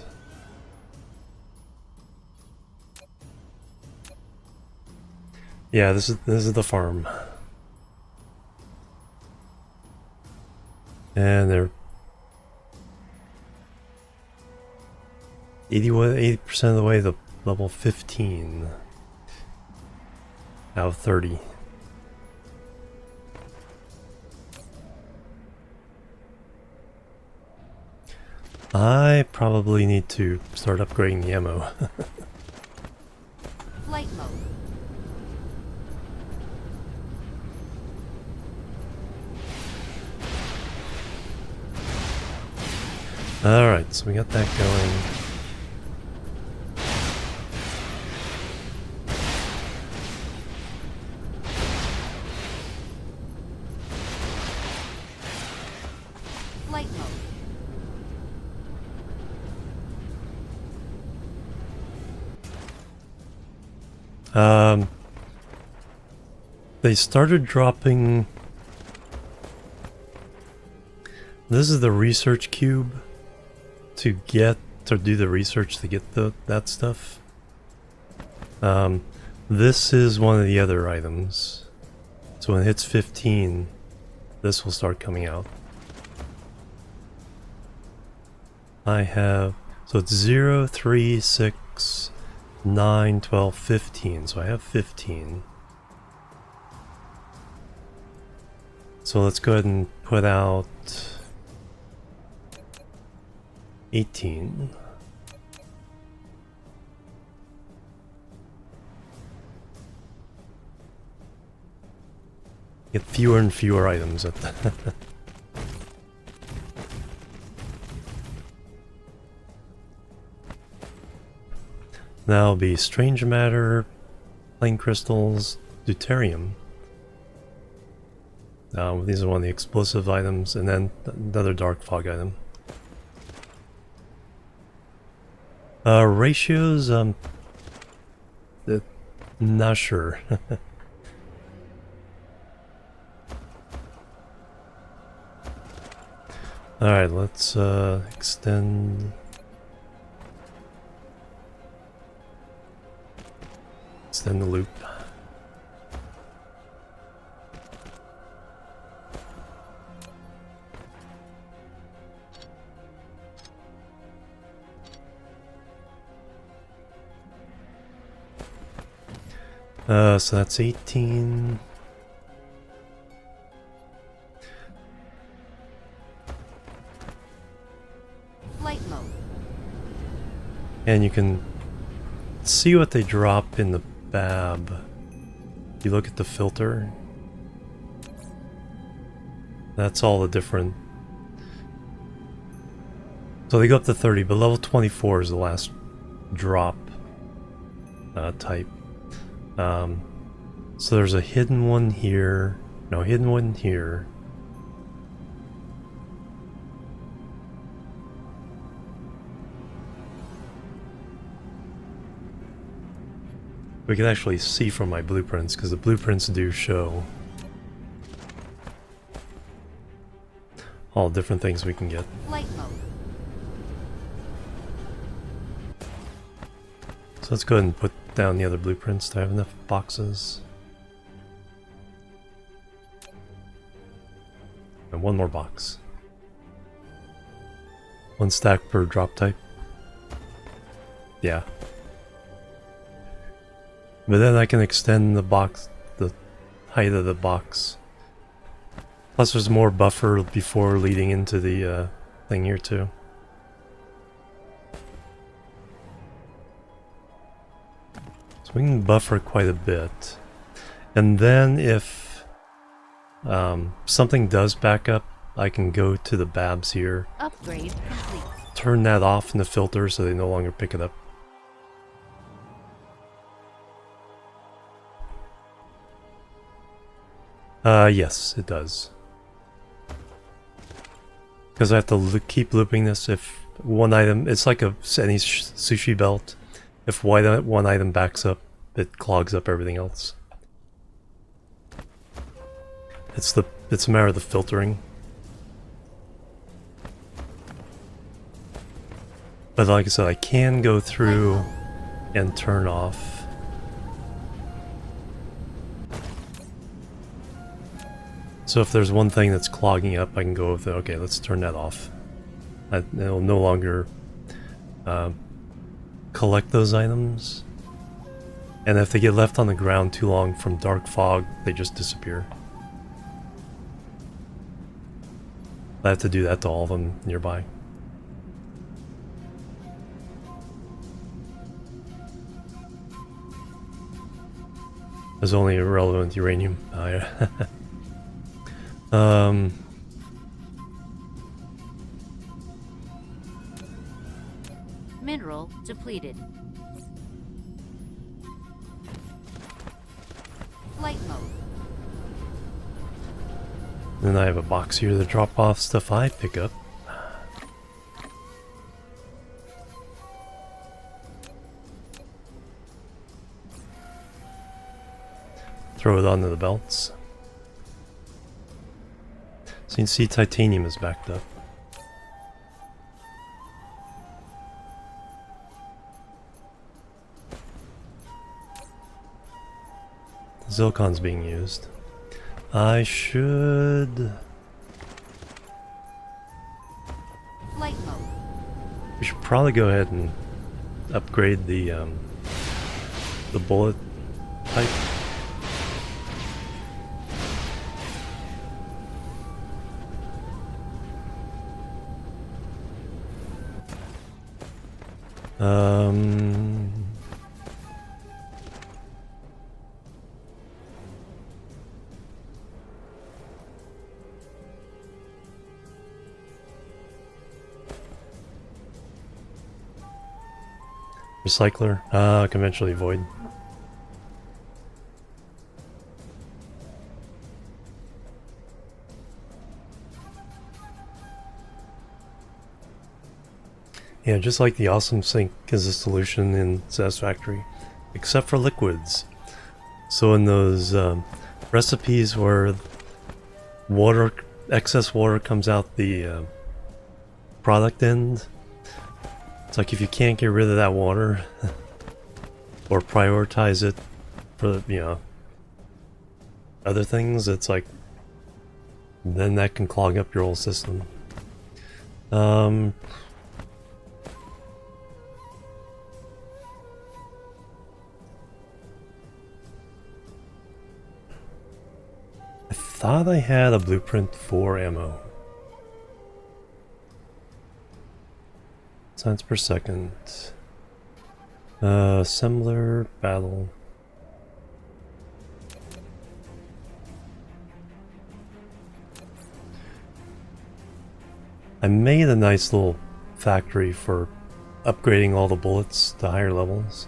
Yeah, this is the farm. And they're 80% of the way to level 15 out of 30. I probably need to start upgrading the ammo. Flight mode. Alright, so we got that going. Flight mode. They started dropping... This is the research cube to do the research to get that stuff. This is one of the other items. So when it hits 15, this will start coming out. I have... So it's 0, 3, 6, 9, 12, 15. So I have 15. So let's go ahead and put out 18. Get fewer and fewer items at that. That'll be strange matter, plain crystals, deuterium. These are one of the explosive items, and then another dark fog item. Ratios, not sure. Alright, let's extend the loop. So that's 18. Flight mode. And you can see what they drop in the BAB. You look at the filter. That's all the different. So they go up to 30, but level 24 is the last drop type. So there's a hidden one here. No, hidden one here. We can actually see from my blueprints, because the blueprints do show all different things we can get. Flight mode. So let's go ahead and put down the other blueprints. Do I have enough boxes? And one more box. One stack per drop type. Yeah. But then I can extend the box, the height of the box. Plus there's more buffer before leading into the thing here too. So we can buffer quite a bit. And then if something does back up, I can go to the BABs here. Upgrade complete. Turn that off in the filter so they no longer pick it up. Yes, it does. Because I have to keep looping this. If one item, it's like any sushi belt. If one item backs up, it clogs up everything else. It's a matter of the filtering. But like I said, I can go through and turn off. So if there's one thing that's clogging up, I can go with it. Okay, let's turn that off. It'll no longer collect those items. And if they get left on the ground too long from dark fog, they just disappear. I have to do that to all of them nearby. There's only irrelevant uranium. Oh, yeah. Mineral depleted. Flight mode. Then I have a box here to drop off stuff I pick up. Throw it onto the belts. So you can see titanium is backed up. Zircon's being used. I should... Flight mode. We should probably go ahead and upgrade the bullet type. Recycler, conventionally void. Yeah, just like the awesome sink is a solution in Satisfactory, except for liquids. So in those recipes where excess water comes out the product end. It's like if you can't get rid of that water or prioritize it for, you know, other things, it's like then that can clog up your whole system. I thought I had a blueprint for ammo. Signs per second. Assembler, battle. I made a nice little factory for upgrading all the bullets to higher levels.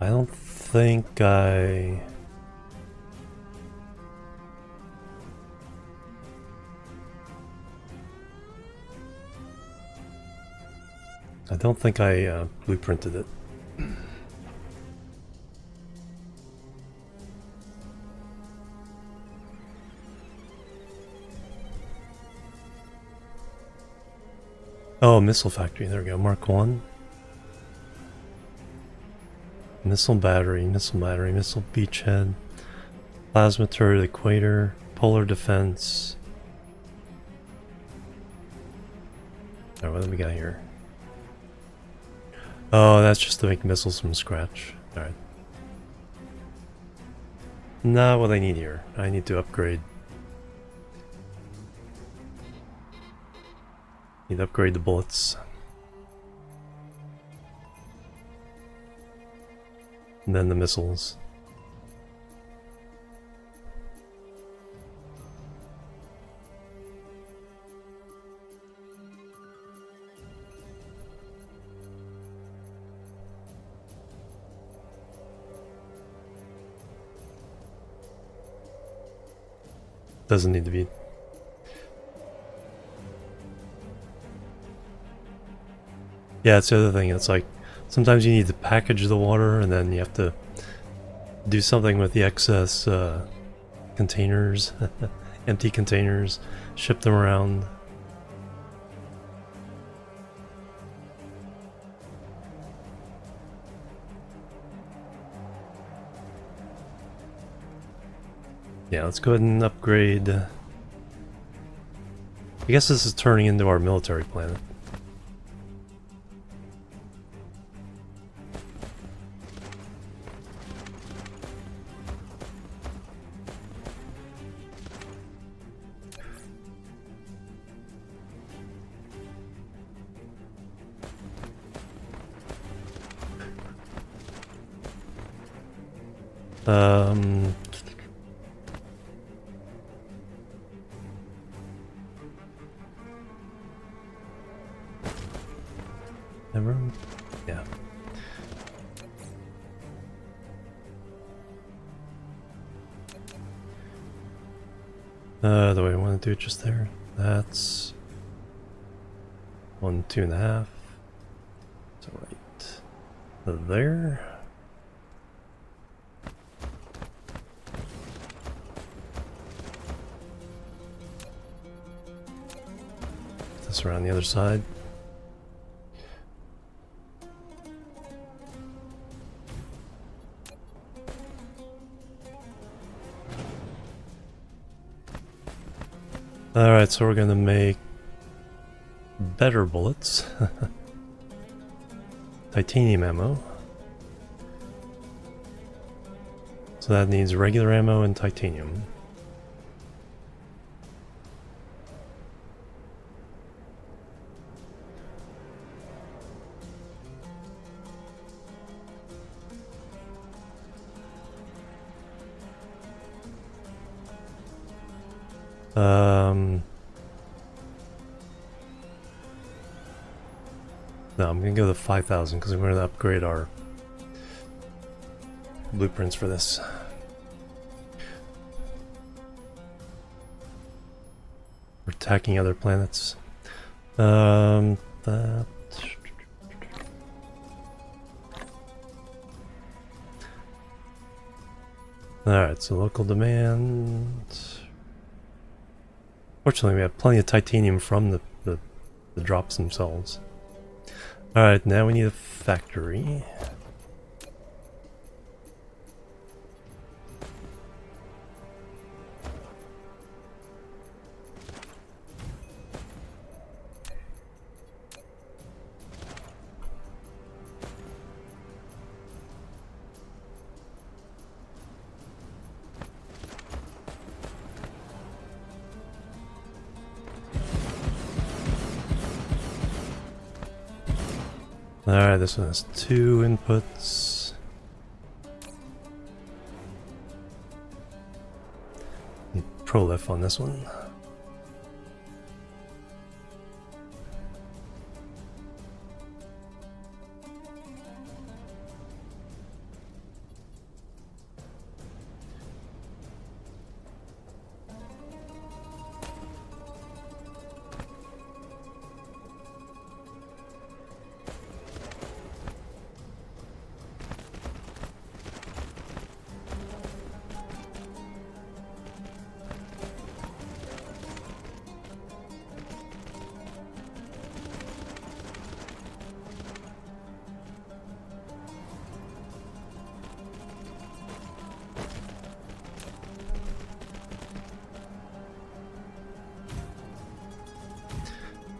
I don't think I don't think I blueprinted it. Oh, missile factory. There we go. Mark 1. Missile battery, missile beachhead, plasma turret, equator, polar defense. Alright, what do we got here? Oh, that's just to make missiles from scratch. Alright. Not what I need here. I need to upgrade. Need to upgrade the bullets. And then the missiles. Doesn't need to be. Yeah, it's the other thing. It's like sometimes you need to package the water and then you have to do something with the excess containers, empty containers, ship them around. Yeah, let's go ahead and upgrade. I guess this is turning into our military planet. Never? Yeah. Do I want to do it just there? That's 1, 2.5. So right there. This around the other side. Alright, so we're gonna make better bullets. Titanium ammo. So that needs regular ammo and titanium. No, I'm gonna go to 5,000 because we're gonna upgrade our blueprints for this. We're attacking other planets. That. Alright, so local demand. Fortunately, we have plenty of titanium from the drops themselves. Alright, now we need a factory. Alright, this one has 2 inputs. And prolif on this one.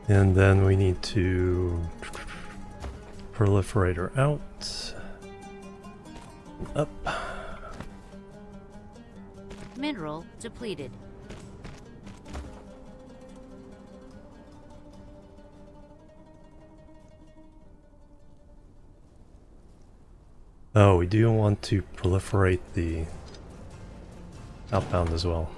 And then we need to proliferate her out. Up. Mineral depleted. Oh, we do want to proliferate the outbound as well.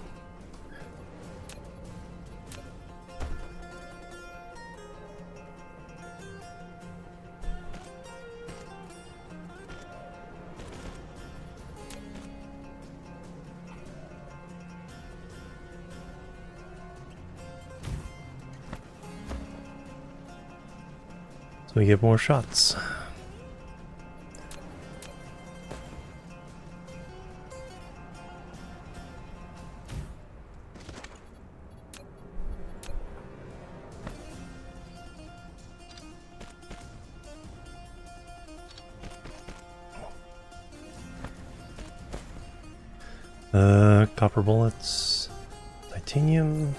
So we get more shots. Copper bullets, titanium.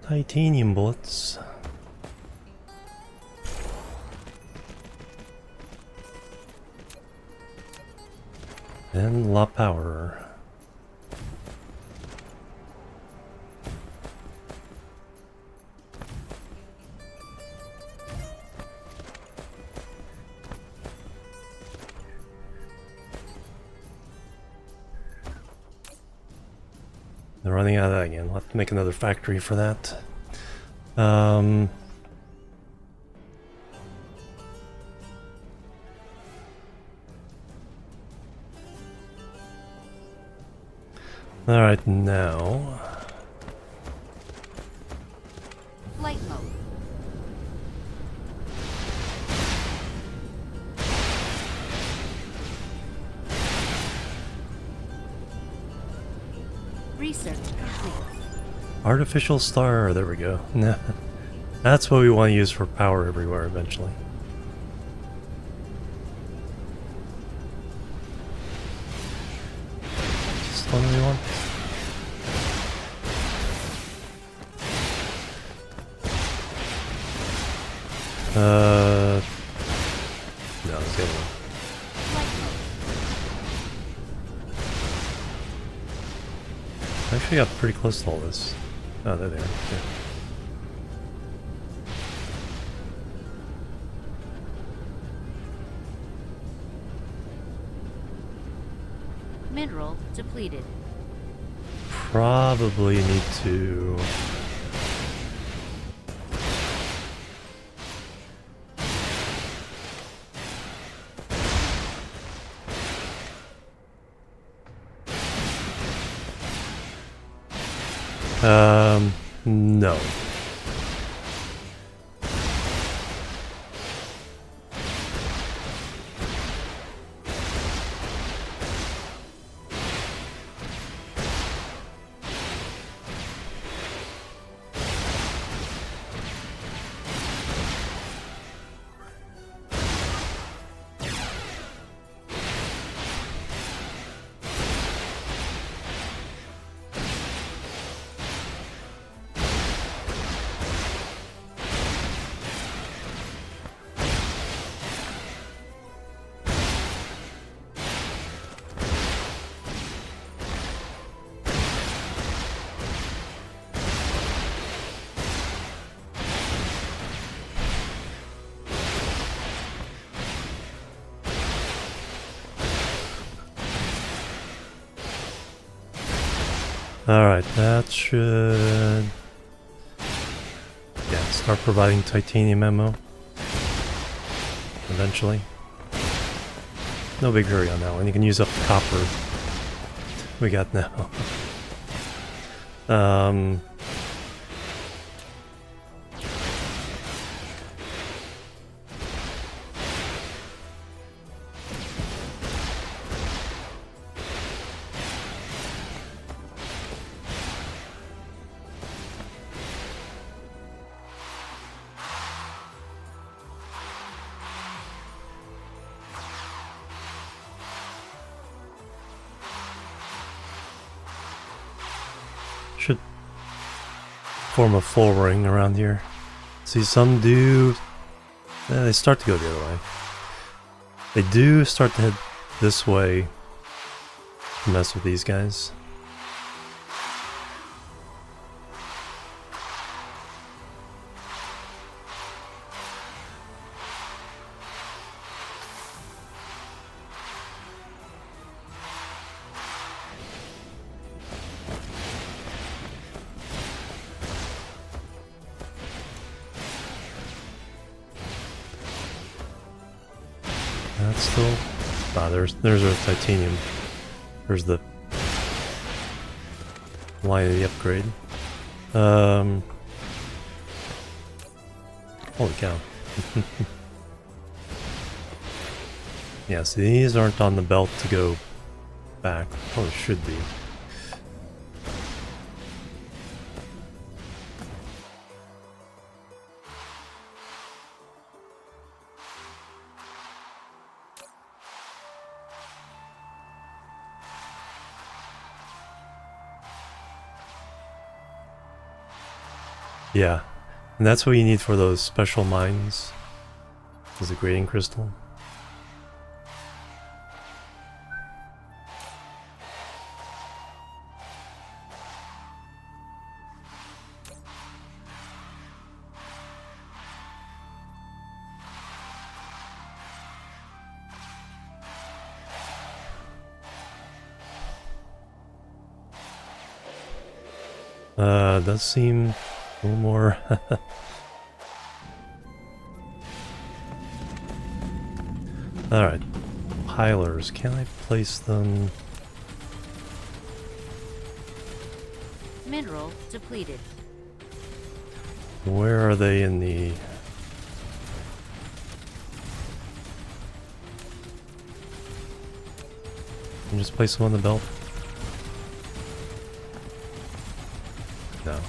Titanium bullets. And La Power. They're running out of that again. We'll have to make another factory for that. Alright, now... Flight mode. Research complete. Artificial star, there we go. That's what we want to use for power everywhere eventually. Is this the one we want? No, it's the other one. Actually got pretty close to all this. Oh, there they are. Yeah. Mineral depleted. Probably need to No. Alright, that should... yeah, start providing titanium ammo. Eventually. No big hurry on that one, you can use up the copper we got now. Should form a full ring around here. See, some do... they start to go the other way. They do start to head this way to mess with these guys. That's still... ah, there's our titanium. There's the line of the upgrade. Holy cow. Yeah, so these aren't on the belt to go back. Probably should be. Yeah, and that's what you need for those special mines, is the grading crystal. Does seem a little more... Alright, pilers, can I place them? Mineral depleted. Where are they in the... Can you just place them on the belt? No.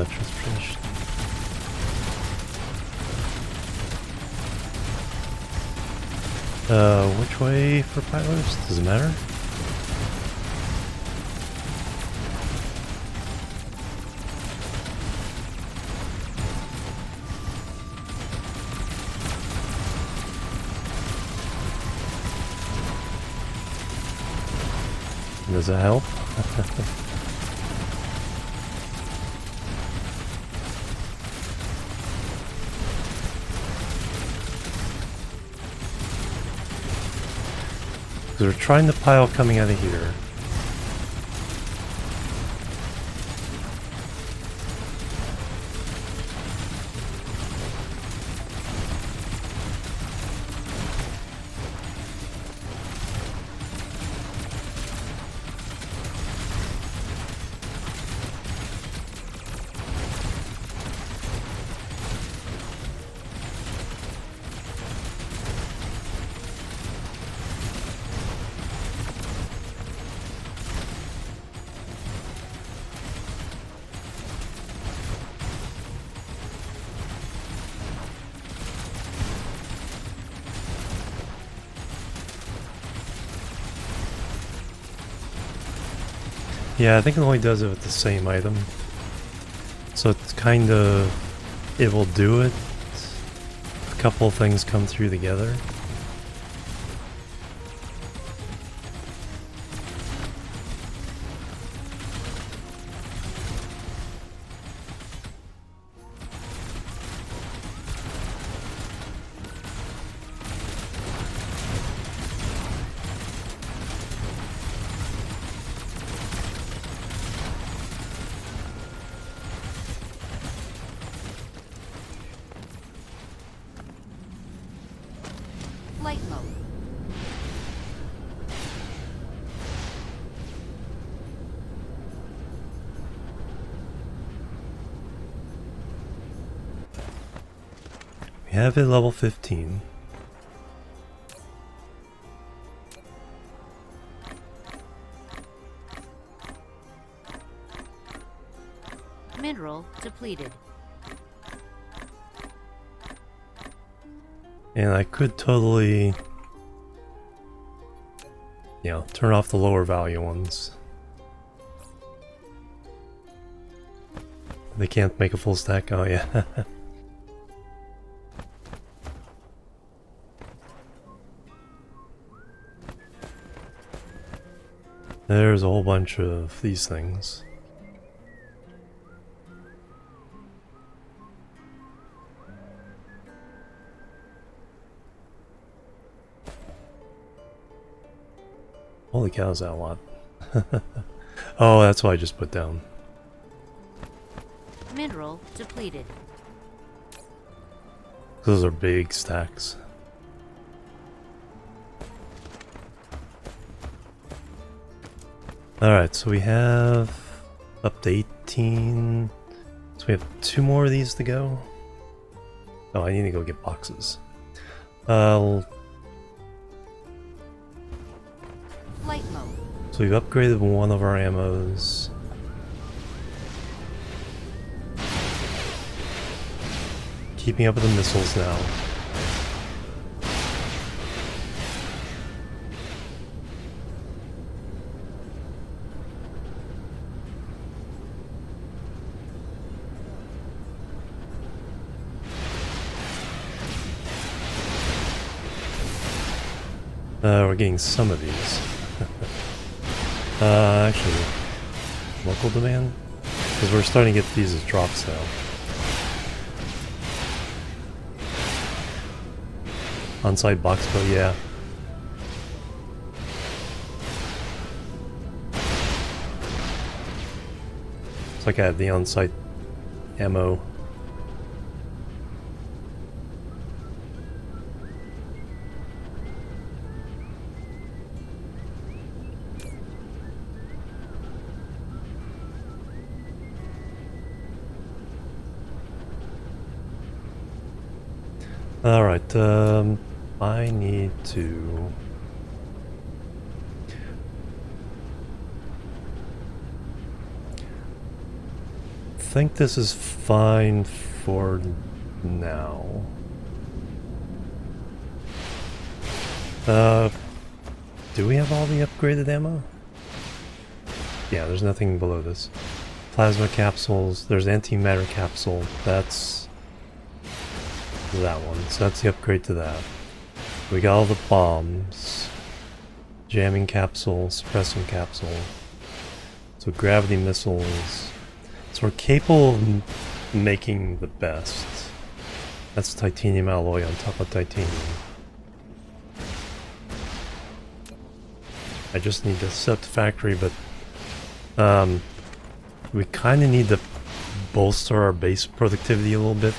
Just finished. Which way for pilers? Does it matter? Does that help? Because we're trying to pile coming out of here. Yeah, I think it only does it with the same item. So it's kind of... it will do it. A couple of things come through together. Flight mode. We have it level 15. Mineral depleted. And I could totally, you know, turn off the lower value ones. They can't make a full stack? Oh yeah. There's a whole bunch of these things. Holy cow, is that a lot? Oh, that's what I just put down. Mineral depleted. Those are big stacks. Alright, so we have up to 18. So we have 2 more of these to go. Oh, I need to go get boxes. Flight mode. So we've upgraded one of our ammos. Keeping up with the missiles now. We're getting some of these. Actually, local demand? Because we're starting to get these as drops now. On-site box build, yeah. It's like I have the on-site ammo. Alright, I need to... I think this is fine for now. Do we have all the upgraded ammo? Yeah, there's nothing below this. Plasma capsules, there's antimatter capsule, that's that one, so that's the upgrade to that. We got all the bombs. Jamming capsule, suppressing capsule. So gravity missiles. So we're capable of making the best. That's titanium alloy on top of titanium. I just need to set up the factory, but we kind of need to bolster our base productivity a little bit.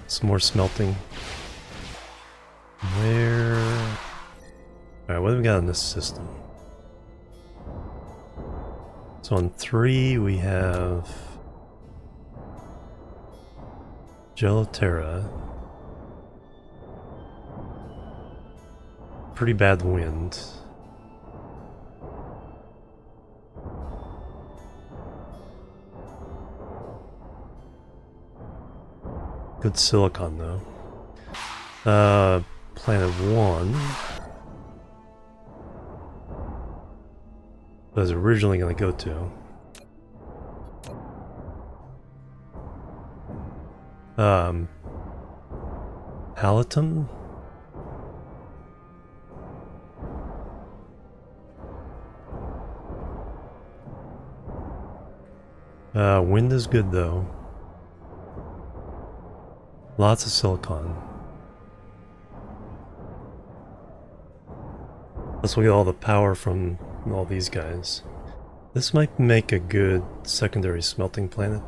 Some more smelting. Where? Alright, what do we got in this system? So on 3 we have Gelaterra. Pretty bad wind. Good silicon though. Planet 1 I was originally going to go to. Halitum? Wind is good though. Lots of silicon. Let's look at all the power from all these guys. This might make a good secondary smelting planet.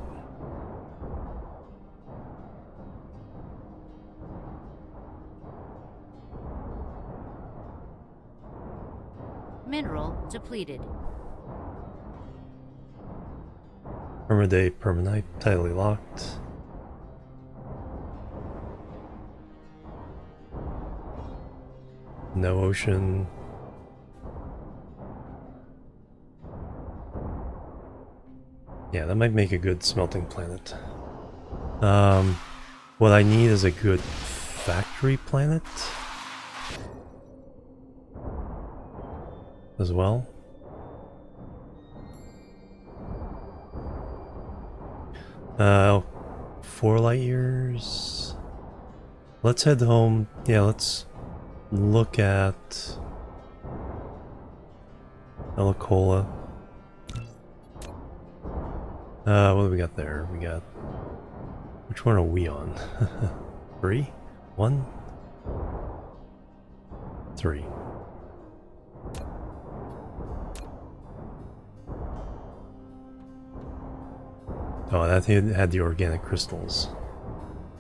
Mineral depleted. Permaday Permanite, tightly locked. No ocean. Yeah, that might make a good smelting planet. What I need is a good factory planet as well. Uh, 4 light years. Let's head home. Yeah, let's look at Elacola. What do we got there? We got... Which one are we on? 3? 1? 3. Oh, that had the organic crystals.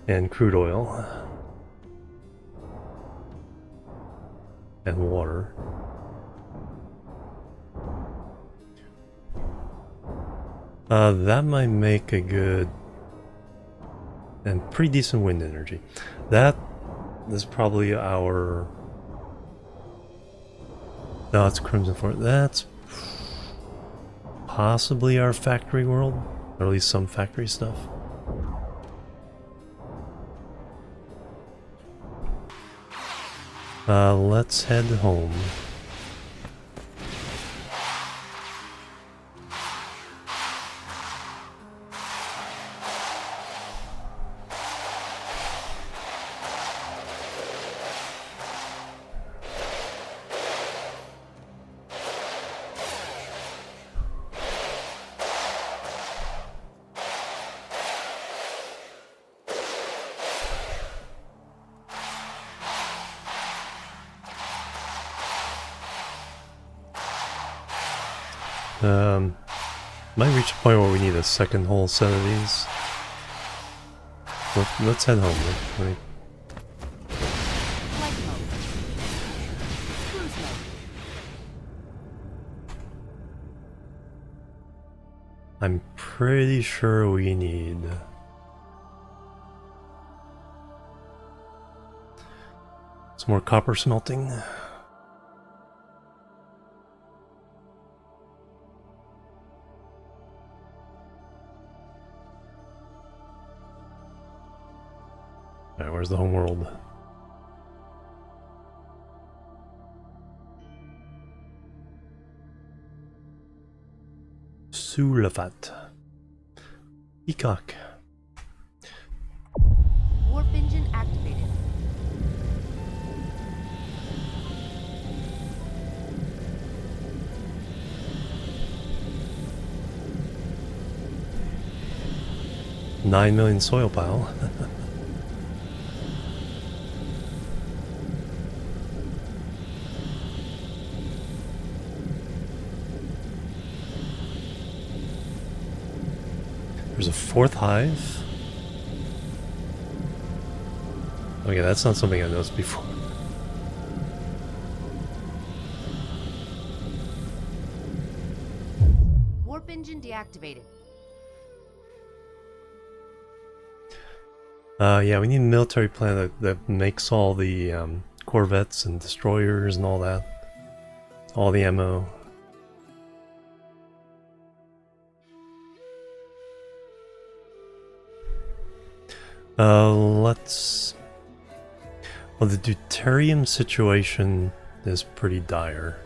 And crude oil. And water. That might make a good and pretty decent wind energy. That is probably our... No, it's Crimson Forest. That's possibly our factory world, or at least some factory stuff. Let's head home. Might reach a point where we need a second whole set of these. Let's head home. Flight mode. Cruise mode. I'm pretty sure we need... some more copper smelting. Alright, where's the home world? Sulafat. Peacock. Warp engine activated. $9 million soil pile. There's a fourth hive. Okay, that's not something I noticed before. Warp engine deactivated. Yeah, we need a military planet that makes all the corvettes and destroyers and all that. All the ammo. Let's... Well, the deuterium situation is pretty dire.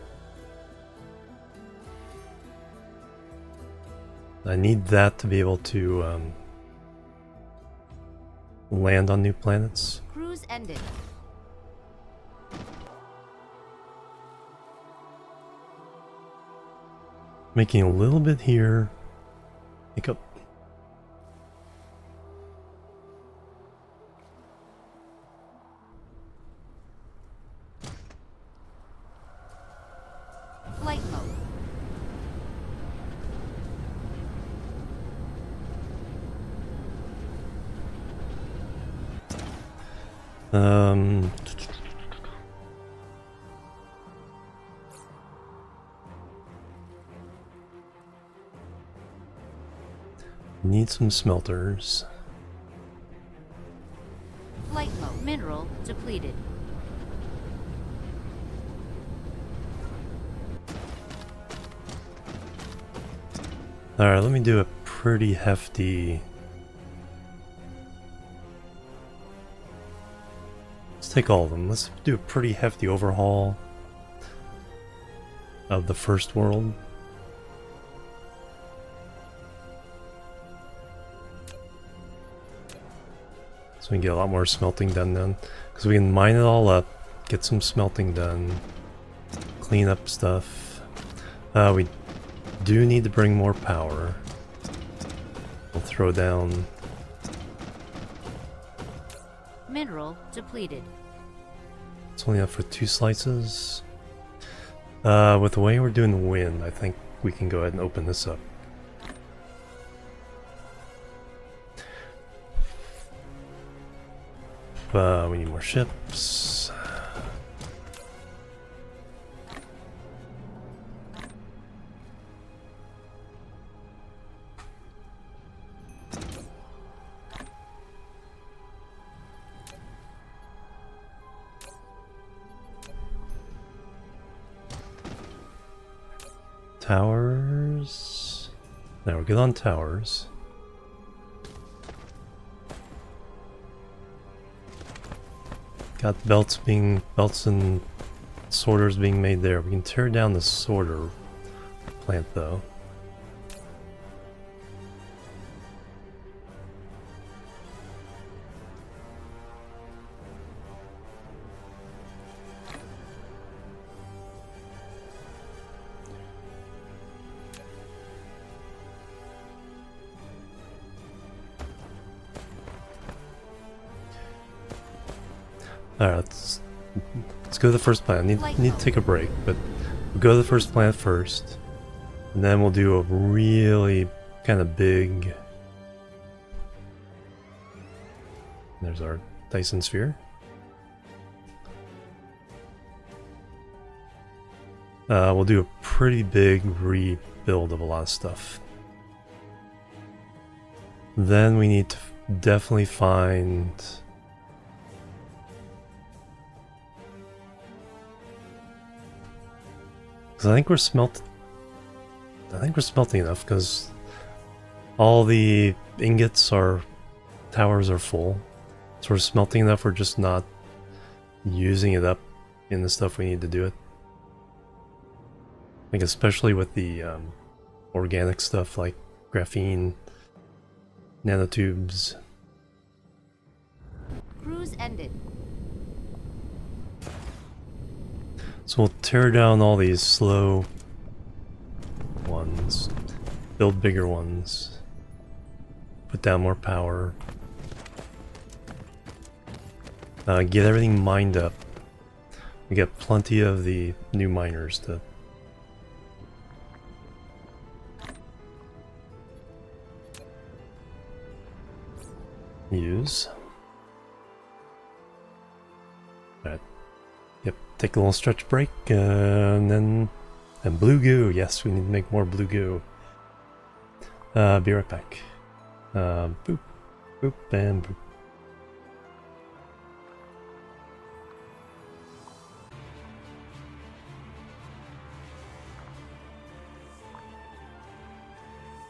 I need that to be able to land on new planets. Cruise ended. Making a little bit here. Hiccup. Flight mode. Um... Need some smelters. Flight mode. Mineral depleted. Alright, let me do a pretty hefty... Let's take all of them. Let's do a pretty hefty overhaul of the first world. So we can get a lot more smelting done then. Because we can mine it all up, get some smelting done, clean up stuff. We do need to bring more power. We'll throw down... Mineral depleted. It's only enough for 2 slices. With the way we're doing the wind, I think we can go ahead and open this up. We need more ships. Towers. Now we're good on towers. Got belts and sorters being made there. We can tear down the sorter plant though. Alright, let's go to the first planet. Need to take a break, but we'll go to the first planet first. And then we'll do a really kind of big... There's our Dyson Sphere. We'll do a pretty big rebuild of a lot of stuff. Then we need to definitely find... Because I think we're smelting enough, because all the towers are full. So we're smelting enough, we're just not using it up in the stuff we need to do it. Like especially with the organic stuff like graphene, nanotubes. Cruise ended. So we'll tear down all these slow ones, build bigger ones, put down more power, get everything mined up. We got plenty of the new miners to... use. Alright. Yep, take a little stretch break, and then... And blue goo, yes, we need to make more blue goo. Be right back. Boop, boop, and boop.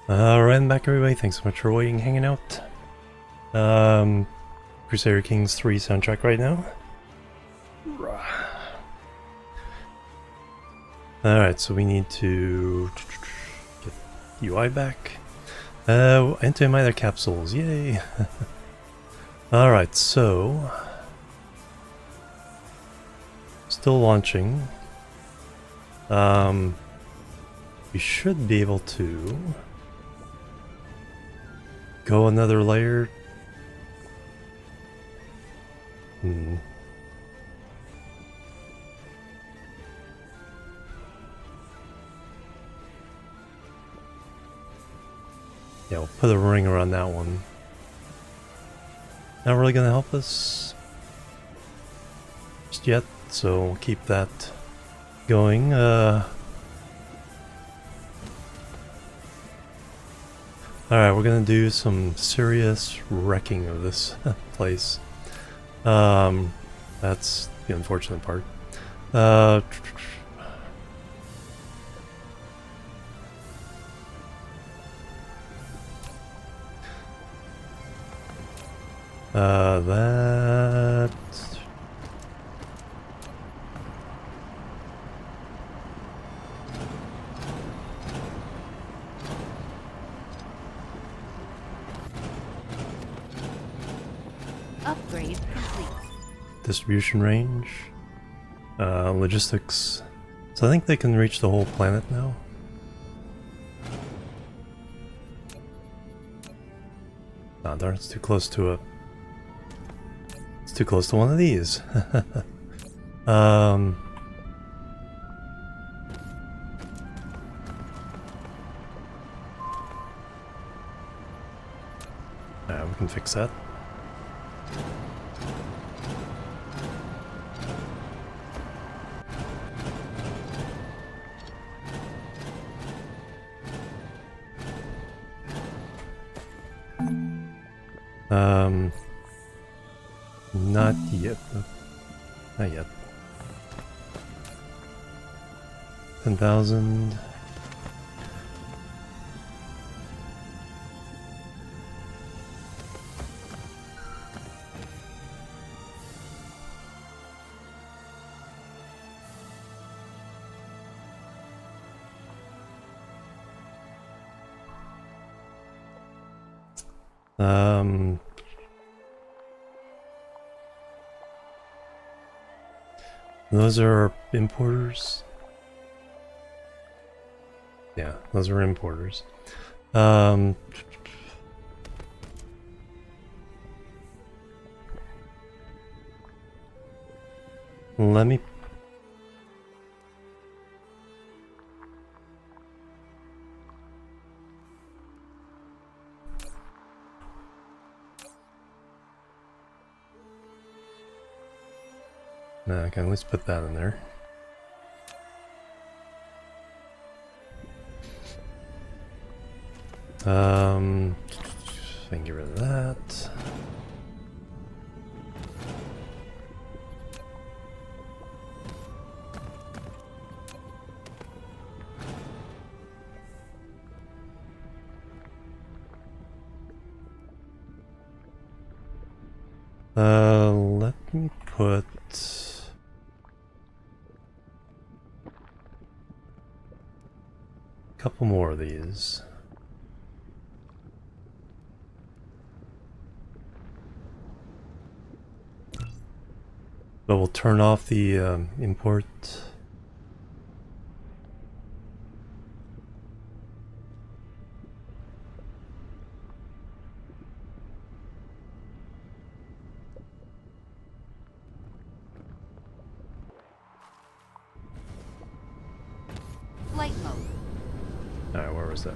Alright, back everybody, thanks so much for waiting, hanging out. Crusader Kings 3 soundtrack right now. Alright, so we need to get UI back. Antimatter capsules, yay! Alright, so... Still launching. We should be able to... Go another layer. Yeah, we'll put a ring around that one. Not really gonna help us just yet, so we'll keep that going. Alright, we're gonna do some serious wrecking of this place. That's the unfortunate part. That... Upgrade complete. Distribution range. Logistics. So I think they can reach the whole planet now. Ah, darn, it's too close to a... It's too close to one of these. Alright, we can fix that. Not yet. Not yet. 10,000. Those are importers. Yeah, those are importers. Let me... I can at least put that in there. I can get rid of that. Let me put... a couple more of these. But we'll turn off the import. Flight mode. Alright, where was that?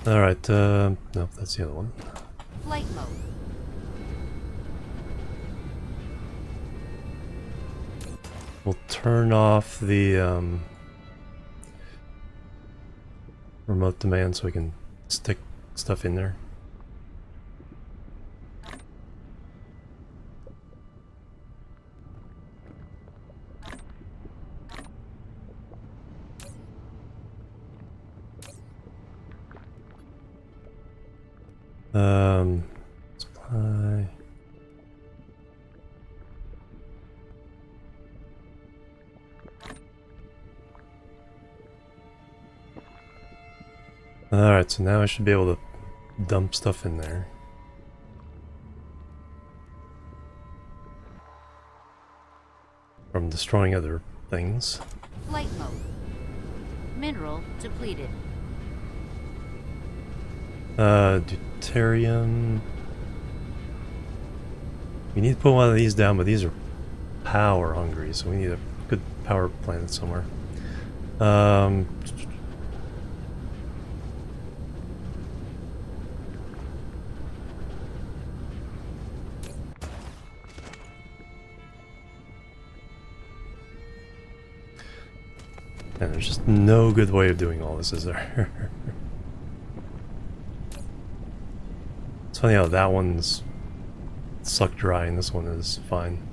Alright, no, that's the other one. Flight mode. We'll turn off the remote demand so we can stick stuff in there. Supply. Alright, so now I should be able to dump stuff in there. From destroying other things. Flight mode. Mineral depleted. Deuterium. We need to put one of these down, but these are power hungry, so we need a good power plant somewhere. And there's just no good way of doing all this, is there? It's funny how that one's sucked dry and this one is fine.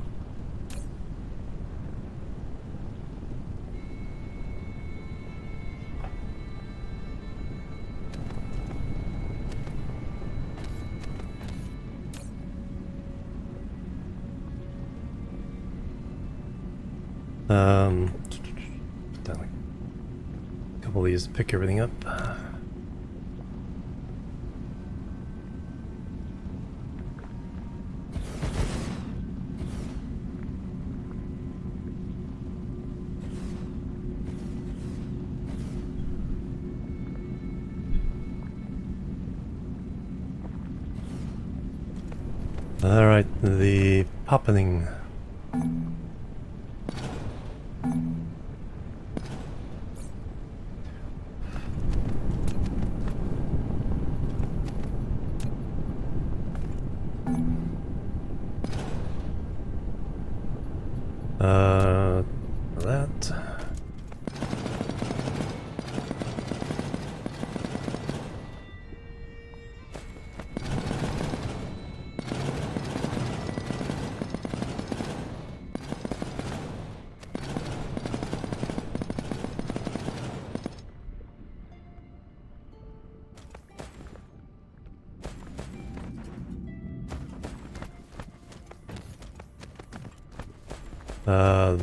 Down like a couple of these to pick everything up. Alright, the popping. That.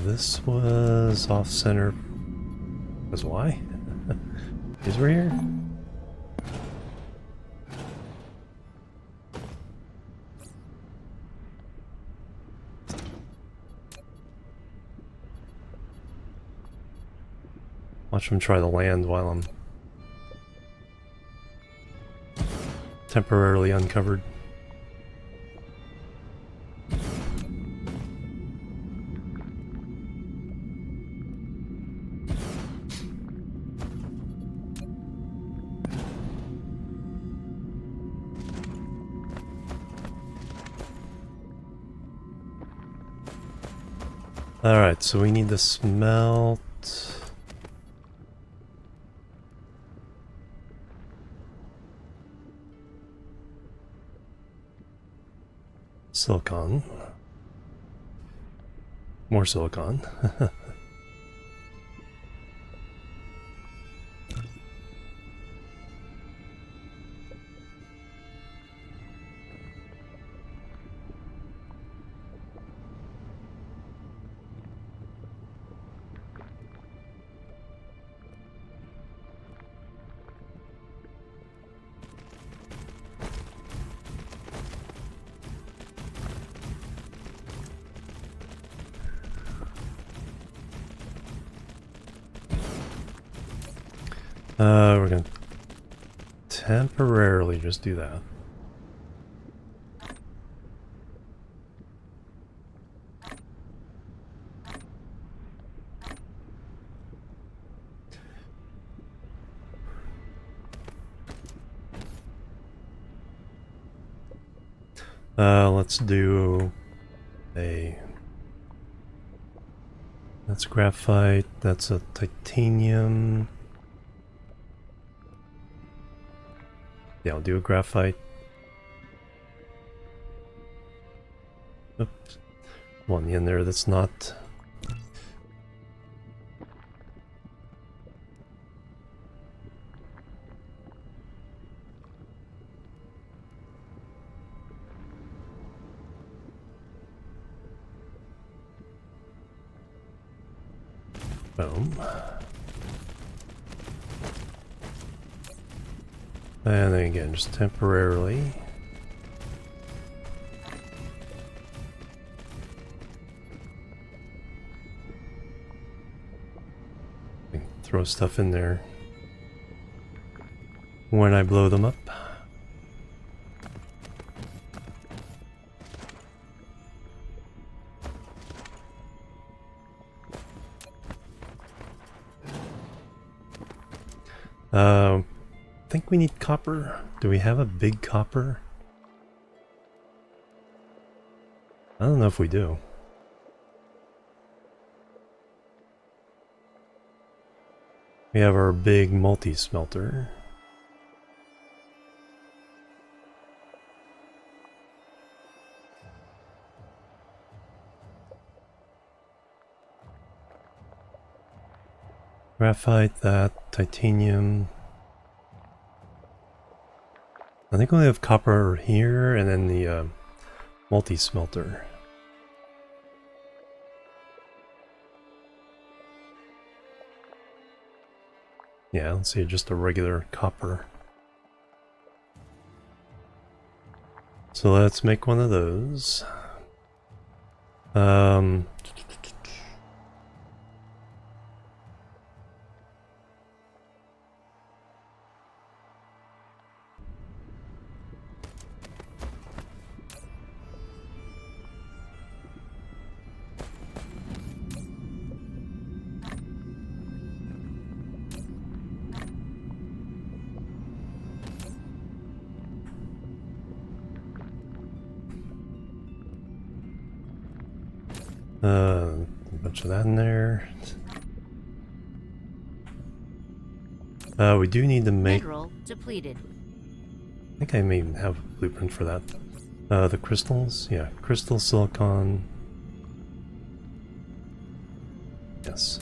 This was off center. Because why? These were here? Watch them try to land while I'm temporarily uncovered. Alright, so we need to smelt silicon. More silicon. We're gonna temporarily just do that. Let's do a... That's graphite, that's a titanium. Yeah, I'll do a graphite. Oops. One in there that's not... Boom. And then again, just temporarily. Throw stuff in there when I blow them up. I think we need copper. Do we have a big copper? I don't know if we do. We have our big multi-smelter. Graphite, that, titanium. I think we only have copper here and then the multi-smelter. Yeah, let's see, just a regular copper. So let's make one of those. A bunch of that in there. We do need to make... Mineral depleted. I think I may even have a blueprint for that. The crystals? Yeah, crystal silicon. Yes.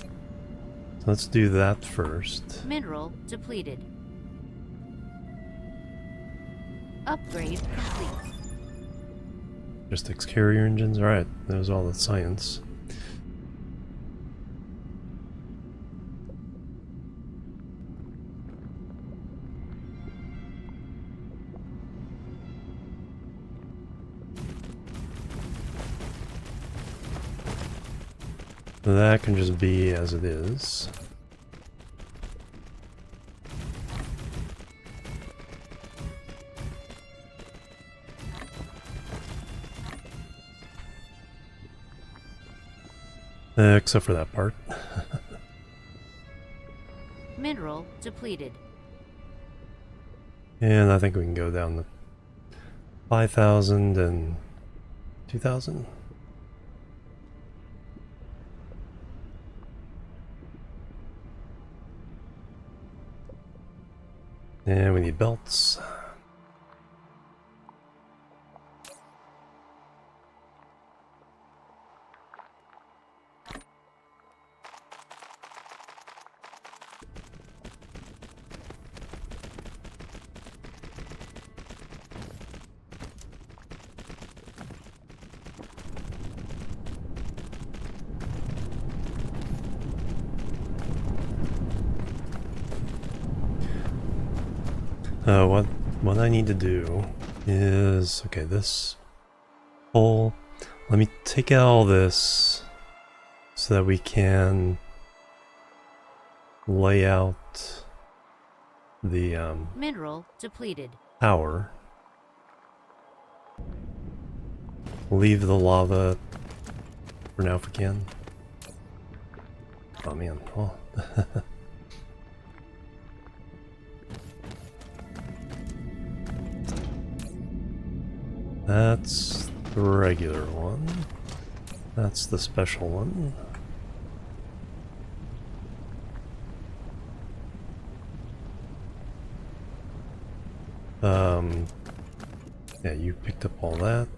So let's do that first. Mineral depleted. Upgrade complete. Just exterior engines? Alright, that was all the science. That can just be as it is. Except for that part. Mineral depleted. And I think we can go down to 5,000 and 2,000. And we need belts. What I need to do is, okay, this hole, let me take out all this so that we can lay out the Mineral depleted. power. Leave the lava for now if we can. Oh man, oh. That's the regular one. That's the special one. Yeah, you picked up all that.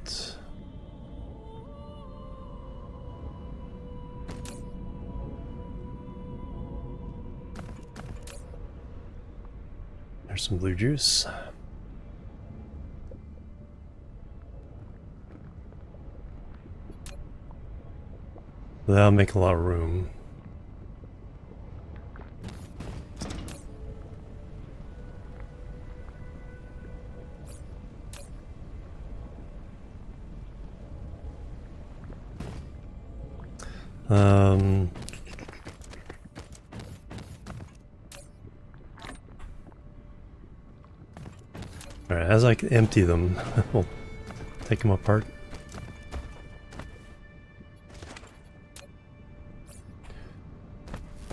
There's some blue juice. That'll make a lot of room. Alright, as I empty them, we'll take them apart.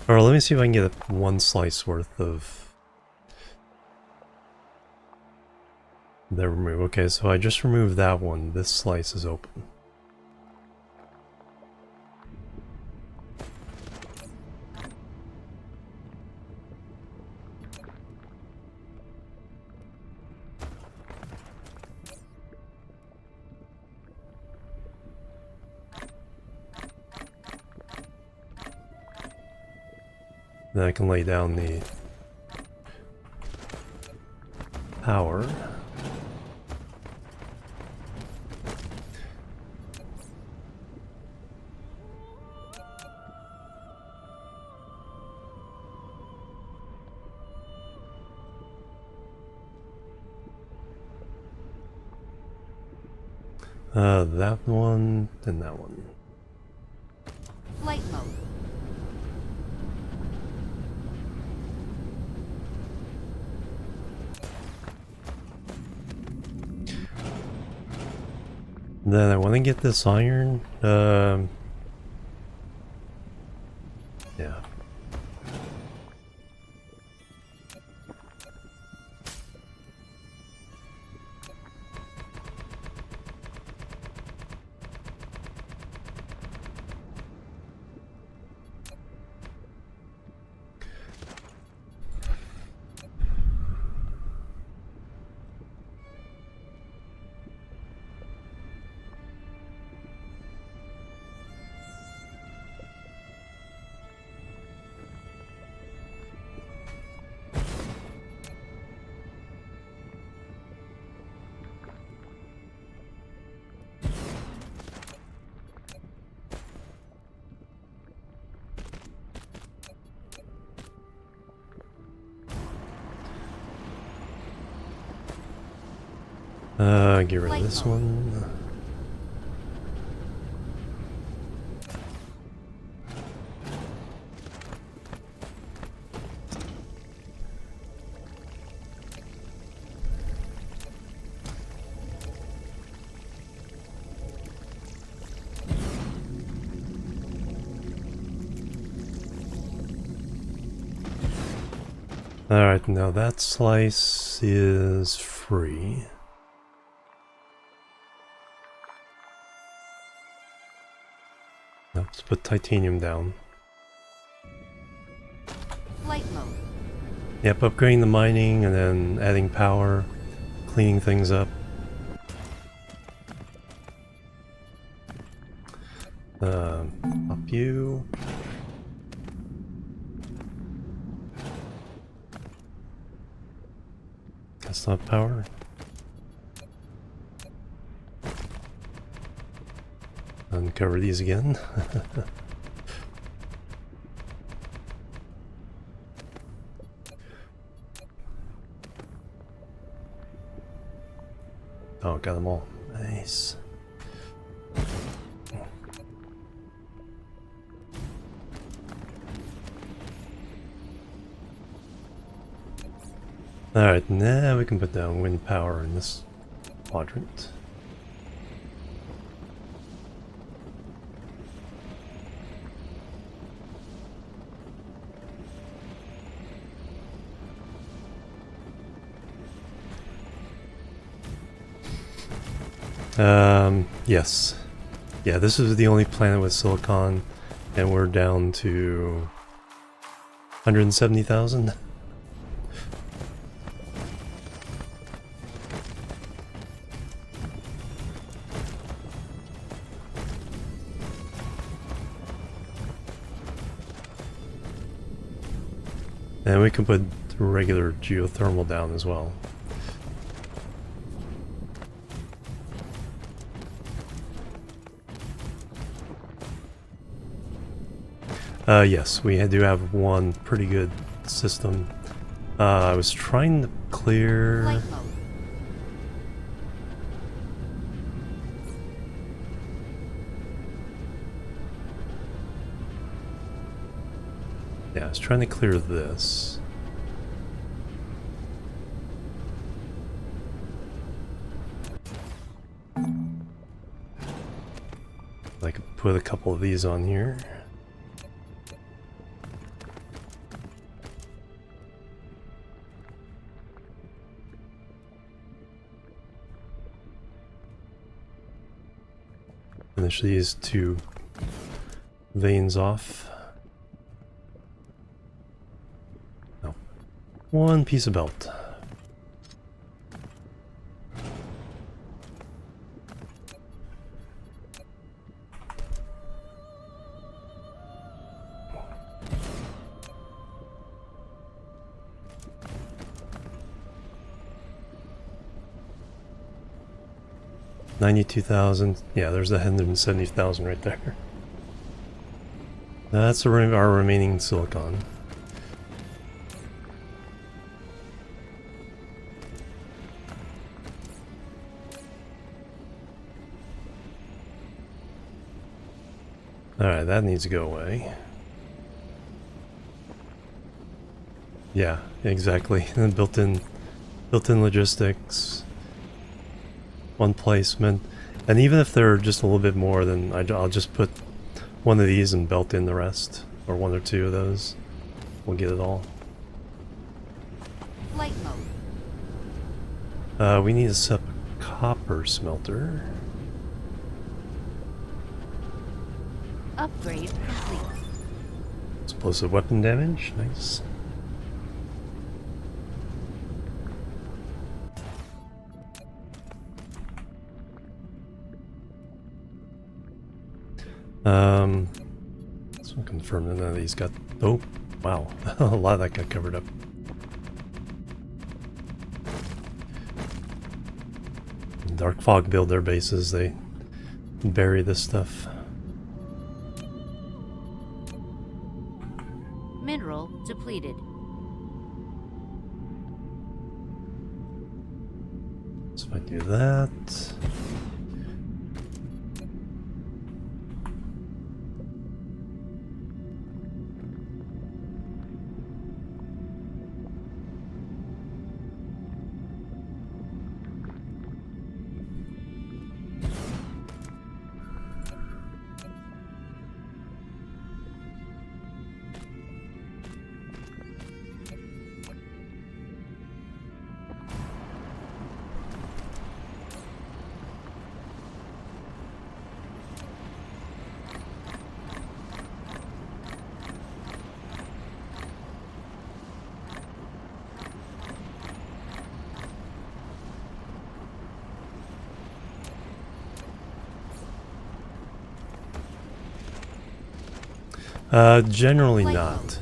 Alright, let me see if I can get one slice worth of the remove. Okay, so I just removed that one. This slice is open. Then I can lay down the power. That one and that one. Flight mode. Then I want to get this iron. Yeah. Get rid of this one. Alright, now that slice is free. Now let's put titanium down. Flight mode. Yep, upgrading the mining and then adding power, cleaning things up. Up you. That's not power. Uncover these again. Oh, got them all. Nice. Alright, now we can put down wind power in this quadrant. Yes. Yeah, this is the only planet with silicon, and we're down to 170,000. And we can put regular geothermal down as well. Yes, we do have one pretty good system. I was trying to clear... Flight mode. Yeah, I was trying to clear this. I could put a couple of these on here. Finish these two veins off. No. One piece of belt. $92,000. Yeah, there's 170,000 right there. That's our remaining silicon. Alright, that needs to go away. Yeah, exactly. And built-in logistics. One placement. And even if they're just a little bit more, then I'll just put one of these and belt in the rest. Or one or two of those. We'll get it all. Flight mode. We need to set up a copper smelter. Upgrade complete. Explosive weapon damage. Nice. So confirm that none of these got... Oh, wow. A lot of that got covered up. Dark Fog build their bases. They bury this stuff. Mineral depleted. So if I do that... generally Flight not. mode.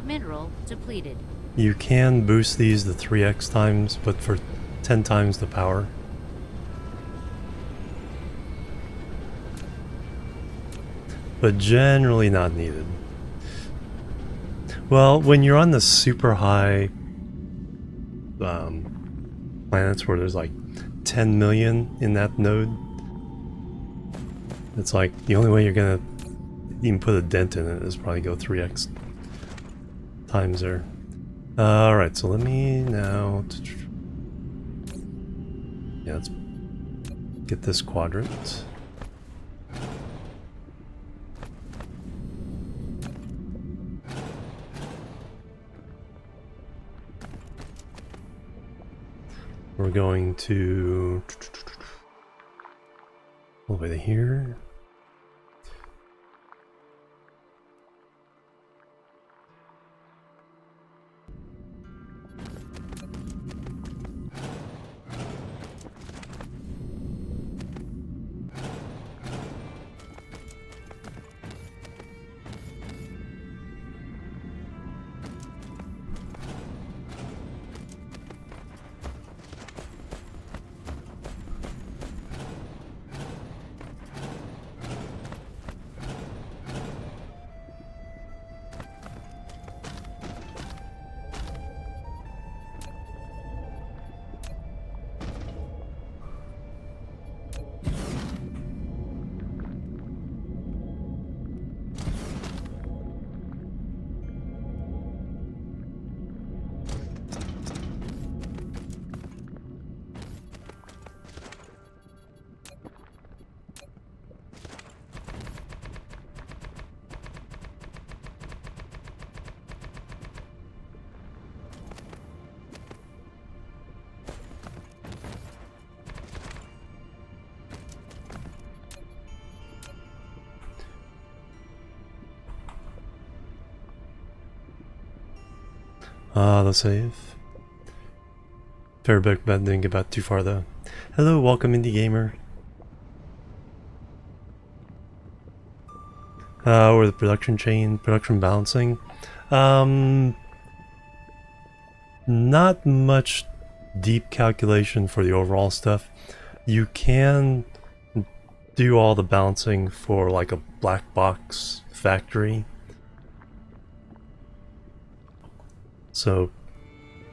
Mineral depleted. You can boost these to 3x times, but for 10 times the power. But generally not needed. Well, when you're on the super high planets where there's like 10 million in that node, it's like the only way you're gonna even put a dent in it is probably go 3x times there. Alright, so let me now... Yeah, let's get this quadrant. We're going to all the way to here. The save. Fairback bet didn't get back too far though. Hello, welcome indie gamer. Or the production chain, production balancing. Not much deep calculation for the overall stuff. You can do all the balancing for like a black box factory. So,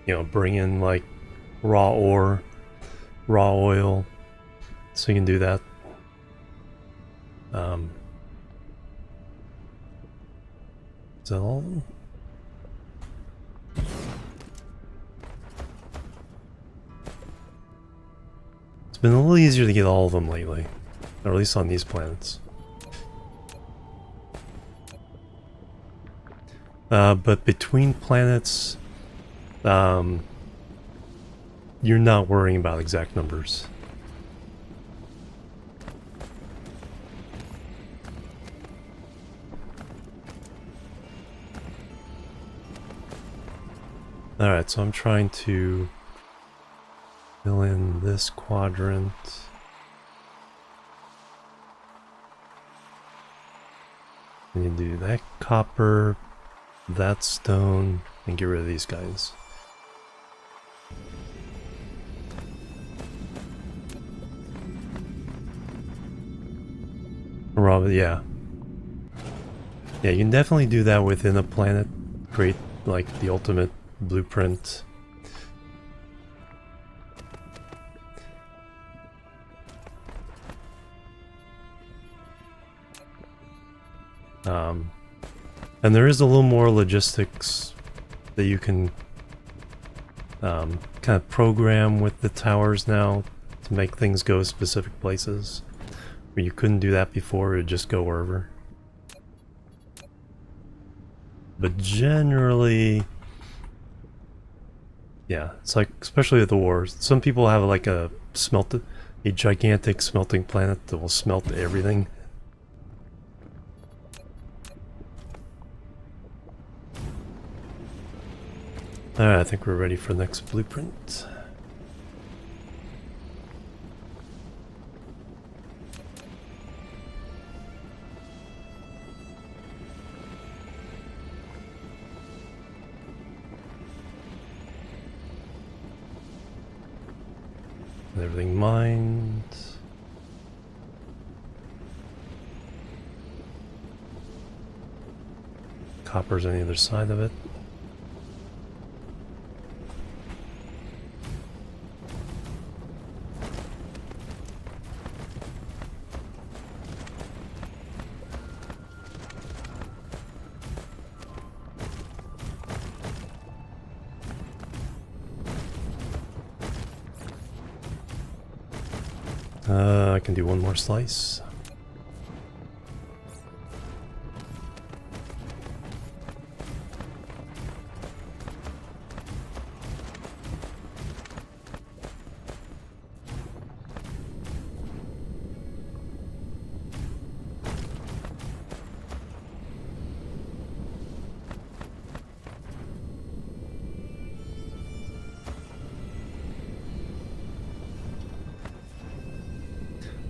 you know, bring in like raw ore, raw oil, so you can do that. So it's been a little easier to get all of them lately, or at least on these planets. But between planets, you're not worrying about exact numbers. Alright, so I'm trying to fill in this quadrant. And you do that copper, that stone, and get rid of these guys. Robert, yeah. Yeah, you can definitely do that within a planet. Create, like, the ultimate blueprint. And there is a little more logistics that you can kind of program with the towers now to make things go specific places where you couldn't do that before. It would just go wherever. But generally, yeah, it's like, especially with the wars, some people have like a gigantic smelting planet that will smelt everything. Alright, I think we're ready for the next blueprint. Everything mined. Copper's on the other side of it. I can do one more slice.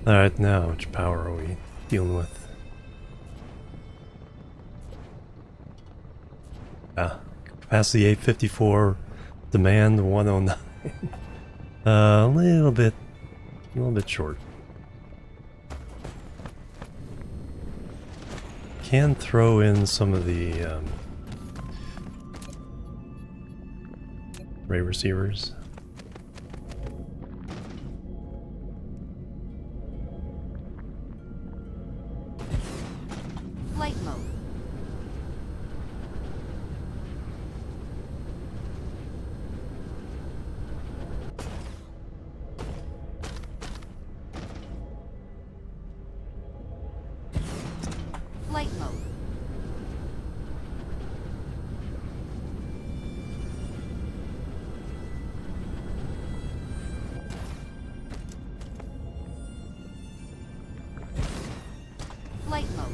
Alright, now which power are we dealing with? Capacity 854, demand 109. A little bit short. Can throw in some of the ray receivers. Flight mode. Flight mode. Flight mode.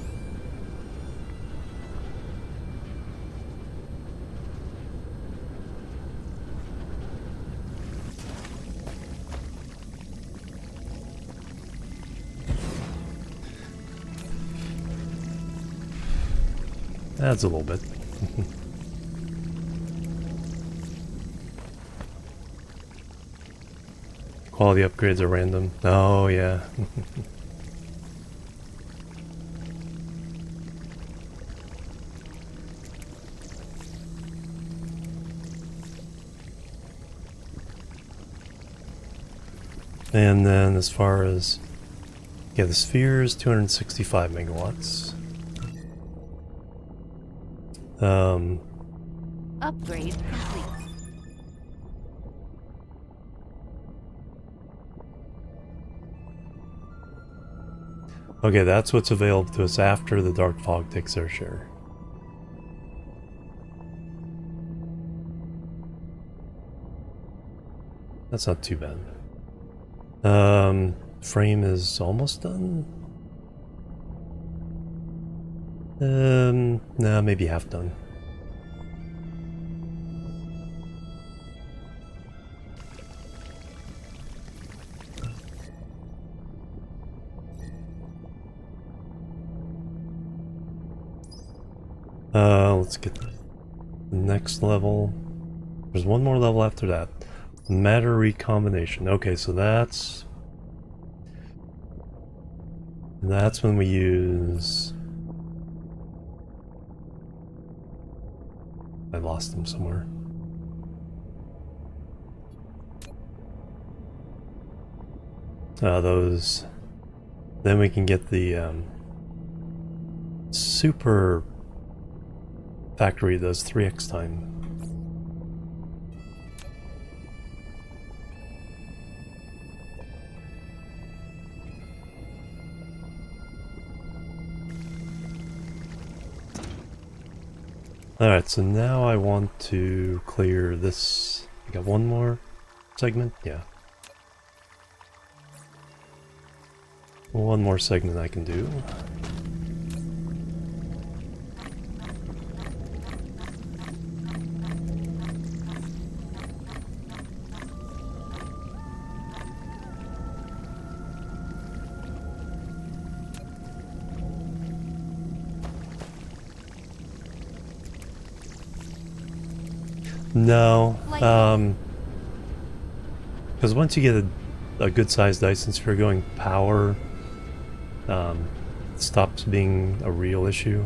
Adds a little bit. Quality upgrades are random. Oh yeah. And then as far as, yeah, the spheres, 265 megawatts. Upgrade complete. Okay, that's what's available to us after the dark fog takes their share. That's not too bad. Frame is almost done. Nah, maybe half done. Let's get the next level. There's one more level after that. Matter recombination. Okay, so that's when we use... I lost them somewhere. Those... Then we can get the super factory does 3x time. Alright, so now I want to clear this. I got one more segment? Yeah. One more segment I can do. No, because once you get a good-sized Dyson Sphere going, power stops being a real issue.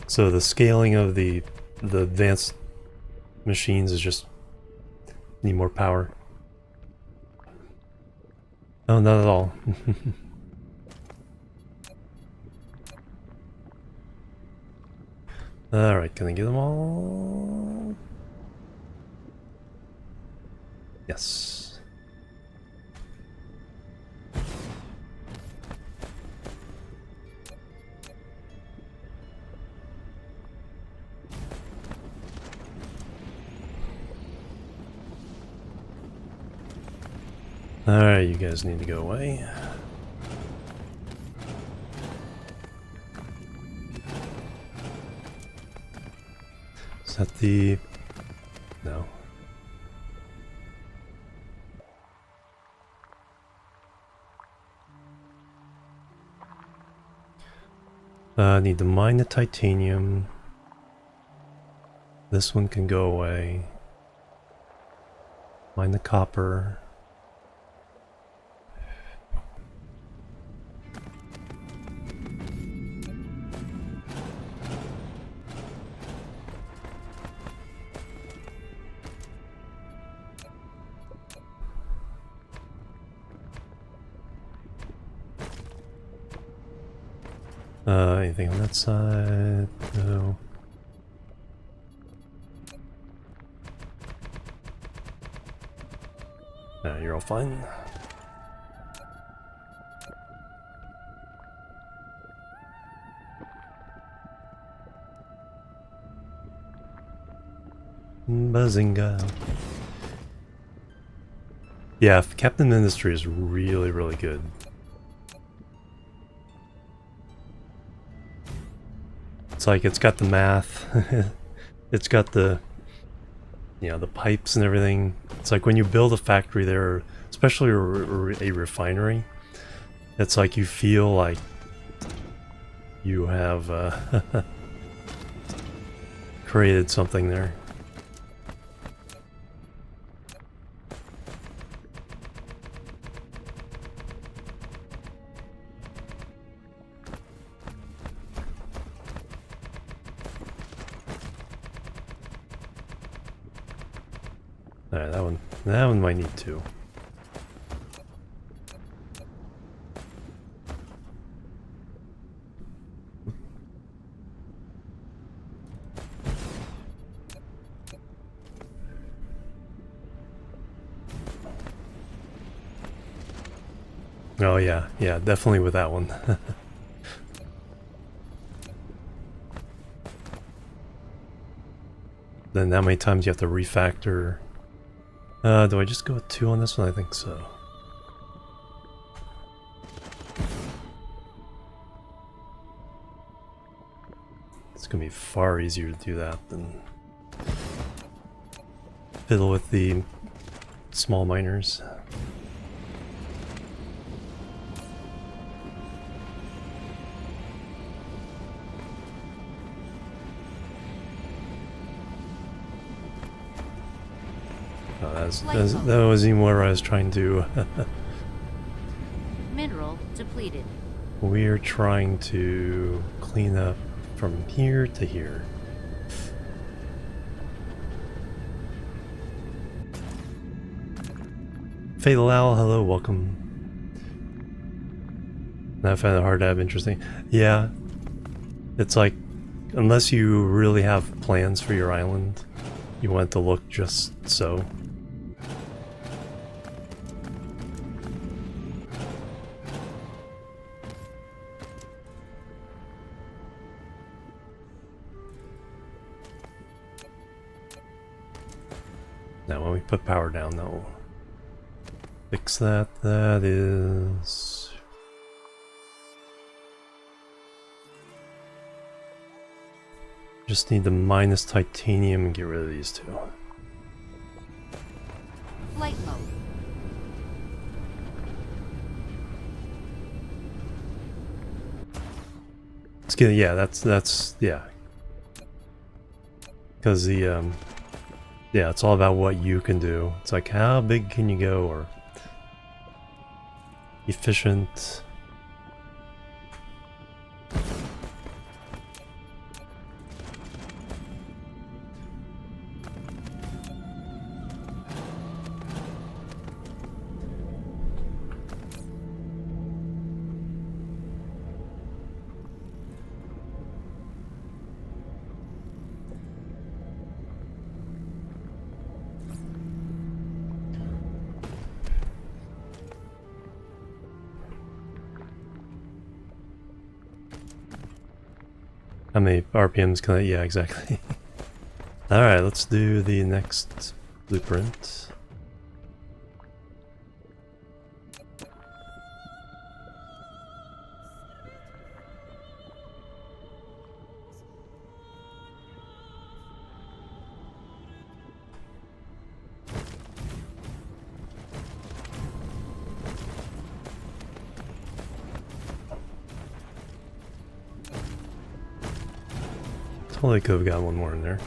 So the scaling of the advanced machines is just need more power. Oh, not at all. Alright, can I get them all? Yes. Alright, you guys need to go away. So At the... no. Need to mine the titanium. This one can go away. Mine the copper. Anything on that side? No. You're all fine. Bazinga. Yeah, Captain Industry is really, really good. It's like, it's got the math. It's got the, you know, the pipes and everything. It's like when you build a factory there, especially a refinery, it's like you feel like you have created something there. Alright, that one might need two. Oh yeah, yeah, definitely with that one. Then how many times you have to refactor? Do I just go with 2 on this one? I think so. It's gonna be far easier to do that than fiddle with the small miners. That was even where I was trying to... Mineral depleted. We're trying to clean up from here to here. Fatal Owl, hello, welcome. I found it hard to have interesting. Yeah, it's like, unless you really have plans for your island, you want it to look just so. Now when we put power down, though, fix that. That is... just need to minus titanium and get rid of these two. Flight mode. It's good, yeah, that's yeah. Because the yeah, it's all about what you can do. It's like how big can you go, or efficient. How many RPMs can I... yeah, exactly. Alright, let's do the next blueprint. Totally could have got one more in there.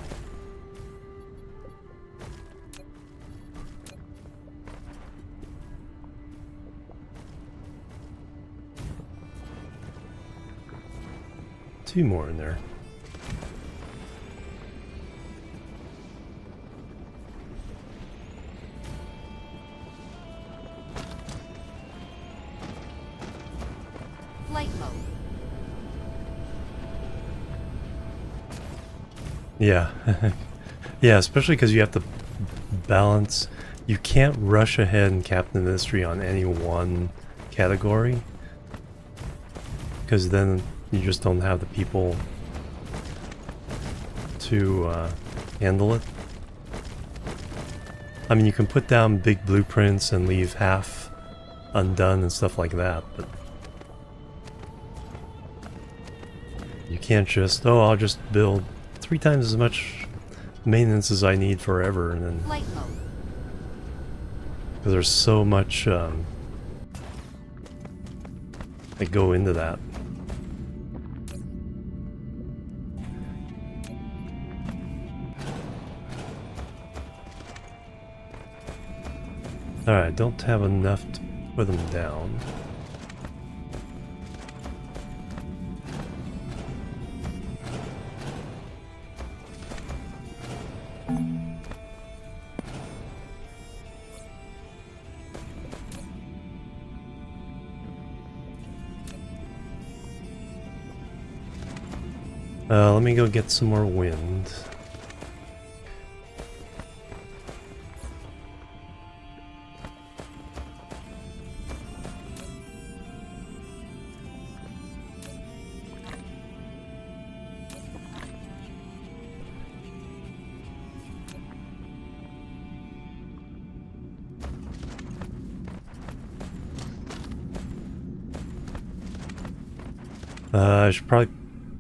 Two more in there. Flight mode. Yeah. Yeah, especially because you have to balance. You can't rush ahead in Captain Mystery on any one category, because then you just don't have the people to handle it. I mean, you can put down big blueprints and leave half undone and stuff like that, but you can't just, oh, I'll just build 3 times as much maintenance as I need forever, and then Flight mode. because there's so much that go into that. Alright, don't have enough to put them down. Let me go get some more wind. I should probably...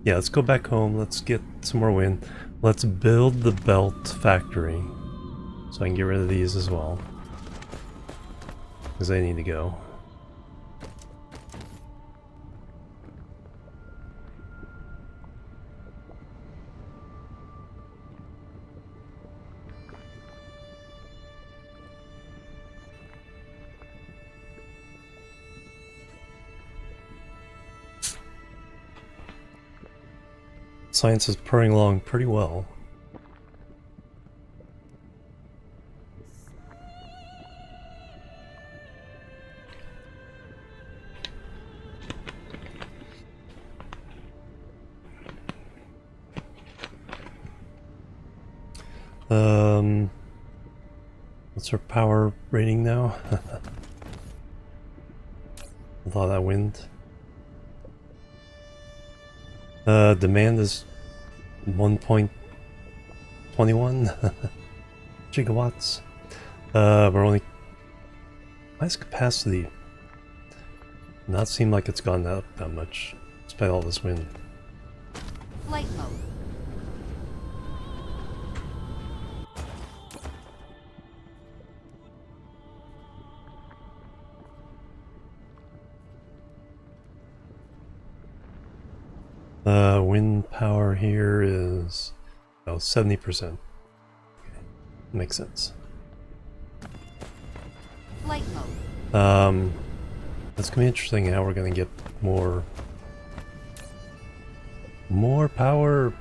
Yeah, let's go back home. Let's get some more wind. Let's build the belt factory. So I can get rid of these as well. Because they need to go. Science is purring along pretty well. What's our power rating now? With all that wind. Demand is 1.21 gigawatts. We're only... Why is capacity not seem like it's gone up that much, despite all this wind? Flight mode. Wind power here is 70%. Okay. Makes sense. Flight mode. That's gonna be interesting how we're gonna get more power.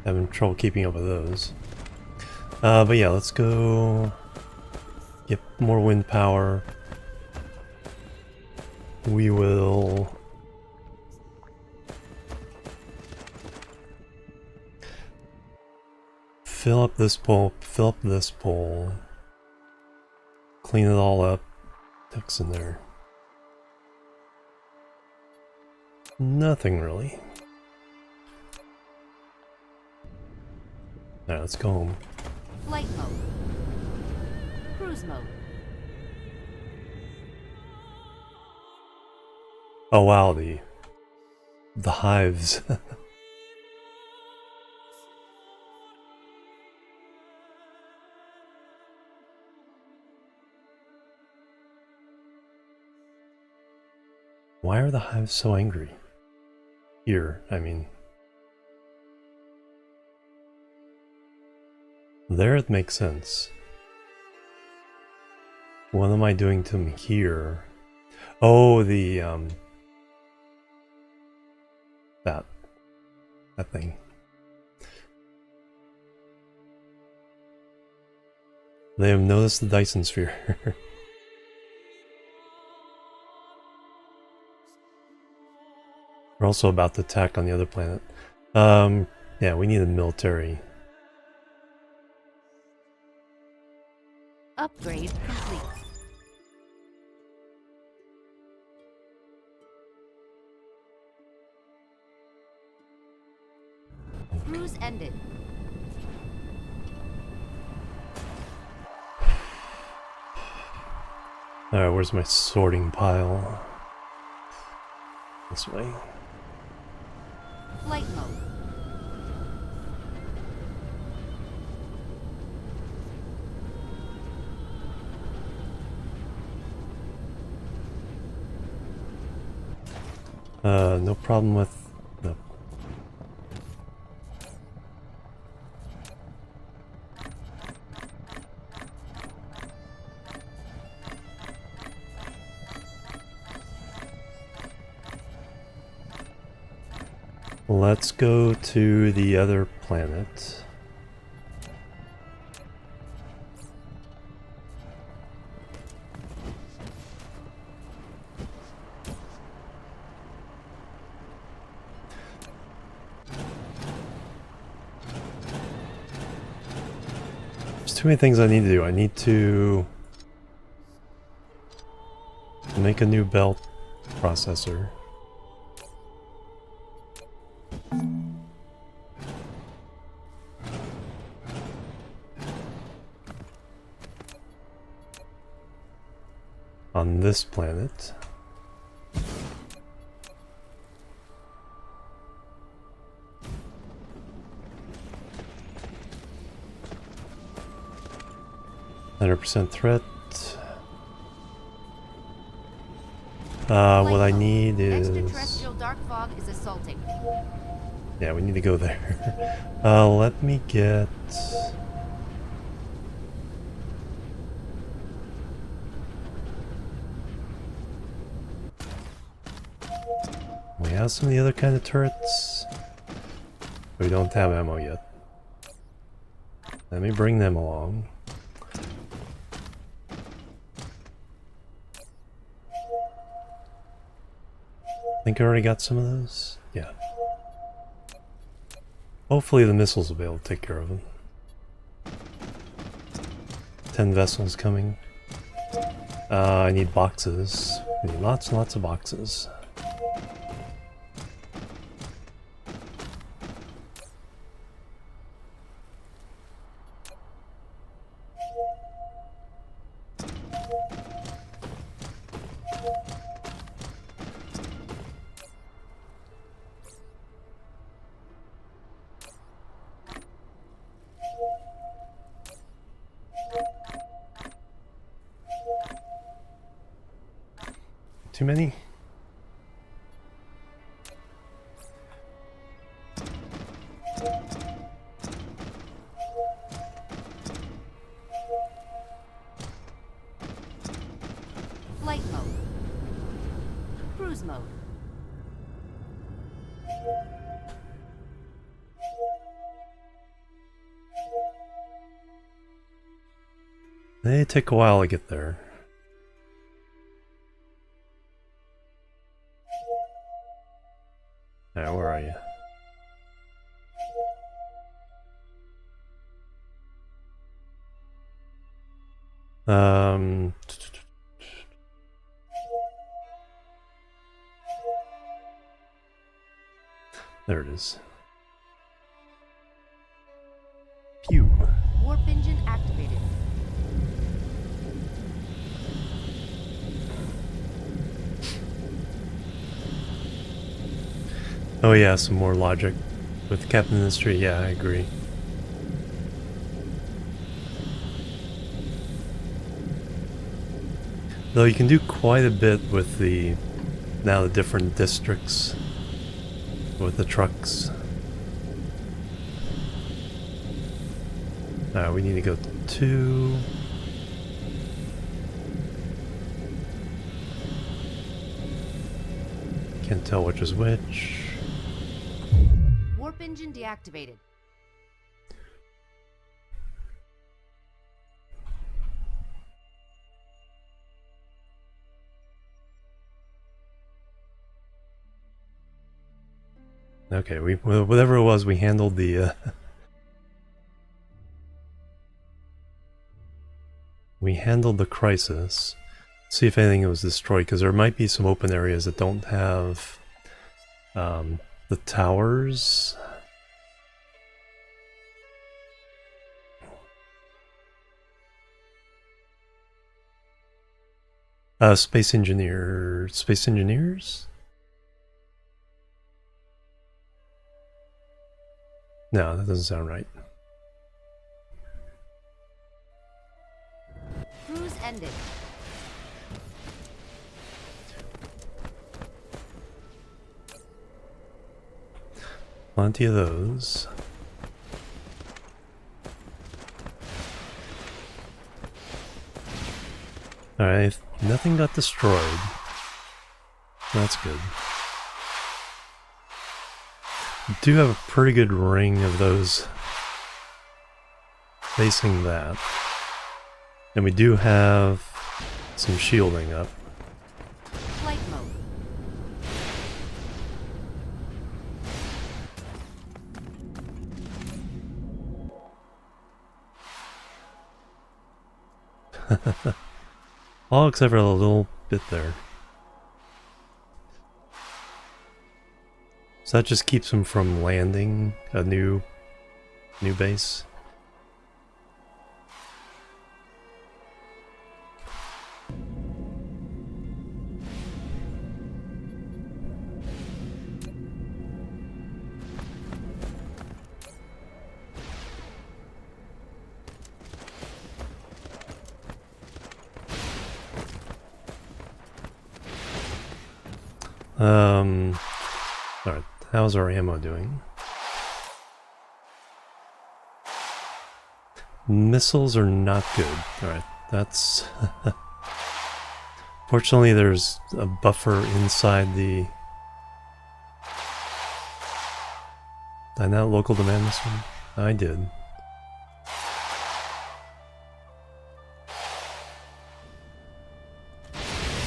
Having trouble keeping up with those. But yeah, let's go get more wind power. We will fill up this pole, fill up this pole, clean it all up, tucks in there. Nothing really. Alright, let's go home. Flight mode. Cruise mode. Oh wow, the hives. Why are the hives so angry? Here, I mean. There it makes sense. What am I doing to them here? Oh, the, that thing. They have noticed the Dyson Sphere. We're also about to attack on the other planet. Yeah, we need a military. Upgrade complete. Cruise ended. Alright, where's my sorting pile? This way. Flight mode. No problem with the... Let's go to the other planet. There's too many things I need to do. I need to make a new belt processor. On this planet. %, threat. What I need is... Extraterrestrial dark fog is assaulting. Yeah, we need to go there. Let me get... We have some of the other kind of turrets. We don't have ammo yet. Let me bring them along. Think I already got some of those? Yeah. Hopefully the missiles will be able to take care of them. 10 vessels coming. I need boxes. I need lots and lots of boxes. Too many? Flight mode. Cruise mode. They take a while to get there. Now, where are you? There it is. Phew. Warp engine activated. Oh yeah, some more logic with Captain Industry. Yeah, I agree. Though you can do quite a bit with the now the different districts with the trucks. Alright, we need to go to 2. Can't tell which is which. Warp engine deactivated. Okay, whatever it was, we handled the we handled the crisis. See if anything was destroyed, because there might be some open areas that don't have the towers. Space engineers? No, that doesn't sound right. Cruise ended. Plenty of those. Alright, nothing got destroyed. That's good. We do have a pretty good ring of those facing that. And we do have some shielding up. Flight mode. All except for a little bit there. So that just keeps them from landing a new base. Alright, how's our ammo doing? Missiles are not good. Alright, that's... Fortunately, there's a buffer inside the... Did I not local demand this one? I did.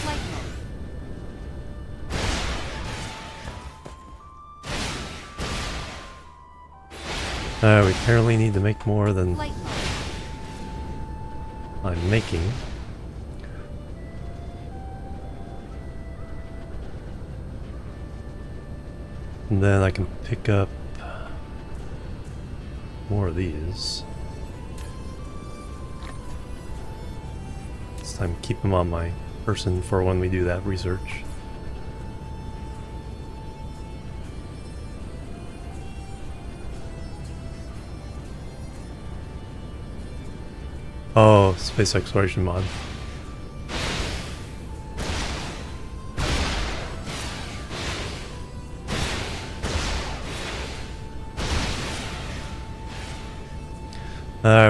Flight mode. We apparently need to make more than Flight mode. I'm making. And then I can pick up more of these. This time keep them on my person for when we do that research. Oh, space exploration mod.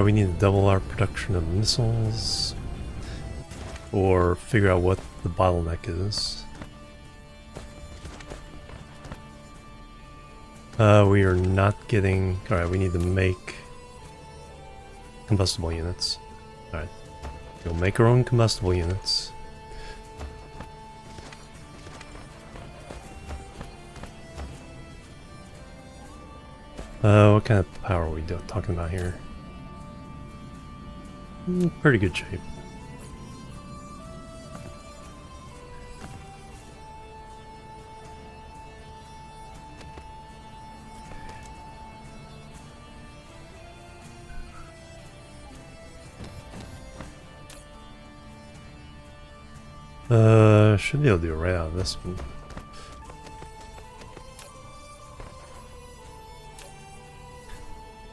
We need to double our production of missiles, or figure out what the bottleneck is. We are not getting... Alright, we need to make combustible units. Alright, we'll make our own combustible units. What kind of power are we talking about here? Pretty good shape. Should be able to do it right out of this one.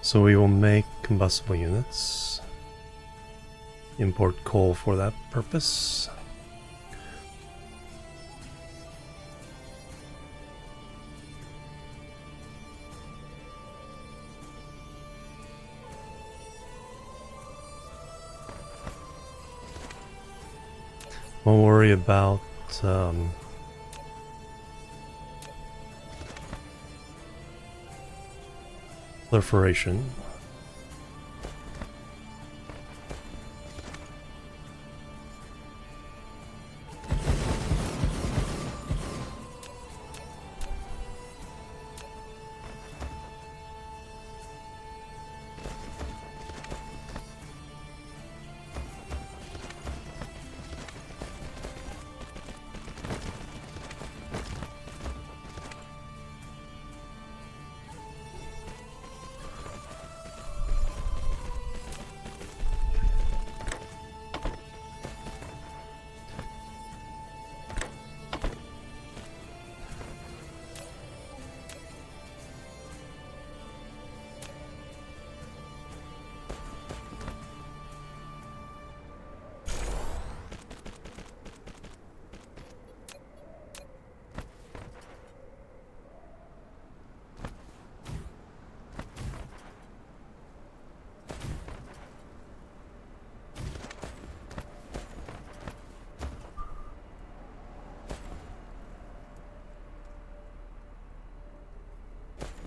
So we will make combustible units. Import coal for that purpose. Won't worry about proliferation.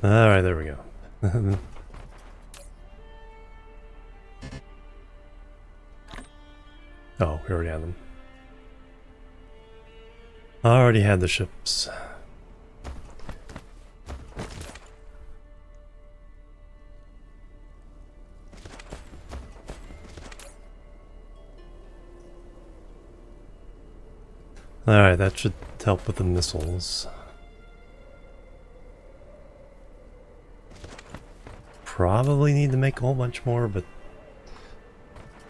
Alright, there we go. Oh, we already had them. I already had the ships. Alright, that should help with the missiles. Probably need to make a whole bunch more, but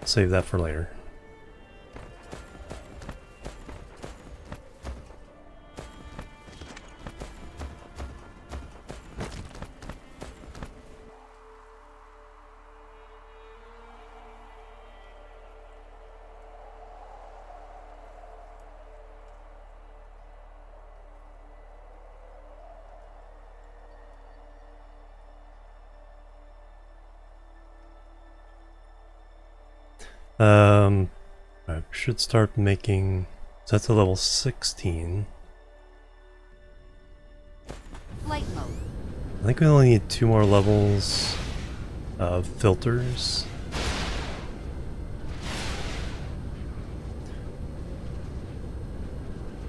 save that for later. I should start making. So that's a level 16. Flight mode. I think we only need 2 more levels of filters.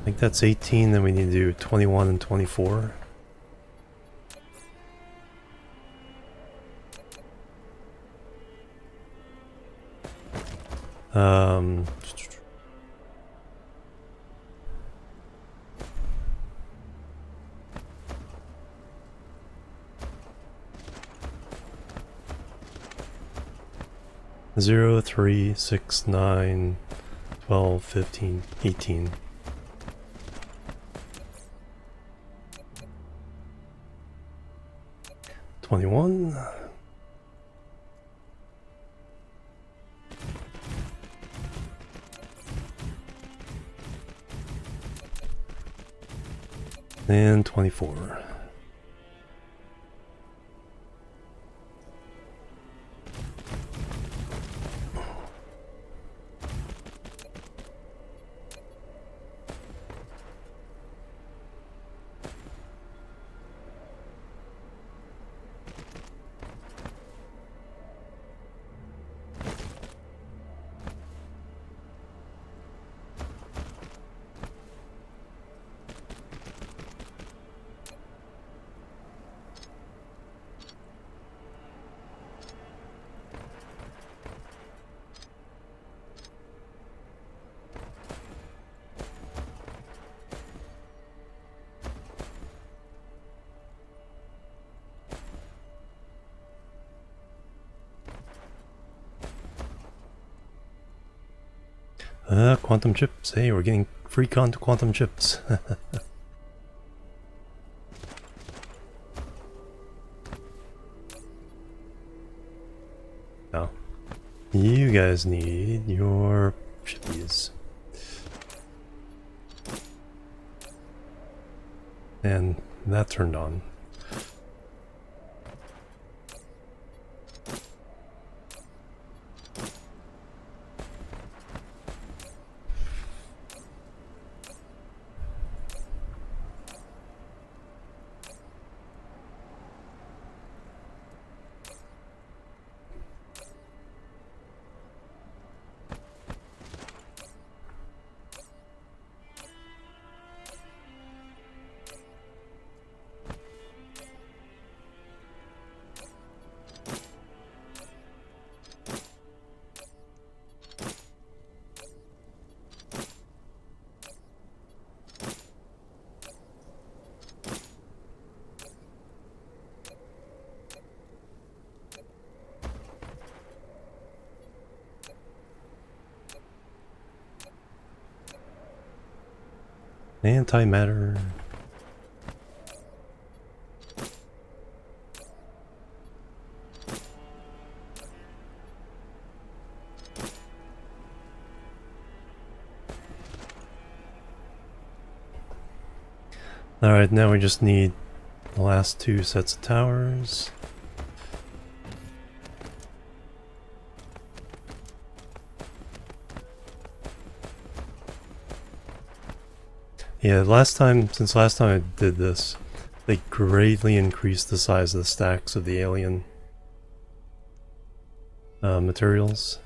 I think that's 18, then we need to do 21 and 24. Um, 0, 3, 6, 9, 12, 15, 18. $21. And 24. Quantum chips. Hey, we're getting free quantum chips. Now, you guys need your chippies. And that turned on. Antimatter. Alright, now we just need the last 2 sets of towers. Yeah, since last time I did this, they greatly increased the size of the stacks of the alien materials.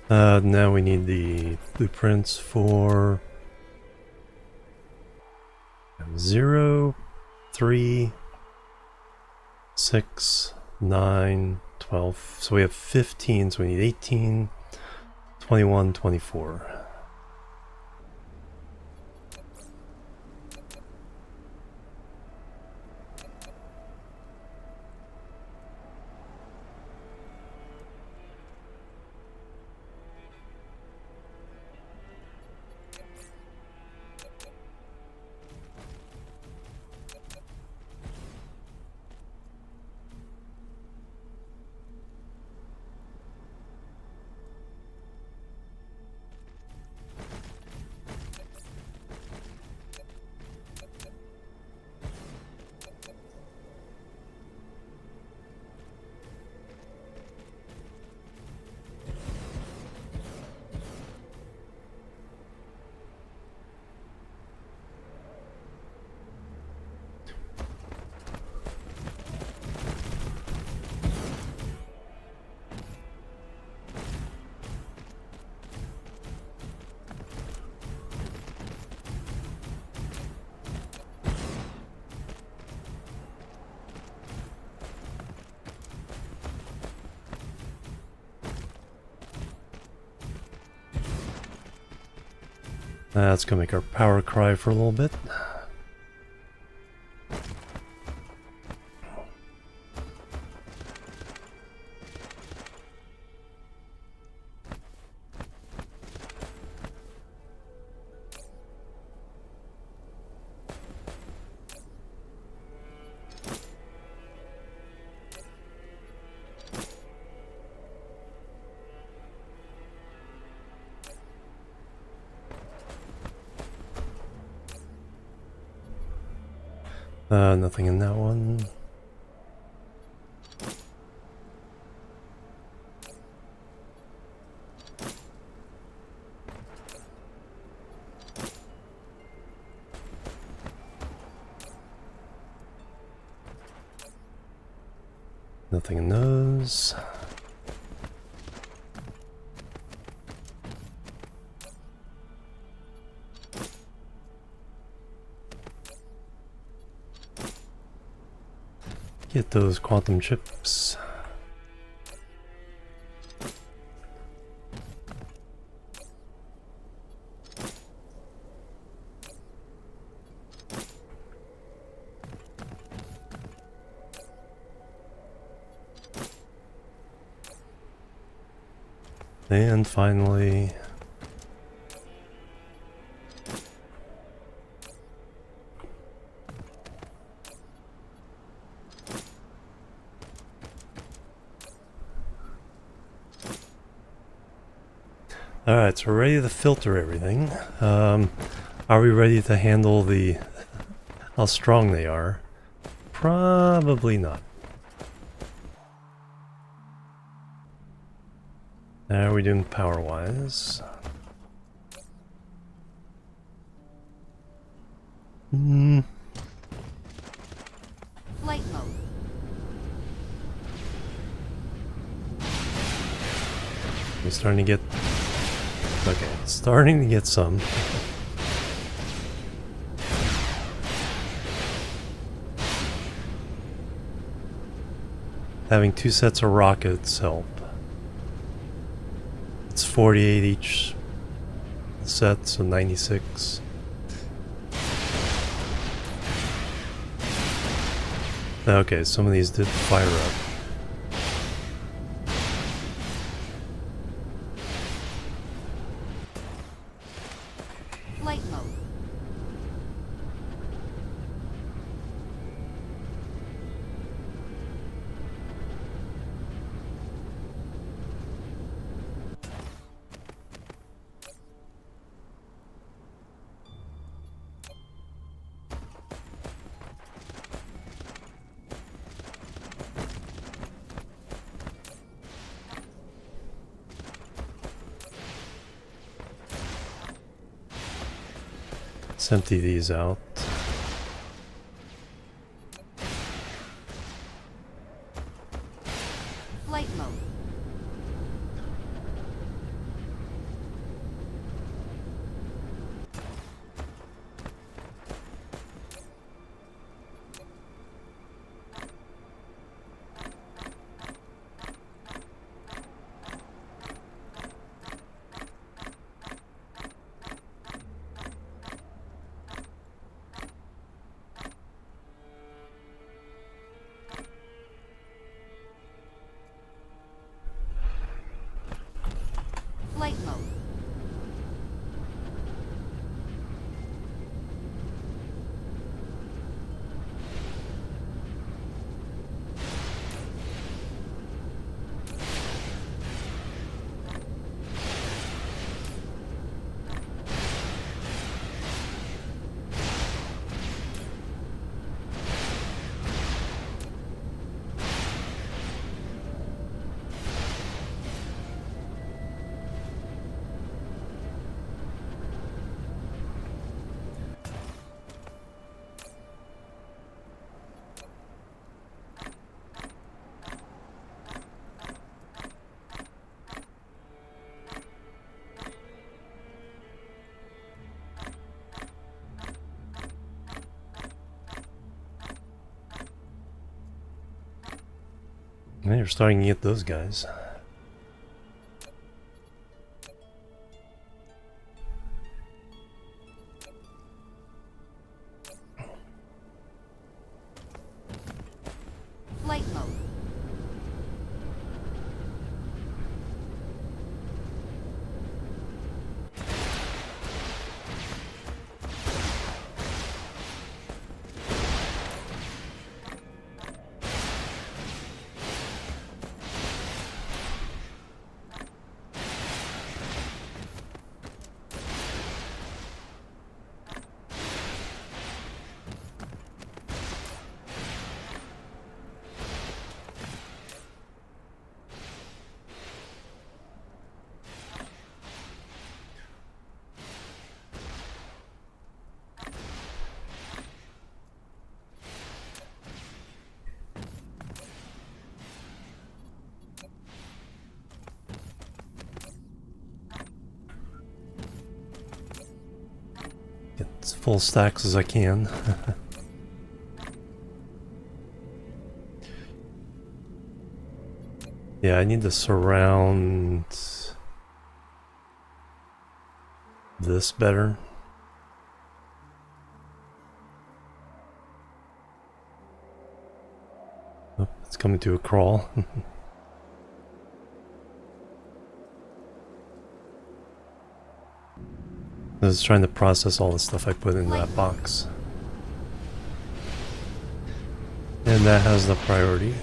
Now we need the blueprints for 0, 3, 6, 9, 12. So we have 15, so we need 18, 21, 24. That's gonna make our power cry for a little bit. Nothing in that one. Nothing in those. Get those quantum chips. And finally, alright, so we're ready to filter everything. Are we ready to handle how strong they are? Probably not. How are we doing power-wise? Flight mode. I'm starting to get... Okay, starting to get some. Having 2 sets of rockets help. It's 48 each set, so 96. Okay, some of these did fire up. Flight mode. Let's empty these out. Flight mode. Flight mode. Yeah, you're starting to get those guys. Flight mode. Get as full stacks as I can. Yeah, I need to surround this better. Oh, it's coming to a crawl. I was trying to process all the stuff I put in that box. And that has the priority.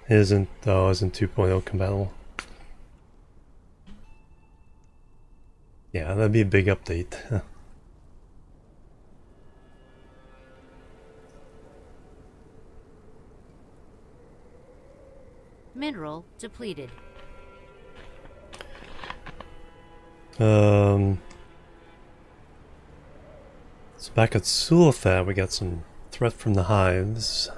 Isn't 2.0 compatible. Yeah, that'd be a big update. Mineral depleted. So back at Sulafat, we got some threat from the hives.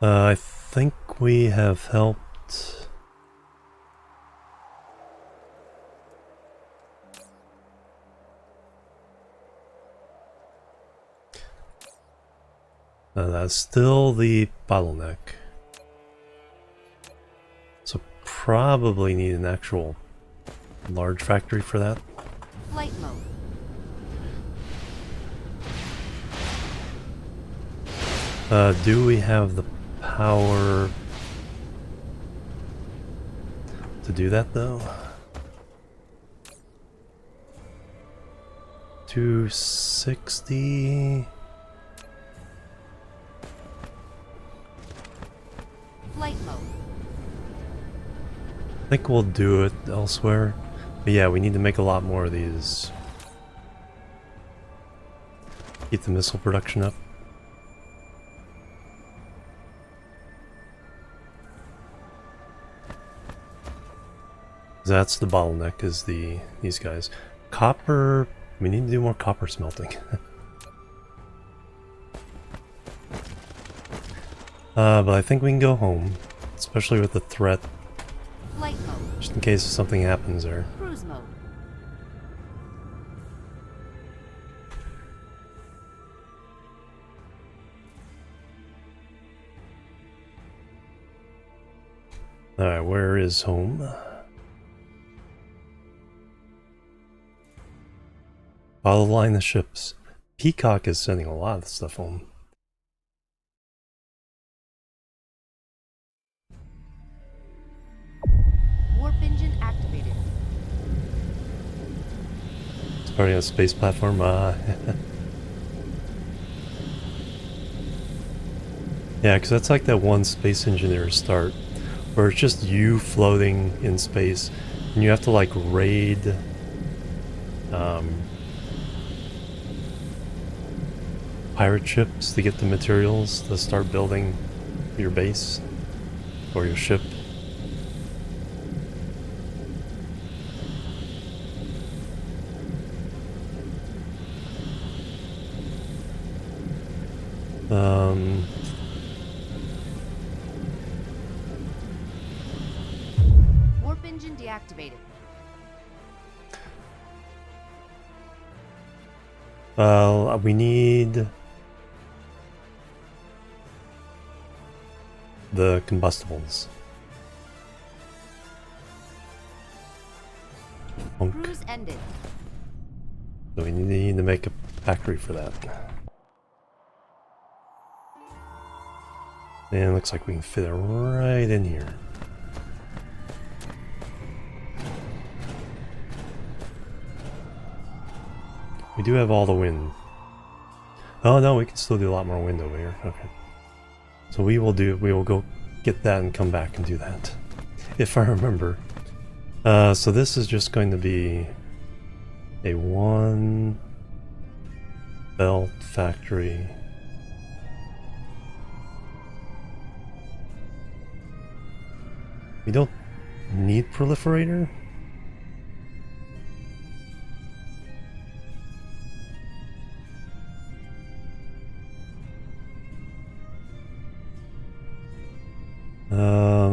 I think we have helped. That's still the bottleneck. So probably need an actual large factory for that. Flight mode. Do we have the power to do that though? 260. Flight mode. I think we'll do it elsewhere. But yeah, we need to make a lot more of these. Keep the missile production up. That's the bottleneck, is these guys. Copper, we need to do more copper smelting. But I think we can go home, especially with the threat. Flight mode. Just in case something happens there. Cruise mode. Alright, where is home? Follow the line of ships. Peacock is sending a lot of stuff home. Warp engine activated. Starting a space platform. Yeah, because that's like that one Space Engineer start, where it's just you floating in space, and you have to like raid pirate ships to get the materials to start building your base or your ship. Warp engine deactivated. Well, we need the combustibles. Cruise ended. So we need to make a factory for that. And it looks like we can fit it right in here. We do have all the wind. Oh no, we can still do a lot more wind over here. Okay. So we will go get that and come back and do that. If I remember. So this is just going to be a one belt factory. We don't need proliferator.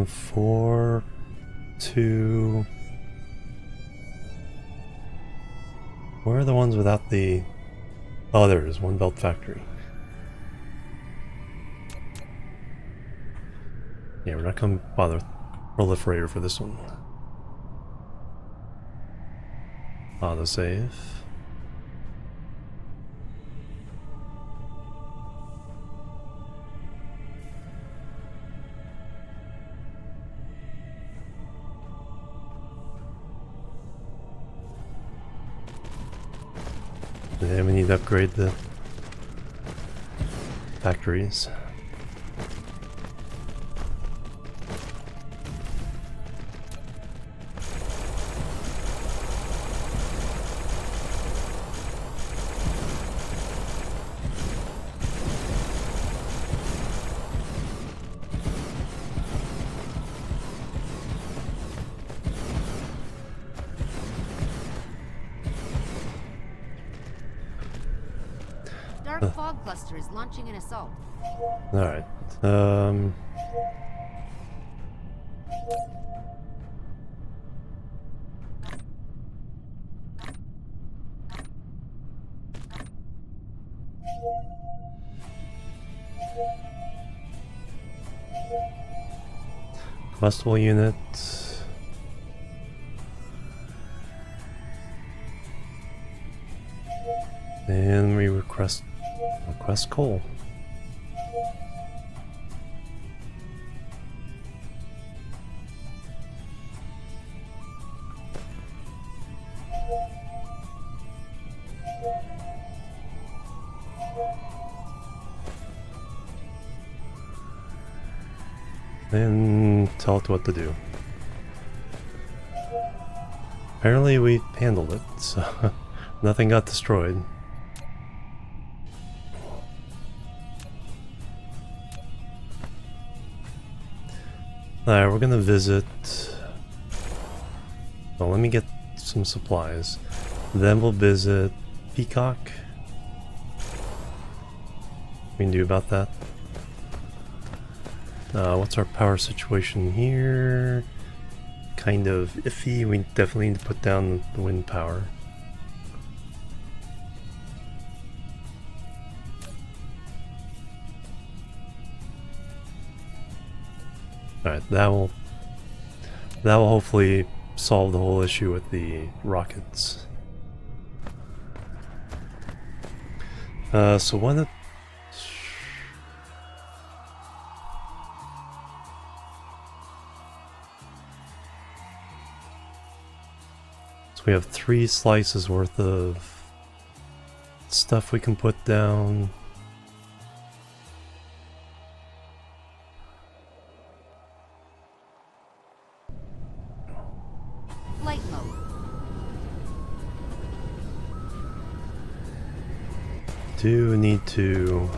Four, two. Where are the ones without the? Oh, there it is. One belt factory. Yeah, we're not going to bother proliferator for this one. Autosave. And we need to upgrade the factories. Dark fog cluster is launching an assault. Alright. Combustible unit. And we request coal. And tell it what to do. Apparently we handled it, so nothing got destroyed. Alright, we're gonna visit... Well, let me get some supplies. Then we'll visit Peacock. We can do about that. What's our power situation here? Kind of iffy. We definitely need to put down the wind power. Alright, that will hopefully solve the whole issue with the rockets. So one of... So we have 3 slices worth of stuff we can put down. Flight mode. Do need to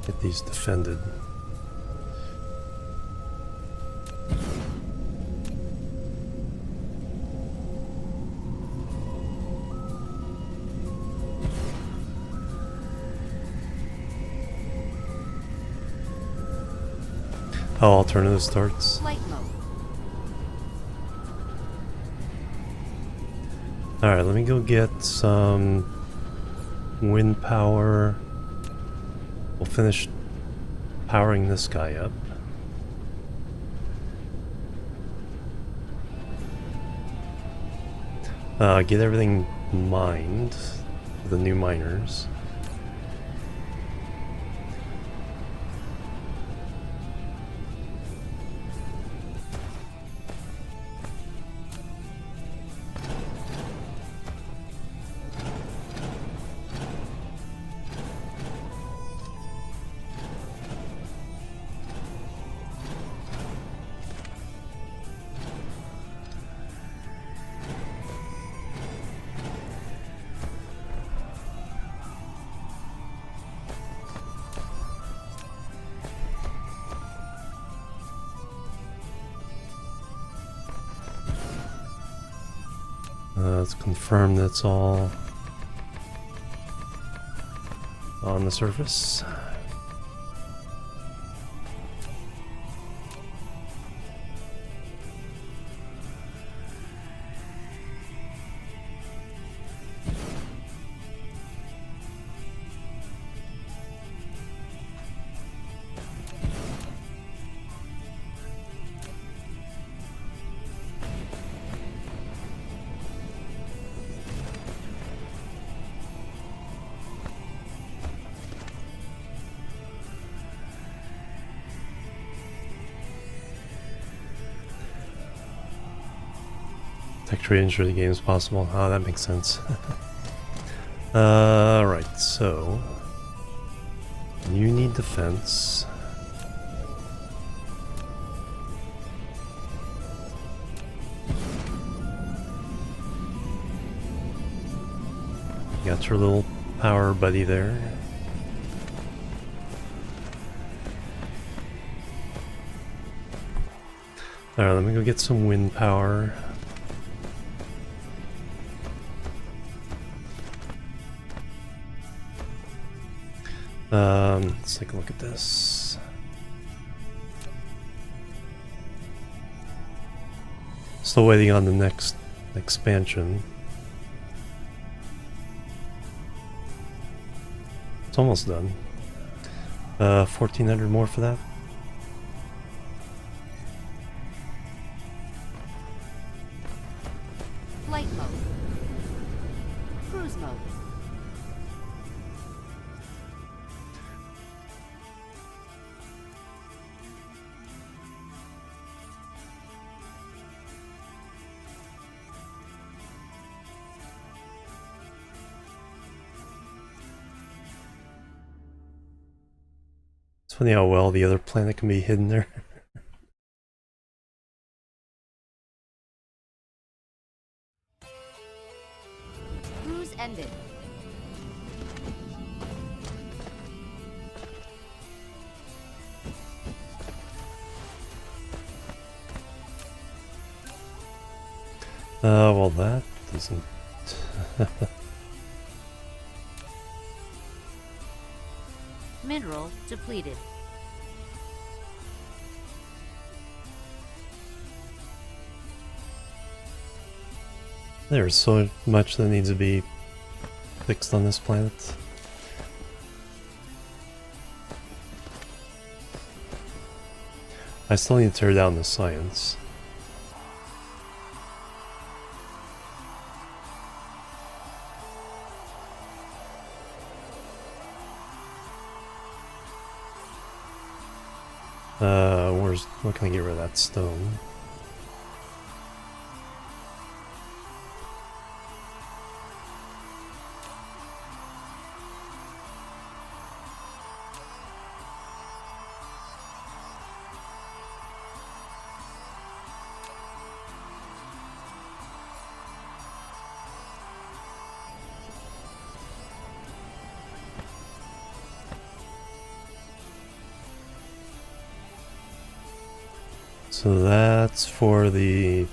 get these defended. Oh, alternative starts. Flight mode. Alright, let me go get some wind power. We'll finish powering this guy up. Get everything mined for the new miners. Let's confirm that's all on the surface. Tech trade ensure the game is possible. Ah, that makes sense. Right, so you need defense. You got your little power buddy there. Alright, let me go get some wind power. Let's take a look at this. Still waiting on the next expansion. It's almost done. 1400 more for that. Flight mode. Cruise mode. It's funny how well the other planet can be hidden there. Cruise ended. Well that doesn't... Mineral depleted. There's so much that needs to be fixed on this planet. I still need to tear down the science. Where can I get rid of that stone? So that's for the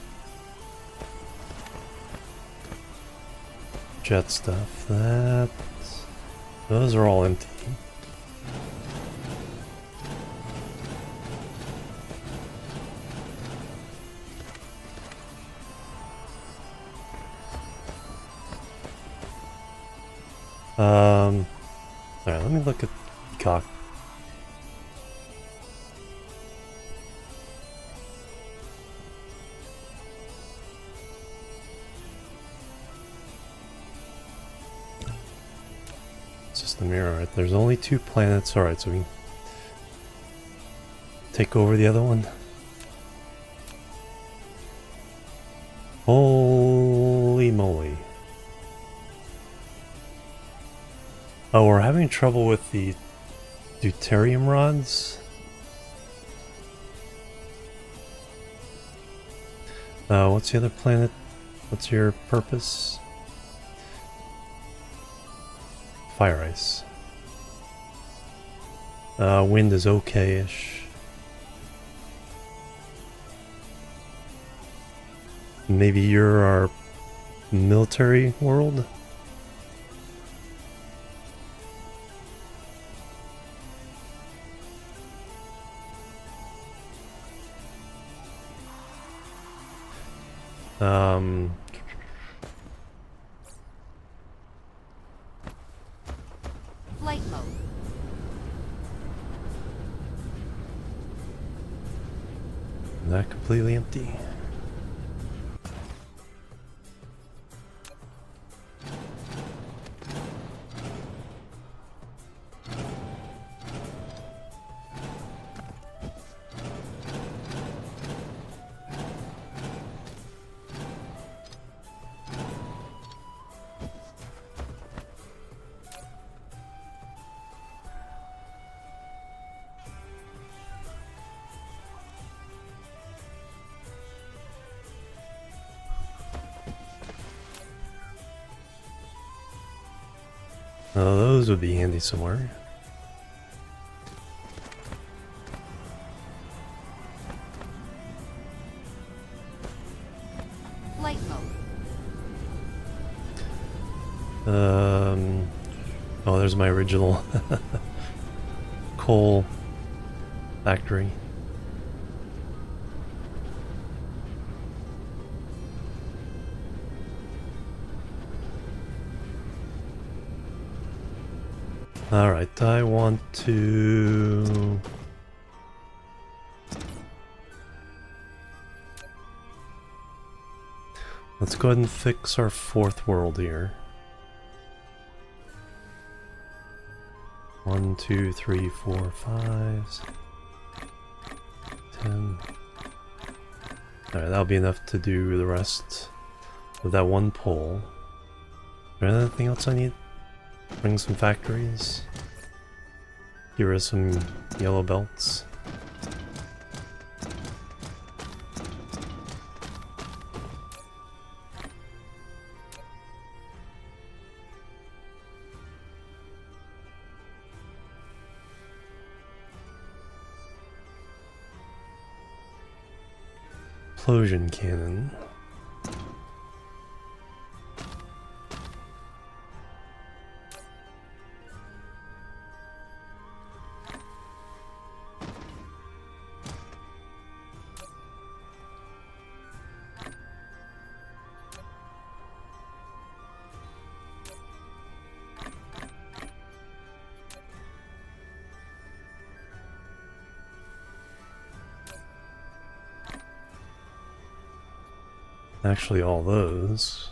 jet stuff. Those are all empty. Alright, let me look at Peacock. It's just the mirror, right? There's only 2 planets. Alright, so we can take over the other one. Holy moly. Oh, we're having trouble with the deuterium rods. What's the other planet? What's your purpose? Fire ice. Wind is okay-ish. Maybe you're our military world? Flight mode. Not completely empty. Oh, those would be handy somewhere. Light mode. Oh, there's my original coal factory. Alright, I want to... Let's go ahead and fix our fourth world here. 1, 2, 3, 4, 5, 10. Alright, that'll be enough to do the rest with that one pole. Is there anything else I need? Bring some factories. Here are some yellow belts. Explosion cannon. Actually, all those.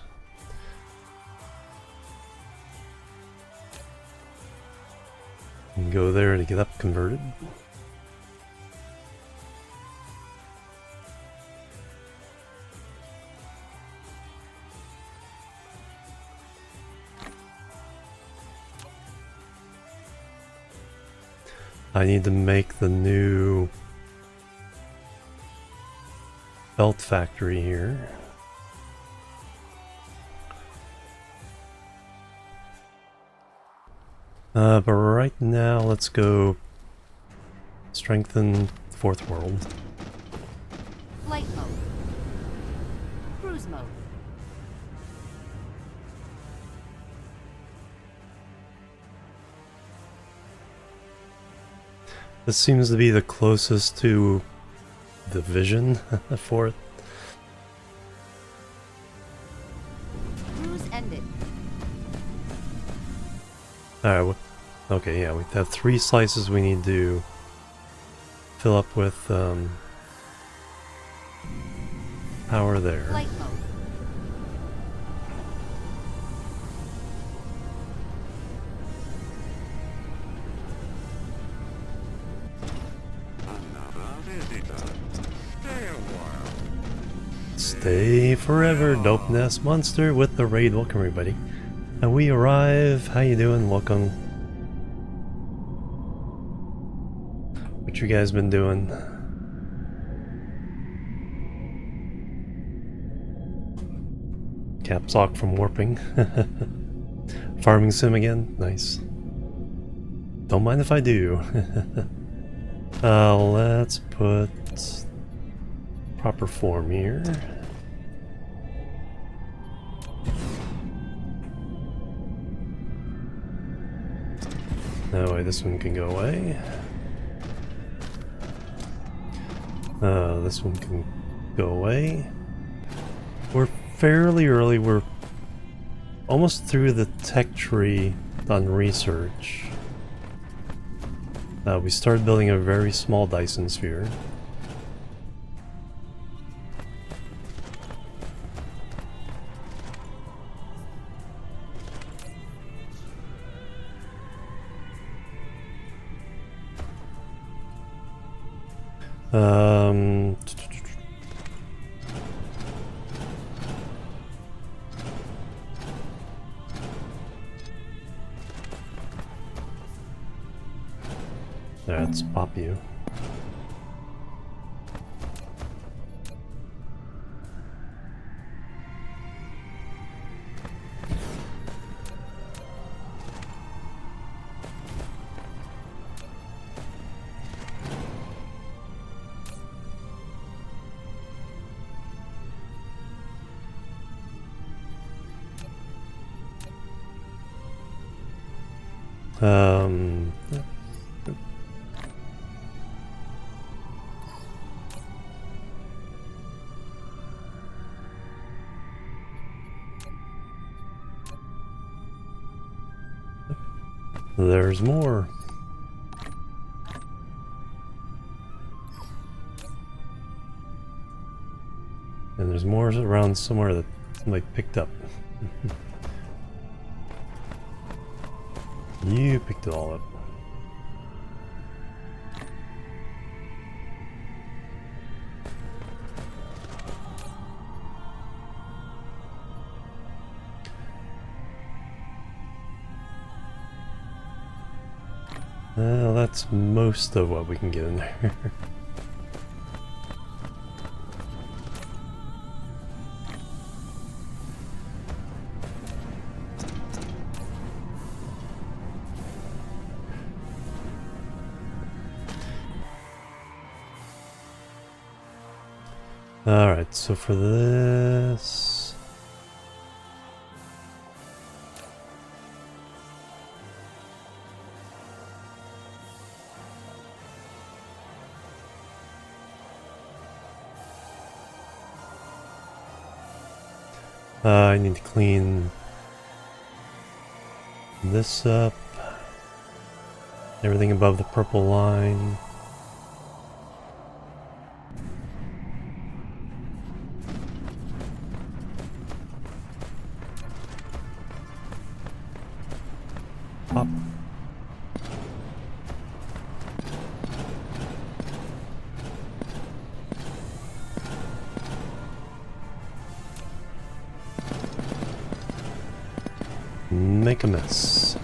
And go there to get up converted. I need to make the new belt factory here. But right now, let's go strengthen fourth world. Light mode. Cruise mode. This seems to be the closest to the vision for it. Cruise ended. Alright, okay, yeah, we have 3 slices we need to fill up with power there. Light mode. Stay forever, Dope Nest Monster with the raid. Welcome everybody. And we arrive. How you doing? Welcome. What you guys been doing? Caps lock from warping. Farming sim again? Nice. Don't mind if I do. Let's put proper form here. No way, this one can go away. This one can go away. We're fairly early, we're almost through the tech tree on research. We started building a very small Dyson Sphere. Let's pop you. Um, there's more. And there's more around somewhere that somebody picked up. You picked it all up. Well, that's most of what we can get in there. Alright, so for this... I need to clean this up. Everything above the purple line. Pop. Make a mess.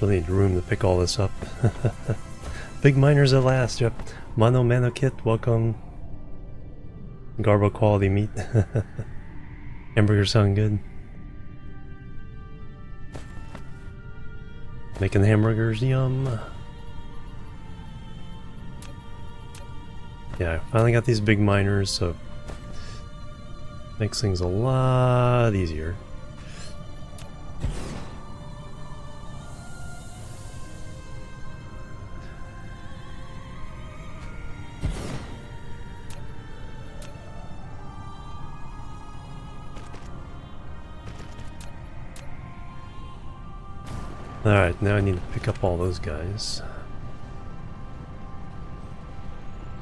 Really need room to pick all this up. Big miners at last, yep. Mano kit, welcome. Garbo quality meat. Hamburgers sound good. Making hamburgers, yum. Yeah, I finally got these big miners, so makes things a lot easier. Alright, now I need to pick up all those guys.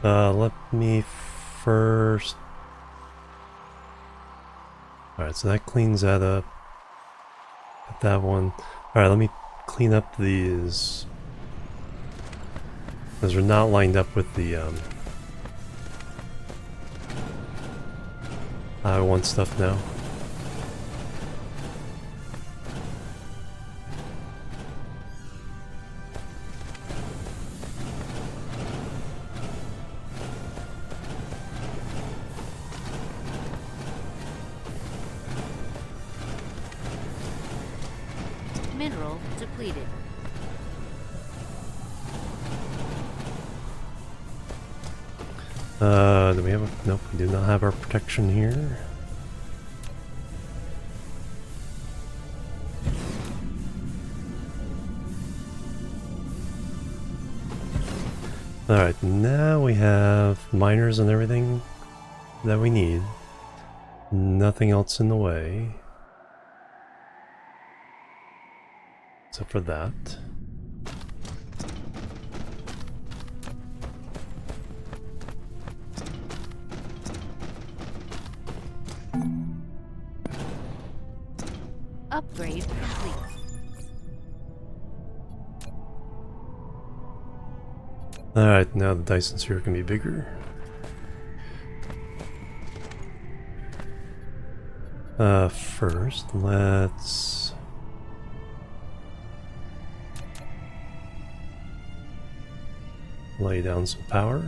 Let me first... Alright, so that cleans that up. Got that one. Alright, let me clean up these. Those are not lined up with the I want stuff now. Mineral depleted. Do we have a... Nope, we do not have our protection here. Alright, now we have miners and everything that we need. Nothing else in the way. Except for that. Upgrade complete. Alright, now the Dyson Sphere can be bigger. First, let's... lay down some power.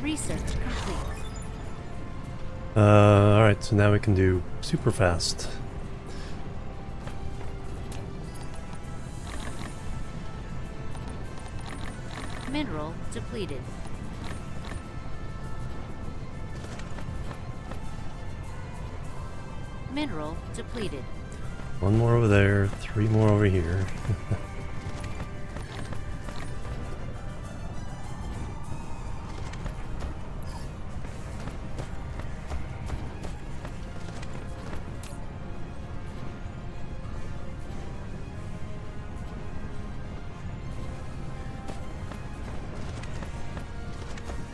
Research complete. Alright, so now we can do super fast. Mineral depleted. Mineral depleted. One more over there, 3 more over here.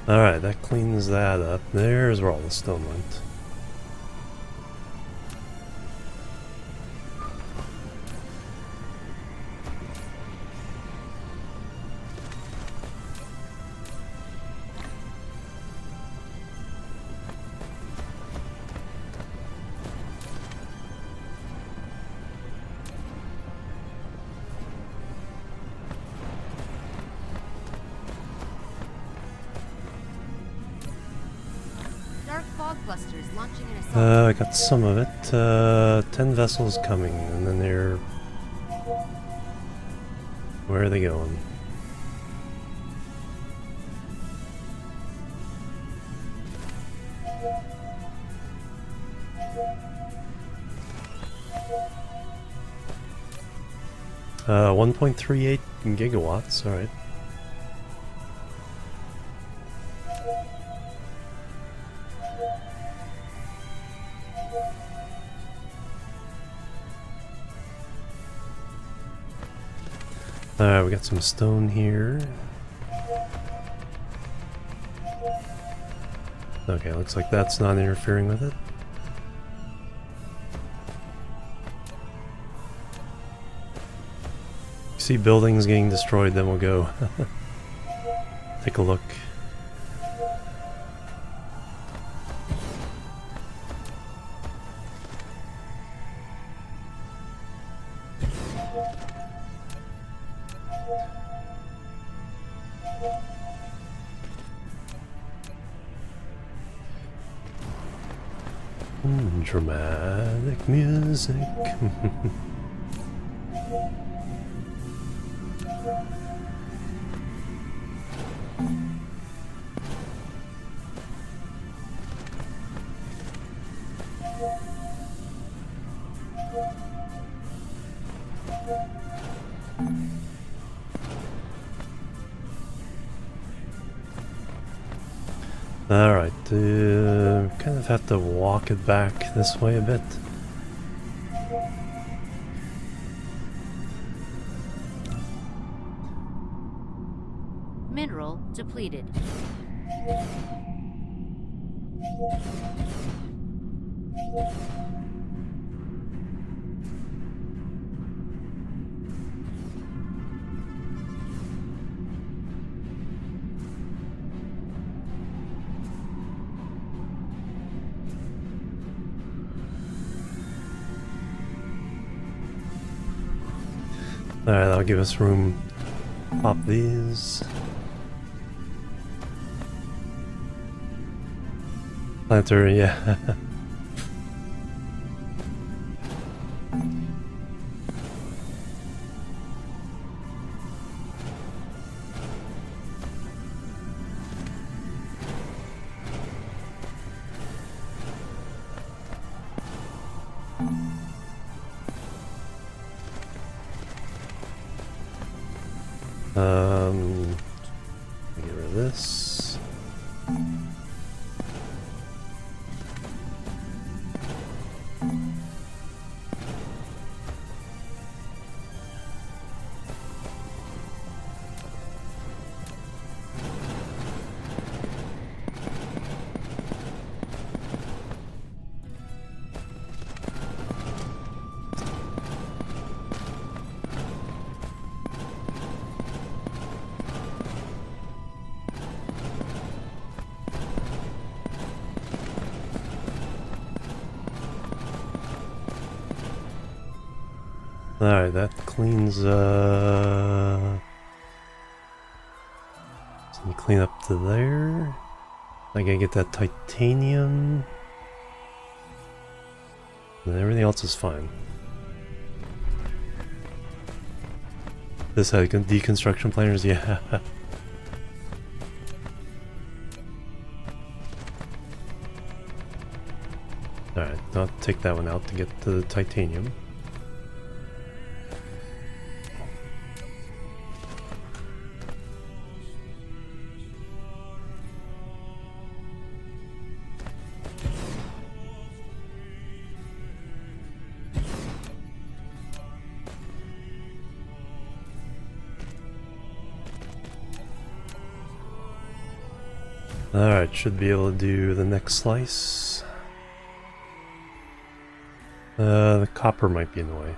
Alright, that cleans that up. There's where all the stone went. Dark fog clusters launching an assault. I got some of it. 10 vessels coming, and then they're... Where are they going? Uh, 1.38 gigawatts, alright. Alright, we got some stone here. Okay, looks like that's not interfering with it. See buildings getting destroyed, then we'll go take a look. Dramatic music. Alright, kind of have to walk it back this way a bit. Mineral depleted. Alright, that'll give us room. Pop these. Planetary, yeah. Get rid of this. Alright, that cleans, so you clean up to there. I gotta get that titanium. And everything else is fine. This had deconstruction planners, yeah. Alright, I'll take that one out to get the titanium. Alright, should be able to do the next slice. The copper might be in the way.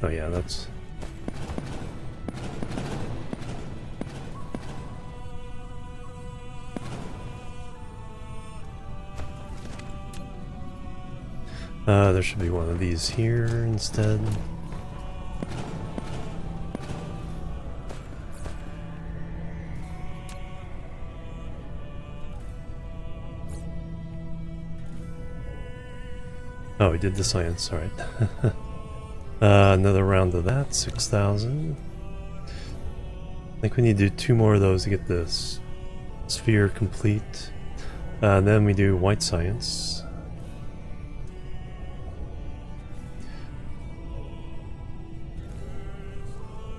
Oh yeah, that's... there should be one of these here instead. Oh, we did the science, alright. Another round of that, 6,000. I think we need to do 2 more of those to get this sphere complete. Then we do white science.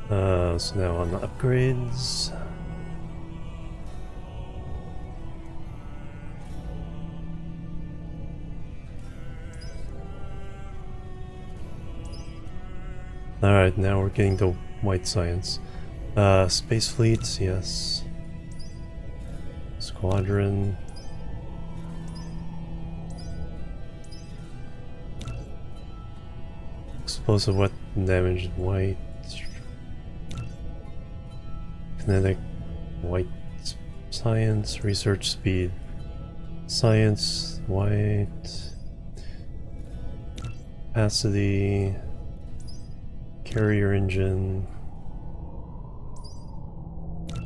So now on the upgrades. Alright, now we're getting to white science. Space fleets, yes. Squadron. Explosive weapon damage, white. Kinetic, white science, research speed. Science, white. Capacity. Carrier engine.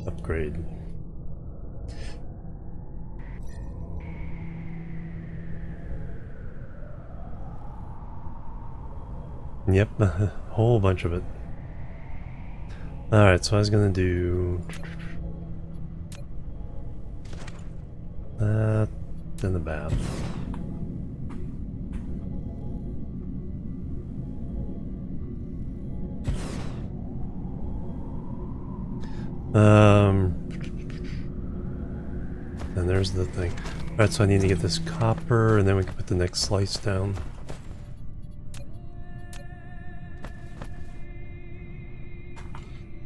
Upgrade. Yep, a whole bunch of it. Alright, so I was gonna do that, then the bath. And there's the thing. Alright, so I need to get this copper, and then we can put the next slice down.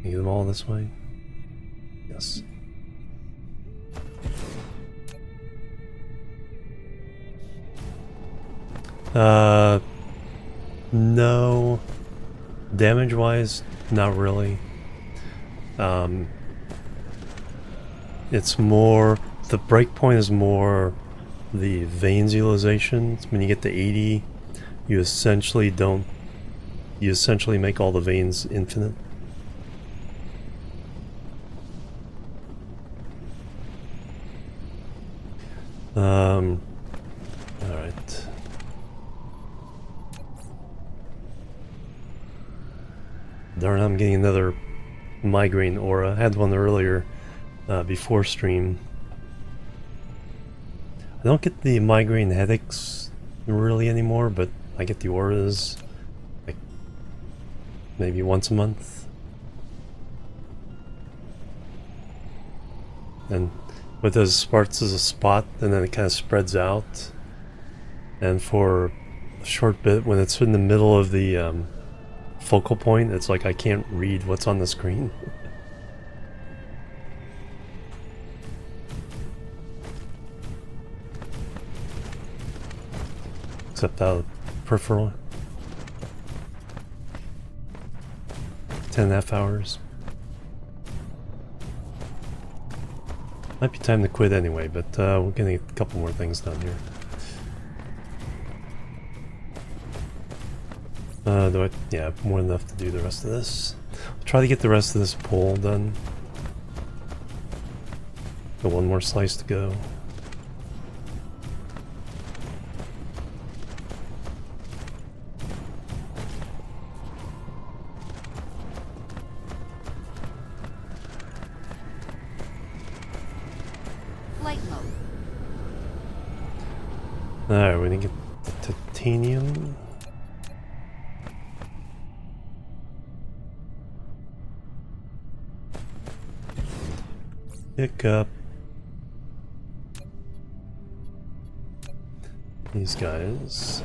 Can you get them all this way? Yes. No. Damage-wise, not really. It's more... The breakpoint is more the veins utilization. When you get to 80, you essentially make all the veins infinite. Alright. Darn, I'm getting another migraine aura. I had one earlier before stream. I don't get the migraine headaches really anymore, but I get the auras like maybe once a month. And what does starts as a spot and then it kind of spreads out. And for a short bit, when it's in the middle of the focal point, it's like I can't read what's on the screen. Except out of peripheral. 10.5 hours. Might be time to quit anyway, but we're getting a couple more things done here. Yeah, more than enough to do the rest of this. I'll try to get the rest of this pole done. Got one more slice to go. Flight mode. Alright, we're gonna get the titanium. Pick up these guys.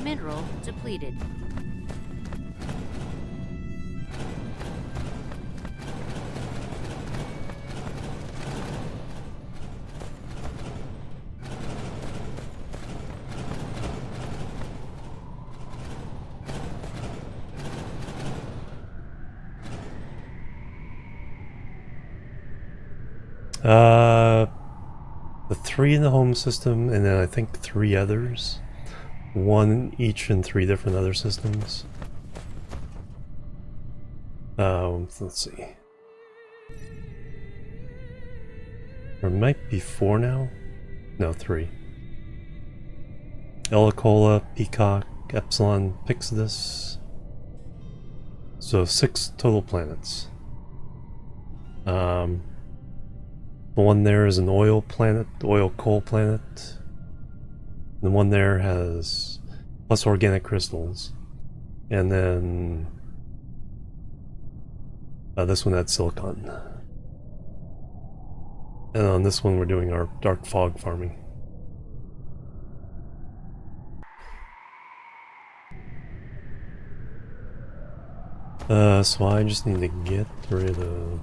Mineral depleted. The 3 in the home system, and then I think 3 others. 1 each in 3 different other systems. Let's see. There might be 4 now? No, 3. Elacola, Peacock, Epsilon, Pixidus. So 6 total planets. The one there is an oil planet, oil coal planet. The one there has plus organic crystals. And then this one had silicon. And on this one we're doing our dark fog farming. So I just need to get rid of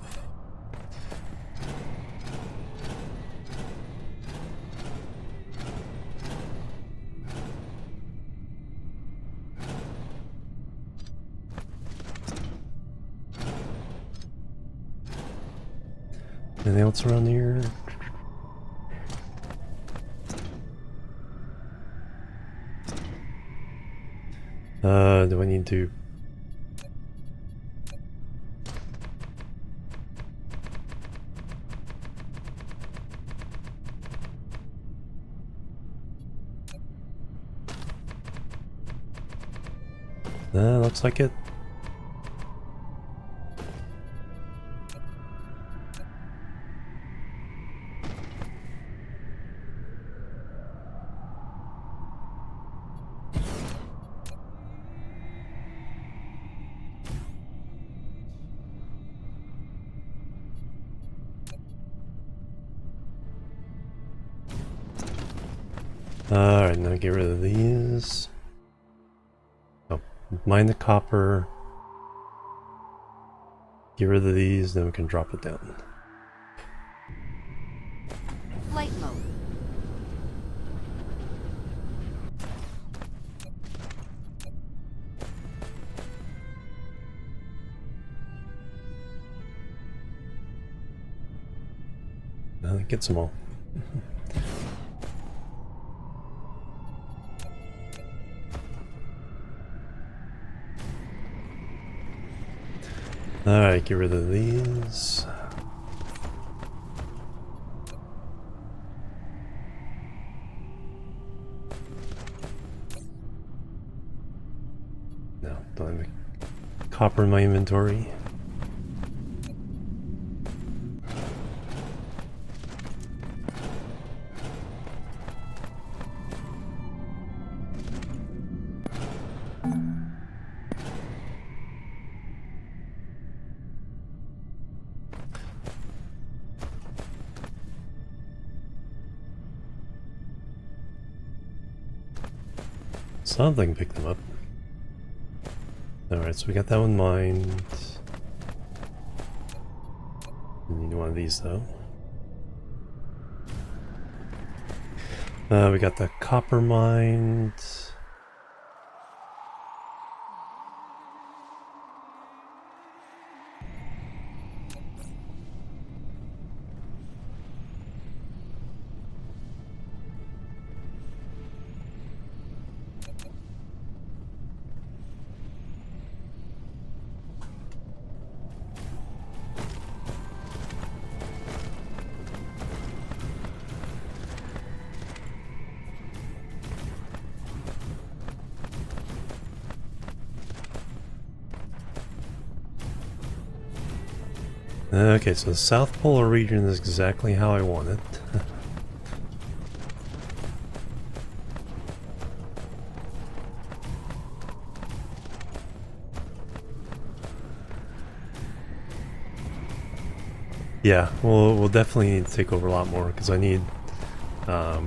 anything else around here? Do I need to? Looks like it. Alright, now get rid of these. Oh, mine the copper. Get rid of these, then we can drop it down. Flight mode. Gets them all. Alright, get rid of these. No, don't have copper in my inventory. Something picked them up. Alright, so we got that one mined. Need one of these though. We got the copper mined. Okay, so the South Polar region is exactly how I want it. Yeah, we'll definitely need to take over a lot more because I need a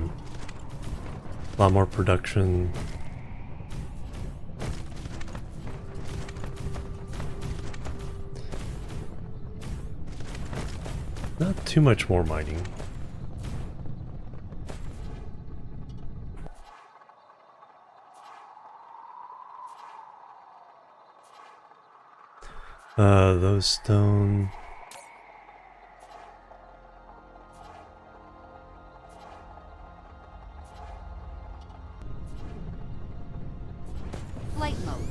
lot more production. Not too much more mining. Those stone. Flight mode.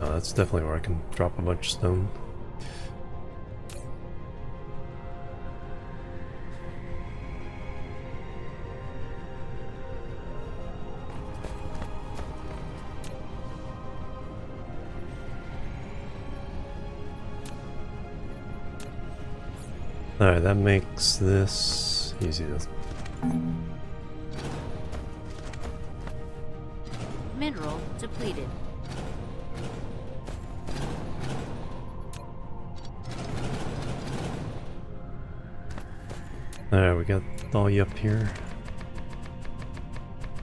That's definitely where I can drop a bunch of stone. Alright, that makes this easy to... Mineral depleted. Alright, we got all you up here.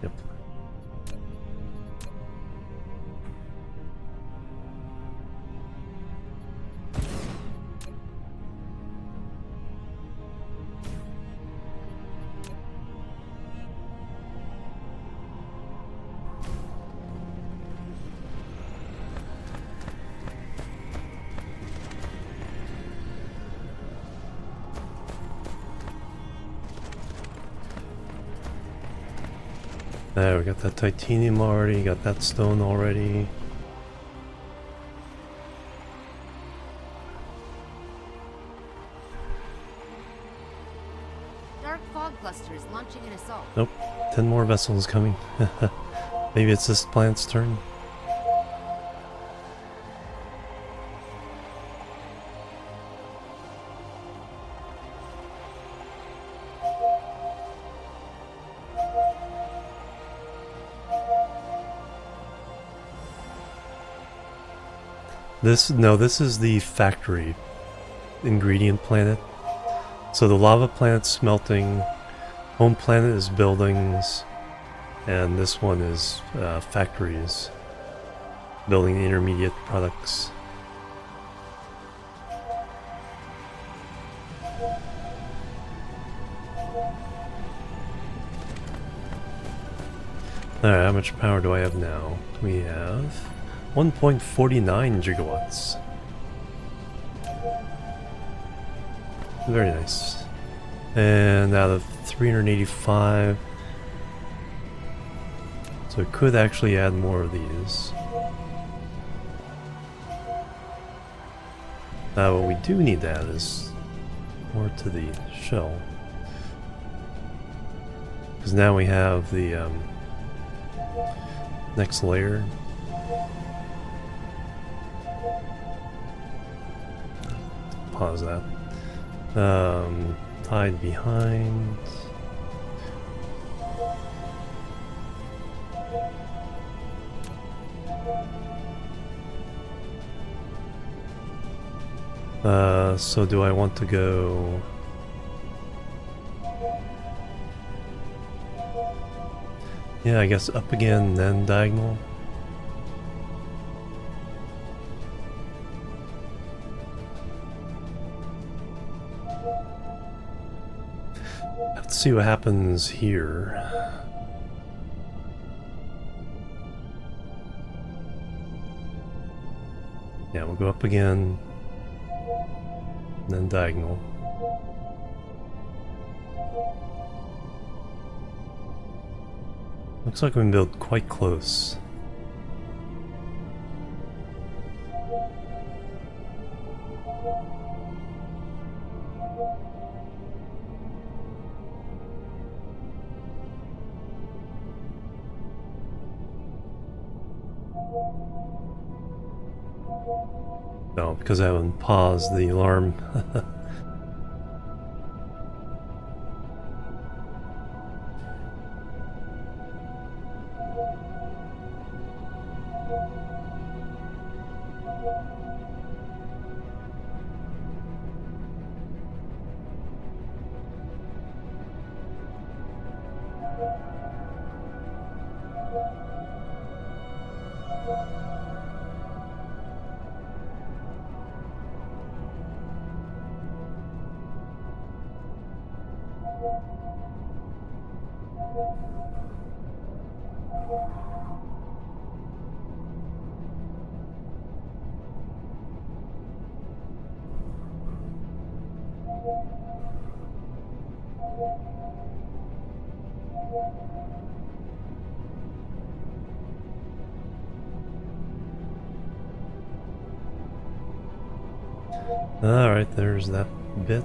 Yep. There, we got that titanium already, got that stone already. Dark fog cluster is launching an assault. Nope, 10 more vessels coming. Maybe it's this planet's turn. This is the factory ingredient planet. So the lava planet's smelting, home planet is buildings, and this one is factories, building intermediate products. Alright, how much power do I have now? We have 1.49 gigawatts. Very nice. And out of 385, so it could actually add more of these. What we do need to add is more to the shell. Because now we have the next layer. Pause that. Hide behind. So do I want to go... Yeah, I guess up again, then diagonal. Let's see what happens here. Yeah, we'll go up again, then diagonal. Looks like we can build quite close. No, because I haven't paused the alarm. Alright, there's that bit.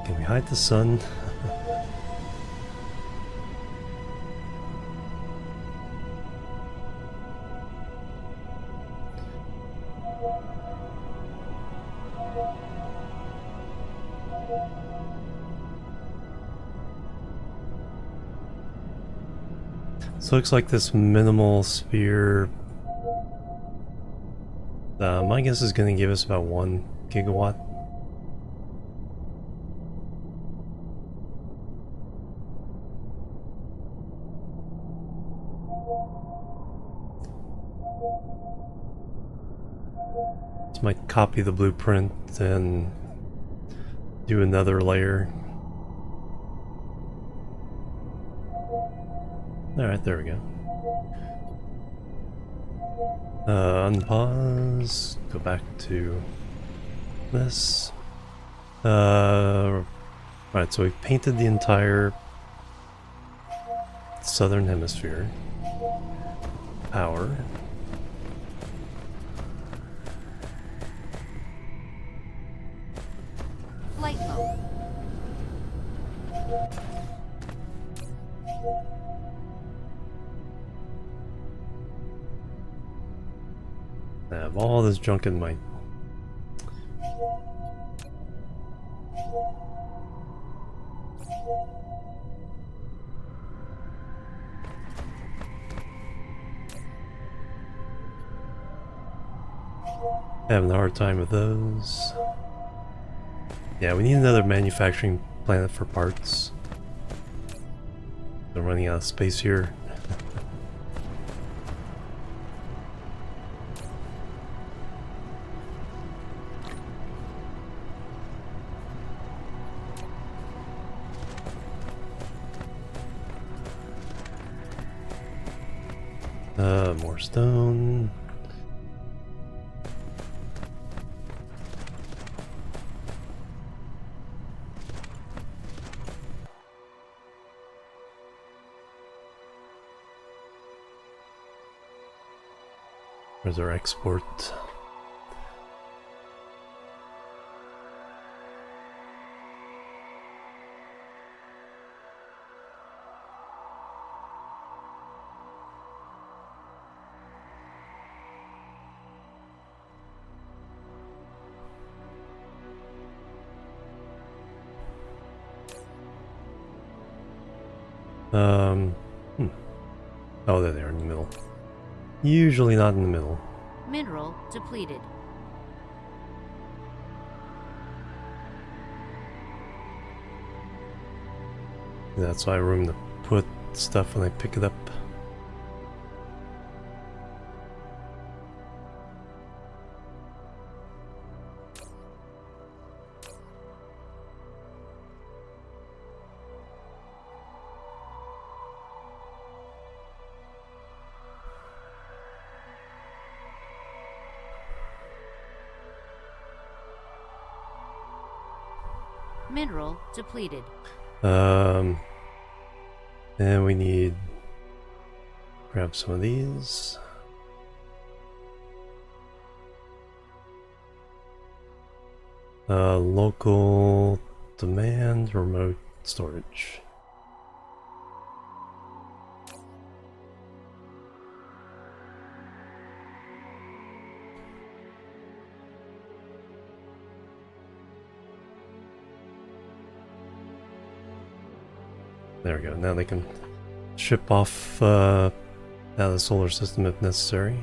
Can we hide the sun? So it looks like this minimal sphere, my guess is going to give us about 1 gigawatt. So might copy the blueprint and do another layer. Alright, there we go. Unpause, go back to this. Right, so we've painted the entire southern hemisphere. Power. Flight mode. I have all this junk in my... Having a hard time with those. Yeah, we need another manufacturing planet for parts. We're running out of space here. More stone. Where's our export? Oh, there they are in the middle. Usually not in the middle. Mineral depleted. That's why I have room to put stuff when I pick it up. Mineral depleted. And we need grab some of these. Local demand, remote storage. There we go. Now they can ship off out of the solar system if necessary.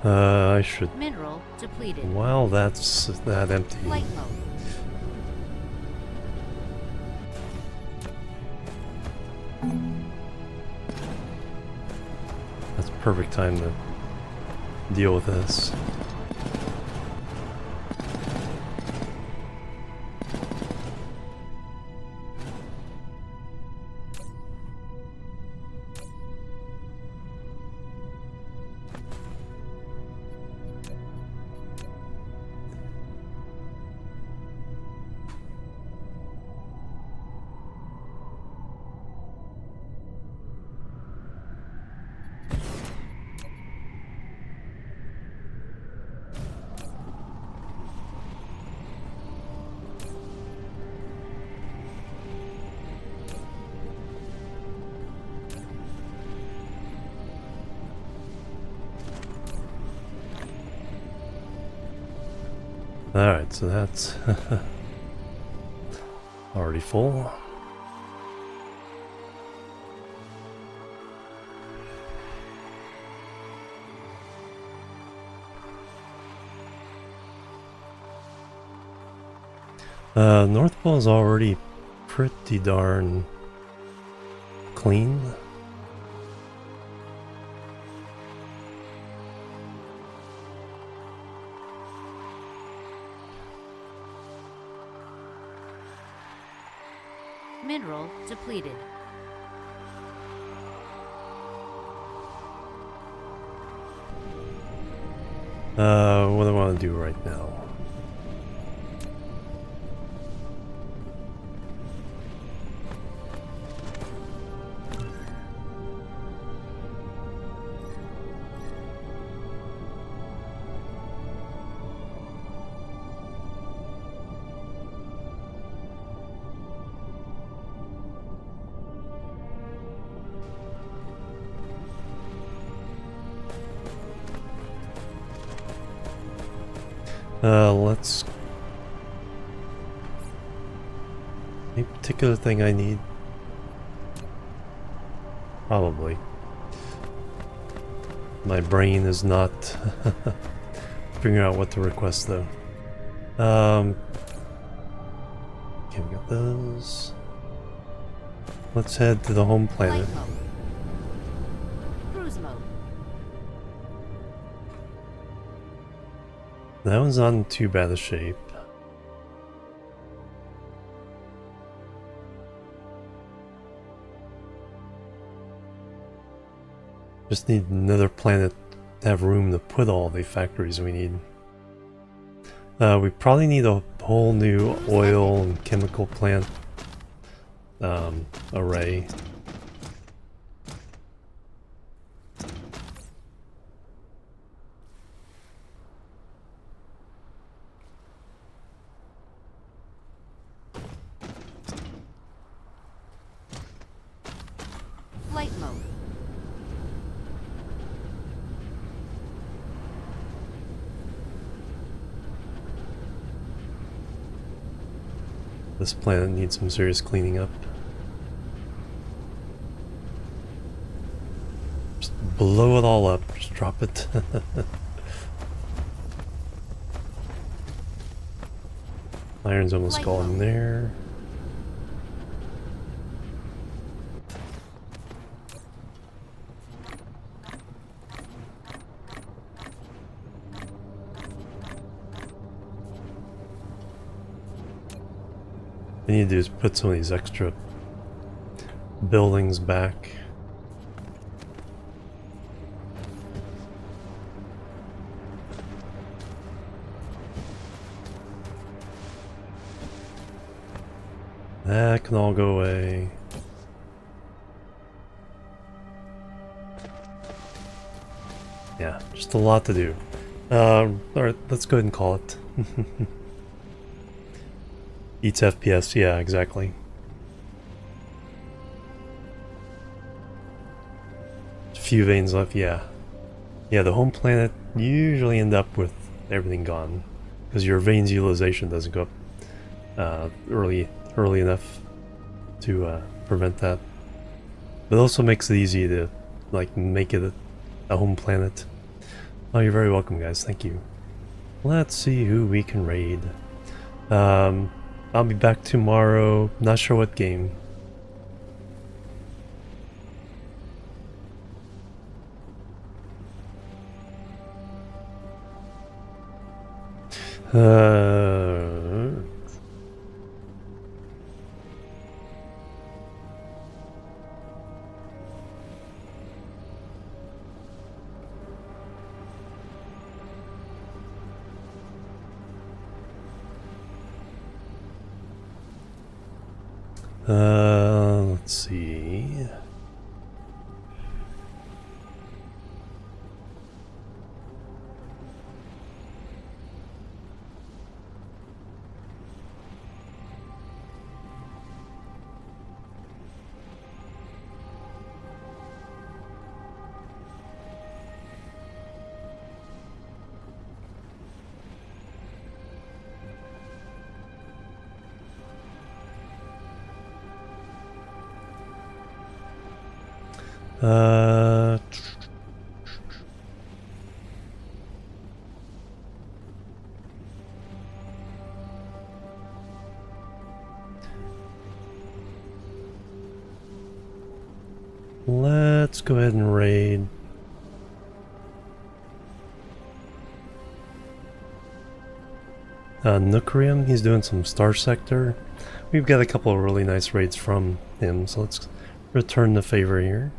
I should. Mineral depleted. While that's that empty. Flight mode. That's perfect time to deal with this. Alright, so that's already full. North Pole is already pretty darn clean. Mineral depleted. What do I want to do right now? Let's... Any particular thing I need? Probably. My brain is not figuring out what to request though. Okay, we got those. Let's head to the home planet. Flight mode. Cruise mode. That one's not in too bad a shape. Just need another planet to have room to put all the factories we need. We probably need a whole new oil and chemical plant array. Flight mode. This planet needs some serious cleaning up. Just blow it all up, just drop it. Iron's almost gone there. What I need to do is put some of these extra buildings back. That can all go away. Yeah, just a lot to do. Alright, let's go ahead and call it. Eats FPS, yeah, exactly. A few veins left, yeah. Yeah, the home planet usually end up with everything gone. Because your veins utilization doesn't go up early enough to prevent that. But it also makes it easy to like make it a home planet. Oh, you're very welcome, guys. Thank you. Let's see who we can raid. I'll be back tomorrow. Not sure what game. Let's see. Let's go ahead and raid. Nookrium, he's doing some Star Sector. We've got a couple of really nice raids from him, so let's return the favor here.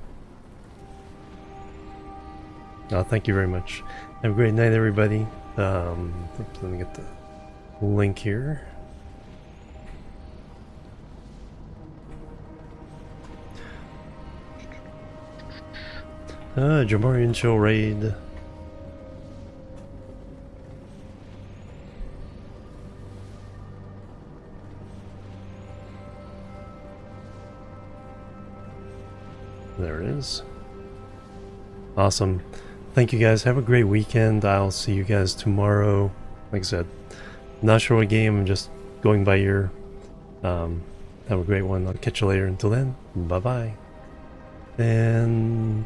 Thank you very much. Have a great night, everybody. Let me get the link here. Jimorian show raid. There it is. Awesome. Thank you guys. Have a great weekend. I'll see you guys tomorrow. like I said, not sure what game, I'm just going by ear. Have a great one. I'll catch you later. Until then, bye bye. And